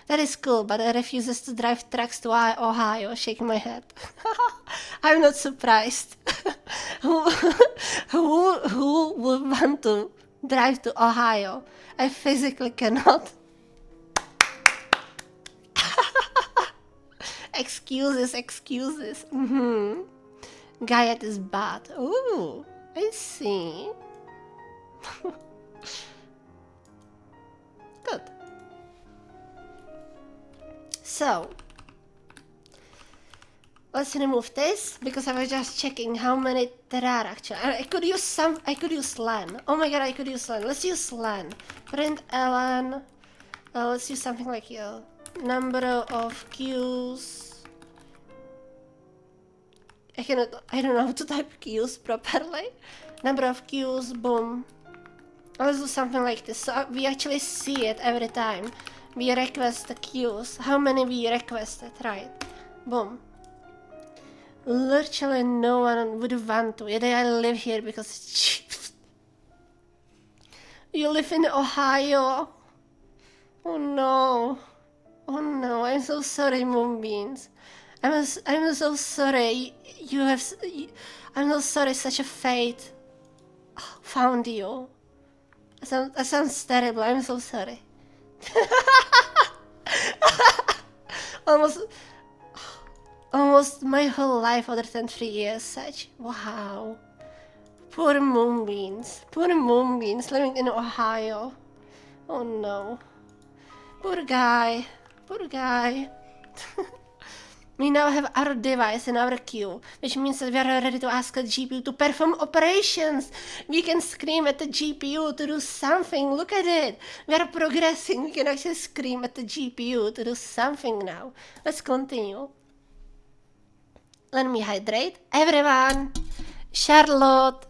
That is cool, but I refuses to drive trucks to Ohio. Shaking my head. I'm not surprised. who would want to drive to Ohio? I physically cannot. Excuses. Gaiet is bad. Ooh, I see. Good. So, let's remove this because I was just checking how many there are actually. I could use LAN. Oh my god, I could use LAN. Let's use LAN. Print LAN. Let's use something like number of queues. I don't know how to type queues properly. Number of queues, boom. Let's do something like this so we actually see it every time we request the queues. How many we requested, right? Boom. Literally no one would want to. I live here because it's cheap. You live in Ohio? Oh no, I'm so sorry, Moonbeans. I'm so sorry I'm so sorry such a fate found you. That sounds terrible, I'm so sorry. Almost my whole life other than 3 years such. Wow. Poor Moonbeans living in Ohio. Oh no. Poor guy. We now have our device in our queue, which means that we are ready to ask a GPU to perform operations. We can scream at the GPU to do something. Look at it. We are progressing. We can actually scream at the GPU to do something now. Let's continue. Let me hydrate. Everyone. Charlotte,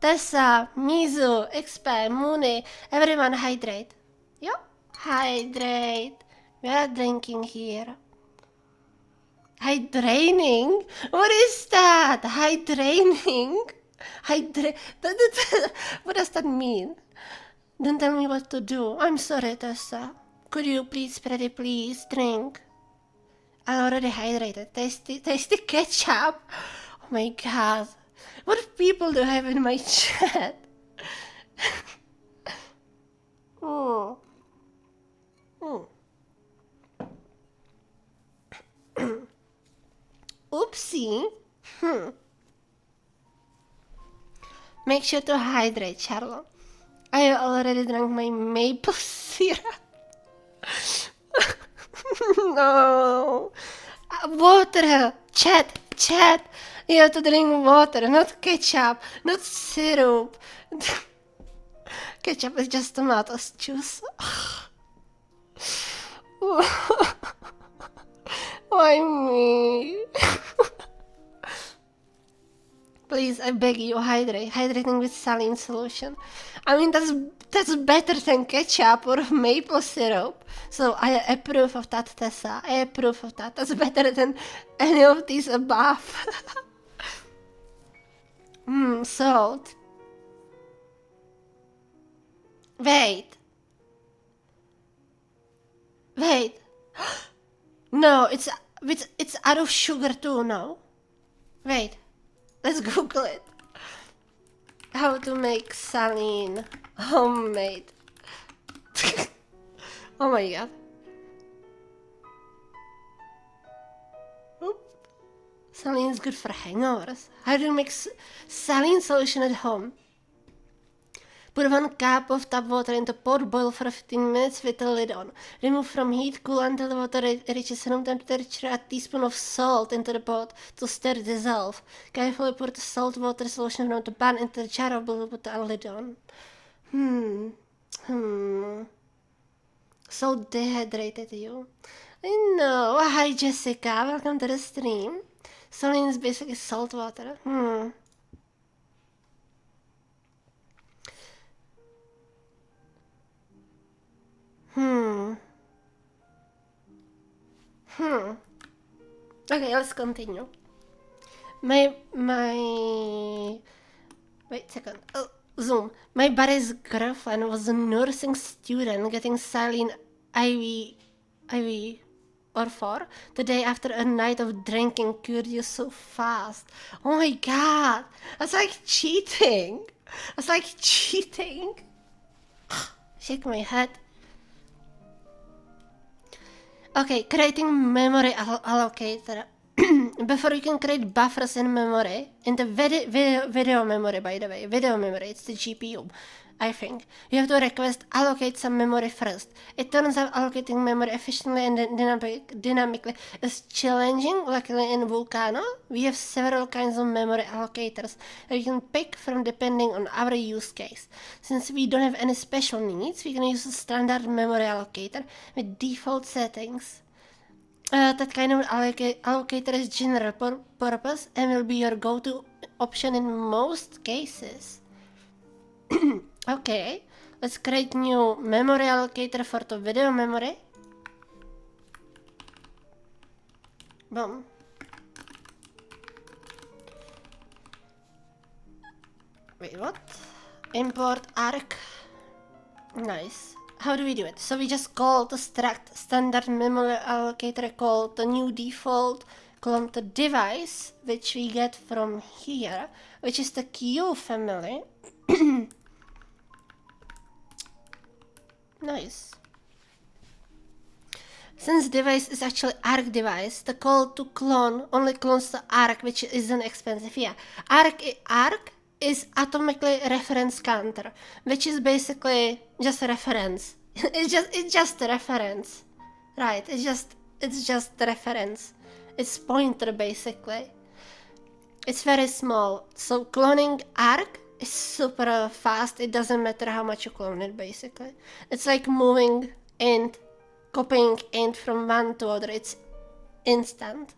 Tessa, Mizu, XP, Mooney. Everyone hydrate. Yeah? Hydrate. We are drinking here. Hydrating? What is that? Hydrating? What does that mean? Don't tell me what to do. I'm sorry, Tessa. Could you please, pretty please, drink? I already hydrated. Tasty ketchup. Oh my god. What people do I have in my chat? Oh. Oopsie. Make sure to hydrate, Charlotte. I already drank my maple syrup. No. Water. Chat. You have to drink water, not ketchup, not syrup. Ketchup is just tomato juice. Why me? Please, I beg you, hydrate. Hydrating with saline solution. I mean, that's better than ketchup or maple syrup. So I approve of that, Tessa. I approve of that. That's better than any of these above. Salt. Wait. No, it's out of sugar too, no? Wait. Let's Google it. How to make saline homemade. Oh my god. Oop. Saline is good for hangovers. How do you make saline solution at home? Put 1 cup of tap water into pot, boil for 15 minutes with the lid on. Remove from heat, cool until the water reaches room temperature. Add a teaspoon of salt into the pot to stir dissolve. Carefully pour the salt water solution from the pan into the jar of boil with the lid on. So dehydrated you. I know. Hi Jessica, welcome to the stream. Saline is basically salt water. Okay, let's continue. Wait a second. Oh, zoom. My buddy's girlfriend was a nursing student getting saline IV or 4 the day after a night of drinking cured you so fast. Oh my god, that's like cheating. Shake my head. Okay, creating memory allocator. Before you can create buffers in memory, in the video memory, by the way, video memory, it's the GPU, I think. You have to request allocate some memory first. It turns out allocating memory efficiently and dynamically is challenging. Luckily in Vulcano, we have several kinds of memory allocators that you can pick from depending on our use case. Since we don't have any special needs, we can use a standard memory allocator with default settings. That kind of allocator is general purpose and will be your go-to option in most cases. Okay, let's create new memory allocator for the video memory. Boom. Wait, what? Import arc. Nice. How do we do it? So we just call the struct standard memory allocator called the new default column the device, which we get from here, which is the Q family. Nice. Since device is actually arc device, the call to clone only clones the arc, which isn't expensive. Yeah, arc is atomically reference counter, which is basically just a reference. it's just a reference, right? It's just the reference. It's pointer basically. It's very small, so cloning arc is super fast. It doesn't matter how much you clone it basically. It's like moving int, copying int from one to other. It's instant.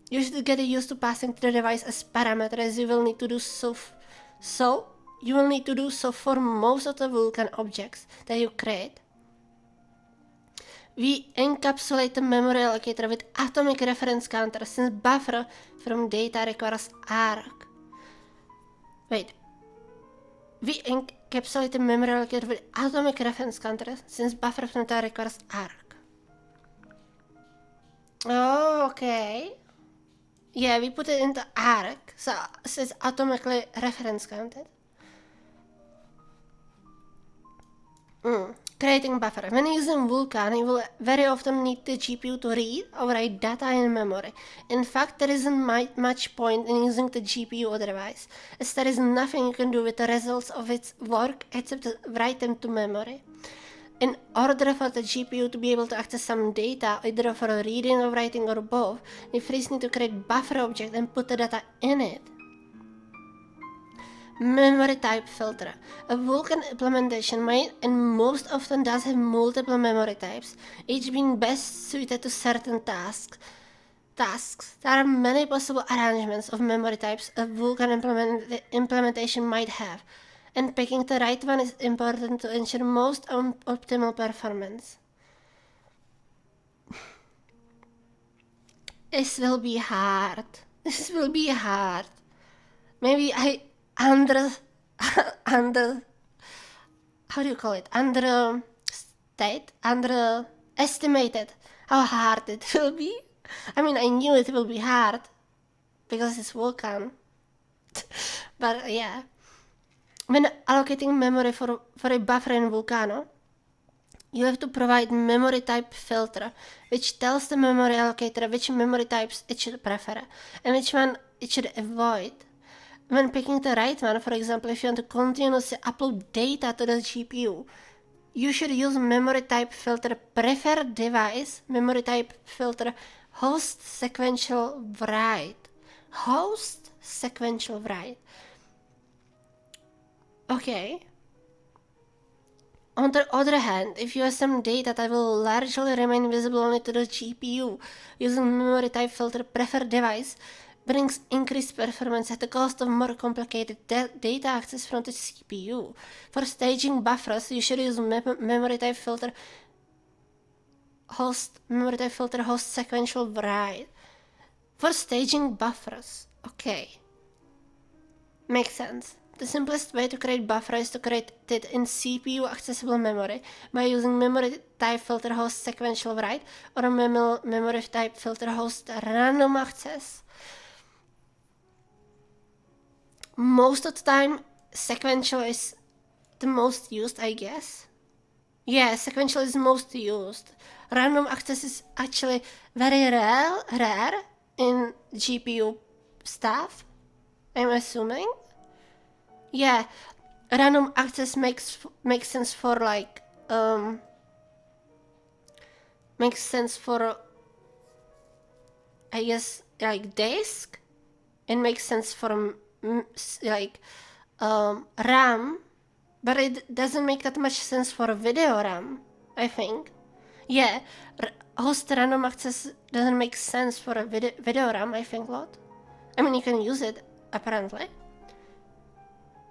You should get used to passing to the device as parameters. You will need to do so for most of the Vulkan objects that you create. We encapsulate the memory allocator with atomic reference counter since buffer from data requires arc. Wait. We encapsulate the memory allocator with atomic reference counter since buffer from data requires arc. Oh, okay. Yeah, we put it into arc, so it's atomically reference counted. Creating buffer. When using Vulkan, you will very often need the GPU to read or write data in memory. In fact, there isn't much point in using the GPU otherwise, as there is nothing you can do with the results of its work except to write them to memory. In order for the GPU to be able to access some data, either for reading or writing or both, you first need to create buffer object and put the data in it. Memory type filter. A Vulkan implementation might and most often does have multiple memory types, each being best suited to certain tasks. There are many possible arrangements of memory types a Vulkan implementation might have, and picking the right one is important to ensure most optimal performance. This will be hard. Maybe how do you call it? Underestimated how hard it will be. I mean, I knew it will be hard because it's Vulkan. But yeah. When allocating memory for a buffer in Vulcano, you have to provide memory type filter, which tells the memory allocator which memory types it should prefer and which one it should avoid. when picking the right one, for example, if you want to continuously upload data to the GPU, you should use memory type filter preferred device, memory type filter host sequential write. Host sequential write. Okay. On the other hand, if you have some data that will largely remain visible only to the GPU, using memory type filter preferred device brings increased performance at the cost of more complicated data access from the CPU. For staging buffers, you should use memory type filter host sequential write. For staging buffers, okay, makes sense. The simplest way to create buffer is to create it in CPU accessible memory by using memory type filter host sequential write or memory type filter host random access. Most of the time, sequential is the most used, I guess. Yeah, sequential is most used. Random access is actually very rare in GPU stuff, I'm assuming. Yeah, random access makes sense for like makes sense for I guess like disk, and makes sense for like RAM, but it doesn't make that much sense for video RAM, I think. Yeah, host random access doesn't make sense for a video RAM, I think, lot. I mean, you can use it apparently,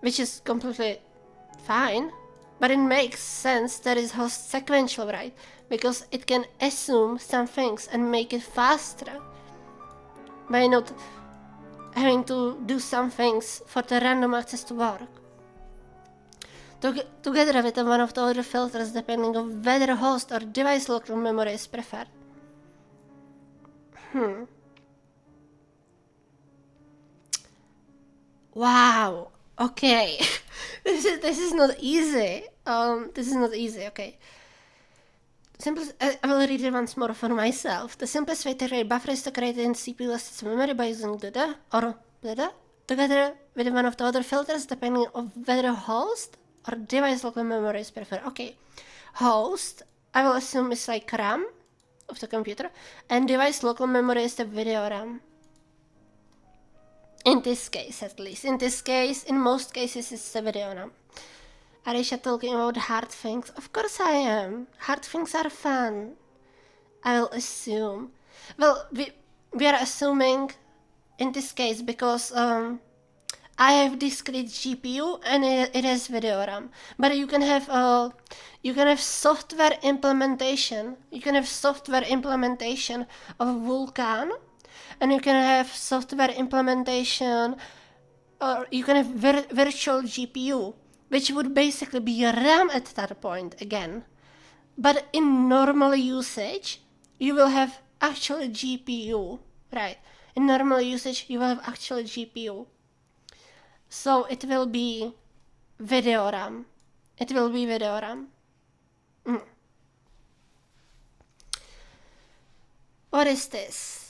which is completely fine, but it makes sense that is host sequential, right? Because it can assume some things and make it faster by not having to do some things for the random access to work. Together with one of the other filters depending on whether host or device local memory is preferred. Wow. Okay. This is not easy. This is not easy. Okay. I will read it once more for myself. The simplest way to create buffer is to create in CPU accessible memory by using together with one of the other filters depending on whether host or device local memory is preferred. Okay. Host, I will assume, is like RAM of the computer, and device local memory is the video RAM. In this case, at least. In this case, in most cases, it's the video RAM. Are you talking about hard things? Of course I am. Hard things are fun. I will assume. Well, we are assuming in this case because I have discrete GPU and it has video RAM. But you can have software implementation. You can have software implementation of Vulkan. And you can have software implementation, or you can have virtual GPU, which would basically be a RAM at that point again. But in normal usage, you will have actual GPU, right? In normal usage, you will have actual GPU. So it will be video RAM. It will be video RAM. What is this?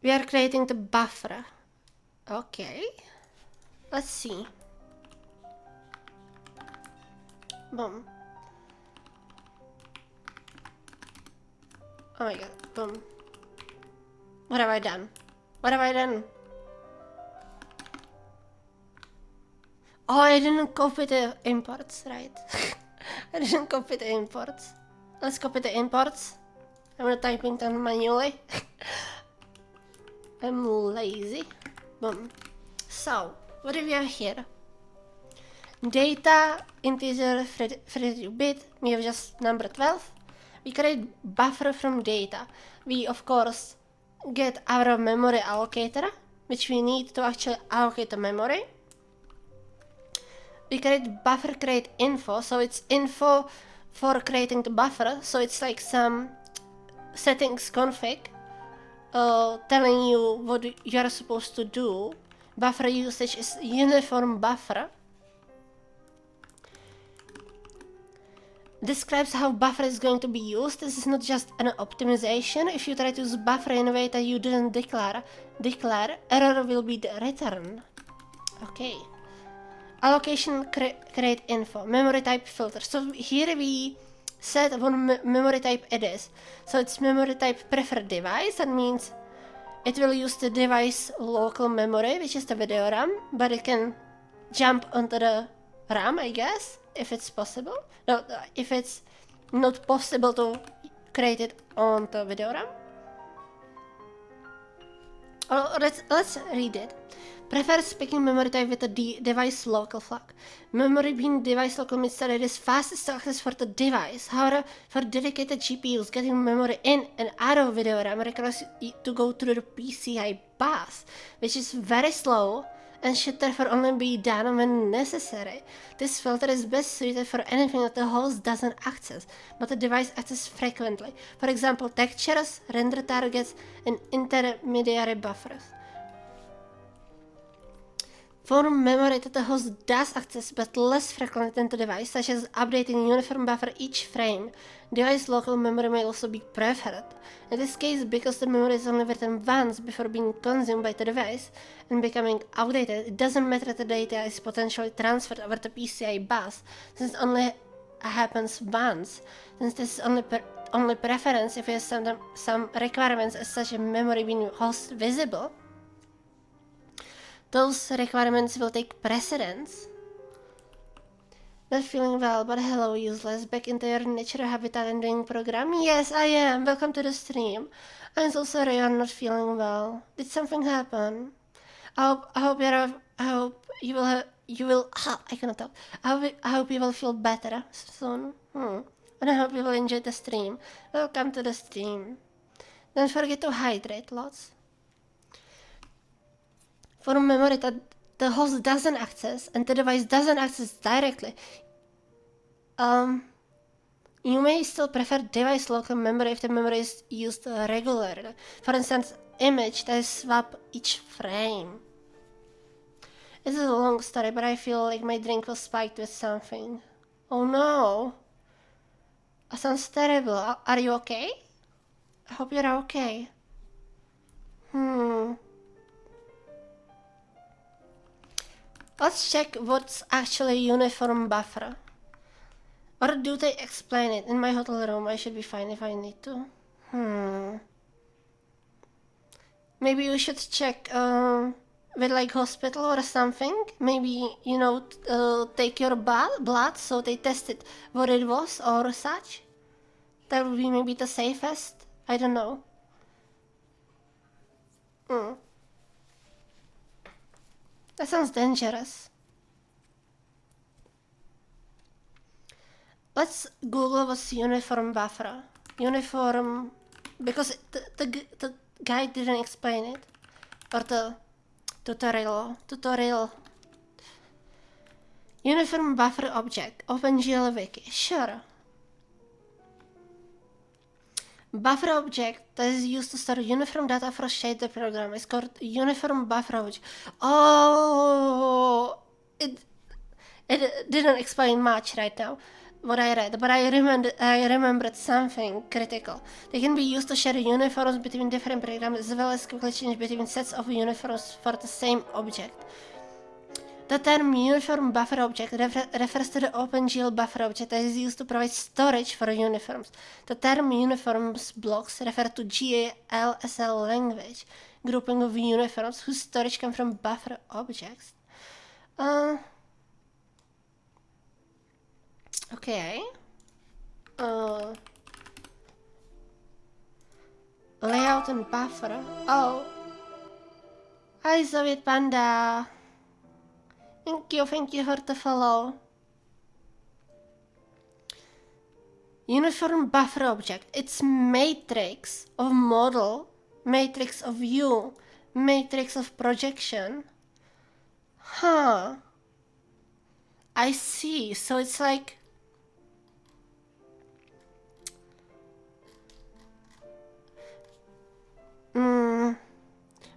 We are creating the buffer. Okay. Let's see. Boom. Oh my god. Boom. What have I done? What have I done? Oh, I didn't copy the imports, right? I didn't copy the imports. Let's copy the imports. I'm gonna type in them manually. I'm lazy. Boom. So, what do we have here? Data, integer, 32-bit. We have just number 12. We create buffer from data. We, of course, get our memory allocator, which we need to actually allocate the memory. We create buffer create info, so it's info for creating the buffer. So it's like some settings config telling you what you are supposed to do. Buffer usage is uniform buffer. describes how buffer is going to be used. This is not just an optimization. If you try to use buffer in a way that you didn't declare, error will be the return. Okay. Allocation create info, memory type filter. So here we set what memory type it is. So it's memory type preferred device. That means it will use the device local memory, which is the video RAM, but it can jump onto the RAM, I guess, if it's possible. No, if it's not possible to create it on the video RAM. Oh, let's read it. Prefers picking memory type with the device local flag. Memory being device local means that it is fastest to access for the device. However, for dedicated GPUs, getting memory in and out of video RAM requires you to go through the PCI bus, which is very slow and should therefore only be done when necessary. This filter is best suited for anything that the host doesn't access, but the device accesses frequently. For example, textures, render targets, and intermediary buffers. For memory that the host does access but less frequently than the device, such as updating uniform buffer each frame, device local memory may also be preferred. In this case, because the memory is only written once before being consumed by the device and becoming outdated, it doesn't matter that the data is potentially transferred over the PCI bus, since it only happens once. Since this is only preference if you have some requirements as such as memory being host visible, those requirements will take precedence. Not feeling well, but hello, useless. Back into your natural habitat and doing program? Yes, I am. Welcome to the stream. I'm so sorry you're not feeling well. Did something happen? I hope you will. I cannot talk. I hope you will feel better soon. And I hope you will enjoy the stream. Welcome to the stream. Don't forget to hydrate lots. For memory that the host doesn't access and the device doesn't access directly, you may still prefer device local memory if the memory is used regularly. For instance, image that is swap each frame. It's a long story, but I feel like my drink was spiked with something. Oh no! That sounds terrible. Are you okay? I hope you're okay. Let's check what's actually uniform buffer. Or do they explain it? In my hotel room, I should be fine if I need to. Maybe we should check with like hospital or something. Maybe, take your blood so they tested what it was or such. That would be maybe the safest. I don't know. That sounds dangerous. Let's Google what's uniform buffer. Uniform, because the guide didn't explain it, or the tutorial. Uniform buffer object. OpenGL wiki. Sure. Buffer object that is used to store uniform data for shader program is called uniform buffer object. Oh, it didn't explain much right now what I read, but I remembered something critical. They can be used to share uniforms between different programs as well as quickly change between sets of uniforms for the same object. The term uniform buffer object refers to the OpenGL buffer object that is used to provide storage for uniforms. The term uniforms blocks refer to GLSL language, grouping of uniforms whose storage comes from buffer objects. Okay. Layout and buffer. Oh. Hi, Soviet Panda. Thank you for the follow. Uniform buffer object. It's matrix of model, matrix of view, matrix of projection. I see. So it's like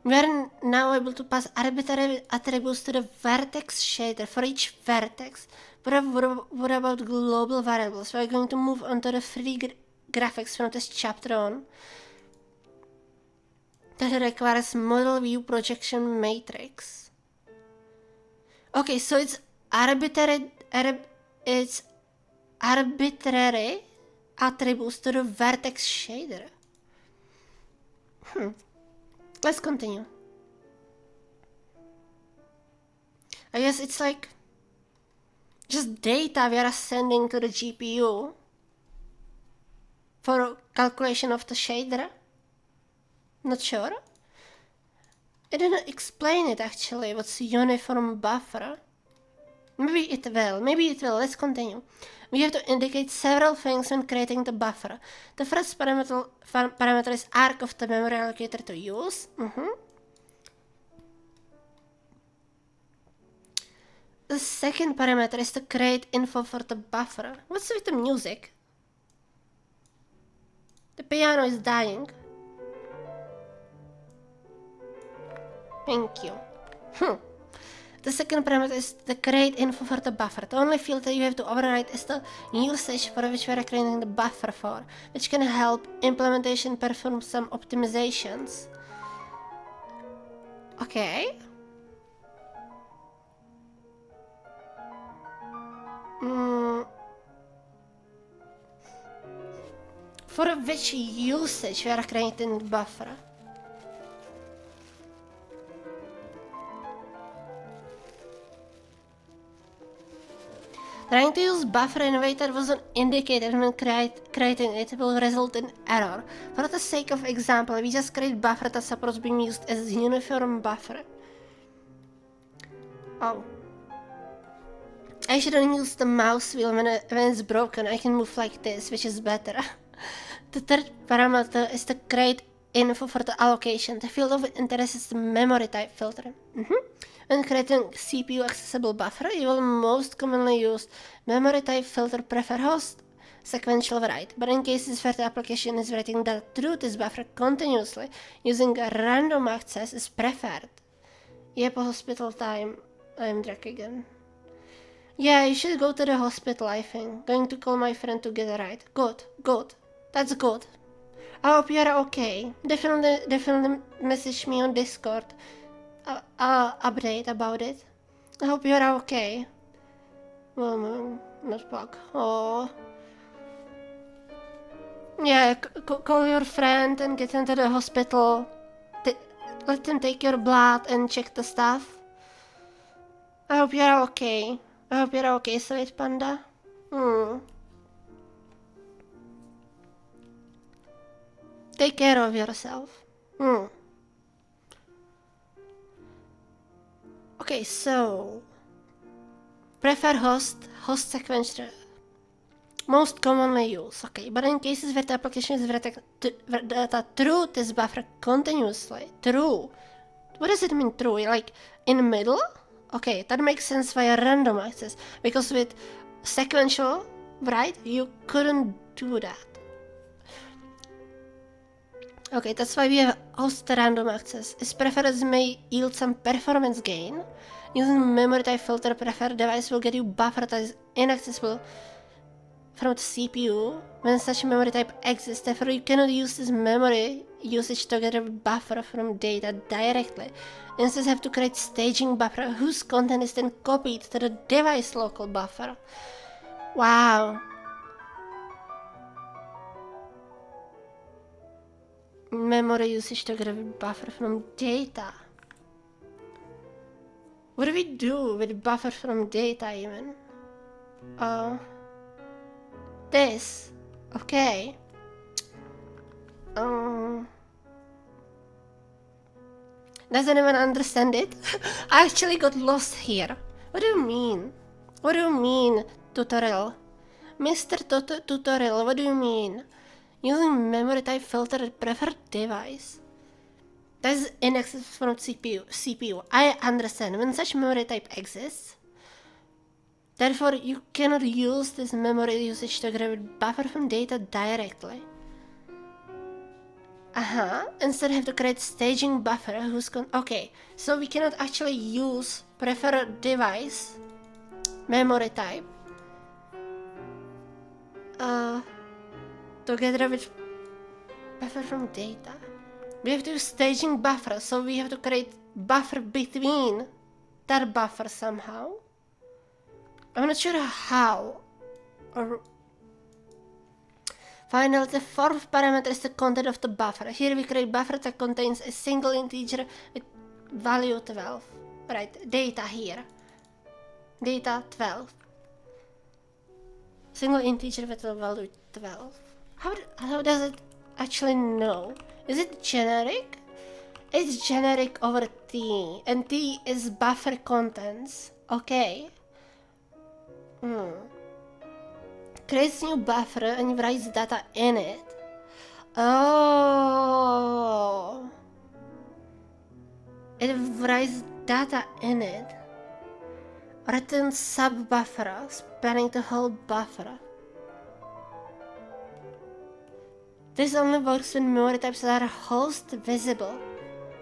we are now able to pass arbitrary attributes to the vertex shader for each vertex, what about global variables? We're going to move on to the 3D graphics from this chapter on. That requires model view projection matrix. Okay, so it's arbitrary attributes to the vertex shader. Let's continue. I guess it's like just data we are sending to the GPU for calculation of the shader. Not sure. It didn't explain it actually, what's uniform buffer. Maybe it will, let's continue. We have to indicate several things when creating the buffer. The first parameter is arc of the memory allocator to use. The second parameter is to create info for the buffer. What's with the music? The piano is dying. Thank you. The second parameter is the create info for the buffer. The only field that you have to override is the usage for which we are creating the buffer for, which can help implementation perform some optimizations. Okay. For which usage we are creating the buffer? Trying to use buffer in a way that wasn't indicated when creating it will result in error. For the sake of example, we just create buffer that supports being used as uniform buffer. Oh. I shouldn't use the mouse wheel when it's broken. I can move like this, which is better. The third parameter is to create info for the allocation. The field of interest is the memory type filter. When creating CPU accessible buffer, you will most commonly use memory type filter prefer host sequential write, but in cases where the application is writing data through this buffer continuously, using a random access is preferred. Yep, hospital time. I'm Drake again. Yeah, you should go to the hospital, I think. Going to call my friend to get a ride. Good. That's good. I hope you are okay. Definitely message me on Discord. Update about it. I hope you are okay. Well, not bug. Oh. Yeah, call your friend and get into the hospital. Let them take your blood and check the stuff. I hope you are okay. Sweet panda. Take care of yourself. Okay, so prefer host sequential. Most commonly used. Okay, but in cases where the application is writing data through this buffer continuously. Through. What does it mean through? Like in the middle? Okay, that makes sense via random access. Because with sequential, right, you couldn't do that. Okay, that's why we have host random access. Its preference may yield some performance gain. Using memory type filter preferred device will get you buffer that is inaccessible from the CPU when such memory type exists. Therefore, you cannot use this memory usage together with buffer from data directly. Instead, you have to create staging buffer whose content is then copied to the device local buffer. Wow. Memory usage together with buffer from data. What do we do with buffer from data even? This. Okay. Does anyone understand it? I actually got lost here. What do you mean? What do you mean, tutorial? Mr. Tutorial, what do you mean? Using memory type filter preferred device. That is inaccessible from CPU. I understand when such memory type exists. Therefore, you cannot use this memory usage to grab buffer from data directly. Instead, have to create staging buffer whose okay, so we cannot actually use preferred device memory type together with buffer from data. We have to use staging buffer, so we have to create buffer between that buffer somehow. I'm not sure how. Or finally, the fourth parameter is the content of the buffer. Here we create buffer that contains a single integer with value 12. Right, data here. Data 12. Single integer with a value 12. How does it actually know? Is it generic? It's generic over T, and T is buffer contents. Okay. Creates new buffer and writes data in it. Oh. It writes data in it. Returns sub-buffer, spanning the whole buffer. This only works when memory types are host visible.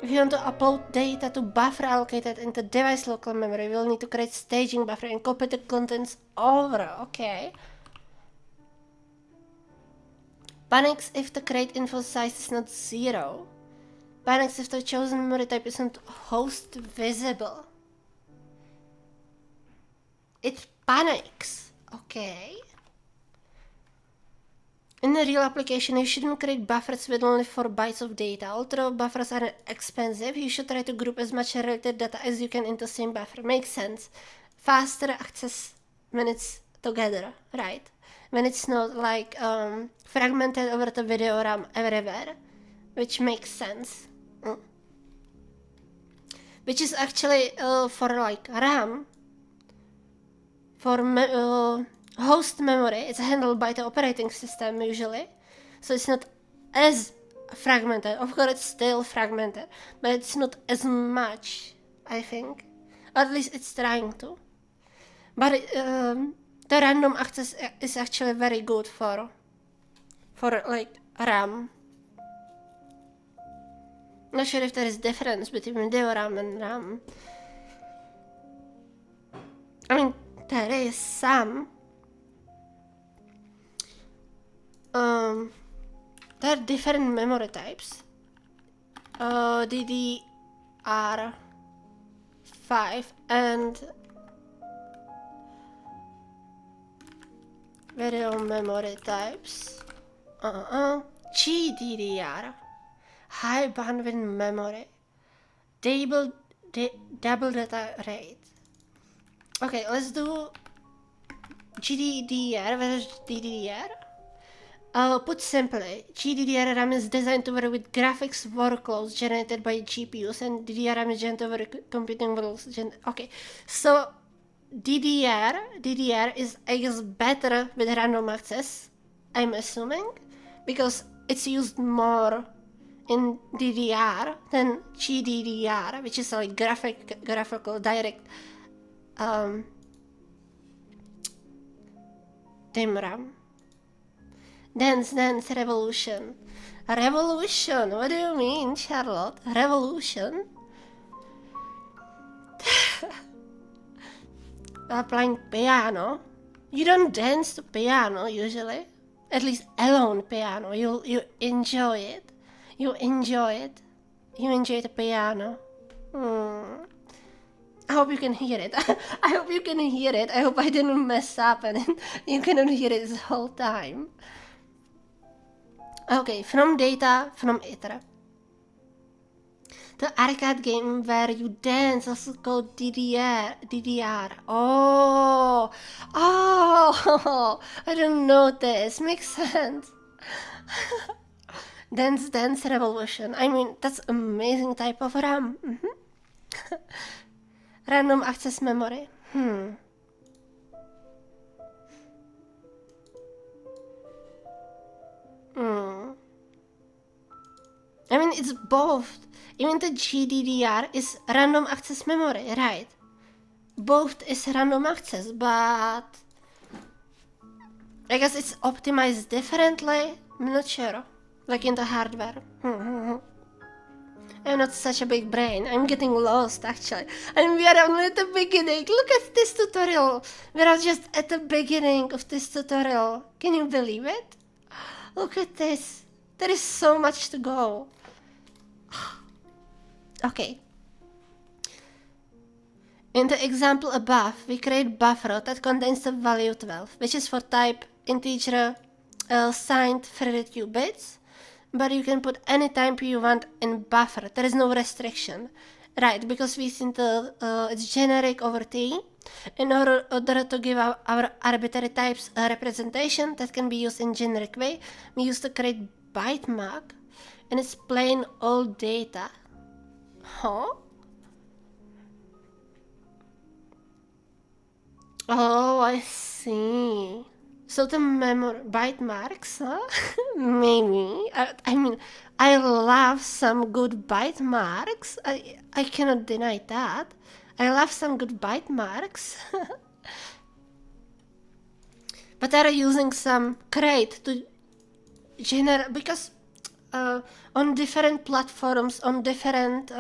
If you want to upload data to buffer allocated into device local memory, we'll need to create staging buffer and copy the contents over. Okay. Panics if the create info size is not 0. Panics if the chosen memory type isn't host visible. It panics. Okay. In the real application, you shouldn't create buffers with only 4 bytes of data. Although buffers are expensive, you should try to group as much related data as you can into the same buffer. Makes sense. Faster access when it's together, right? When it's not like fragmented over the video RAM everywhere, which makes sense. Which is actually for like RAM, for host memory, it's handled by the operating system usually, so it's not as fragmented. Of course, it's still fragmented, but it's not as much, I think. Or at least it's trying to. But the random access is actually very good for like RAM. Not sure if there is difference between video RAM and RAM. I mean, there is some. There are different memory types. DDR5 and video memory types. GDDR, high bandwidth memory, double data rate. Okay, let's do GDDR versus DDR. Put simply, GDDR RAM is designed to work with graphics workloads generated by GPUs, and DDR RAM is generated over computing workloads. Okay, so DDR is, I guess, better with random access, I'm assuming, because it's used more in DDR than GDDR, which is like graphical direct DIMM. Dance revolution. Revolution? What do you mean, Charlotte? Revolution? Playing piano. You don't dance to piano usually. At least alone piano. You enjoy it. You enjoy it. You enjoy the piano. I hope you can hear it. I hope you can hear it. I hope I didn't mess up and you cannot hear it this whole time. Okay, from data, from ITER. The arcade game where you dance also called DDR. Oh, I didn't know this. Makes sense. Dance revolution. I mean, that's amazing type of RAM. Random access memory. I mean, it's both. Even the GDDR is random access memory, right? Both is random access, but I guess it's optimized differently. I'm not sure. Like in the hardware. I'm not such a big brain. I'm getting lost, actually. And we are only at the beginning. Look at this tutorial. We are just at the beginning of this tutorial. Can you believe it? Look at this. There is so much to go. Okay. In the example above, we create buffer that contains the value 12, which is for type integer signed 32 bits. But you can put any type you want in buffer. There is no restriction. Right, because we think it's generic over T. In order to give our arbitrary types a representation that can be used in generic way, we use the create byte mark, and it's plain old data. Huh? Oh, I see. So the memory byte marks, huh? Maybe. I mean, I love some good byte marks. I cannot deny that. I love some good byte marks. But are using some crate to generate, because on different platforms, on different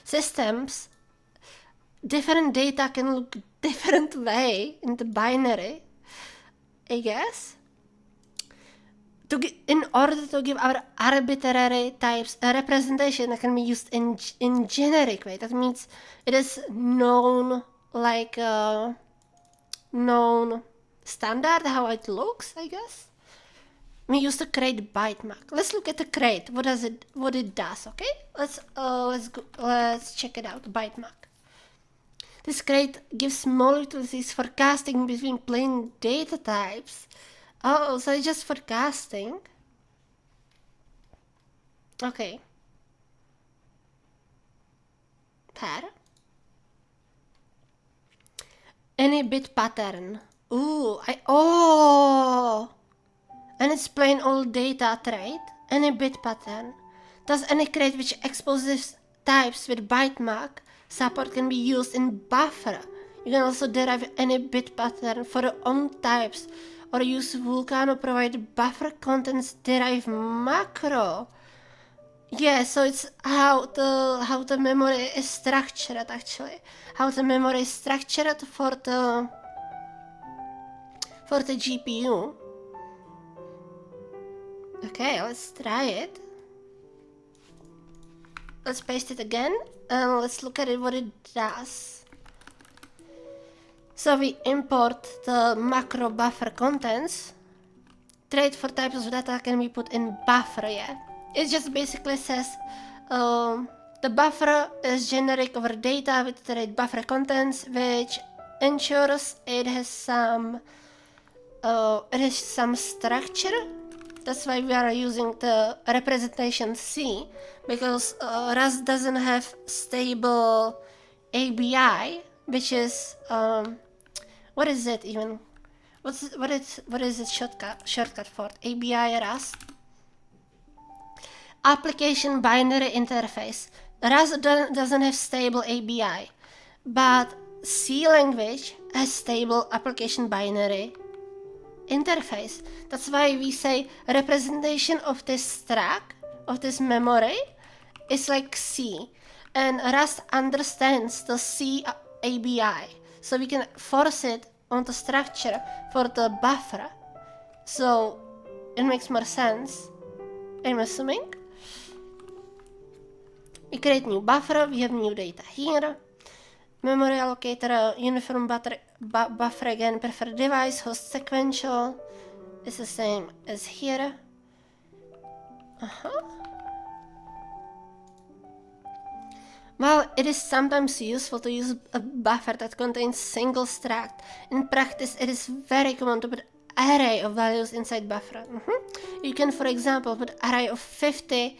systems, different data can look different way in the binary, I guess. In order to give our arbitrary types a representation that can be used in generic way, that means it is known, like known standard how it looks, I guess. We use the crate byte mark. Let's look at the crate. What it does? Okay, let's check it out. Byte mark. This crate gives small utilities for casting between plain data types. Oh, so it's just for casting. Okay. Pair. Any bit pattern. Ooh, and it's plain old data trait. Any bit pattern. Thus, any crate which exposes types with byte mark support can be used in buffer. You can also derive any bit pattern for your own types, or use Vulkan provide buffer contents derive macro. Yeah, so it's how the memory is structured, actually. How the memory is structured for the GPU. Okay, let's try it. Let's paste it again, and let's look at it, what it does. So we import the macro buffer contents. Trait for types of data can be put in buffer, yeah. It just basically says the buffer is generic over data with trait buffer contents, which ensures it has some structure. That's why we are using the representation C, because Rust doesn't have stable ABI, which is what is it even? What is it shortcut for? ABI Rust. Application binary interface. Rust doesn't have stable ABI, but C language has stable application binary interface. That's why we say representation of this track, of this memory, is like C, and Rust understands the C ABI, so we can force it on the structure for the buffer, so it makes more sense, I'm assuming. We create new buffer, we have new data here. Memory allocator, uniform buffer again, preferred device, host sequential, is the same as here. While it is sometimes useful to use a buffer that contains single struct, in practice it is very common to put array of values inside buffer. You can, for example, put array of 50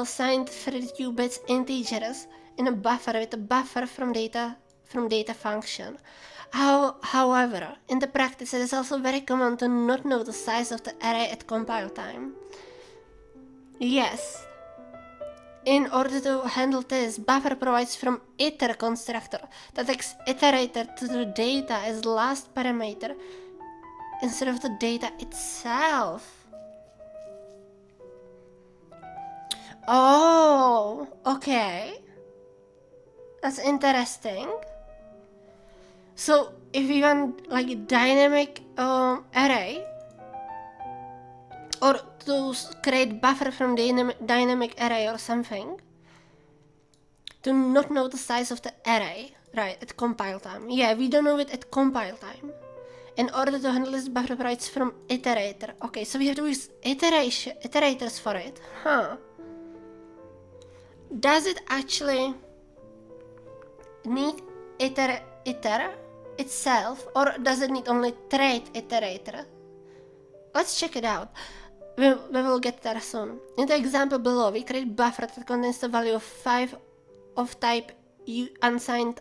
signed 32 bits integers in a buffer with a buffer from data function. However, in the practice it is also very common to not know the size of the array at compile time. Yes. In order to handle this, buffer provides from iter constructor that takes iterator to the data as last parameter instead of the data itself. Oh, okay. That's interesting. So if we want like a dynamic array, or to create buffer from dynamic array or something, to not know the size of the array, right, at compile time. Yeah, we don't know it at compile time. In order to handle this buffer overrides from iterator. Okay, so we have to use iterators for it. Huh. Does it actually need iter itself, or does it need only trait iterator? Let's check it out. We will get there soon. In the example below, we create buffer that contains the value of 5 of type unsigned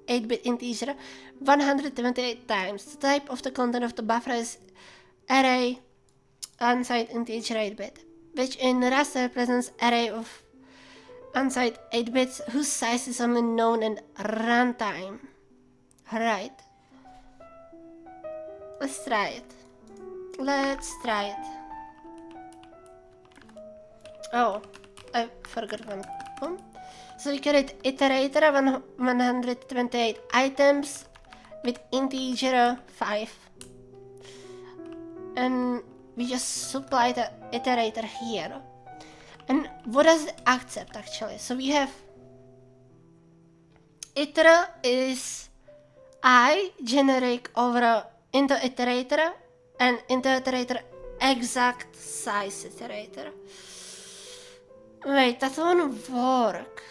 8-bit integer 128 times. The type of the content of the buffer is array unsigned integer 8-bit, which in Rust represents array of unsigned 8 bits whose size is only known in runtime. Right. Let's try it. Oh, I forgot one. So we create iterator 128 items with integer 5. And we just supply the iterator here. And what does it accept actually? So we have iter is I generic over into iterator and into iterator exact size iterator. Wait, that won't work.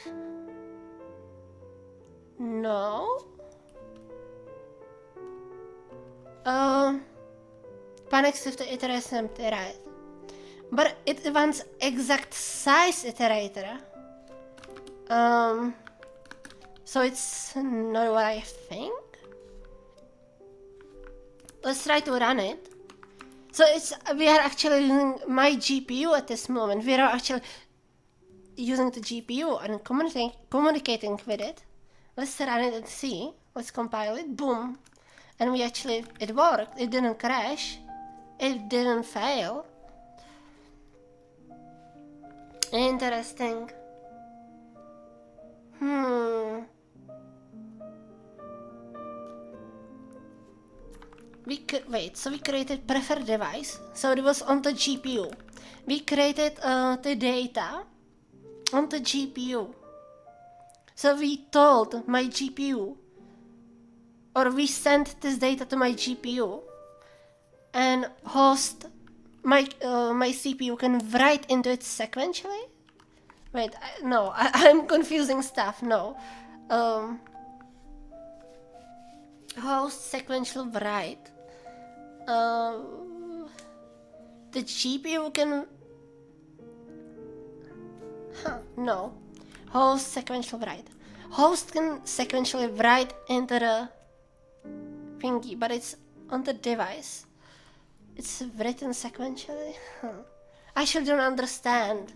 No. Panics if the iterator is empty, right? But it wants exact size iterator. So it's not what I think. Let's try to run it. So we are actually using my GPU at this moment. We are actually using the GPU and communicating with it. Let's run it and see. Let's compile it. Boom. And it worked. It didn't crash. It didn't fail. Interesting. So we created prefer device. So it was on the GPU. We created the data on the GPU. So we told my GPU, or we sent this data to my GPU, and host my CPU can write into it sequentially. Wait, no, I'm confusing stuff. No, host sequential write. The GPU can. No. Host sequential write. Host can sequentially write into the thingy, but it's on the device. It's written sequentially. I still don't understand.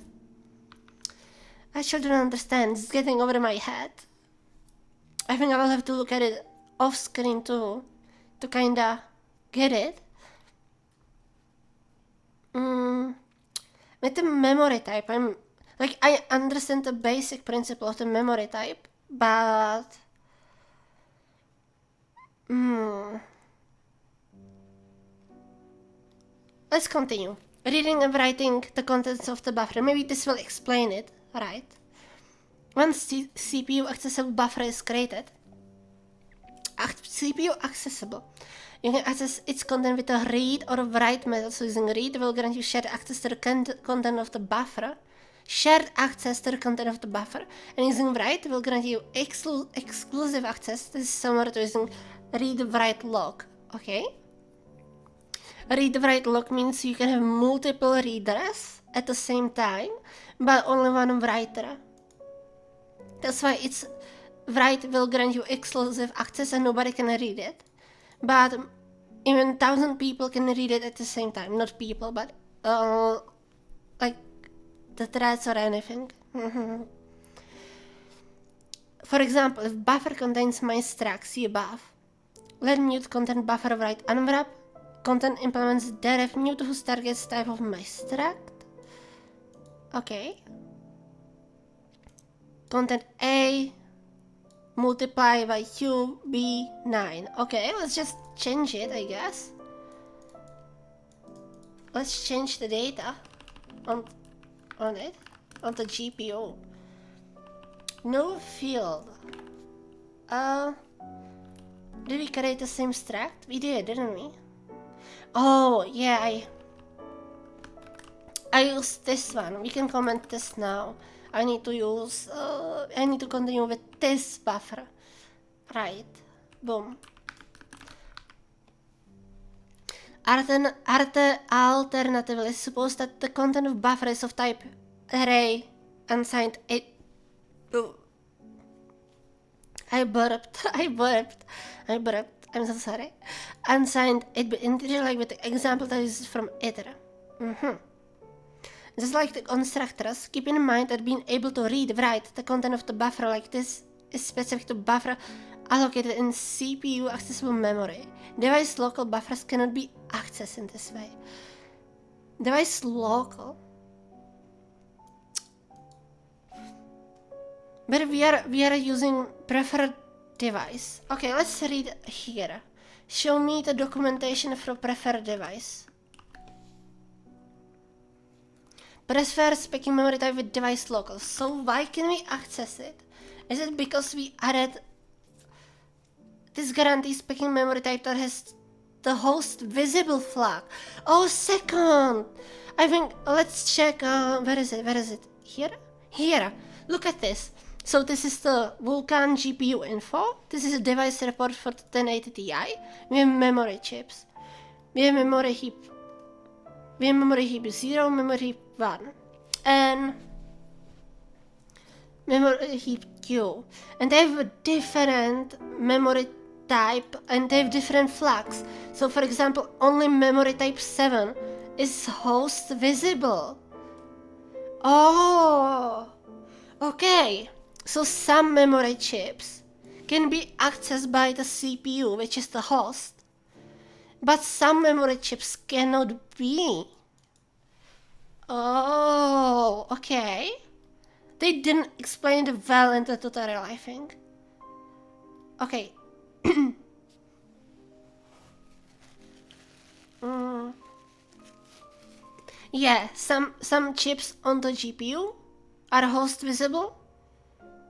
It's getting over my head. I think I will have to look at it off screen too, to kinda get it. With the memory type, I understand the basic principle of the memory type, but let's continue. Reading and writing the contents of the buffer. Maybe this will explain it, right? Once CPU accessible buffer is created, CPU accessible, you can access its content with a read or a write method. So using read will grant you shared access to the content of the buffer. And using write will grant you exclusive access. This is similar to using read-write log. Okay? Read-write log means you can have multiple readers at the same time, but only one writer. That's why write will grant you exclusive access and nobody can read it. But even 1,000 people can read it at the same time. Not people, but like the threads or anything. For example, if buffer contains my struct, see above. Let mute content buffer write unwrap. Content implements deref mute whose targets type of my struct. Okay. content A multiply by QB9. Okay, let's just change it, I guess. Let's change the data on it, on the GPU. No field. Did we create the same struct? We did, didn't we? Oh, yeah, I used this one. We can comment this now. I need to continue with this buffer. Right. Boom. Alternatively, suppose that the content of buffer is of type array unsigned it. I burped. I'm so sorry. Unsigned it integer, like with the example that is from iter. Just like the constructors, keep in mind that being able to read-write the content of the buffer like this is specific to buffer allocated in CPU accessible memory. Device local buffers cannot be accessed in this way. Device local. But we are using preferred device. Okay, let's read here. Show me the documentation for preferred device. Prefer speaking memory type with device local. So why can we access it? Is it because we added this guarantee speaking memory type that has the host visible flag? Oh, second! I think, let's check, where is it? Here. Look at this. So this is the Vulkan GPU info. This is a device report for the 1080 Ti. We have memory chips. We have memory heap 0, memory heap 1, and memory heap Q. And they have a different memory type and they have different flags. So for example, only memory type 7 is host visible. Oh, okay. So some memory chips can be accessed by the CPU, which is the host. But some memory chips cannot be. Oh, okay. They didn't explain it well in the tutorial, I think. Okay. Yeah, some chips on the GPU are host visible.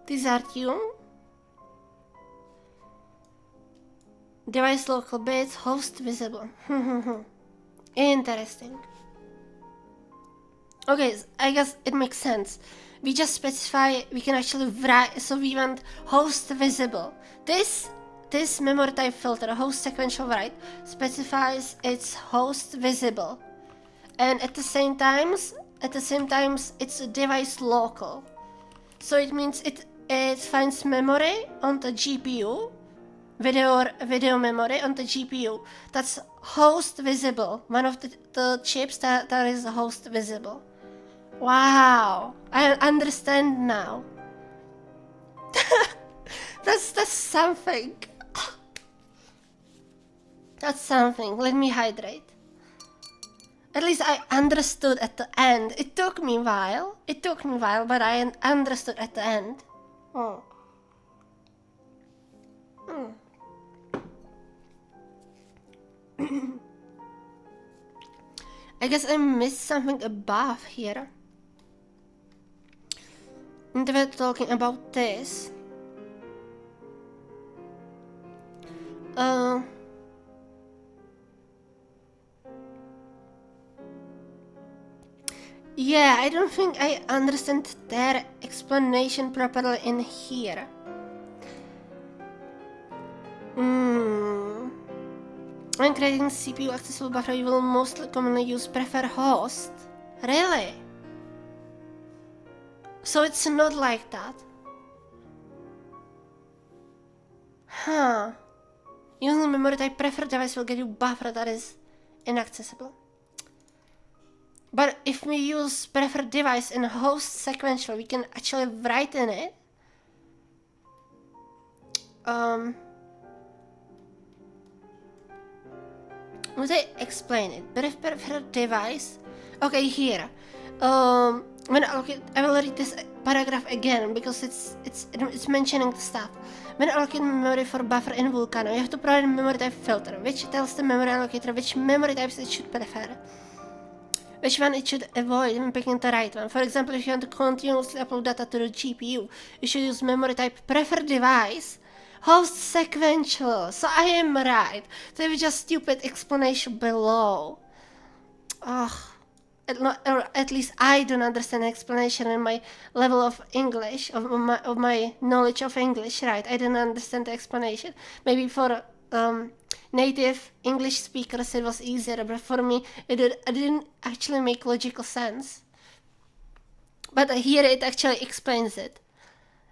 These are Q. Device local bits, host visible. Interesting. Okay, I guess it makes sense. We just specify, we can actually write, so we want host visible. This memory type filter, host sequential write, specifies its host visible. And at the same time, it's a device local. So it means it finds memory on the GPU, video memory on the GPU. That's host visible, one of the chips that is host visible. Wow, I understand now. That's something. That's something. Let me hydrate. At least I understood at the end. It took me a while, but I understood at the end. I guess I missed something above here. And we're talking about this. Yeah, I don't think I understand their explanation properly in here. When creating CPU accessible buffer, you will mostly commonly use prefer host. Really? So it's not like that. Huh. Using memory type preferred device will get you buffer that is inaccessible. But if we use preferred device in host sequential, we can actually write in it. Would I explain it? Preferred device. Okay, here. I will read this paragraph again because it's mentioning the stuff. When allocating memory for buffer in Vulkan, you have to provide a memory type filter, which tells the memory allocator which memory types it should prefer, which one it should avoid when picking the right one. For example, if you want to continuously upload data to the GPU, you should use memory type prefer device, host sequential. So I am right. There is just stupid explanation below. Ugh. Or at least I don't understand the explanation in my level of English, of my knowledge of English, right? I don't understand the explanation. Maybe for native English speakers it was easier, but for me it didn't actually make logical sense. But here it actually explains it.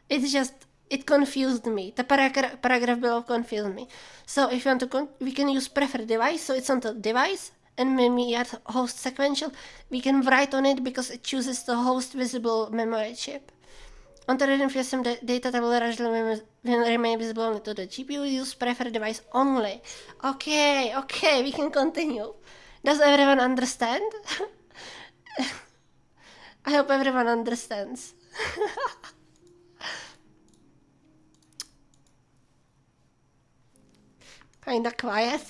It confused me. The paragraph below confused me. So if you want to, we can use prefer device, so it's on the device. And when we add host sequential, we can write on it because it chooses the host visible memory chip. On the random system, the data table will remain visible only to the GPU. Use prefer device only. Okay, we can continue. Does everyone understand? I hope everyone understands. Kinda quiet.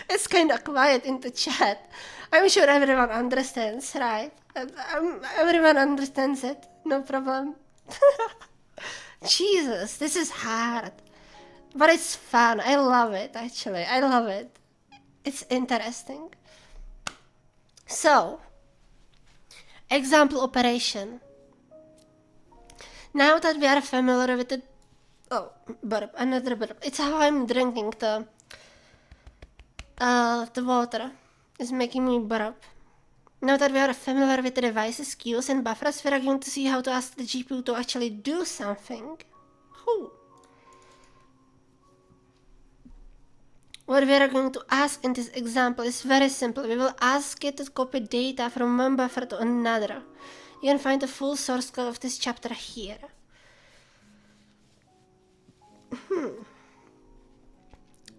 It's kinda quiet in the chat. I'm sure everyone understands, right? Everyone understands it. No problem. Jesus, this is hard. But it's fun. I love it, actually. I love it. It's interesting. So, example operation. Now that we are familiar with the... Oh, burp, another burp. It's how I'm drinking the water. It's making me burp. Now that we are familiar with the device's queues and buffers, we are going to see how to ask the GPU to actually do something. Ooh. What we are going to ask in this example is very simple. We will ask it to copy data from one buffer to another. You can find the full source code of this chapter here.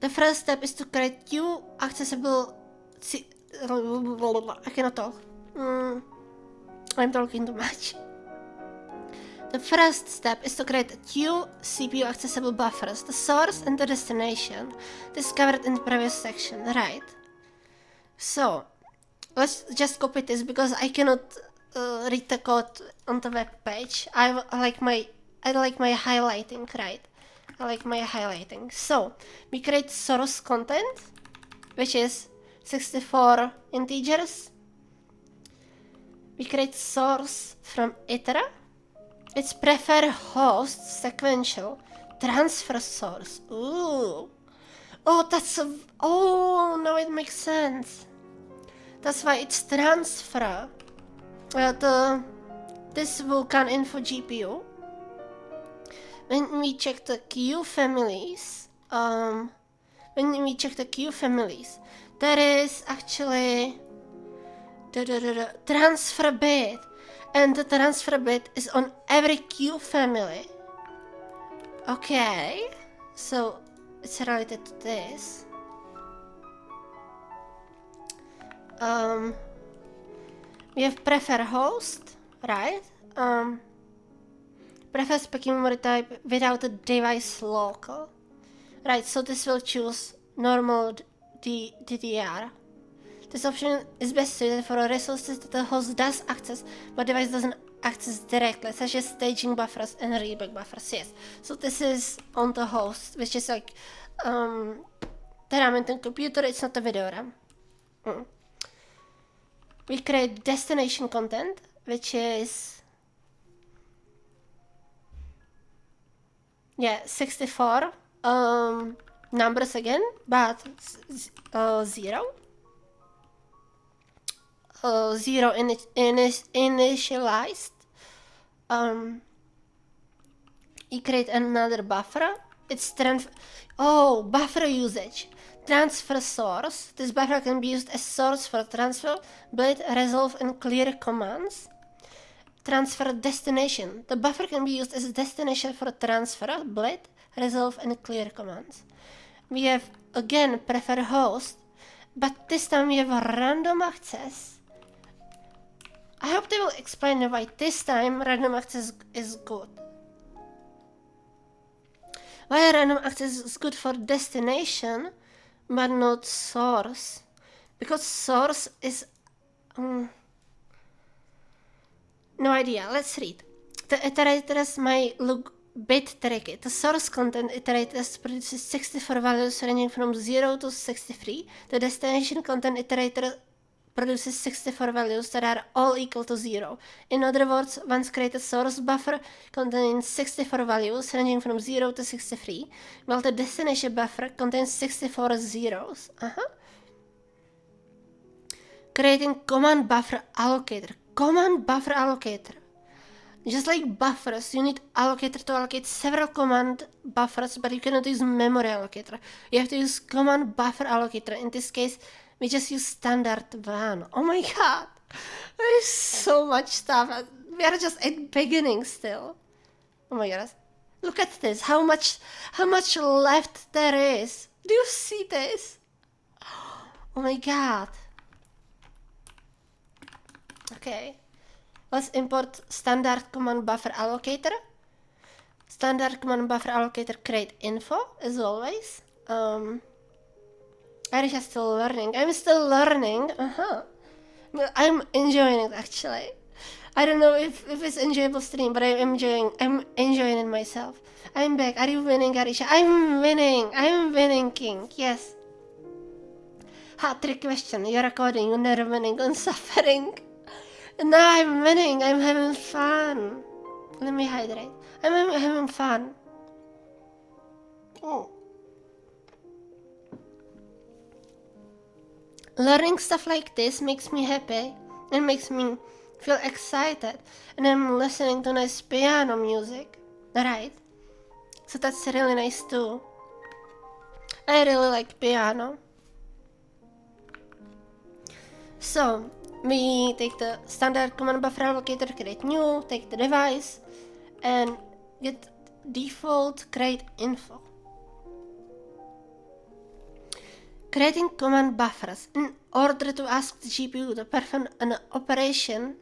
The first step is to create queue accessible... I cannot talk. I'm talking too much. The first step is to create queue CPU accessible buffers, the source and the destination, discovered in the previous section, right? So, let's just copy this because I cannot read the code on the web page. I like my highlighting, right? I like my highlighting. So, we create source content, which is 64 integers. We create source from itera. It's prefer host sequential transfer source. Ooh. Oh, now it makes sense. That's why it's transfer. This Vulkan info GPU. When we check the queue families, there is actually the transfer bit, and the transfer bit is on every queue family. Okay, so it's related to this. We have prefer host, right? Prefer spec memory type without a device local. Right, so this will choose normal DDR. This option is best suited for resources that the host does access, but device doesn't access directly, such as staging buffers and readback buffers. Yes, so this is on the host, which is like the RAM in the computer, it's not a video RAM. We create destination content, which is 64 numbers again, but 0. 0 initialized. You create another buffer. It's buffer usage. Transfer source. This buffer can be used as source for transfer, bleed, resolve, and clear commands. Transfer destination. The buffer can be used as a destination for transfer, bleed, resolve, and clear commands. We have again prefer host, but this time we have a random access. I hope they will explain why this time random access is good. Why random access is good for destination, but not source. Because source is... no idea, let's read. The iterators might look bit tricky. The source content iterators produces 64 values ranging from 0 to 63. The destination content iterator produces 64 values that are all equal to 0. In other words, once created source buffer contains 64 values ranging from 0 to 63, while the destination buffer contains 64 zeros. Creating command buffer allocator. Command buffer allocator. Just like buffers, you need allocator to allocate several command buffers, but you cannot use memory allocator. You have to use command buffer allocator. In this case, we just use standard one. Oh my god! There is so much stuff. We are just at beginning still. Oh my god. Look at this. How much left there is. Do you see this? Oh my god. Okay. Let's import standard command buffer allocator. Standard command buffer allocator create info, as always. Arisha still learning. I'm still learning. I'm enjoying it actually. I don't know if it's enjoyable stream, but I'm enjoying it myself. I'm back. Are you winning, Arisha? I'm winning, King. Yes. Hot trick question. You're recording, you're never winning on suffering. No, I'm winning. I'm having fun. Let me hydrate. I'm having fun. Learning stuff like this makes me happy and makes me feel excited. And I'm listening to nice piano music. Right? So that's really nice too. I really like piano. So, we take the standard command buffer allocator, create new, take the device, and get default create info. Creating command buffers. In order to ask the GPU to perform an operation,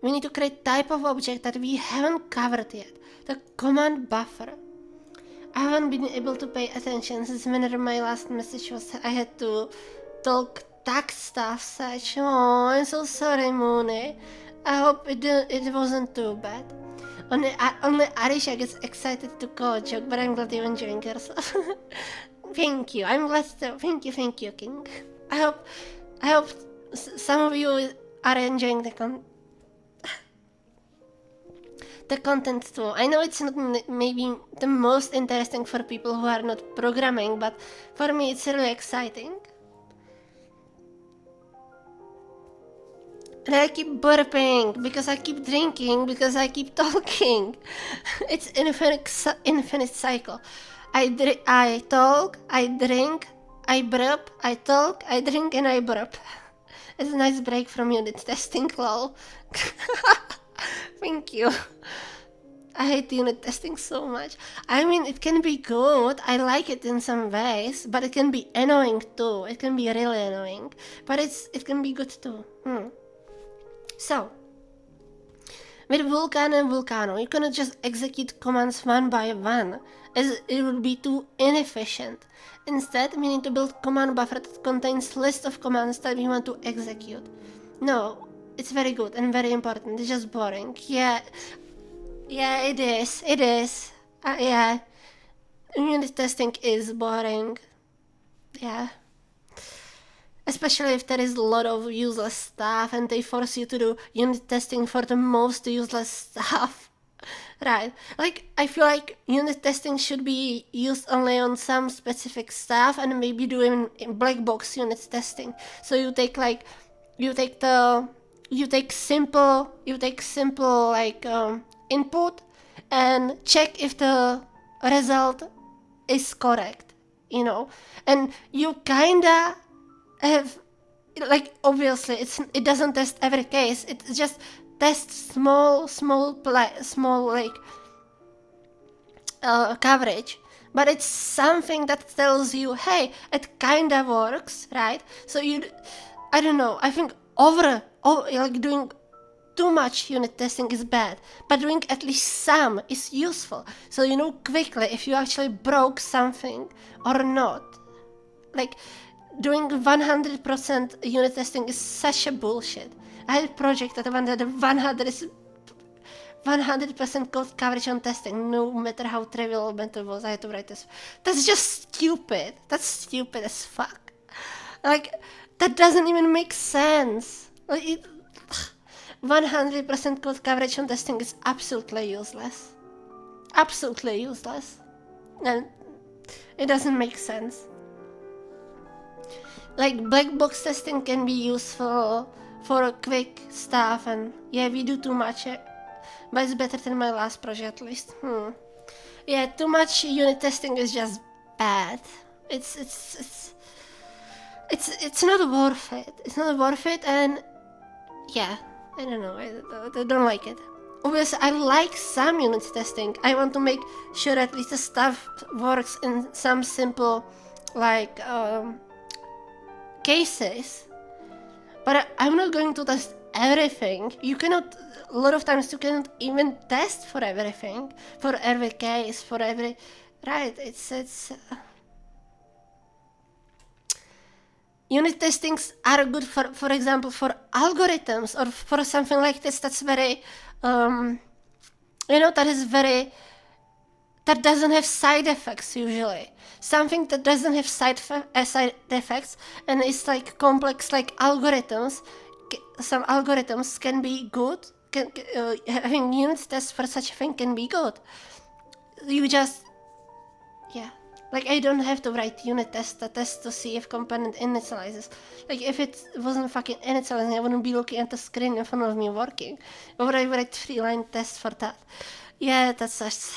we need to create type of object that we haven't covered yet. The command buffer. I haven't been able to pay attention since whenever my last message was I had to talk tax stuff such. Oh, I'm so sorry, Mooney. I hope it wasn't too bad. Only Arisha gets excited to call a joke, but I'm glad you're enjoying yourself. Thank you. I'm glad to. Thank you, King. I hope some of you are enjoying the content too. I know it's not maybe the most interesting for people who are not programming, but for me it's really exciting. And I keep burping because I keep drinking because I keep talking. It's infinite cycle. I talk, I drink, I burp, I talk, I drink, and I burp. It's a nice break from unit testing, lol. Thank you. I hate unit testing so much. I mean, it can be good. I like it in some ways, but it can be annoying too. It can be really annoying, but it can be good too. So, with Vulkan and Vulcano, you cannot just execute commands one by one, as it would be too inefficient. Instead, we need to build command buffer that contains list of commands that we want to execute. No, it's very good and very important. It's just boring. Yeah, it is. Yeah, unit testing is boring. Yeah. Especially if there is a lot of useless stuff and they force you to do unit testing for the most useless stuff. Right. Like, I feel like unit testing should be used only on some specific stuff and maybe do in black box unit testing. So you take simple like input and check if the result is correct, and you kinda have, like, obviously it doesn't test every case, it just tests small coverage, but it's something that tells you, hey, it kinda works, right? So I don't know, I think doing too much unit testing is bad, but doing at least some is useful. So you know quickly if you actually broke something or not. Like, doing 100% unit testing is such a bullshit. I had a project that wanted 100% code coverage on testing, no matter how trivial it was. I had to write this. That's just stupid. That's stupid as fuck. Like, that doesn't even make sense. Like, 100% code coverage on testing is absolutely useless. Absolutely useless. And it doesn't make sense. Like, black box testing can be useful for quick stuff, and yeah, we do too much, but it's better than my last project at least. Yeah, too much unit testing is just bad. It's not worth it. It's not worth it, and yeah, I don't know. I don't like it. Obviously, I like some unit testing. I want to make sure at least the stuff works in some simple, like, cases. But I'm not going to test everything. You cannot, a lot of times you cannot even test for everything, for every case, for every, right, unit testings are good for example, for algorithms or for something like this that's very, that doesn't have side effects usually. Something that doesn't have side effects and is like complex like algorithms, some algorithms can be good, having unit tests for such a thing can be good. You just, yeah. Like, I don't have to write unit test to see if component initializes. Like, if it wasn't fucking initializing, I wouldn't be looking at the screen in front of me working. Or would I write 3-line tests for that? Yeah, that's just...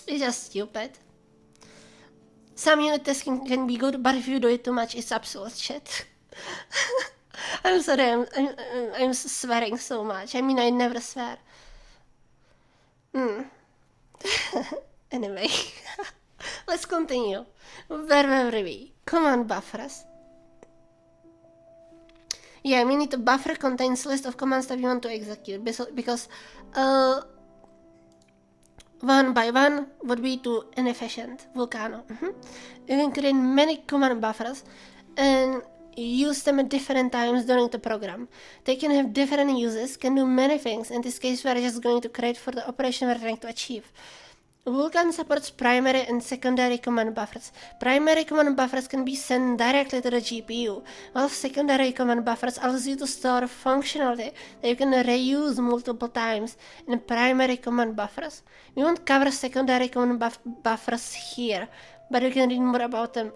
It's just stupid. Some unit testing can be good, but if you do it too much, it's absolute shit. I'm sorry, I'm swearing so much. I mean, I never swear. Anyway, let's continue. Where were we? Command buffers. Yeah, we need a buffer contains list of commands that we want to execute because one by one would be too inefficient. Vulcano. You can create many command buffers and use them at different times during the program. They can have different uses, can do many things. In this case, we are just going to create for the operation we're trying to achieve. Vulkan supports primary and secondary command buffers. Primary command buffers can be sent directly to the GPU, while secondary command buffers allows you to store functionality that you can reuse multiple times in primary command buffers. We won't cover secondary command buffers here, but you can read more about them.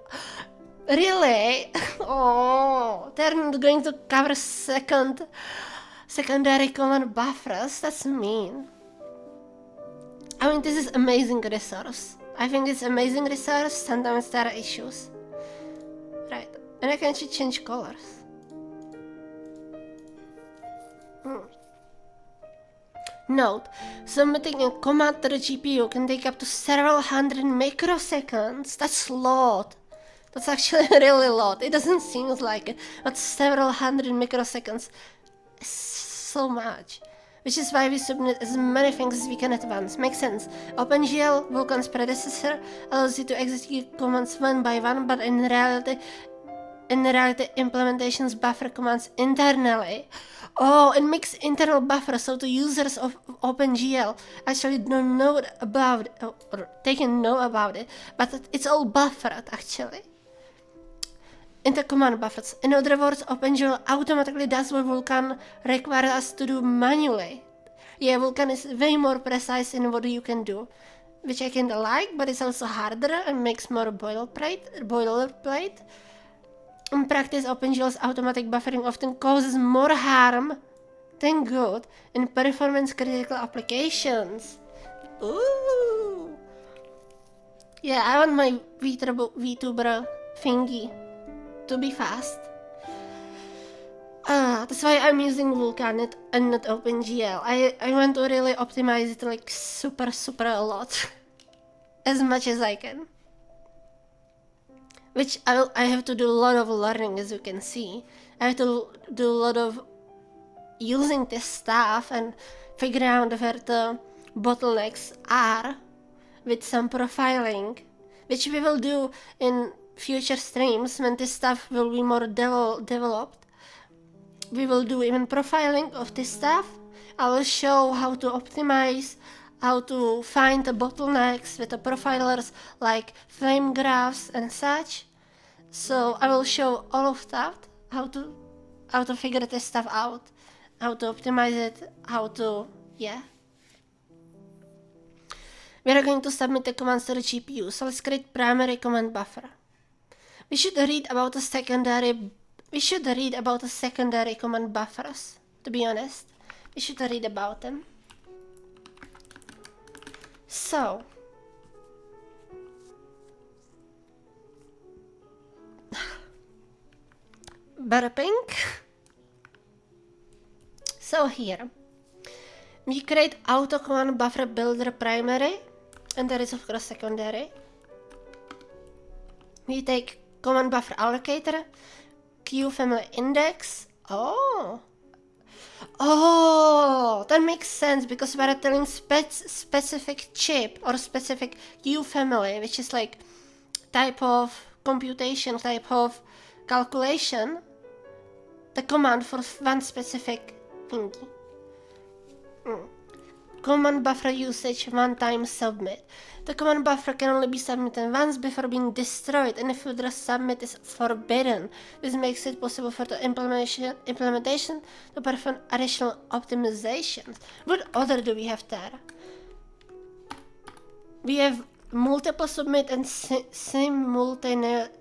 Really? Oh, they're not going to cover secondary command buffers? That's mean. I mean, this is amazing resource. I think it's amazing resource, sometimes there are issues. Right, and I can actually change colors. Note, submitting a command to the GPU can take up to several hundred microseconds. That's a lot. That's actually really a lot. It doesn't seem like it, but several hundred microseconds is so much. Which is why we submit as many things as we can at once. Makes sense. OpenGL, Vulkan's predecessor, allows you to execute commands one by one, but in reality implementations buffer commands internally. Oh, it makes internal buffers so the users of OpenGL actually don't know about it, or they can know about it, but it's all buffered actually. Into command buffers. In other words, OpenGL automatically does what Vulkan requires us to do manually. Yeah, Vulkan is way more precise in what you can do, which I kinda like, but it's also harder and makes more boilerplate. In practice, OpenGL's automatic buffering often causes more harm than good in performance-critical applications. Ooh! Yeah, I want my VTuber thingy to be fast. That's why I'm using Vulkan and not OpenGL. I want to really optimize it like super a lot. As much as I can. Which I have to do a lot of learning, as you can see. I have to do a lot of using this stuff and figuring out where the bottlenecks are with some profiling, which we will do in future streams when this stuff will be more developed. We will do even profiling of this stuff. I will show how to optimize, how to find the bottlenecks with the profilers like flame graphs and such. So I will show all of that, how to figure this stuff out, how to optimize it, how to, yeah. We are going to submit the commands to the GPU, so let's create primary command buffer. We should read about the secondary command buffers, to be honest. We should read about them. So, burping. So here, we create auto command buffer builder primary, and there is of course secondary. We take command buffer allocator, queue family index. Oh, that makes sense because we're telling specific chip or specific queue family, which is like type of computation, type of calculation, the command for one specific thingy. Command buffer usage one-time submit. The command buffer can only be submitted once before being destroyed, and if further submit is forbidden. This makes it possible for the implementation to perform additional optimizations. What other do we have there? We have multiple submit and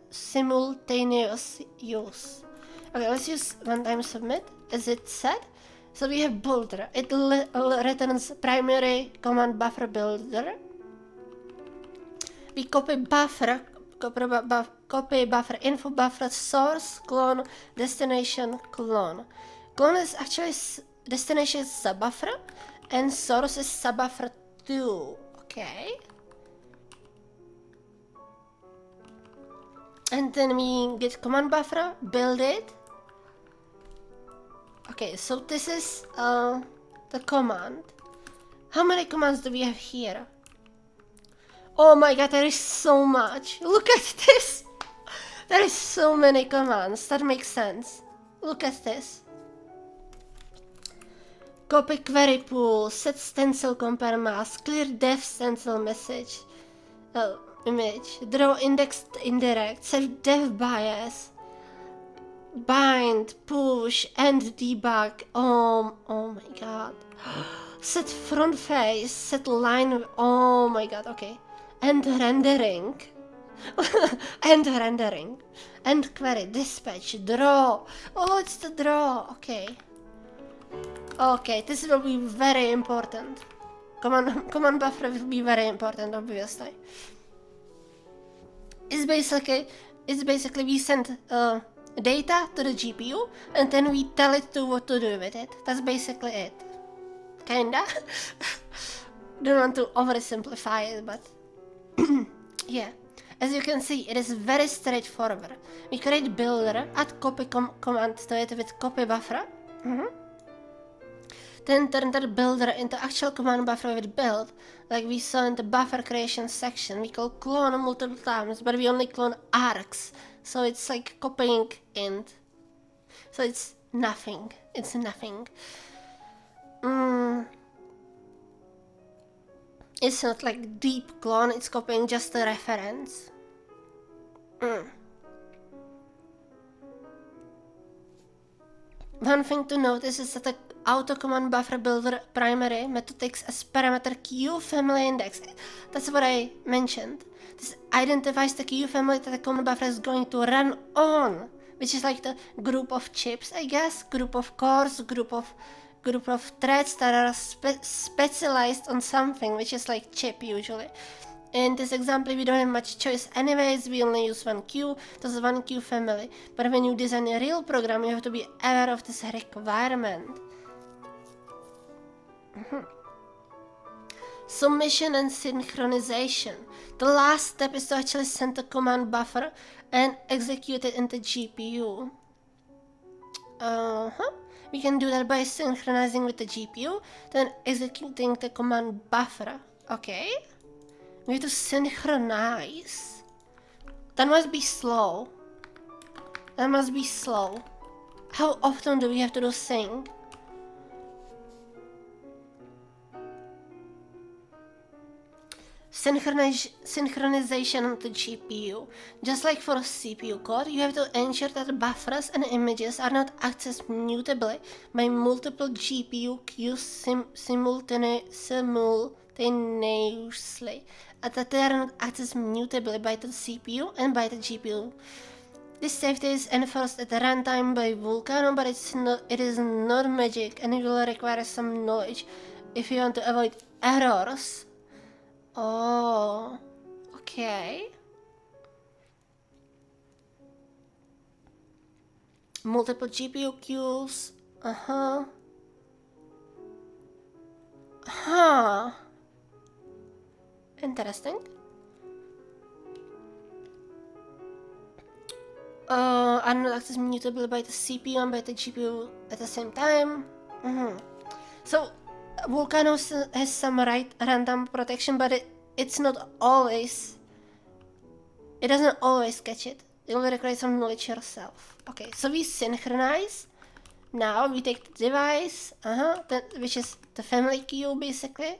simultaneous use. Okay, let's use one-time submit as it said. So we have builder. It returns primary command buffer builder. We copy buffer info buffer source clone destination clone. Clone is actually destination is subbuffer and source is subbuffer 2. Okay. And then we get command buffer, build it. Okay, so this is the command. How many commands do we have here? Oh my god, there is so much. Look at this. There is so many commands. That makes sense. Look at this. Copy query pool, set stencil compare mask, clear def stencil message, image, draw index indirect, set def bias, bind, push, and debug. Oh my god. Set front face, set line. Oh my god, okay. And rendering. And rendering. And query, dispatch, draw. Oh, it's the draw. Okay. Okay, this will be very important. Command buffer will be very important, obviously. It's basically we send data to the GPU and then we tell it to what to do with it. That's basically it. Kinda. Don't want to oversimplify it, but yeah. As you can see, it is very straightforward. We create builder, add copy command to it with copy buffer. Then turn the builder into actual command buffer with build, like we saw in the buffer creation section. We call clone multiple times, but we only clone args, so it's like copying int. So it's nothing. It's nothing. It's not like deep clone, it's copying just a reference. One thing to notice is that the auto command buffer builder primary method takes as parameter queue family index. That's what I mentioned. This identifies the queue family that the command buffer is going to run on, which is like the group of chips, I guess, group of cores, group of threads that are specialized on something, which is like chip usually. In this example, we don't have much choice anyways, we only use one queue, that's one queue family. But when you design a real program, you have to be aware of this requirement. Submission and synchronization. The last step is to actually send the command buffer and execute it in the GPU. We can do that by synchronizing with the GPU, then executing the command buffer. Okay? We have to synchronize. That must be slow. That must be slow. How often do we have to do sync? Synchronization of the GPU. Just like for a CPU core, you have to ensure that buffers and images are not accessed mutably by multiple GPU queues simultaneously, and that they are not accessed mutably by the CPU and by the GPU. This safety is enforced at the runtime by Vulkan, but it is not magic, and it will require some knowledge if you want to avoid errors. Oh, okay. Multiple GPU queues. Huh. Interesting. Are not accessed mutably by the CPU and by the GPU at the same time. So, Vulkan has some random protection, but it's not always. It doesn't always catch it. It will require some knowledge yourself. Okay, so we synchronize. Now we take the device, which is the family queue basically.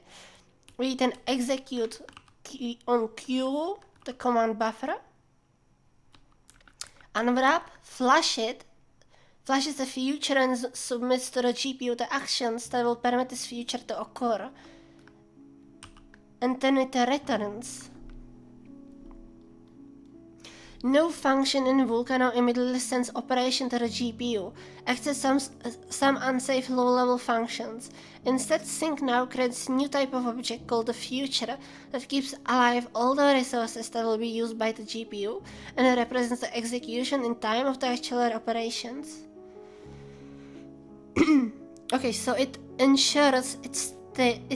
We then execute on queue the command buffer. Unwrap, flash it. Flashes the future and submits to the GPU the actions that will permit this future to occur. And then it returns. No function in Vulkan immediately sends operation to the GPU, except some unsafe low-level functions. Instead, sync now creates a new type of object called the future that keeps alive all the resources that will be used by the GPU, and it represents the execution in time of the actual operations. Okay, so it ensures it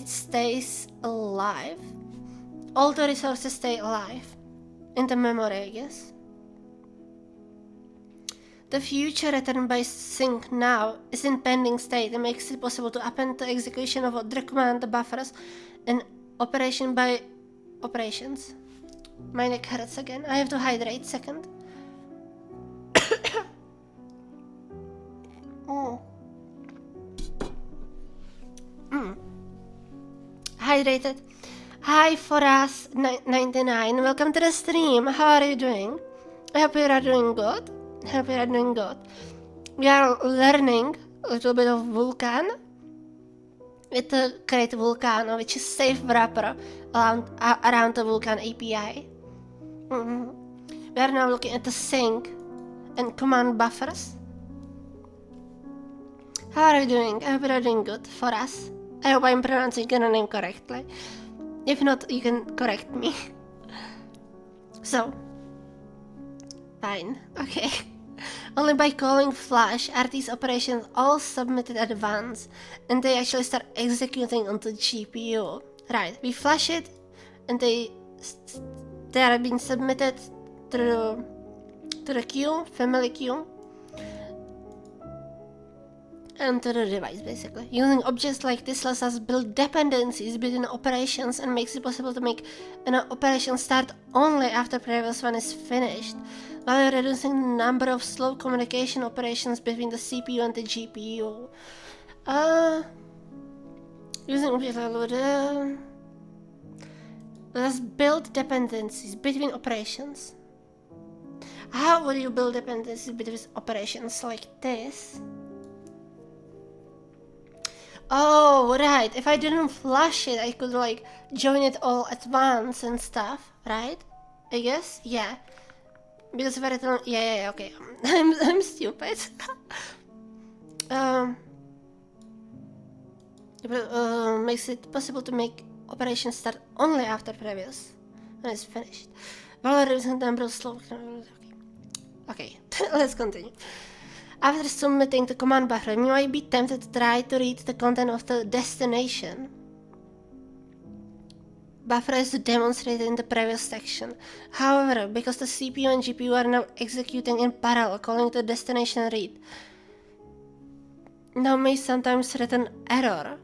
stays alive. All the resources stay alive in the memory, I guess. The future returned by sync now is in pending state and makes it possible to append the execution of other command buffers and operation by operations. My neck hurts again. I have to hydrate second. Hydrated. Hi Foras 99. Welcome to the stream. How are you doing? I hope you are doing good. We are learning a little bit of Vulkan with the Create Vulkan, which is safe wrapper around the Vulkan API. We are now looking at the sync and command buffers. How are you doing? I hope you are doing good for us. I hope I'm pronouncing your name correctly. If not, you can correct me. So, fine, okay. Only by calling flash are these operations all submitted at once, and they actually start executing on the GPU. Right, we flash it, and they are being submitted to the queue, family queue, and to the device basically. Using objects like this lets us build dependencies between operations and makes it possible to make an operation start only after previous one is finished, while reducing the number of slow communication operations between the CPU and the GPU. Using objects let's build dependencies between operations. How would you build dependencies between operations like this? Oh, right. If I didn't flash it, I could like join it all at once and stuff, right? I guess, yeah. Because if I return, yeah, okay. I'm stupid. Makes it possible to make operations start only after previous when it's finished. While reducing the number of slow. Okay, let's continue. After submitting the command buffer, you might be tempted to try to read the content of the destination buffer as demonstrated in the previous section. However, because the CPU and GPU are now executing in parallel, calling the destination read, now may sometimes return error.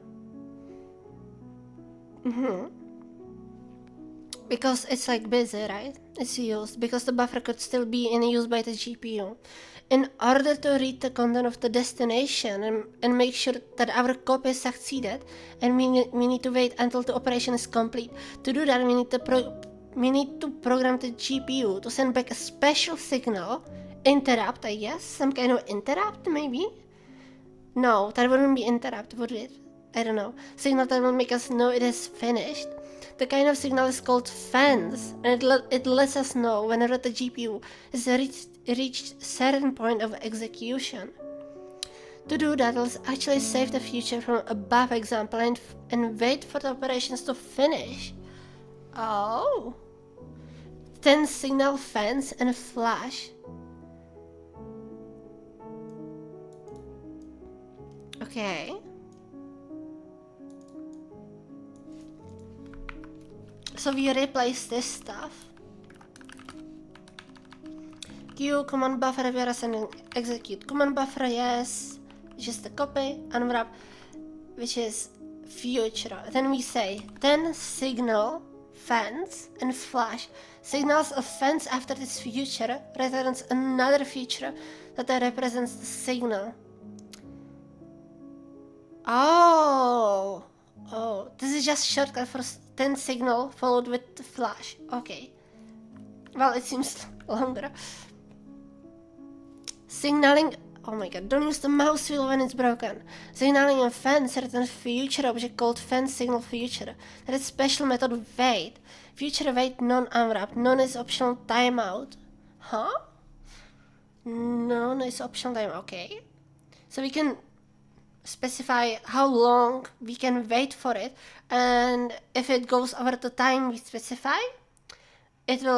Because it's like busy, right? It's used because the buffer could still be in use by the GPU. In order to read the content of the destination and make sure that our copy succeeded, and we need to wait until the operation is complete. To do that, we need to program the GPU to send back a special signal, interrupt, I guess, some kind of interrupt maybe. No, that wouldn't be interrupt, would it? I don't know. Signal that will make us know it is finished. The kind of signal is called fence, and it lets us know whenever the GPU has reached certain point of execution. To do that, let's actually save the future from above example and wait for the operations to finish. Oh. Then signal fence and flash. Okay. So we replace this stuff. Q, command buffer, we are sending execute. Command buffer, yes. Just a copy, unwrap, which is future. Then we say, then signal, fence, and flash. Signals a fence after this future returns another future that represents the signal. Oh, this is just shortcut for then signal followed with the flash. Okay. Well, it seems longer. Signaling. Oh my god, don't use the mouse wheel when it's broken. Signaling a fence returns future object called fence signal future. That is special method wait. Future wait non-unwrapped. None is optional timeout. Huh? None is optional timeout. Okay. So we can specify how long we can wait for it, and if it goes over the time we specify, it will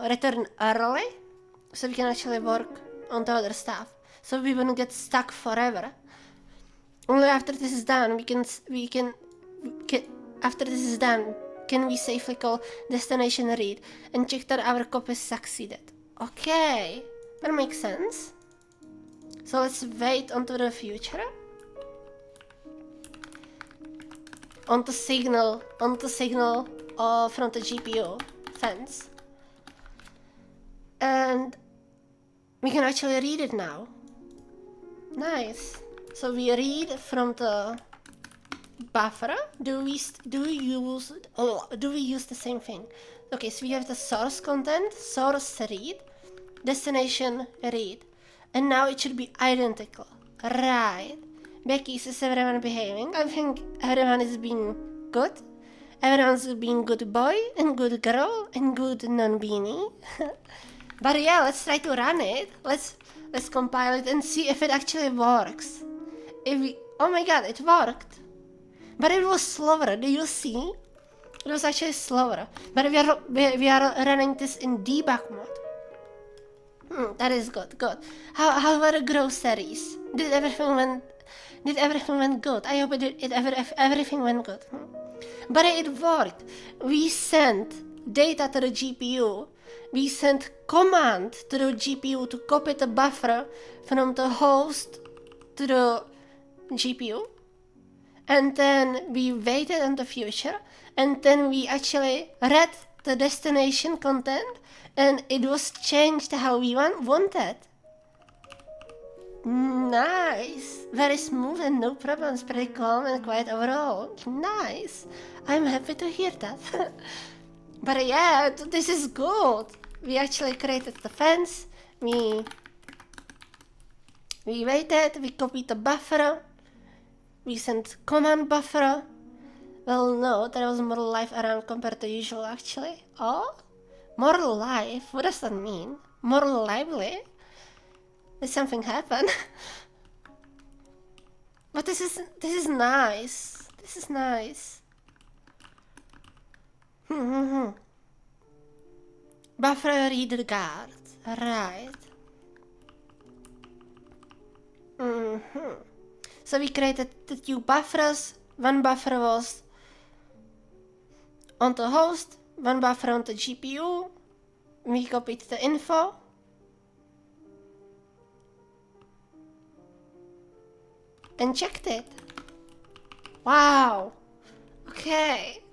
return early, so we can actually work on the other stuff, so we won't get stuck forever. Only after this is done, can we safely call destination read and check that our copy succeeded. Okay, that makes sense. So let's wait until the future. On the signal from the GPU fence. And we can actually read it now. Nice. So we read from the buffer. Do we use the same thing? Okay, so we have the source content, source read, destination read. And now it should be identical. Right. Becky, is everyone behaving? I think everyone is being good. Everyone's being good boy and good girl and good non-beanie. But yeah, let's try to run it. Let's compile it and see if it actually works. Oh my god, it worked. But it was slower, do you see? It was actually slower. But we are running this in debug mode. That is good. How were the groceries? Did everything went good? I hope everything went good. But it worked. We sent data to the GPU. We sent command to the GPU to copy the buffer from the host to the GPU. And then we waited on the future. And then we actually read the destination content. And it was changed how we wanted. Nice. Very smooth and no problems. Pretty calm and quiet overall. Nice. I'm happy to hear that. But yeah, this is good. We actually created the fence. We waited. We copied the buffer. We sent command buffer. Well, no, there was more life around compared to usual actually. Oh? More life? What does that mean? More lively? Did something happen? But this is nice. This is nice. Buffer reader guard. Right. So we created the two buffers. One buffer was on the host. One buffer on the GPU. We copied the info. and checked it. Wow. Okay.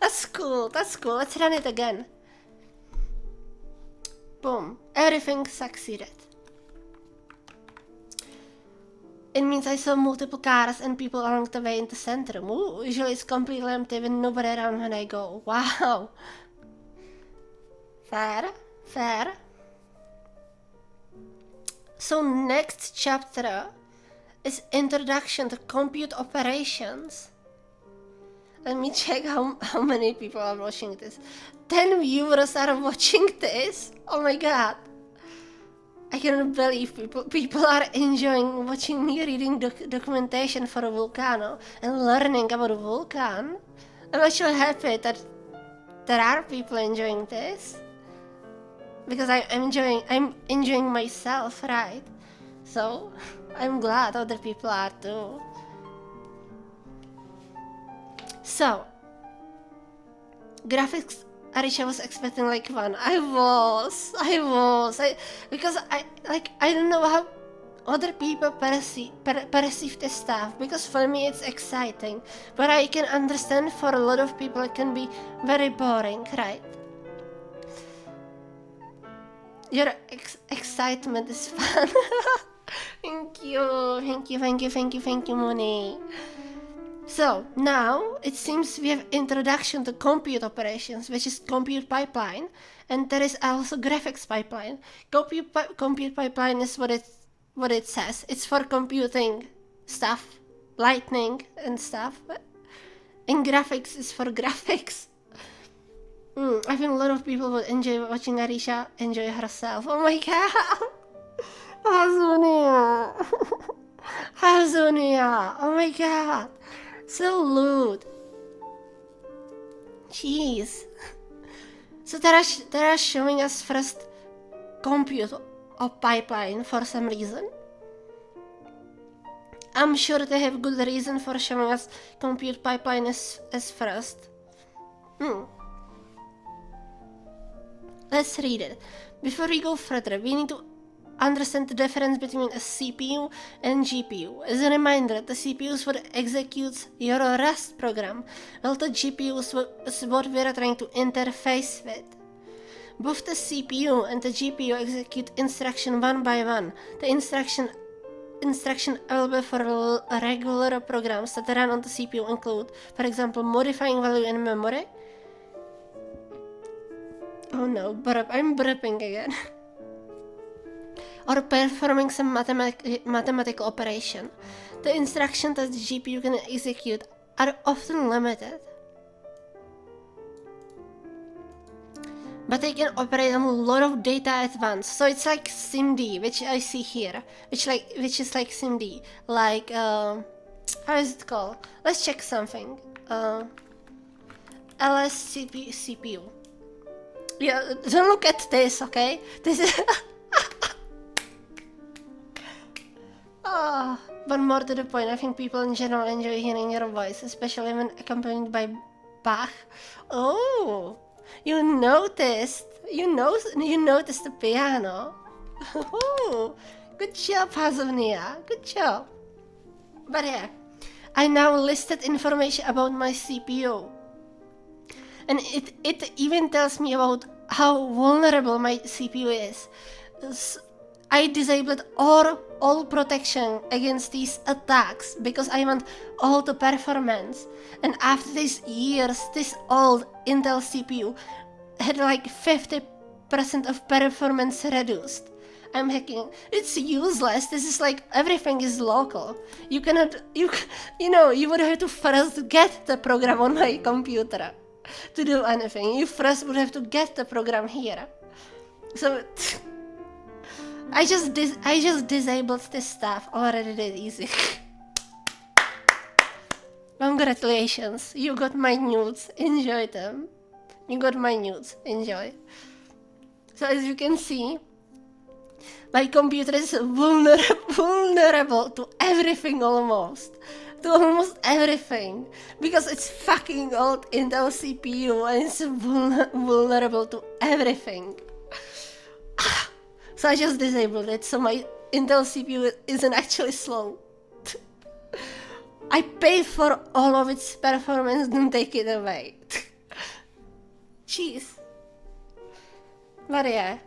That's cool. That's cool. Let's run it again. Boom. Everything succeeded. It means I saw multiple cars and people along the way in the center. Ooh, usually it's completely empty with nobody around when I go. Wow. Fair. Fair. So next chapter is Introduction to Compute Operations. Let me check how many people are watching this. 10 viewers are watching this. Oh my god. I cannot believe people are enjoying watching me reading documentation for a volcano and learning about a volcano. I'm actually happy that there are people enjoying this. Because I'm enjoying myself, right? So I'm glad other people are too. So, graphics, Arisha was expecting like fun. I was. Because I don't know how other people perceive this stuff. Because for me it's exciting. But I can understand for a lot of people it can be very boring, right? Your excitement is fun. Thank you, Moni. So, now, it seems we have introduction to compute operations, which is compute pipeline, and there is also graphics pipeline. Compute pipeline is what it says. It's for computing stuff, lightning and stuff, and graphics is for graphics. I think a lot of people would enjoy watching Arisha enjoy herself. Oh my god! Hazunia! Oh my god! Salute! Jeez. So they are showing us first compute of pipeline for some reason. I'm sure they have good reason for showing us compute pipeline as first. Let's read it. Before we go further, we need to understand the difference between a CPU and GPU. As a reminder, the CPU is what executes your Rust program, while the GPU is what we are trying to interface with. Both the CPU and the GPU execute instruction one by one. The instruction available for regular programs that run on the CPU include, for example, modifying value in memory. Oh no, I'm burping again. Or performing some mathematical operation. The instructions that the GPU can execute are often limited, but they can operate on a lot of data at once. So it's like SIMD, which I see here, which is like SIMD. Like how is it called? Let's check something. LSCP CPU. Yeah, don't look at this, okay? This is. But more to the point, I think people in general enjoy hearing your voice, especially when accompanied by Bach. Oh, you noticed the piano. Oh, good job, Hazunia. Good job. But yeah, I now listed information about my CPU. And it even tells me about how vulnerable my CPU is. I disabled all protection against these attacks because I want all the performance. And after these years, this old Intel CPU had like 50% of performance reduced. I'm hacking. It's useless. This is like everything is local. You cannot. You would have to first get the program on my computer to do anything. You first would have to get the program here. So I just disabled this stuff. Already did easy. Congratulations, you got my nudes. Enjoy them. You got my nudes. Enjoy. So as you can see, my computer is vulnerable to everything almost. To almost everything. Because it's fucking old Intel CPU and it's vulnerable to everything. So I just disabled it so my Intel CPU isn't actually slow. I pay for all of its performance, don't take it away. Jeez. But yeah.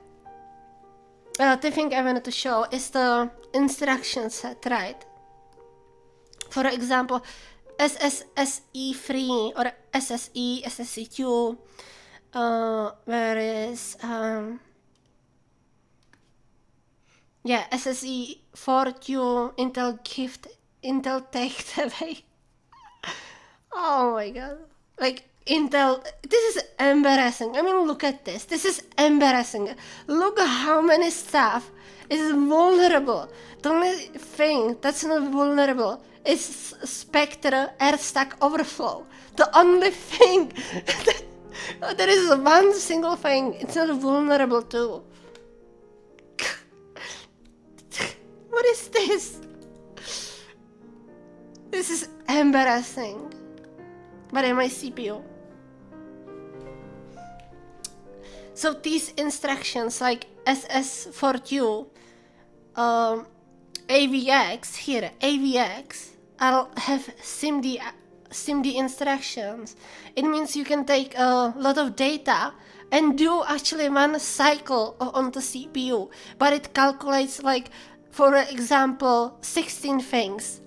The thing I wanted to show is the instruction set, right? For example, SSSE3 or SSE, SSE2, where is, yeah, SSE4Q, Intel Gift, Intel Take Away. Oh my god. Like, Intel, this is embarrassing. I mean, look at this. This is embarrassing. Look how many stuff is vulnerable. The only thing that's not vulnerable is Spectre AirStack Overflow. The only thing there is one single thing it's not vulnerable to. What is this? This is embarrassing. But in my CPU. So these instructions like SS4Q, AVX, here, AVX, I'll have SIMD instructions. It means you can take a lot of data and do actually one cycle on the CPU, but it calculates like, for example, 16 things.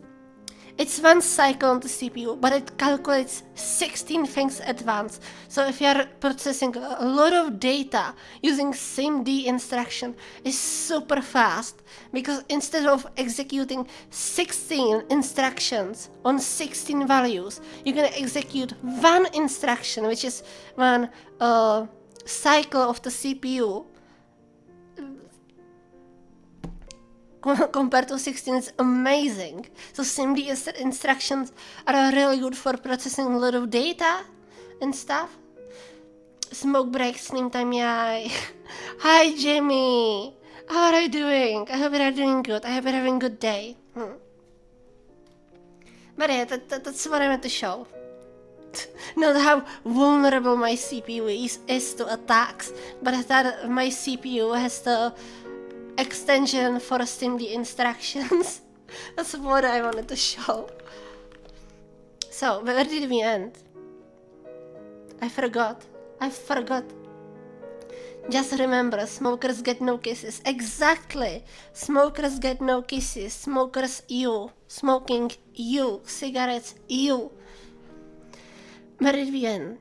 It's one cycle on the CPU, but it calculates 16 things at once. So if you are processing a lot of data using SIMD instruction, it's super fast, because instead of executing 16 instructions on 16 values, you can execute one instruction, which is one cycle of the CPU. Compared to 16, it's amazing. So SIMD instructions are really good for processing a lot of data and stuff. Smoke break, slim time, yeah. Hi Jimmy, how are you doing? I hope you're doing good. I hope you're having a good day. But yeah, that's what I meant to show. Not how vulnerable my CPU is to attacks, but that my CPU has the extension for SIMD instructions. That's what I wanted to show. So, where did we end? I forgot. Just remember, smokers get no kisses. Exactly! Smokers get no kisses. Smokers, you. Smoking, you. Cigarettes, you. Where did we end?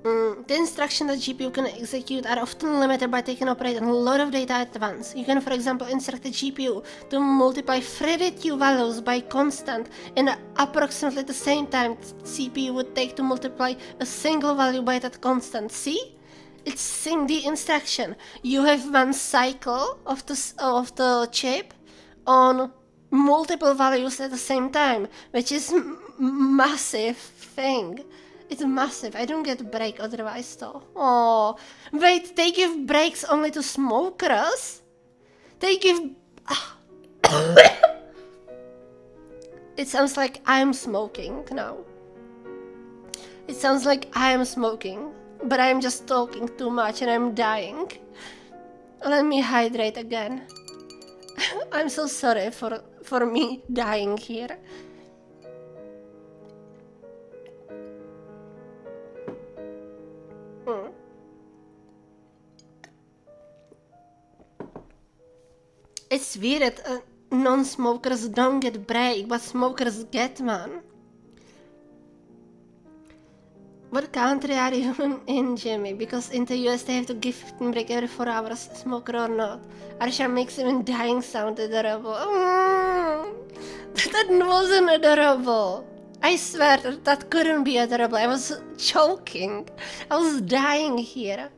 The instructions that GPU can execute are often limited by taking operating a lot of data at once. You can, for example, instruct the GPU to multiply 32 values by constant in approximately the same time CPU would take to multiply a single value by that constant. See? It's SIMD instruction. You have one cycle of the chip on multiple values at the same time, which is massive thing. It's massive. I don't get break otherwise though. Oh, wait, they give breaks only to smokers? They give... It sounds like I'm smoking now. It sounds like I'm smoking, but I'm just talking too much and I'm dying. Let me hydrate again. I'm so sorry for me dying here. It's weird that non-smokers don't get break, but smokers get one. What country are you in, Jimmy? Because in the US they have to give 15 break every 4 hours, smoker or not. Arsha makes even dying sound adorable. That wasn't adorable. I swear that couldn't be adorable. I was choking. I was dying here.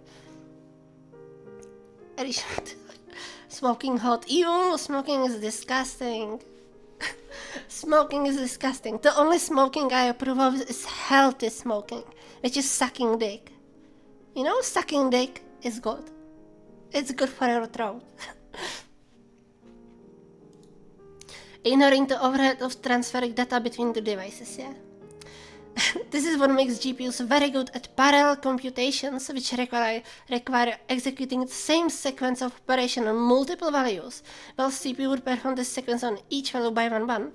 Smoking hot. Ew, smoking is disgusting. Smoking is disgusting. The only smoking I approve of is healthy smoking, which is sucking dick. You know, sucking dick is good. It's good for your throat. Ignoring the overhead of transferring data between the devices, yeah? This is what makes GPUs very good at parallel computations, which require executing the same sequence of operation on multiple values, while CPU would perform this sequence on each value by one.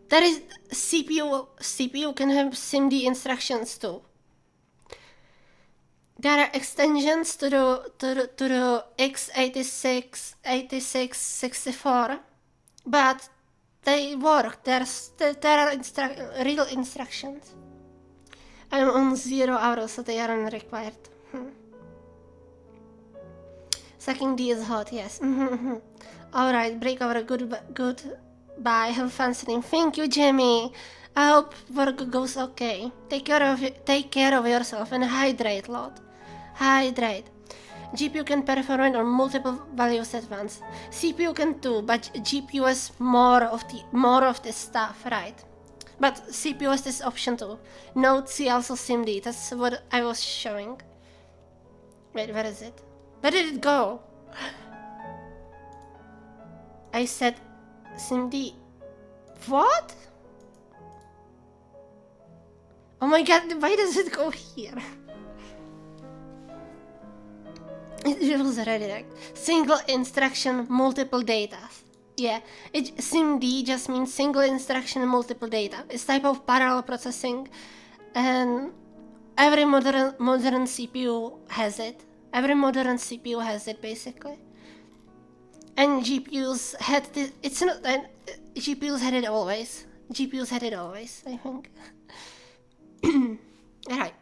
There is CPU can have SIMD instructions too. There are extensions to the x86, 64, but they work. There are real instructions. I'm on 0 hours, so they aren't required. Sucking D is hot, yes. Alright, break over. Goodbye. Have fun sleeping. Thank you, Jimmy. I hope work goes okay. Take care of yourself and hydrate, Lord. Hydrate. GPU can perform it on multiple values at once. CPU can too, but GPU has more of this stuff, right? But CPU has this option too. Note C also SIMD. That's what I was showing. Wait, where is it? Where did it go? I said SIMD. What? Oh my god, why does it go here? It was redirect. Single instruction, multiple data. Yeah, SIMD just means single instruction, multiple data. It's type of parallel processing, and every modern CPU has it. Every modern CPU has it basically. And GPUs had this. It's not. GPUs had it always. GPUs had it always, I think. Right.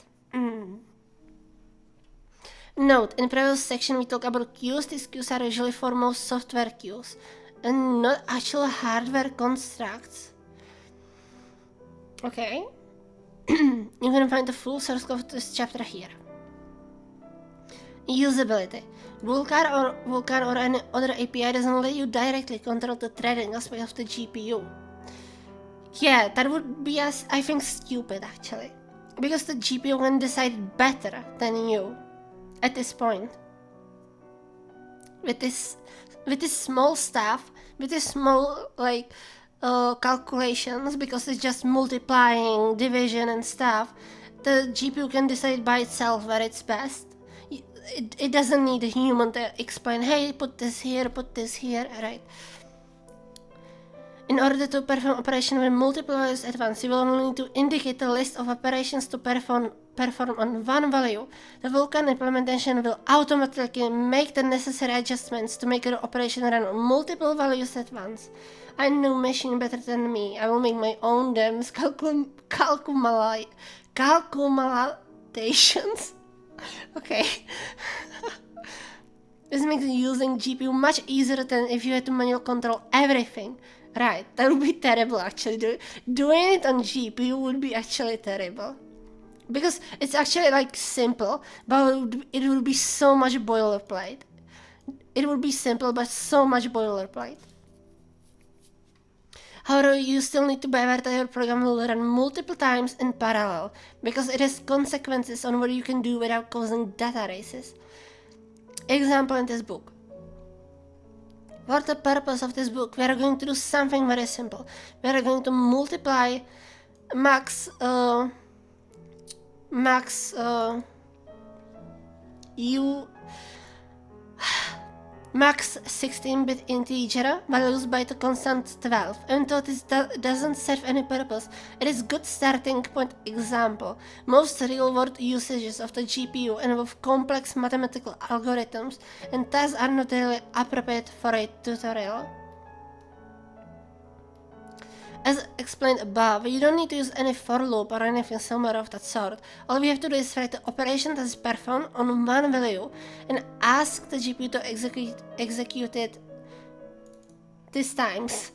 Note, in previous section we talked about queues. These queues are usually for most software queues and not actual hardware constructs. Okay. You can find the full source code of this chapter here. Usability. Vulkan or any other API doesn't let you directly control the threading aspect of the GPU. Yeah, that would be, I think, stupid actually. Because the GPU can decide better than you at this point. With this small stuff, with this small calculations, because it's just multiplying, division and stuff, the GPU can decide by itself where it's best. It doesn't need a human to explain, hey, put this here, right? In order to perform operation with multiple values at once, you will only need to indicate a list of operations to perform on one value. The Vulkan implementation will automatically make the necessary adjustments to make the operation run on multiple values at once. I know machine better than me. I will make my own DEMS calculations. Okay. This makes using GPU much easier than if you had to manually control everything. Right, that would be terrible actually. Doing it on GPU would be actually terrible. Because it's actually like simple, but it would be so much boilerplate. It would be simple, but so much boilerplate. However, you still need to be aware that your program will run multiple times in parallel, because it has consequences on what you can do without causing data races. Example in this book. For the purpose of this book, we are going to do something very simple. We are going to multiply max 16-bit integer values by the constant 12. And though this doesn't serve any purpose, it is a good starting point example. Most real-world usages of the GPU involve complex mathematical algorithms, and thus are not really appropriate for a tutorial. As explained above, you don't need to use any for loop or anything similar of that sort. All we have to do is write the operation that is performed on one value and ask the GPU to execute it these times,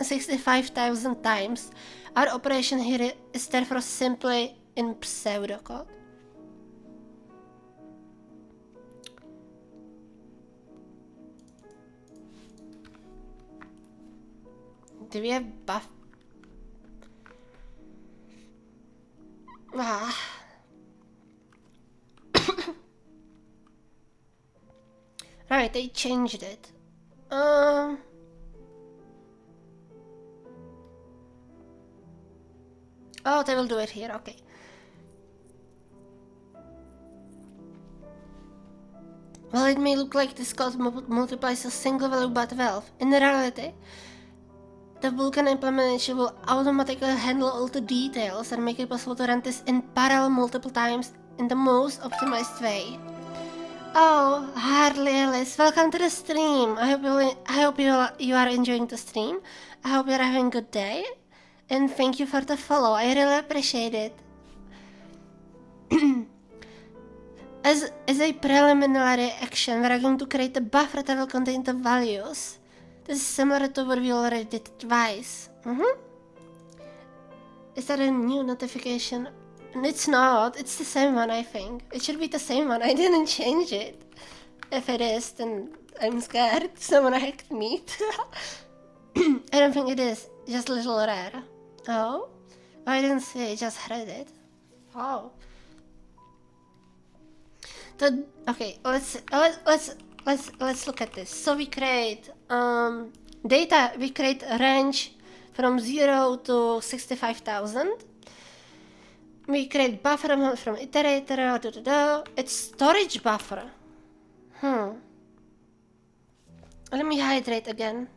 65,000 times. Our operation here is therefore simply in pseudocode. Do we have buff? Right, they changed it. Oh, they will do it here, okay. Well, it may look like this code multiplies a single value by 12. In reality, the Vulkan implementation will automatically handle all the details and make it possible to run this in parallel multiple times in the most optimized way. Oh, Harley Ellis, welcome to the stream. I hope you are enjoying the stream. I hope you're having a good day. And thank you for the follow. I really appreciate it. As a preliminary action, we are going to create a buffer that will contain the values. This is similar to what we already did twice. Is that a new notification? It's not. It's the same one, I think. It should be the same one. I didn't change it. If it is, then I'm scared. Someone hacked me. I don't think it is. Just a little rare. Oh? I didn't see it. Just heard it. Oh. Okay, let's look at this. So we create data. We create a range from 0 to 65,000. We create buffer from iterator. It's storage buffer. Let me hydrate again.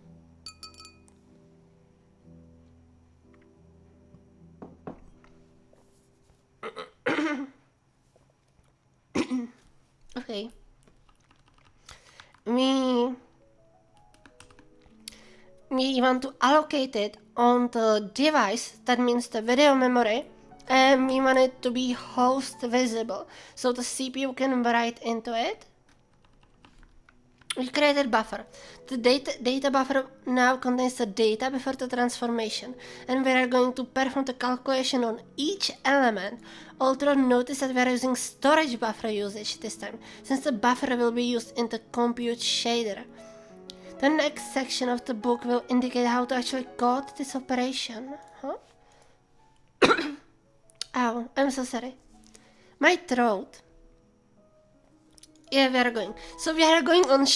Okay. We want to allocate it on the device, that means the video memory, and we want it to be host visible, so the CPU can write into it. We created buffer. The data buffer now contains the data before the transformation, and we are going to perform the calculation on each element. Although notice that we are using storage buffer usage this time, since the buffer will be used in the compute shader. The next section of the book will indicate how to actually code this operation. Ow, I'm so sorry. My throat. Yeah, we are going. So we are going on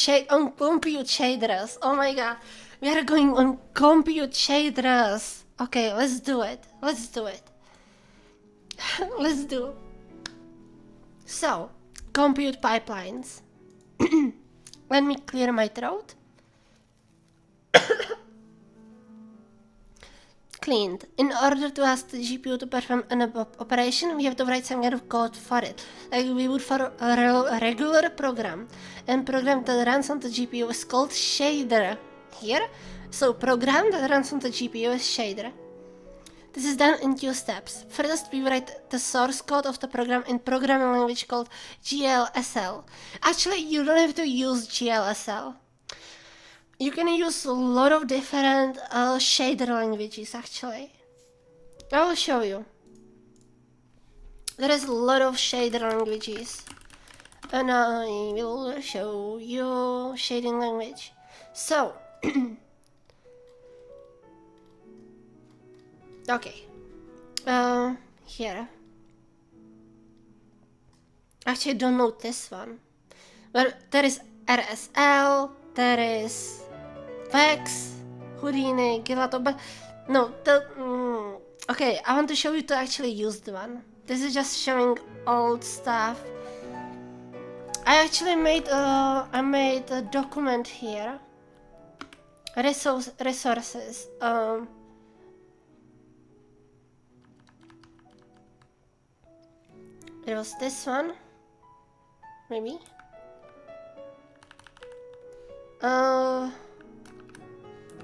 compute shaders. Oh my god. We are going on compute shaders. Okay, let's do it. Let's do it. Let's do. So, compute pipelines. Let me clear my throat. Cleaned. In order to ask the GPU to perform an operation, we have to write some kind of code for it, like we would for a regular program. And program that runs on the GPU is called shader. Here, so program that runs on the GPU is shader. This is done in 2 steps. First, we write the source code of the program in programming language called GLSL. Actually, you don't have to use GLSL. You can use a lot of different shader languages, actually. I will show you. There is a lot of shader languages. And I will show you shading language. So, okay. Here. Actually, I don't know this one. But there is RSL, there is Vex, Houdini, Gelato, but no, okay, I want to show you to actually use the one. This is just showing old stuff. I actually made a document here. Resources. It was this one, maybe.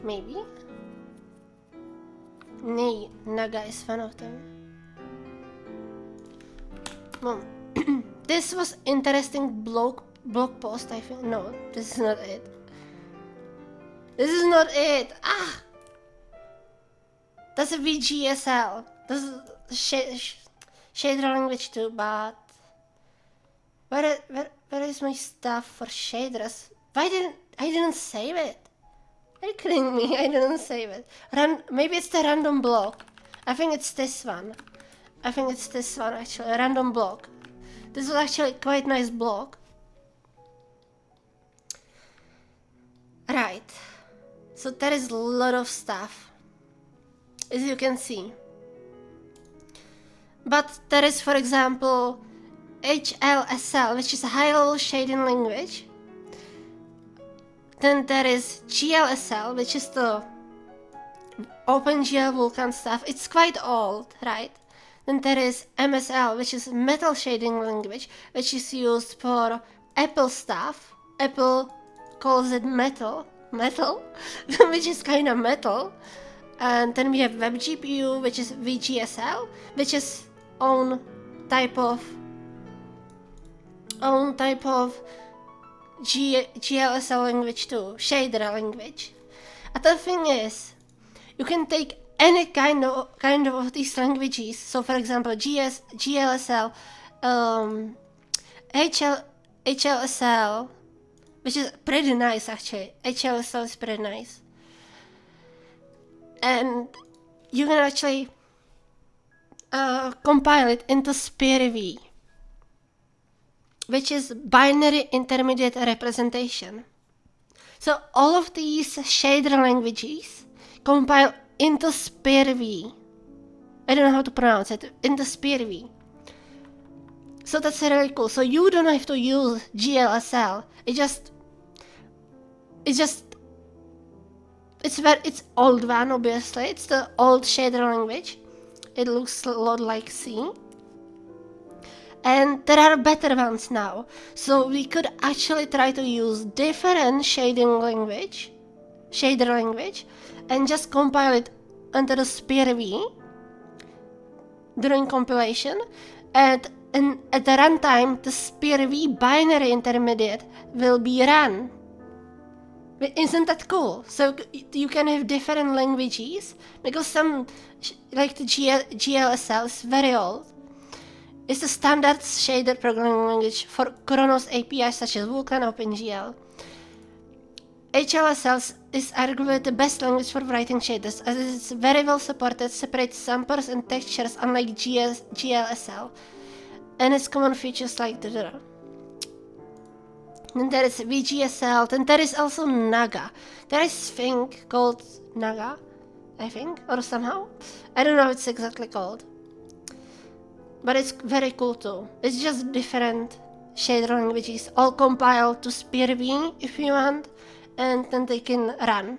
Maybe? Nee, Naga is one of them. Well, this was interesting blog post, I think. No, this is not it. This is not it! Ah! That's a VGSL. This is shader language too, but... Where is my stuff for shaders? I didn't save it. Are you kidding me? I didn't save it. Maybe it's the random block. I think it's this one. Actually. A random block. This was actually quite nice block. Right. So there is a lot of stuff. As you can see. But there is, for example, HLSL, which is a high-level shading language. Then there is GLSL, which is the OpenGL Vulkan stuff. It's quite old, right? Then there is MSL, which is metal shading language, which is used for Apple stuff. Apple calls it metal, which is kind of metal. And then we have WebGPU, which is VGSL, which is own type of GLSL language too, shader language. And the thing is, you can take any kind of these languages. So, for example, GLSL, HLSL, which is pretty nice actually. HLSL is pretty nice, and you can actually compile it into SPIR-V, which is binary intermediate representation. So all of these shader languages compile into SPIR-V. I don't know how to pronounce it. Into SPIR-V. So that's really cool. So you don't have to use GLSL. It's old one, obviously. It's the old shader language. It looks a lot like C. And there are better ones now. So we could actually try to use different shader language, and just compile it under the SPIR-V during compilation. And at the runtime, the SPIR-V binary intermediate will be run. Isn't that cool? So you can have different languages, because some, like the GLSL, is very old. It's the standard shader programming language for Khronos APIs such as Vulkan OpenGL. HLSL is arguably the best language for writing shaders, as it is very well supported, separates samples and textures unlike GLSL, and its common features like the. Then there is VGSL, then there is also Naga. There is a thing called Naga, I think, or somehow. I don't know what it's exactly called. But it's very cool too. It's just different shader languages, all compiled to SPIR-V if you want, and then they can run.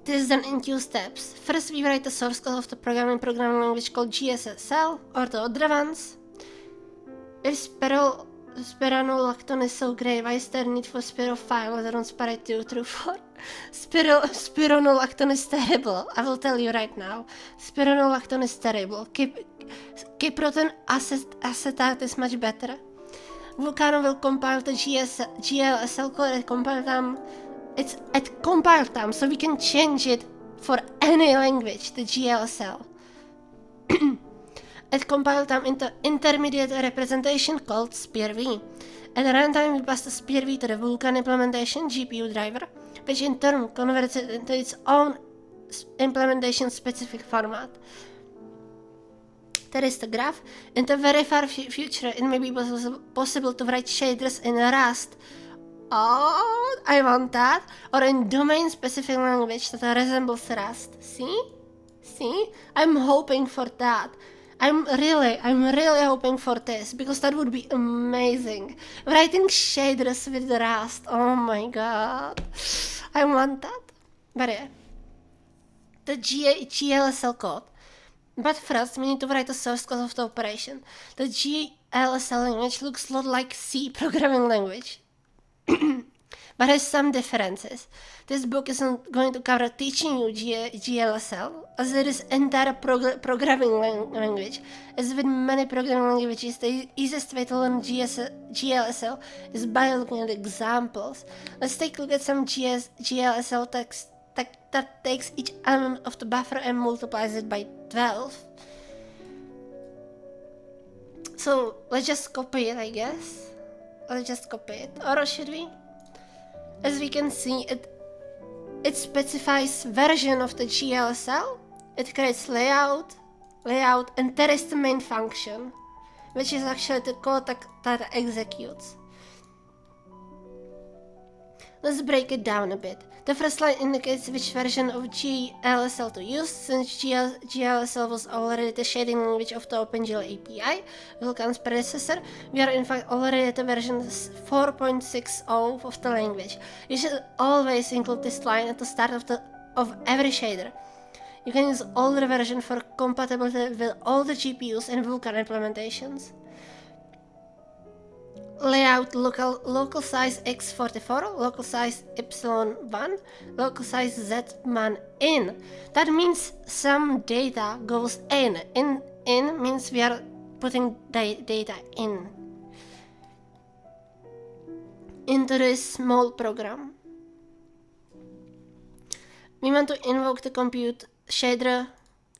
This is done in 2 steps. First we write the source code of the programming language called GSSL, or the other ones. If spironolactone is so great, why is there need for spirophile that runs Parity 2 through 4? Spironolactone is terrible, I will tell you right now. Spironolactone is terrible. Kyproton acetate is much better. Vulkan will compile the GLSL code at compile time. It's at compile time, so we can change it for any language, the GLSL. At compile time into intermediate representation called SPIR-V. At runtime we pass the SPIR-V to the Vulkan implementation GPU driver, which in turn converts it into its own implementation specific format. There is the graph. In the very far future it may be possible to write shaders in Rust. Oh, I want that. Or in domain specific language that resembles Rust. See? I'm hoping for that. I'm really hoping for this, because that would be amazing. Writing shaders with Rust, oh my god. I want that. But yeah. The GLSL code. But first we need to write a source code of the operation. The GLSL language looks a lot like C programming language. But has some differences. This book isn't going to cover teaching you GLSL, as it is entire programming language. As with many programming languages, the easiest way to learn GLSL is by looking at examples. Let's take a look at some GLSL text that takes each element of the buffer and multiplies it by 12. So let's just copy it, I guess. Let's just copy it, or should we? As we can see, it specifies version of the GLSL, it creates layout, and there is the main function, which is actually the code that executes. Let's break it down a bit. The first line indicates which version of GLSL to use. Since GLSL was already the shading language of the OpenGL API, Vulkan's predecessor, we are in fact already at the version 4.60 of the language. You should always include this line at the start of every shader. You can use older version for compatibility with all the GPUs and Vulkan implementations. Layout local size x44, local size y1, local size z-man in. That means some data goes in. In means we are putting data in into this small program. We want to invoke the compute shader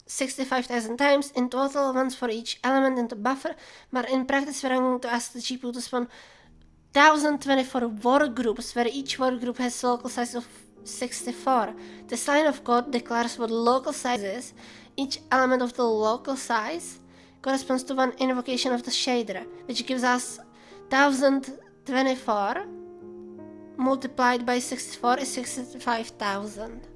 65,000 times in total, once for each element in the buffer, but in practice we're going to ask the GPU to spawn 1024 workgroups, where each workgroup has a local size of 64. This line of code declares what local size is. Each element of the local size corresponds to one invocation of the shader, which gives us 1024 multiplied by 64 is 65,000.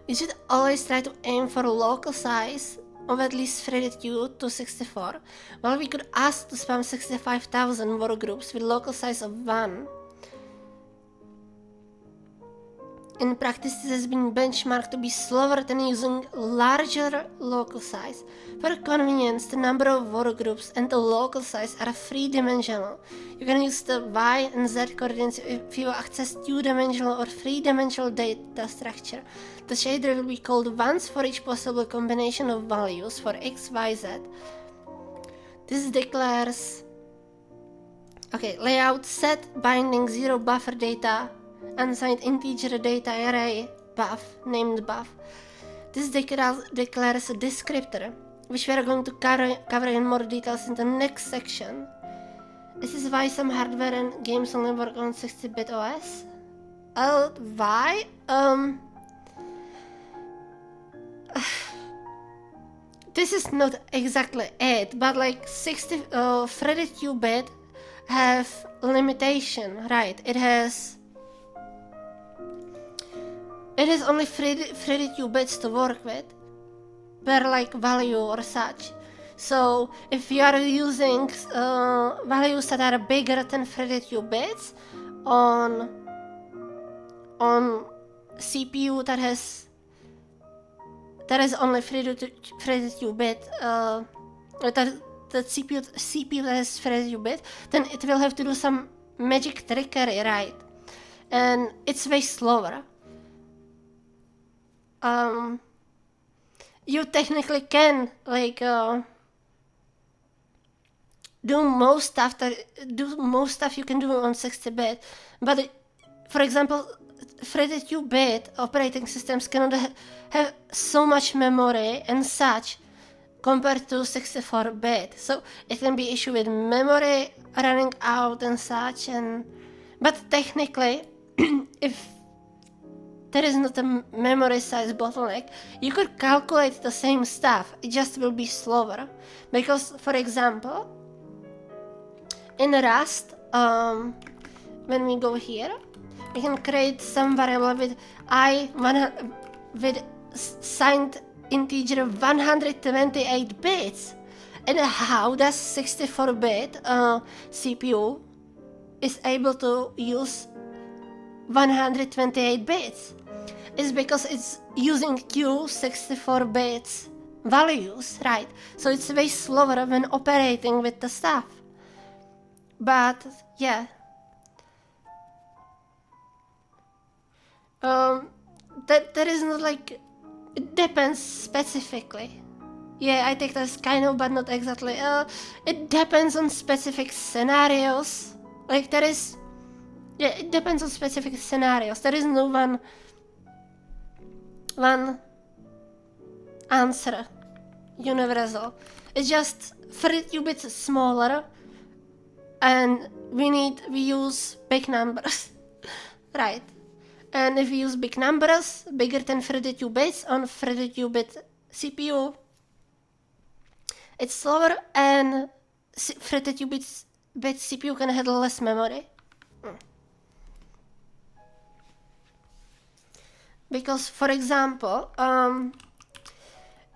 You should always try to aim for a local size of at least 32 to 64, while we could ask to spam 65,000 workgroups with local size of 1. In practice, this has been benchmarked to be slower than using larger local size. For convenience, the number of workgroups and the local size are three-dimensional. You can use the Y and Z coordinates if you access two-dimensional or three-dimensional data structure. The shader will be called once for each possible combination of values for X, Y, Z. This declares layout set binding 0 buffer data unsigned integer data array buff named buff. This declares a descriptor, which we are going to cover in more details in the next section. This is why some hardware and games only work on 60-bit OS. Why? This is not exactly it, but like 32-bit have limitation, right? It has only 32 bits to work with per like value or such. So if you are using values that are bigger than 32 bits on CPU that has only 32 bit that CPU that has 32 bit, then it will have to do some magic trickery, right? And it's way slower. You technically can like do most stuff you can do on 60-bit, but for example, 32-bit operating systems cannot have so much memory and such compared to 64-bit, so it can be issue with memory running out and such. But technically, if there is not a memory size bottleneck, you could calculate the same stuff, it just will be slower. Because, for example, in Rust, when we go here, we can create some variable with with signed integer 128 bits. And how does 64-bit CPU is able to use 128 bits? It's because it's using Q64 bits values, right? So it's way slower when operating with the stuff. But yeah, that is not like, it depends specifically. Yeah, I take that as kind of, but not exactly. It depends on specific scenarios. Like there is. Yeah, it depends on specific scenarios. There is no one answer, universal. It's just 32 bits smaller, and we use big numbers, right? And if we use big numbers, bigger than 32 bits on 32-bit CPU, it's slower, and 32-bit CPU can handle less memory. Because, for example,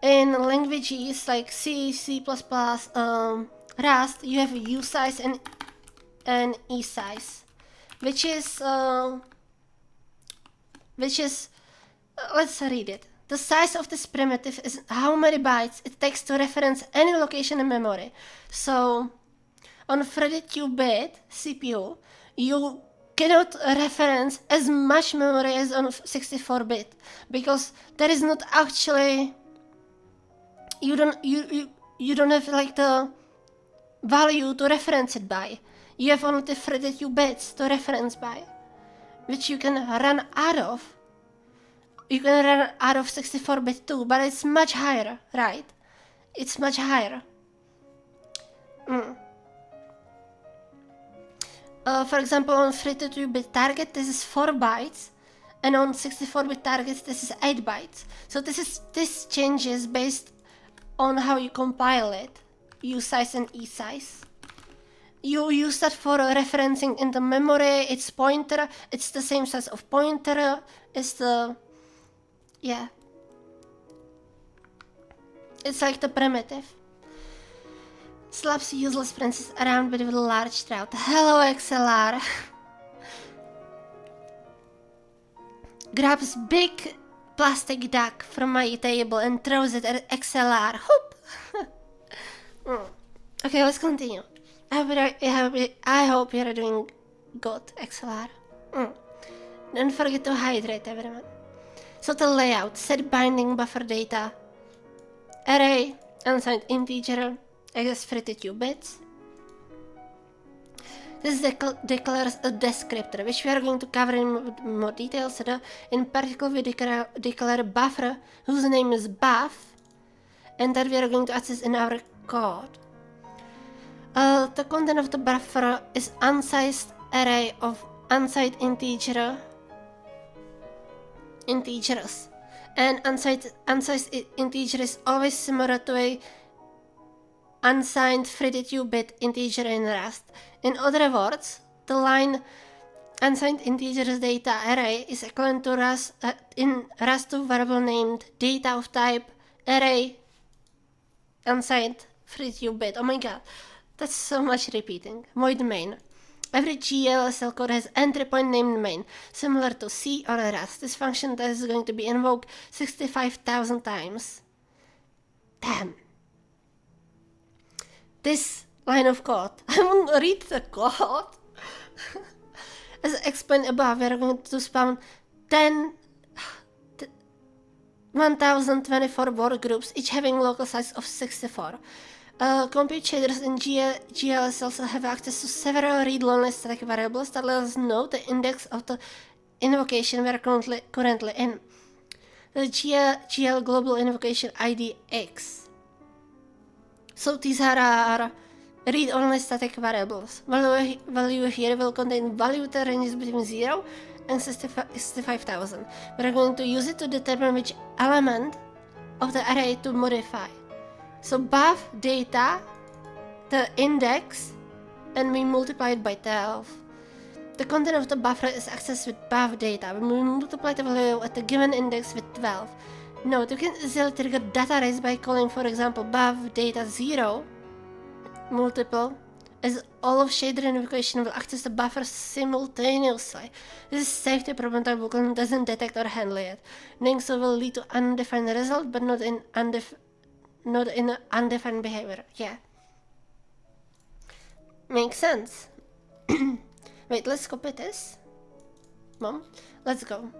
in languages like C, C++, Rust, you have U size and E size, which is let's read it. The size of this primitive is how many bytes it takes to reference any location in memory. So, on 32-bit CPU, you cannot reference as much memory as on 64-bit because there is not actually you don't have like the value to reference it by. You have only 32 bits to reference by, which you can run out of. You can run out of 64-bit too, but it's much higher, right? It's much higher. For example, on 32-bit target, this is 4 bytes, and on 64-bit targets, this is 8 bytes. So this changes based on how you compile it, U size and E size. You use that for referencing in the memory. Its pointer, it's the same size of pointer. It's the it's like the primitive. Slaps useless princess around with a large trout. Hello, XLR. Grabs big plastic duck from my table and throws it at XLR. Hoop! Okay, let's continue. I hope you're doing good, XLR. Don't forget to hydrate, everyone. So the layout, set binding buffer data, array, unsigned integer, access 32 bits. This declares a descriptor, which we are going to cover in more details. In particular, we declare a buffer whose name is buff, and that we are going to access in our code. The content of the buffer is unsized array of unsigned integers, and unsized integer is always similar to a unsigned 32-bit integer in Rust. In other words, the line unsigned integers data array is equivalent to Rust in Rust to variable named data of type array unsigned 32-bit. Oh my god, that's so much repeating. Void main. Every GLSL code has entry point named main, similar to C or Rust. This function that is going to be invoked 65,000 times. Damn. This line of code, I won't read the code. As explained above, we are going to spawn 1024 word groups, each having local size of 64. Compute shaders in GLS also have access to several read-only static variables that let us know the index of the invocation we are currently in. The GL global invocation ID X. So these are our read-only static variables. Value here will contain value that ranges between 0 and 65,000. We are going to use it to determine which element of the array to modify. So buff data, the index, and we multiply it by 12. The content of the buffer is accessed with buff data. When we multiply the value at the given index with 12. Note, you can easily trigger data race by calling, for example, buff data 0 multiple, as all of shader invocation will access the buffer simultaneously. This is a safety problem that Vulkan doesn't detect or handle yet. Doing so will lead to undefined result, but not in undefined behavior. Yeah. Makes sense. Wait, let's copy this. Mom, let's go.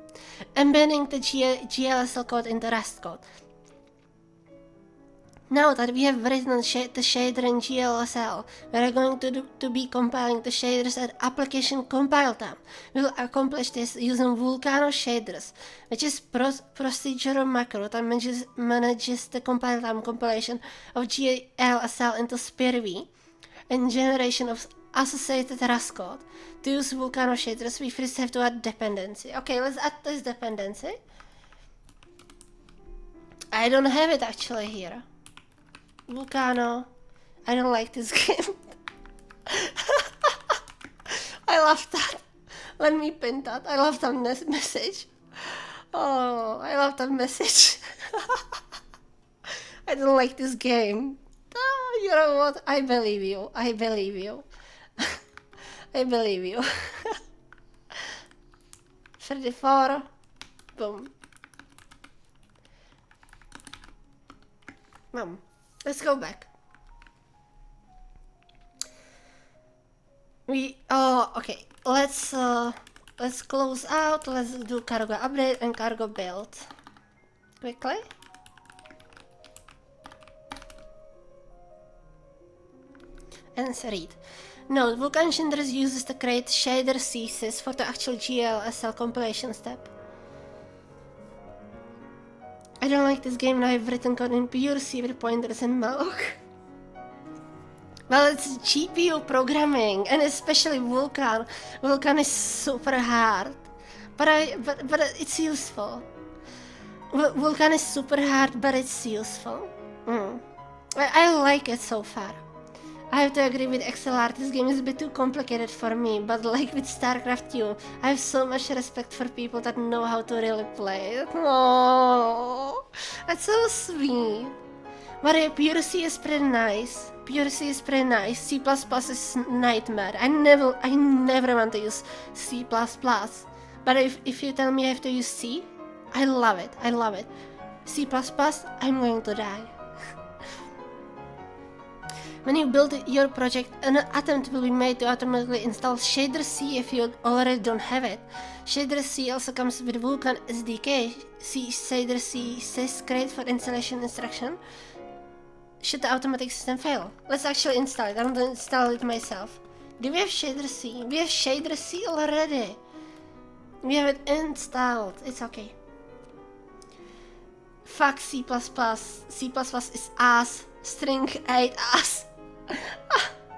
Embedding the GLSL code in the Rust code. Now that we have written the shader in GLSL, we are going to be compiling the shaders at application compile time. We will accomplish this using Vulkan shaders, which is procedural macro that manages the compile time compilation of GLSL into SPIR-V and generation of associated Rust code. To use Vulkan shaders, we first have to add dependency. Okay, let's add this dependency. I don't have it actually here. Vulkan, I don't like this game. I love that. Let me pin that. I love that message. Oh, I love that message. I don't like this game. Oh, you know what? I believe you. I believe you. I believe you. 34. Boom. Mom, let's go back. Okay. Let's close out. Let's do cargo update and cargo build. Quickly. And read. Note, Vulkan Shinders uses to create shader CSS for the actual GLSL compilation step. I don't like this game, now I've written code in pure C with pointers and malloc. Well, it's GPU programming, and especially Vulkan. Vulkan is super hard, but it's useful. Vulkan is super hard, but it's useful. I like it so far. I have to agree with XLR, this game is a bit too complicated for me, but like with StarCraft 2, I have so much respect for people that know how to really play it. Oh, that's so sweet. But pure C is pretty nice. Pure C is pretty nice. C++ is nightmare. I never want to use C++. But if you tell me I have to use C, I love it. I love it. C++, I'm going to die. When you build your project, an attempt will be made to automatically install Shader C if you already don't have it. Shader C also comes with Vulkan SDK. Shader C says create for installation instruction should the automatic system fail. Let's actually install it. I want to install it myself. Do we have Shader C? We have Shader C already. We have it installed. It's okay. Fuck C++. C++ is ass. String 8 ass.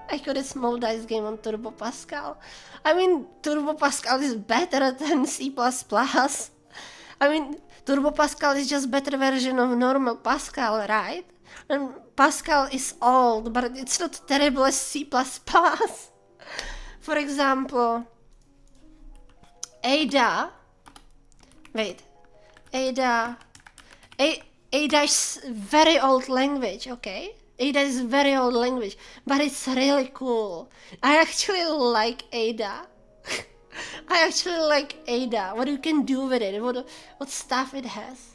I could a small dice game on Turbo Pascal. I mean, Turbo Pascal is better than C++. I mean, Turbo Pascal is just better version of normal Pascal, right? And Pascal is old, but it's not terrible as C++. For example, Ada. Wait, Ada is very old language, okay? Ada is very old language, but it's really cool. I actually like Ada. I actually like Ada. What you can do with it, what stuff it has.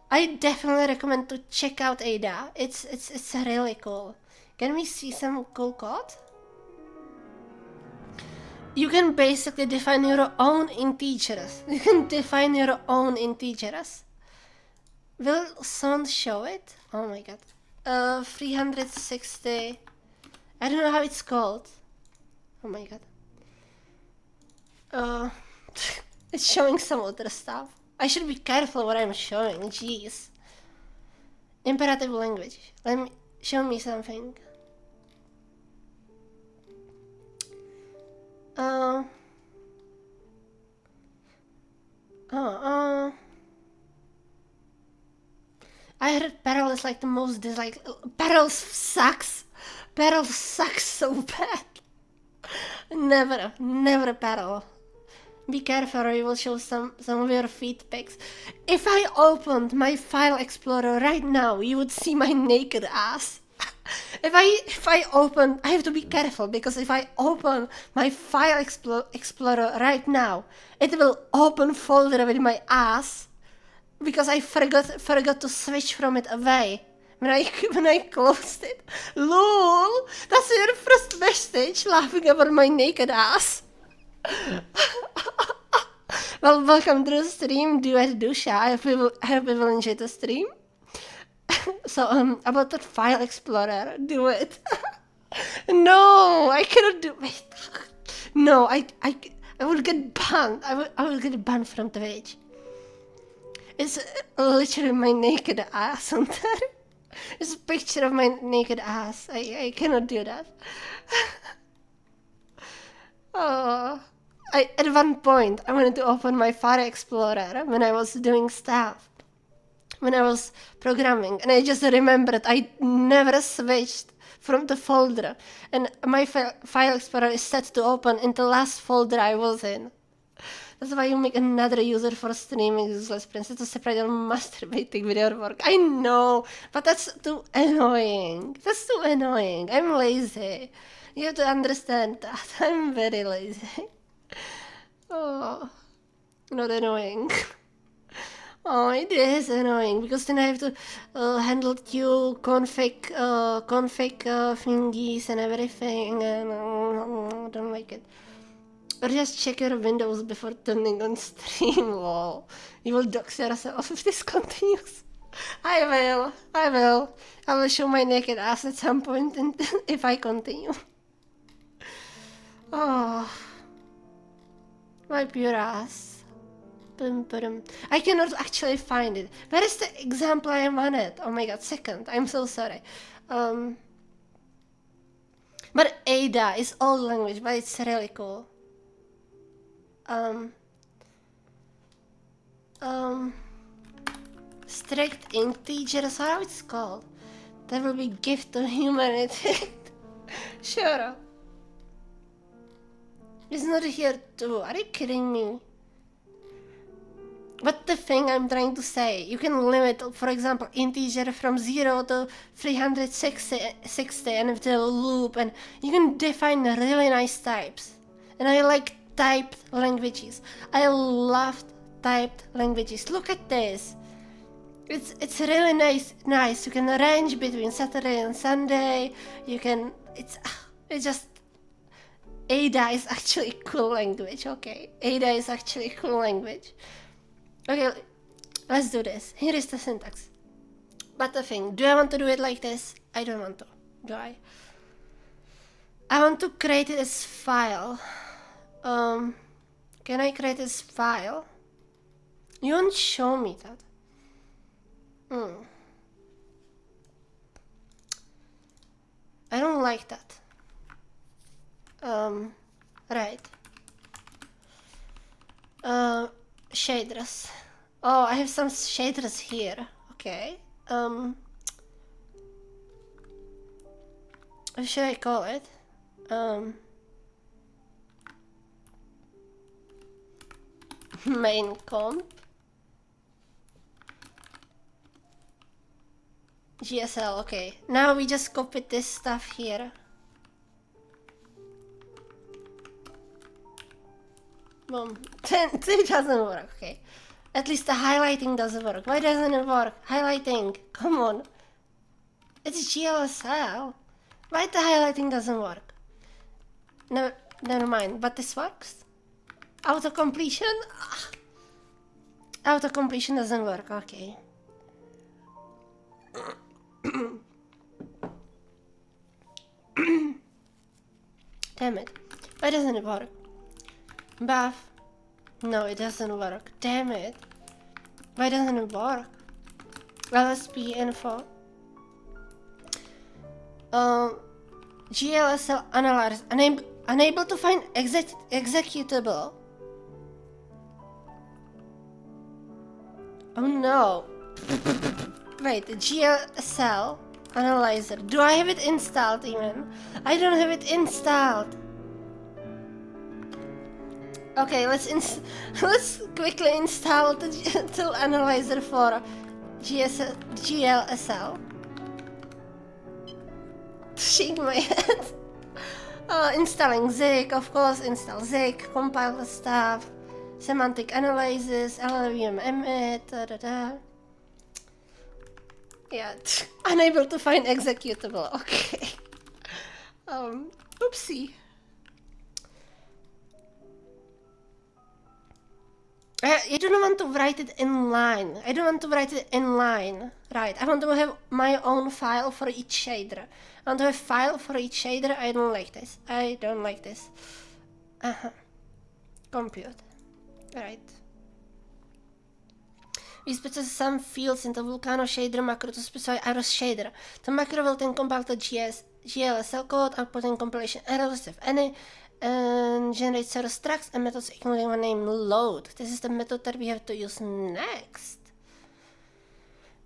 I definitely recommend to check out Ada. It's really cool. Can we see some cool code? You can basically define your own integers. You can define your own integers. Will someone show it? Oh my god. 360. I don't know how it's called. Oh my god. It's showing some other stuff. I should be careful what I'm showing. Jeez. Imperative language. Show me something. I heard Peril is like the most disliked. Peril sucks. Peril sucks so bad. Never Peril. Be careful or you will show some of your feet pics. If I opened my file explorer right now, you would see my naked ass. If I open, I have to be careful because if I open my file explorer right now, it will open folder with my ass because I forgot to switch from it away when I closed it. LOL, that's your first message, laughing over my naked ass. Well, welcome to the stream, Duet Dusha. I hope you will enjoy the stream. So, about the file explorer, do it. No, I cannot do it. No, I will get banned. I will get banned from Twitch. It's literally my naked ass on there. It's a picture of my naked ass. I cannot do that. Oh, at one point, I wanted to open my File Explorer when I was doing stuff. when I was programming, and I just remembered I never switched from the folder, and my file explorer is set to open in the last folder I was in. That's why you make another user for streaming useless princess to separate your masturbating with your work. I know, but that's too annoying. That's too annoying. I'm lazy. You have to understand that. I'm very lazy. Oh, not annoying. Oh, it is annoying because then I have to handle queue, config thingies and everything, and I don't like it. Or just check your windows before turning on stream. Lol. You will dox yourself if this continues. I will show my naked ass at some point if I continue. Oh, my pure ass. I cannot actually find it. Where is the example I wanted? Oh my god, second. I'm so sorry. But Ada is old language, but it's really cool. Strict integers, how it's called? That will be gift to humanity. Sure. It's not here too. Are you kidding me? But the thing I'm trying to say, you can limit, for example, integer from 0 to 360 and with the loop, and you can define really nice types. And I like typed languages. I loved typed languages. Look at this. It's really nice. You can arrange between Saturday and Sunday. You can. It's just. Ada is actually a cool language. Okay, Ada is actually a cool language. Okay, let's do this. Here is the syntax. But the thing, do I want to do it like this? I don't want to. Do I? I want to create it as file. Can I create this file? You won't show me that. I don't like that. Right. Shaders. Oh, I have some shaders here. Okay. What should I call it? Main comp. GSL, okay. Now we just copied this stuff here. Boom. It doesn't work, okay. At least the highlighting doesn't work. Why doesn't it work? Highlighting, come on. It's GLSL. Why the highlighting doesn't work? No, never mind, but this works. Auto-completion? Auto-completion doesn't work, okay. Damn it. Why doesn't it work? Buff. No, it doesn't work. Damn it. Why doesn't it work? LSP info. GLSL analyzer. Unable to find executable. Oh no. Wait, GLSL analyzer. Do I have it installed even? I don't have it installed. Okay, let's quickly install the tool analyzer for GLSL. Shake my head. Installing Zig, of course. Install Zig, compile the stuff, semantic analysis, LLVM emit, Yeah, unable to find executable. Okay. Oopsie. I don't want to write it in line. I don't want to write it in line. Right, I want to have my own file for each shader. I want to have file for each shader. I don't like this. I don't like this. Compute. Right. We specify some fields in the Vulcano shader macro to specify Aros shader. The macro will then compile the GLSL code, outputting compilation errors if any, and generate zero structs and methods including one name load. This is the method that we have to use next.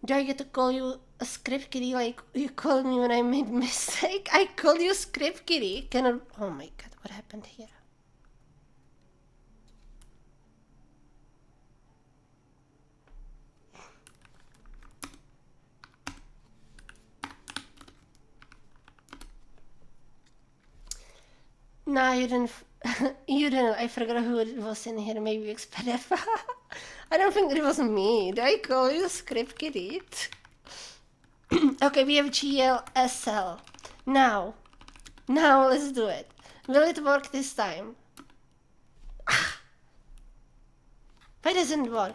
Do I get to call you a script kitty like you called me when I made mistake? I called you script kitty. Cannot. Oh my god, what happened here? Nah, you didn't. You didn't. I forgot who it was in here. Maybe Xpedef. I don't think it was me. Did I call you script kitty? Okay, we have GLSL. Now, let's do it. Will it work this time? Why doesn't it work?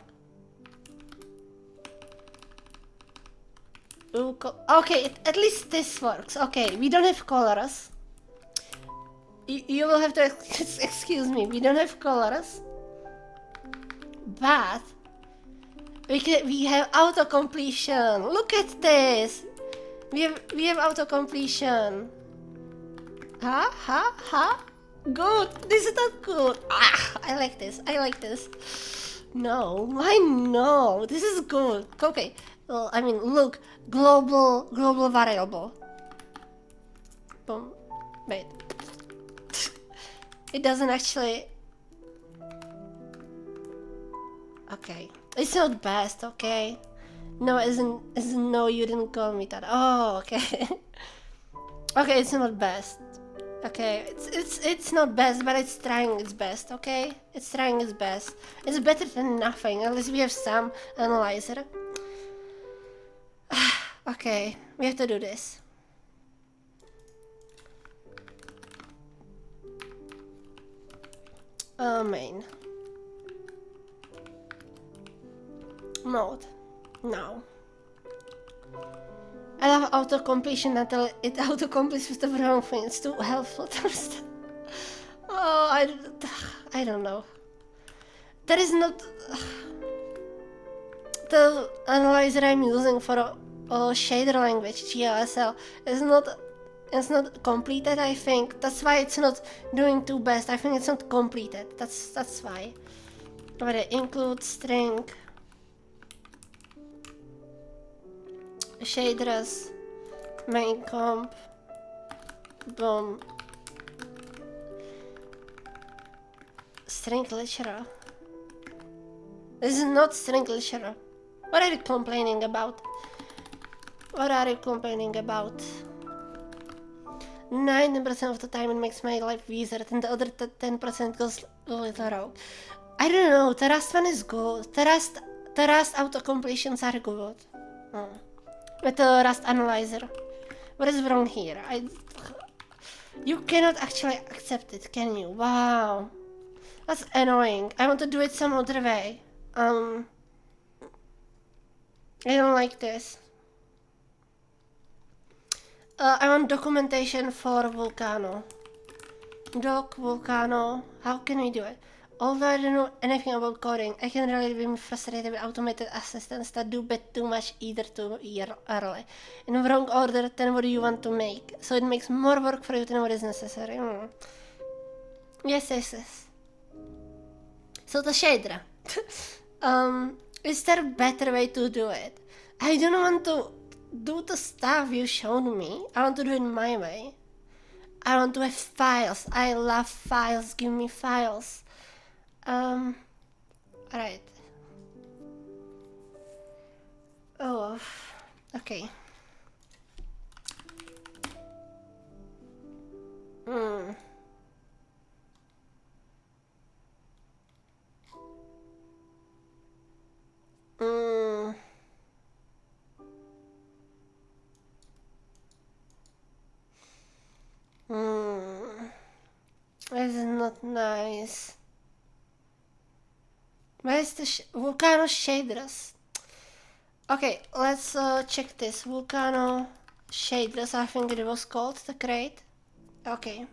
Okay, at least this works. Okay, we don't have colors. You will have to excuse me. We don't have colors, but we have auto completion. Look at this. We have auto completion. Good. This is not good. I like this. No, why no? This is good. Okay. Well, I mean, look, global variable. Boom. Wait. It doesn't actually. Okay, it's not best. Okay, no, isn't no. You didn't call me that. Oh, okay. Okay, it's not best. Okay, it's not best, but it's trying its best. Okay, it's trying its best. It's better than nothing. At least we have some analyzer. Okay, we have to do this. Main. Mode. No. I love auto-completion until it auto-completes with the wrong thing. It's too helpful to understand. Oh, I don't know. That is not... The analyzer I'm using for a shader language, GLSL, it's not completed, I think. That's why it's not doing too best. I think it's not completed. That's why. But it includes string, shaders, main comp, boom, string literal. This is not string literal. What are you complaining about? 90% of the time it makes my life easier, and the other 10% goes a little wrong. I don't know, the Rust one is good. The Rust auto-completions are good. With the Rust analyzer. What is wrong here? You cannot actually accept it, can you? Wow. That's annoying. I want to do it some other way. I don't like this. I want documentation for Vulcano. Doc Vulcano. How can we do it? Although I don't know anything about coding, I can really be frustrated with automated assistants that do bit too much either too early. In the wrong order than what you want to make. So it makes more work for you than what is necessary. Yes. So the shader. Is there a better way to do it? I don't want to do the stuff you showed me. I want to do it my way. I want to have files. I love files. Give me files. Alright. Oh, okay. This is not nice. Where's the Vulcano shaders? Okay, let's check this. Vulcano shaders, I think it was called, the crate. Okay.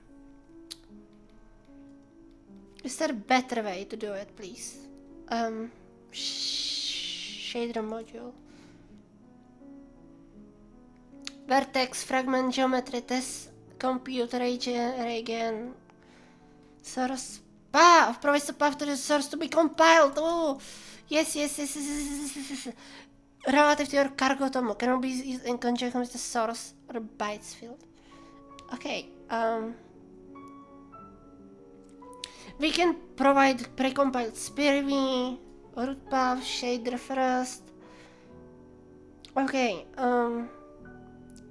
Is there a better way to do it, please? Shader module. Vertex, fragment, geometry, test, computer, region, source path. Provides the path to the source to be compiled. Oh, yes. relative to your cargo tomo cannot be used in conjunction with the source or the bytes field. Okay, we can provide precompiled SPIRV, root path, shader first. Okay,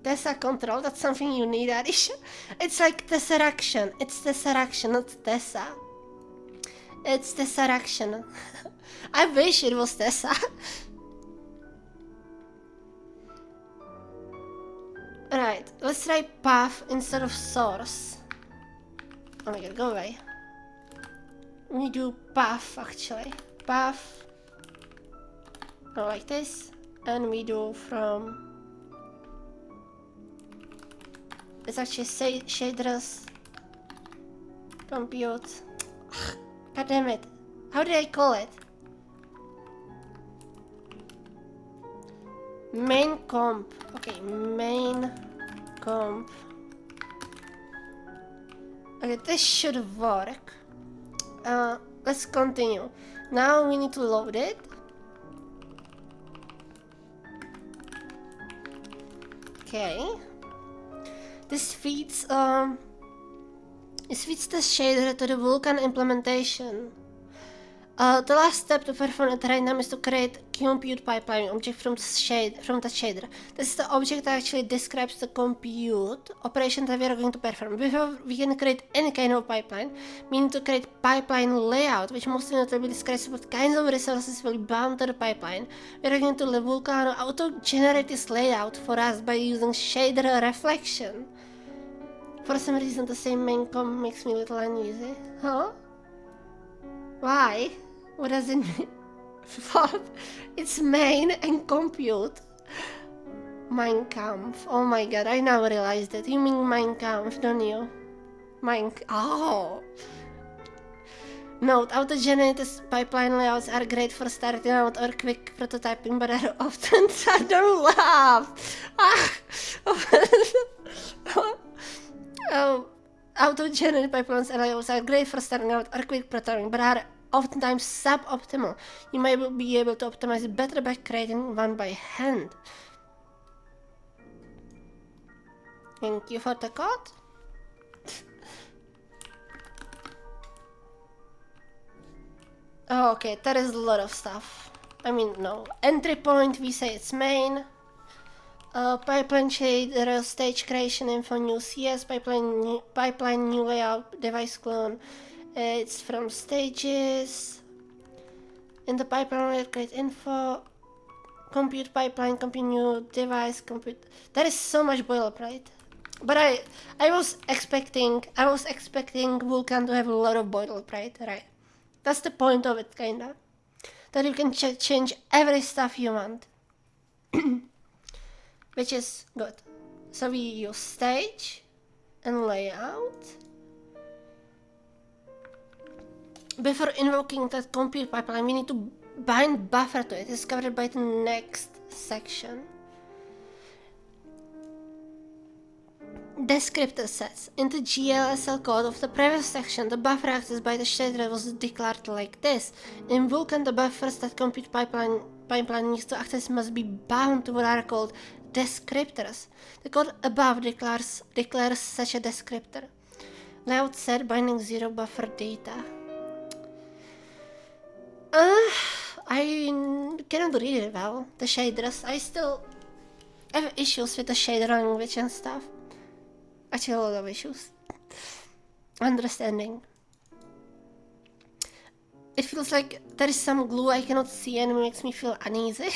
Tessa control, that's something you need, Arisha. It's like Tesseraction. It's Tesseraction, not Tessa. It's Tesseraction. I wish it was Tessa. Right, let's try path instead of source. Oh my god, go away. We do path actually. Path. Oh, like this. And we do from. It's actually shaders. Compute. God damn it. How did I call it? Main comp. Okay, main comp. Okay, this should work. Let's continue. Now we need to load it. Okay. This feeds the shader to the Vulkan implementation. The last step to perform at random is to create compute pipeline object from the shader. This is the object that actually describes the compute operation that we are going to perform. Before we can create any kind of pipeline, we need to create pipeline layout, which mostly notably describes what kinds of resources will be bound to the pipeline. We are going to let Vulkan auto-generate this layout for us by using shader reflection. For some reason, the same main comp makes me a little uneasy. Huh? Why? What does it mean? What? It's main and compute. Mein Kampf. Oh my god, I now realized it. You mean Mein Kampf, don't you? Oh! Note, auto-generated pipeline layouts are great for starting out or quick prototyping, but are often... Don't laugh! Oh, auto-generated pipelines and layouts are great for starting out or quick prototyping, but are oftentimes suboptimal. You might be able to optimize it better by creating one by hand. Thank you for the code. Oh, okay, that is a lot of stuff. I mean, no. Entry point, we say it's main. Pipeline shader, stage creation info, new CS, pipeline new layout, device clone. It's from stages. In the pipeline layer, create info, compute pipeline, compute new device, compute. There is so much boilerplate. But I was expecting Vulkan to have a lot of boilerplate, right? That's the point of it, kinda. That you can change every stuff you want. Which is good. So we use stage and layout. Before invoking that compute pipeline, we need to bind buffer to it. It's covered by the next section. Descriptor sets. In the GLSL code of the previous section, the buffer access by the shader was declared like this. In Vulkan, the buffers that compute pipeline needs to access must be bound to what are called descriptors. The code above declares such a descriptor. Layout set binding 0 buffer data. I cannot read it well, the shaders. I still have issues with the shader language and stuff. Actually, a lot of issues. Understanding. It feels like there is some glue I cannot see and it makes me feel uneasy.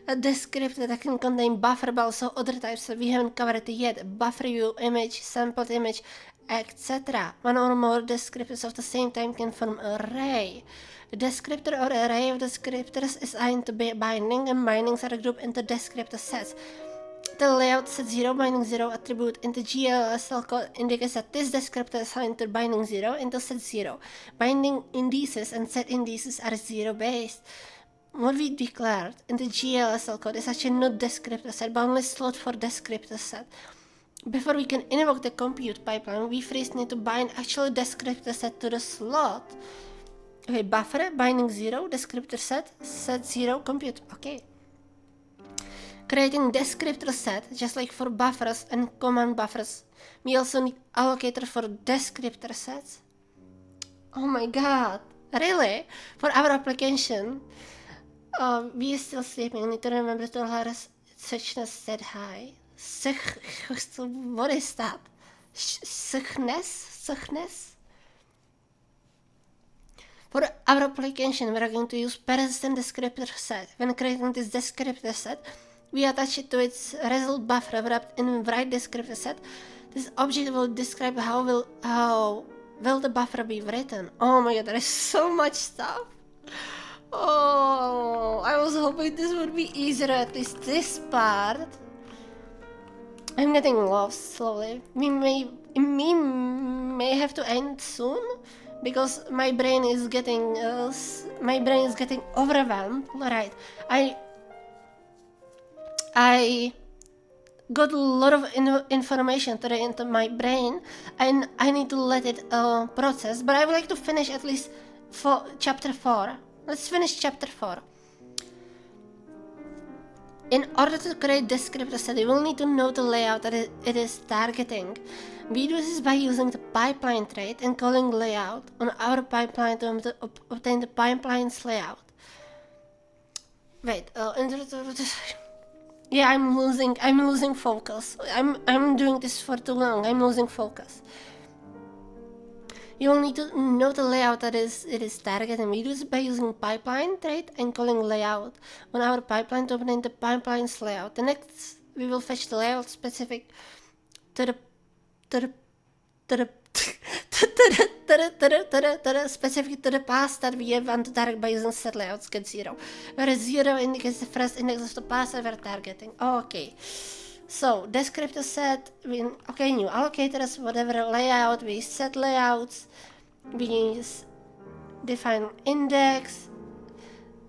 A descriptor that can contain buffer but also other types that we haven't covered yet. Buffer view, image, sampled image, etc. One or more descriptors of the same time can form an array. A descriptor or array of descriptors is assigned to binding, and bindings are grouped into descriptor sets. The layout set 0 binding 0 attribute in the GLSL code indicates that this descriptor is assigned to binding 0 into set 0. Binding indices and set indices are 0 based. What we declared in the GLSL code is actually not descriptor set, but only slot for descriptor set. Before we can invoke the compute pipeline, we first need to bind actual descriptor set to the slot. Okay, buffer, binding 0, descriptor set 0, compute. Okay. creating descriptor set, just like for buffers and command buffers. We also need allocator for descriptor sets. Oh my god, really? For our application, we are still sleeping. We need to remember to allow suchness set high. What is that? Suchness? For our application, we are going to use persistent descriptor set. When creating this descriptor set, we attach it to its result buffer wrapped in write descriptor set. This object will describe how will the buffer be written. Oh my god, there is so much stuff. Oh, I was hoping this would be easier, at least this part. I'm getting lost slowly. We may have to end soon because my brain is getting overwhelmed. Right, I got a lot of information today into my brain, and I need to let it process. But I would like to finish at least for chapter 4. Let's finish chapter 4. In order to create descriptor set, you will need to know the layout that it is targeting. We do this by using the pipeline trait and calling layout on our pipeline to obtain the pipeline's layout. Wait, yeah, I'm losing focus. I'm doing this for too long. I'm losing focus. You will need to know the layout that it is targeting. We do this by using pipeline trait and calling layout on our pipeline to obtain the pipeline's layout. The next, we will fetch the layout specific to the specific to the path that we want to target by using set layouts get 0, where 0 indicates the first index of the path that we're targeting. Okay. So, descriptor set, new allocators, whatever layout, we set layouts, we define index,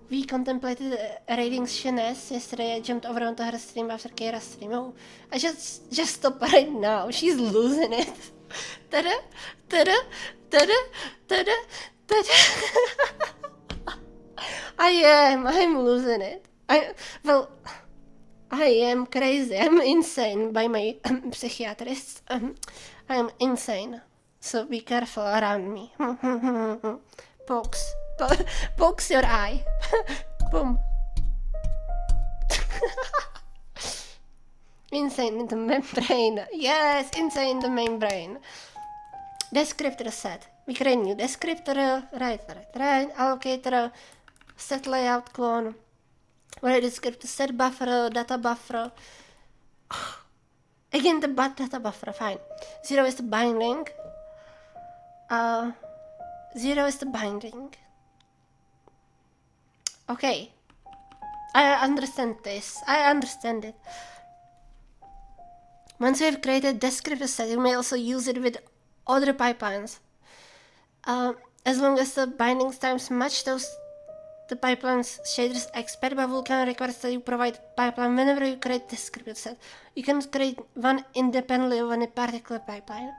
we contemplated ratings Shiness. Yesterday I jumped over onto her stream after Kira's stream. Oh, I just stop right now, she's losing it. I'm losing it. I am crazy. I'm insane by my psychiatrists. I am insane. So be careful around me. Pokes your eye. Boom. Insane in the membrane. Yes, insane in the membrane. Descriptor set. We create new descriptor. Right. Allocator. Set layout clone. Where descriptor set buffer, data buffer. Again the data buffer, fine. 0 is the binding. 0 is the binding. Okay. I understand this. I understand it. Once you have created descriptor set, you may also use it with other pipelines. As long as the binding times match the pipeline's shaders expert, but Vulkan requires that you provide pipeline whenever you create descriptor set. You can create one independently of any particular pipeline.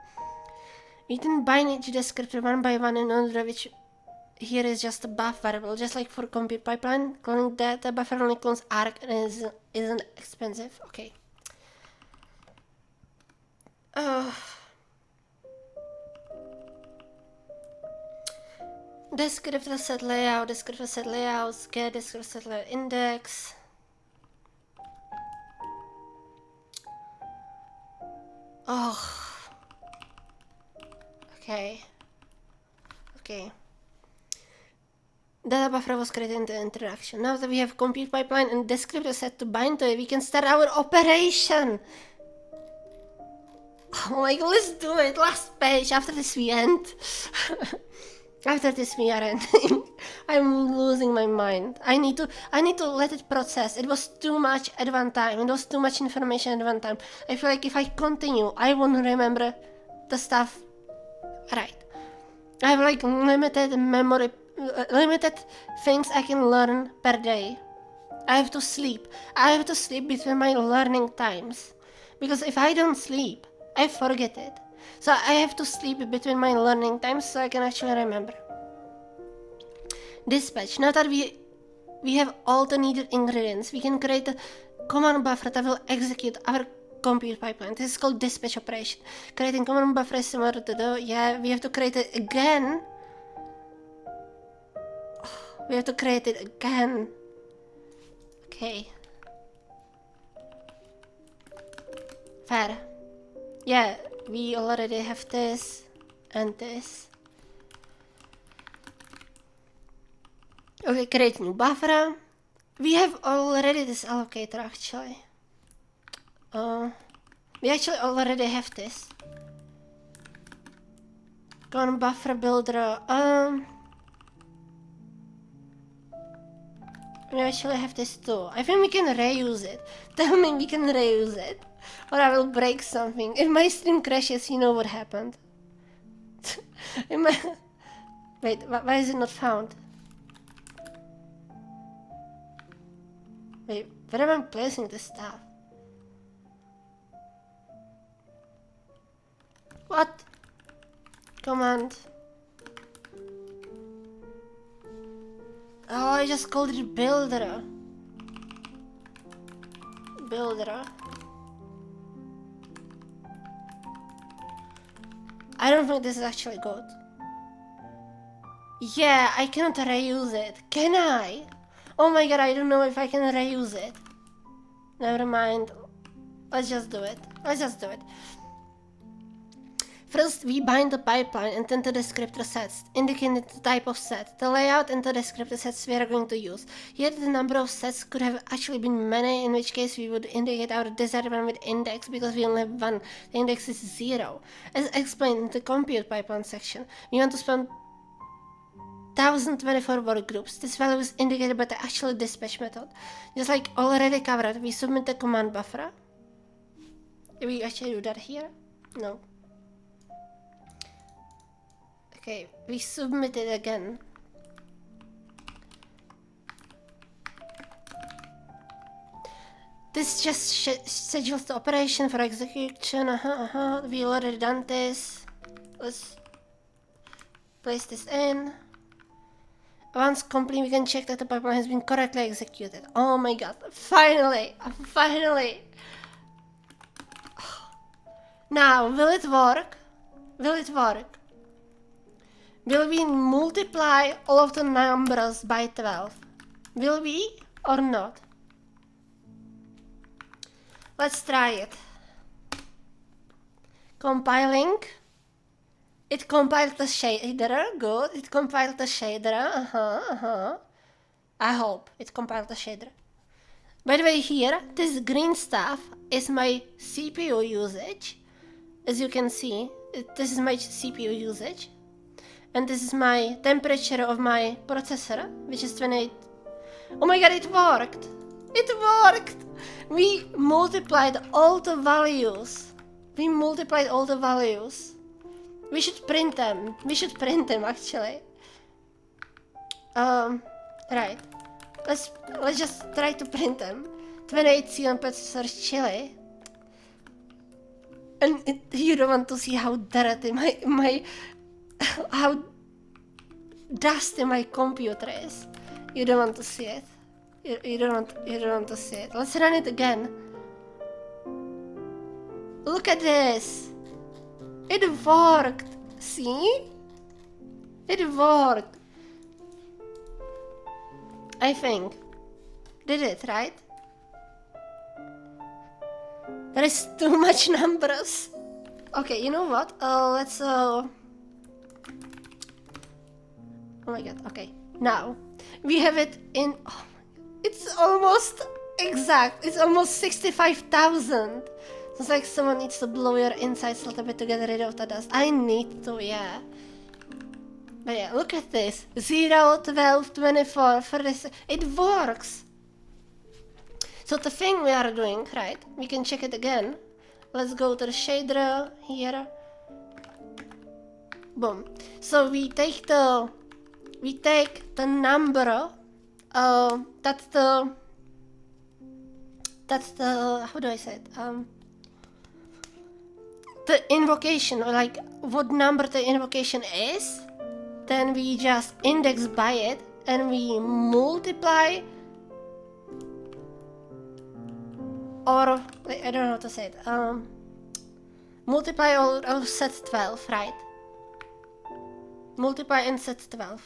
You can bind each descriptor one by one in order, which here is just a buff variable, just like for compute pipeline. Cloning data buffer only clones arc and isn't expensive. Okay. Descriptor set layout, descriptor set layouts, get descriptor set layout index. Okay. Data buffer was created in the interaction. Now that we have compute pipeline and descriptor set to bind to it, we can start our operation. Oh my god, let's do it. Last page. After this we end. After this we are ending. I'm losing my mind. I need to let it process. It was too much at one time. It was too much information at one time. I feel like if I continue, I won't remember the stuff right. I have like limited memory, limited things I can learn per day. I have to sleep. I have to sleep between my learning times. Because if I don't sleep, I forget it. So I have to sleep between my learning times so I can actually remember. Dispatch. Now that we have all the needed ingredients, we can create command buffer that will execute our compute pipeline. This is called dispatch operation. Creating command buffer is similar to the, yeah, we have to create it again. We have to create it again. Okay. Fair. Yeah, we already have this and this. Okay, create new buffer. We have already this allocator actually. We actually already have this. Command buffer builder. We actually have this too. I think we can reuse it. Tell me we can reuse it. Or I will break something. If my stream crashes, you know what happened. Wait, why is it not found? Wait, where am I placing this stuff? What? Command. Oh, I just called it builder. Builder. I don't think this is actually good. Yeah, I cannot reuse it. Can I? Oh my god, I don't know if I can reuse it. Never mind. Let's just do it. Let's just do it. First, we bind the pipeline and then the descriptor sets, indicating the type of set, the layout and the descriptor sets we are going to use. Here the number of sets could have actually been many, in which case we would indicate our desired one with index, because we only have one. The index is 0. As explained in the compute pipeline section, we want to spawn 1024 work groups. This value is indicated by the actual dispatch method. Just like already covered, we submit the command buffer. Did we actually do that here? No. Okay, we submit it again. This just schedules the operation for execution. We already done this. Let's place this in. Once complete, we can check that the pipeline has been correctly executed. Oh my god, finally! Finally! Now, will it work? Will it work? Will we multiply all of the numbers by 12? Will we or not? Let's try it. Compiling. It compiled the shader. Good. It compiled the shader. I hope it compiled the shader. By the way, here, this green stuff is my CPU usage. As you can see, this is my CPU usage. And this is my temperature of my processor, which is 28. Oh my god, it worked! It worked! We multiplied all the values. We multiplied all the values. We should print them. We should print them, actually. Right. Let's just try to print them. 28 Xeon processor chili. And you don't want to see how dirty how dusty my computer is. You don't want to see it. You don't want to see it. Let's run it again. Look at this. It worked. See? It worked. I think. Did it, right? There is too much numbers. Okay, you know what? Let's Oh my god, okay. Now, we have it in... Oh, it's almost exact. It's almost 65,000. It's like someone needs to blow your insides a little bit to get rid of the dust. I need to, yeah. But yeah, look at this. 0, 12, 24, 36. It works. So the thing we are doing, right? We can check it again. Let's go to the shader here. Boom. So we take the number. That's the how do I say it? The invocation, or like what number the invocation is. Then we just index by it and we multiply or I don't know how to say it. Multiply or set 12, right? Multiply and set 12.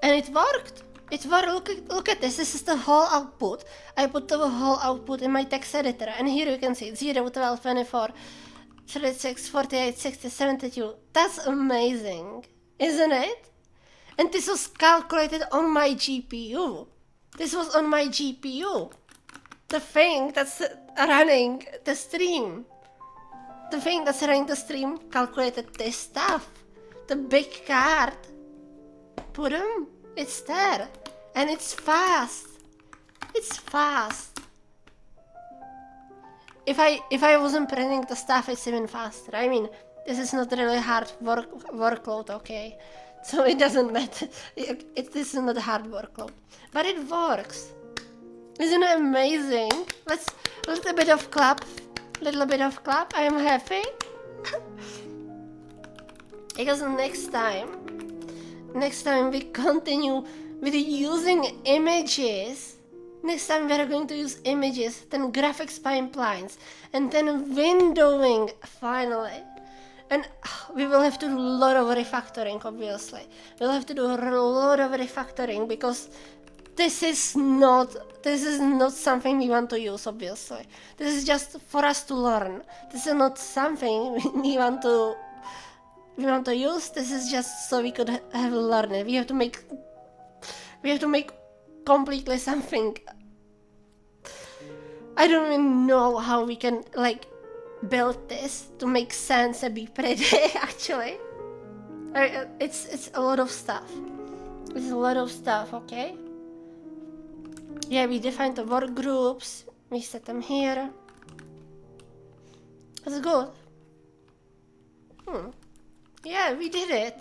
And it worked. It worked. Look at this. This is the whole output. I put the whole output in my text editor, and here you can see 0, 12, 24, 36, 48, 60, 72. That's amazing, isn't it? And this was calculated on my GPU. This was on my GPU. The thing that's running the stream. The thing that's running the stream calculated this stuff. The big card. Boom. It's there. And it's fast. It's fast. If I wasn't printing the stuff, it's even faster. I mean, this is not really hard workload, okay? So it doesn't matter. This is not a hard workload. But it works. Isn't it amazing? Let's a little bit of clap. I am happy. Because next time we continue with using images. Next time we are going to use images, then graphics pipelines, and then windowing finally. And we will have to do a lot of refactoring, obviously. We'll have to do a lot of refactoring because this is not something we want to use, obviously. This is just for us to learn. This is not something we want to use. This is just so we could have learned it. We have to make completely something. I don't even know how we can build this to make sense and be pretty. Actually, it's a lot of stuff. It's a lot of stuff. Okay. Yeah, we defined the work groups. We set them here. That's good. Yeah, we did it.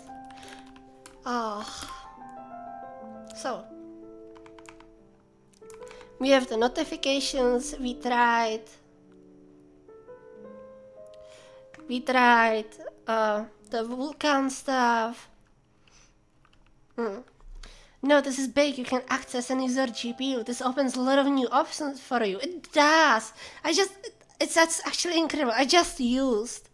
So we have the notifications. We tried the Vulkan stuff. No, this is big. You can access and use your GPU. This opens a lot of new options for you. It does. That's actually incredible. I just used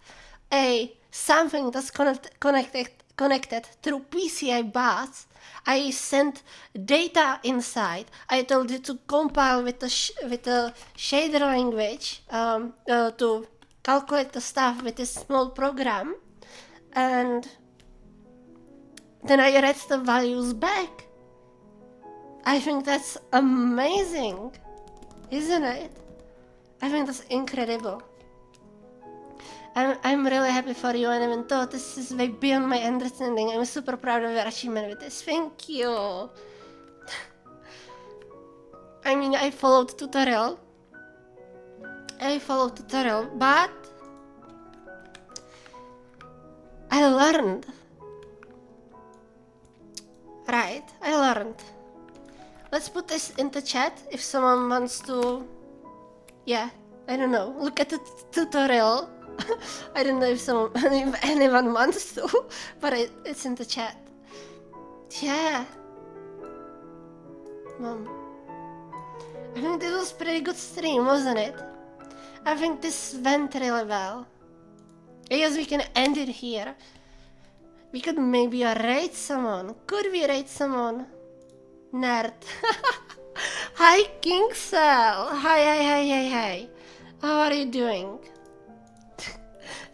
something that's connected through PCI bus. I sent data inside. I told it to compile with the shader language to calculate the stuff with this small program, and then I read the values back. I think that's amazing, isn't it? I think that's incredible. I'm really happy for you, and even though this is way beyond my understanding, I'm super proud of your achievement with this. Thank you. I mean, I followed tutorial, but I learned. Right, I learned. Let's put this in the chat if someone wants to, I don't know, look at the tutorial. I don't know if anyone wants to, but it's in the chat. Yeah. I think this was a pretty good stream, wasn't it? I think this went really well. I guess we can end it here. We could maybe raid someone. Could we raid someone? Nerd. Hi, Kingsel. Hi. How are you doing?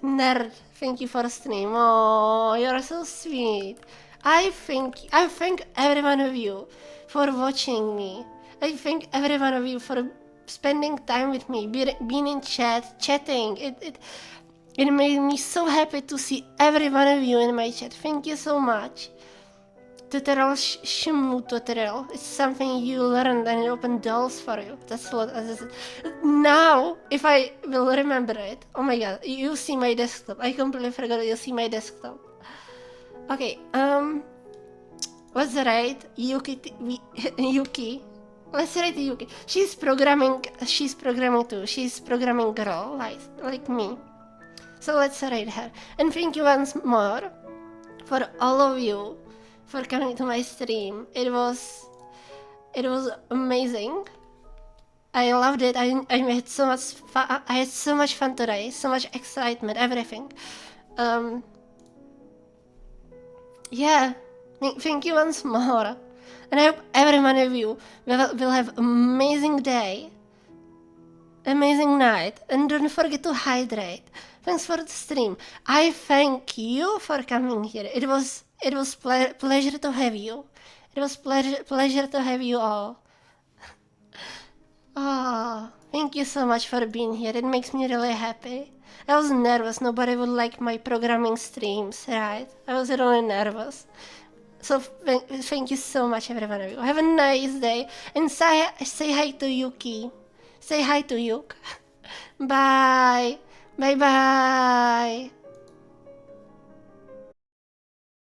Nerd, thank you for stream. Oh, you're so sweet. I thank every one of you for watching me. I thank every one of you for spending time with me, being in chatting. It made me so happy to see every one of you in my chat. Thank you so much. Tutorial Shimu tutorial. It's something you learned and it opened doors for you. That's what. Now, if I will remember it. Oh my god, you see my desktop. I completely forgot you see my desktop. Okay. Let's write Yuki. Let's write Yuki. She's programming too. She's programming girl, like me. So let's write her. And thank you once more for all of you for coming to my stream. It was amazing. I loved it. I had so much fun. I had so much fun today. So much excitement. Everything. Yeah. Thank you once more. And I hope every one of you will have amazing day. Amazing night. And don't forget to hydrate. Thanks for the stream. I thank you for coming here. It was pleasure to have you. It was pleasure to have you all. Oh, thank you so much for being here. It makes me really happy. I was nervous. Nobody would like my programming streams, right? I was really nervous. So thank you so much, every one of you. Have a nice day. And say hi to Yuki. Say hi to Yuk. Bye. Bye-bye.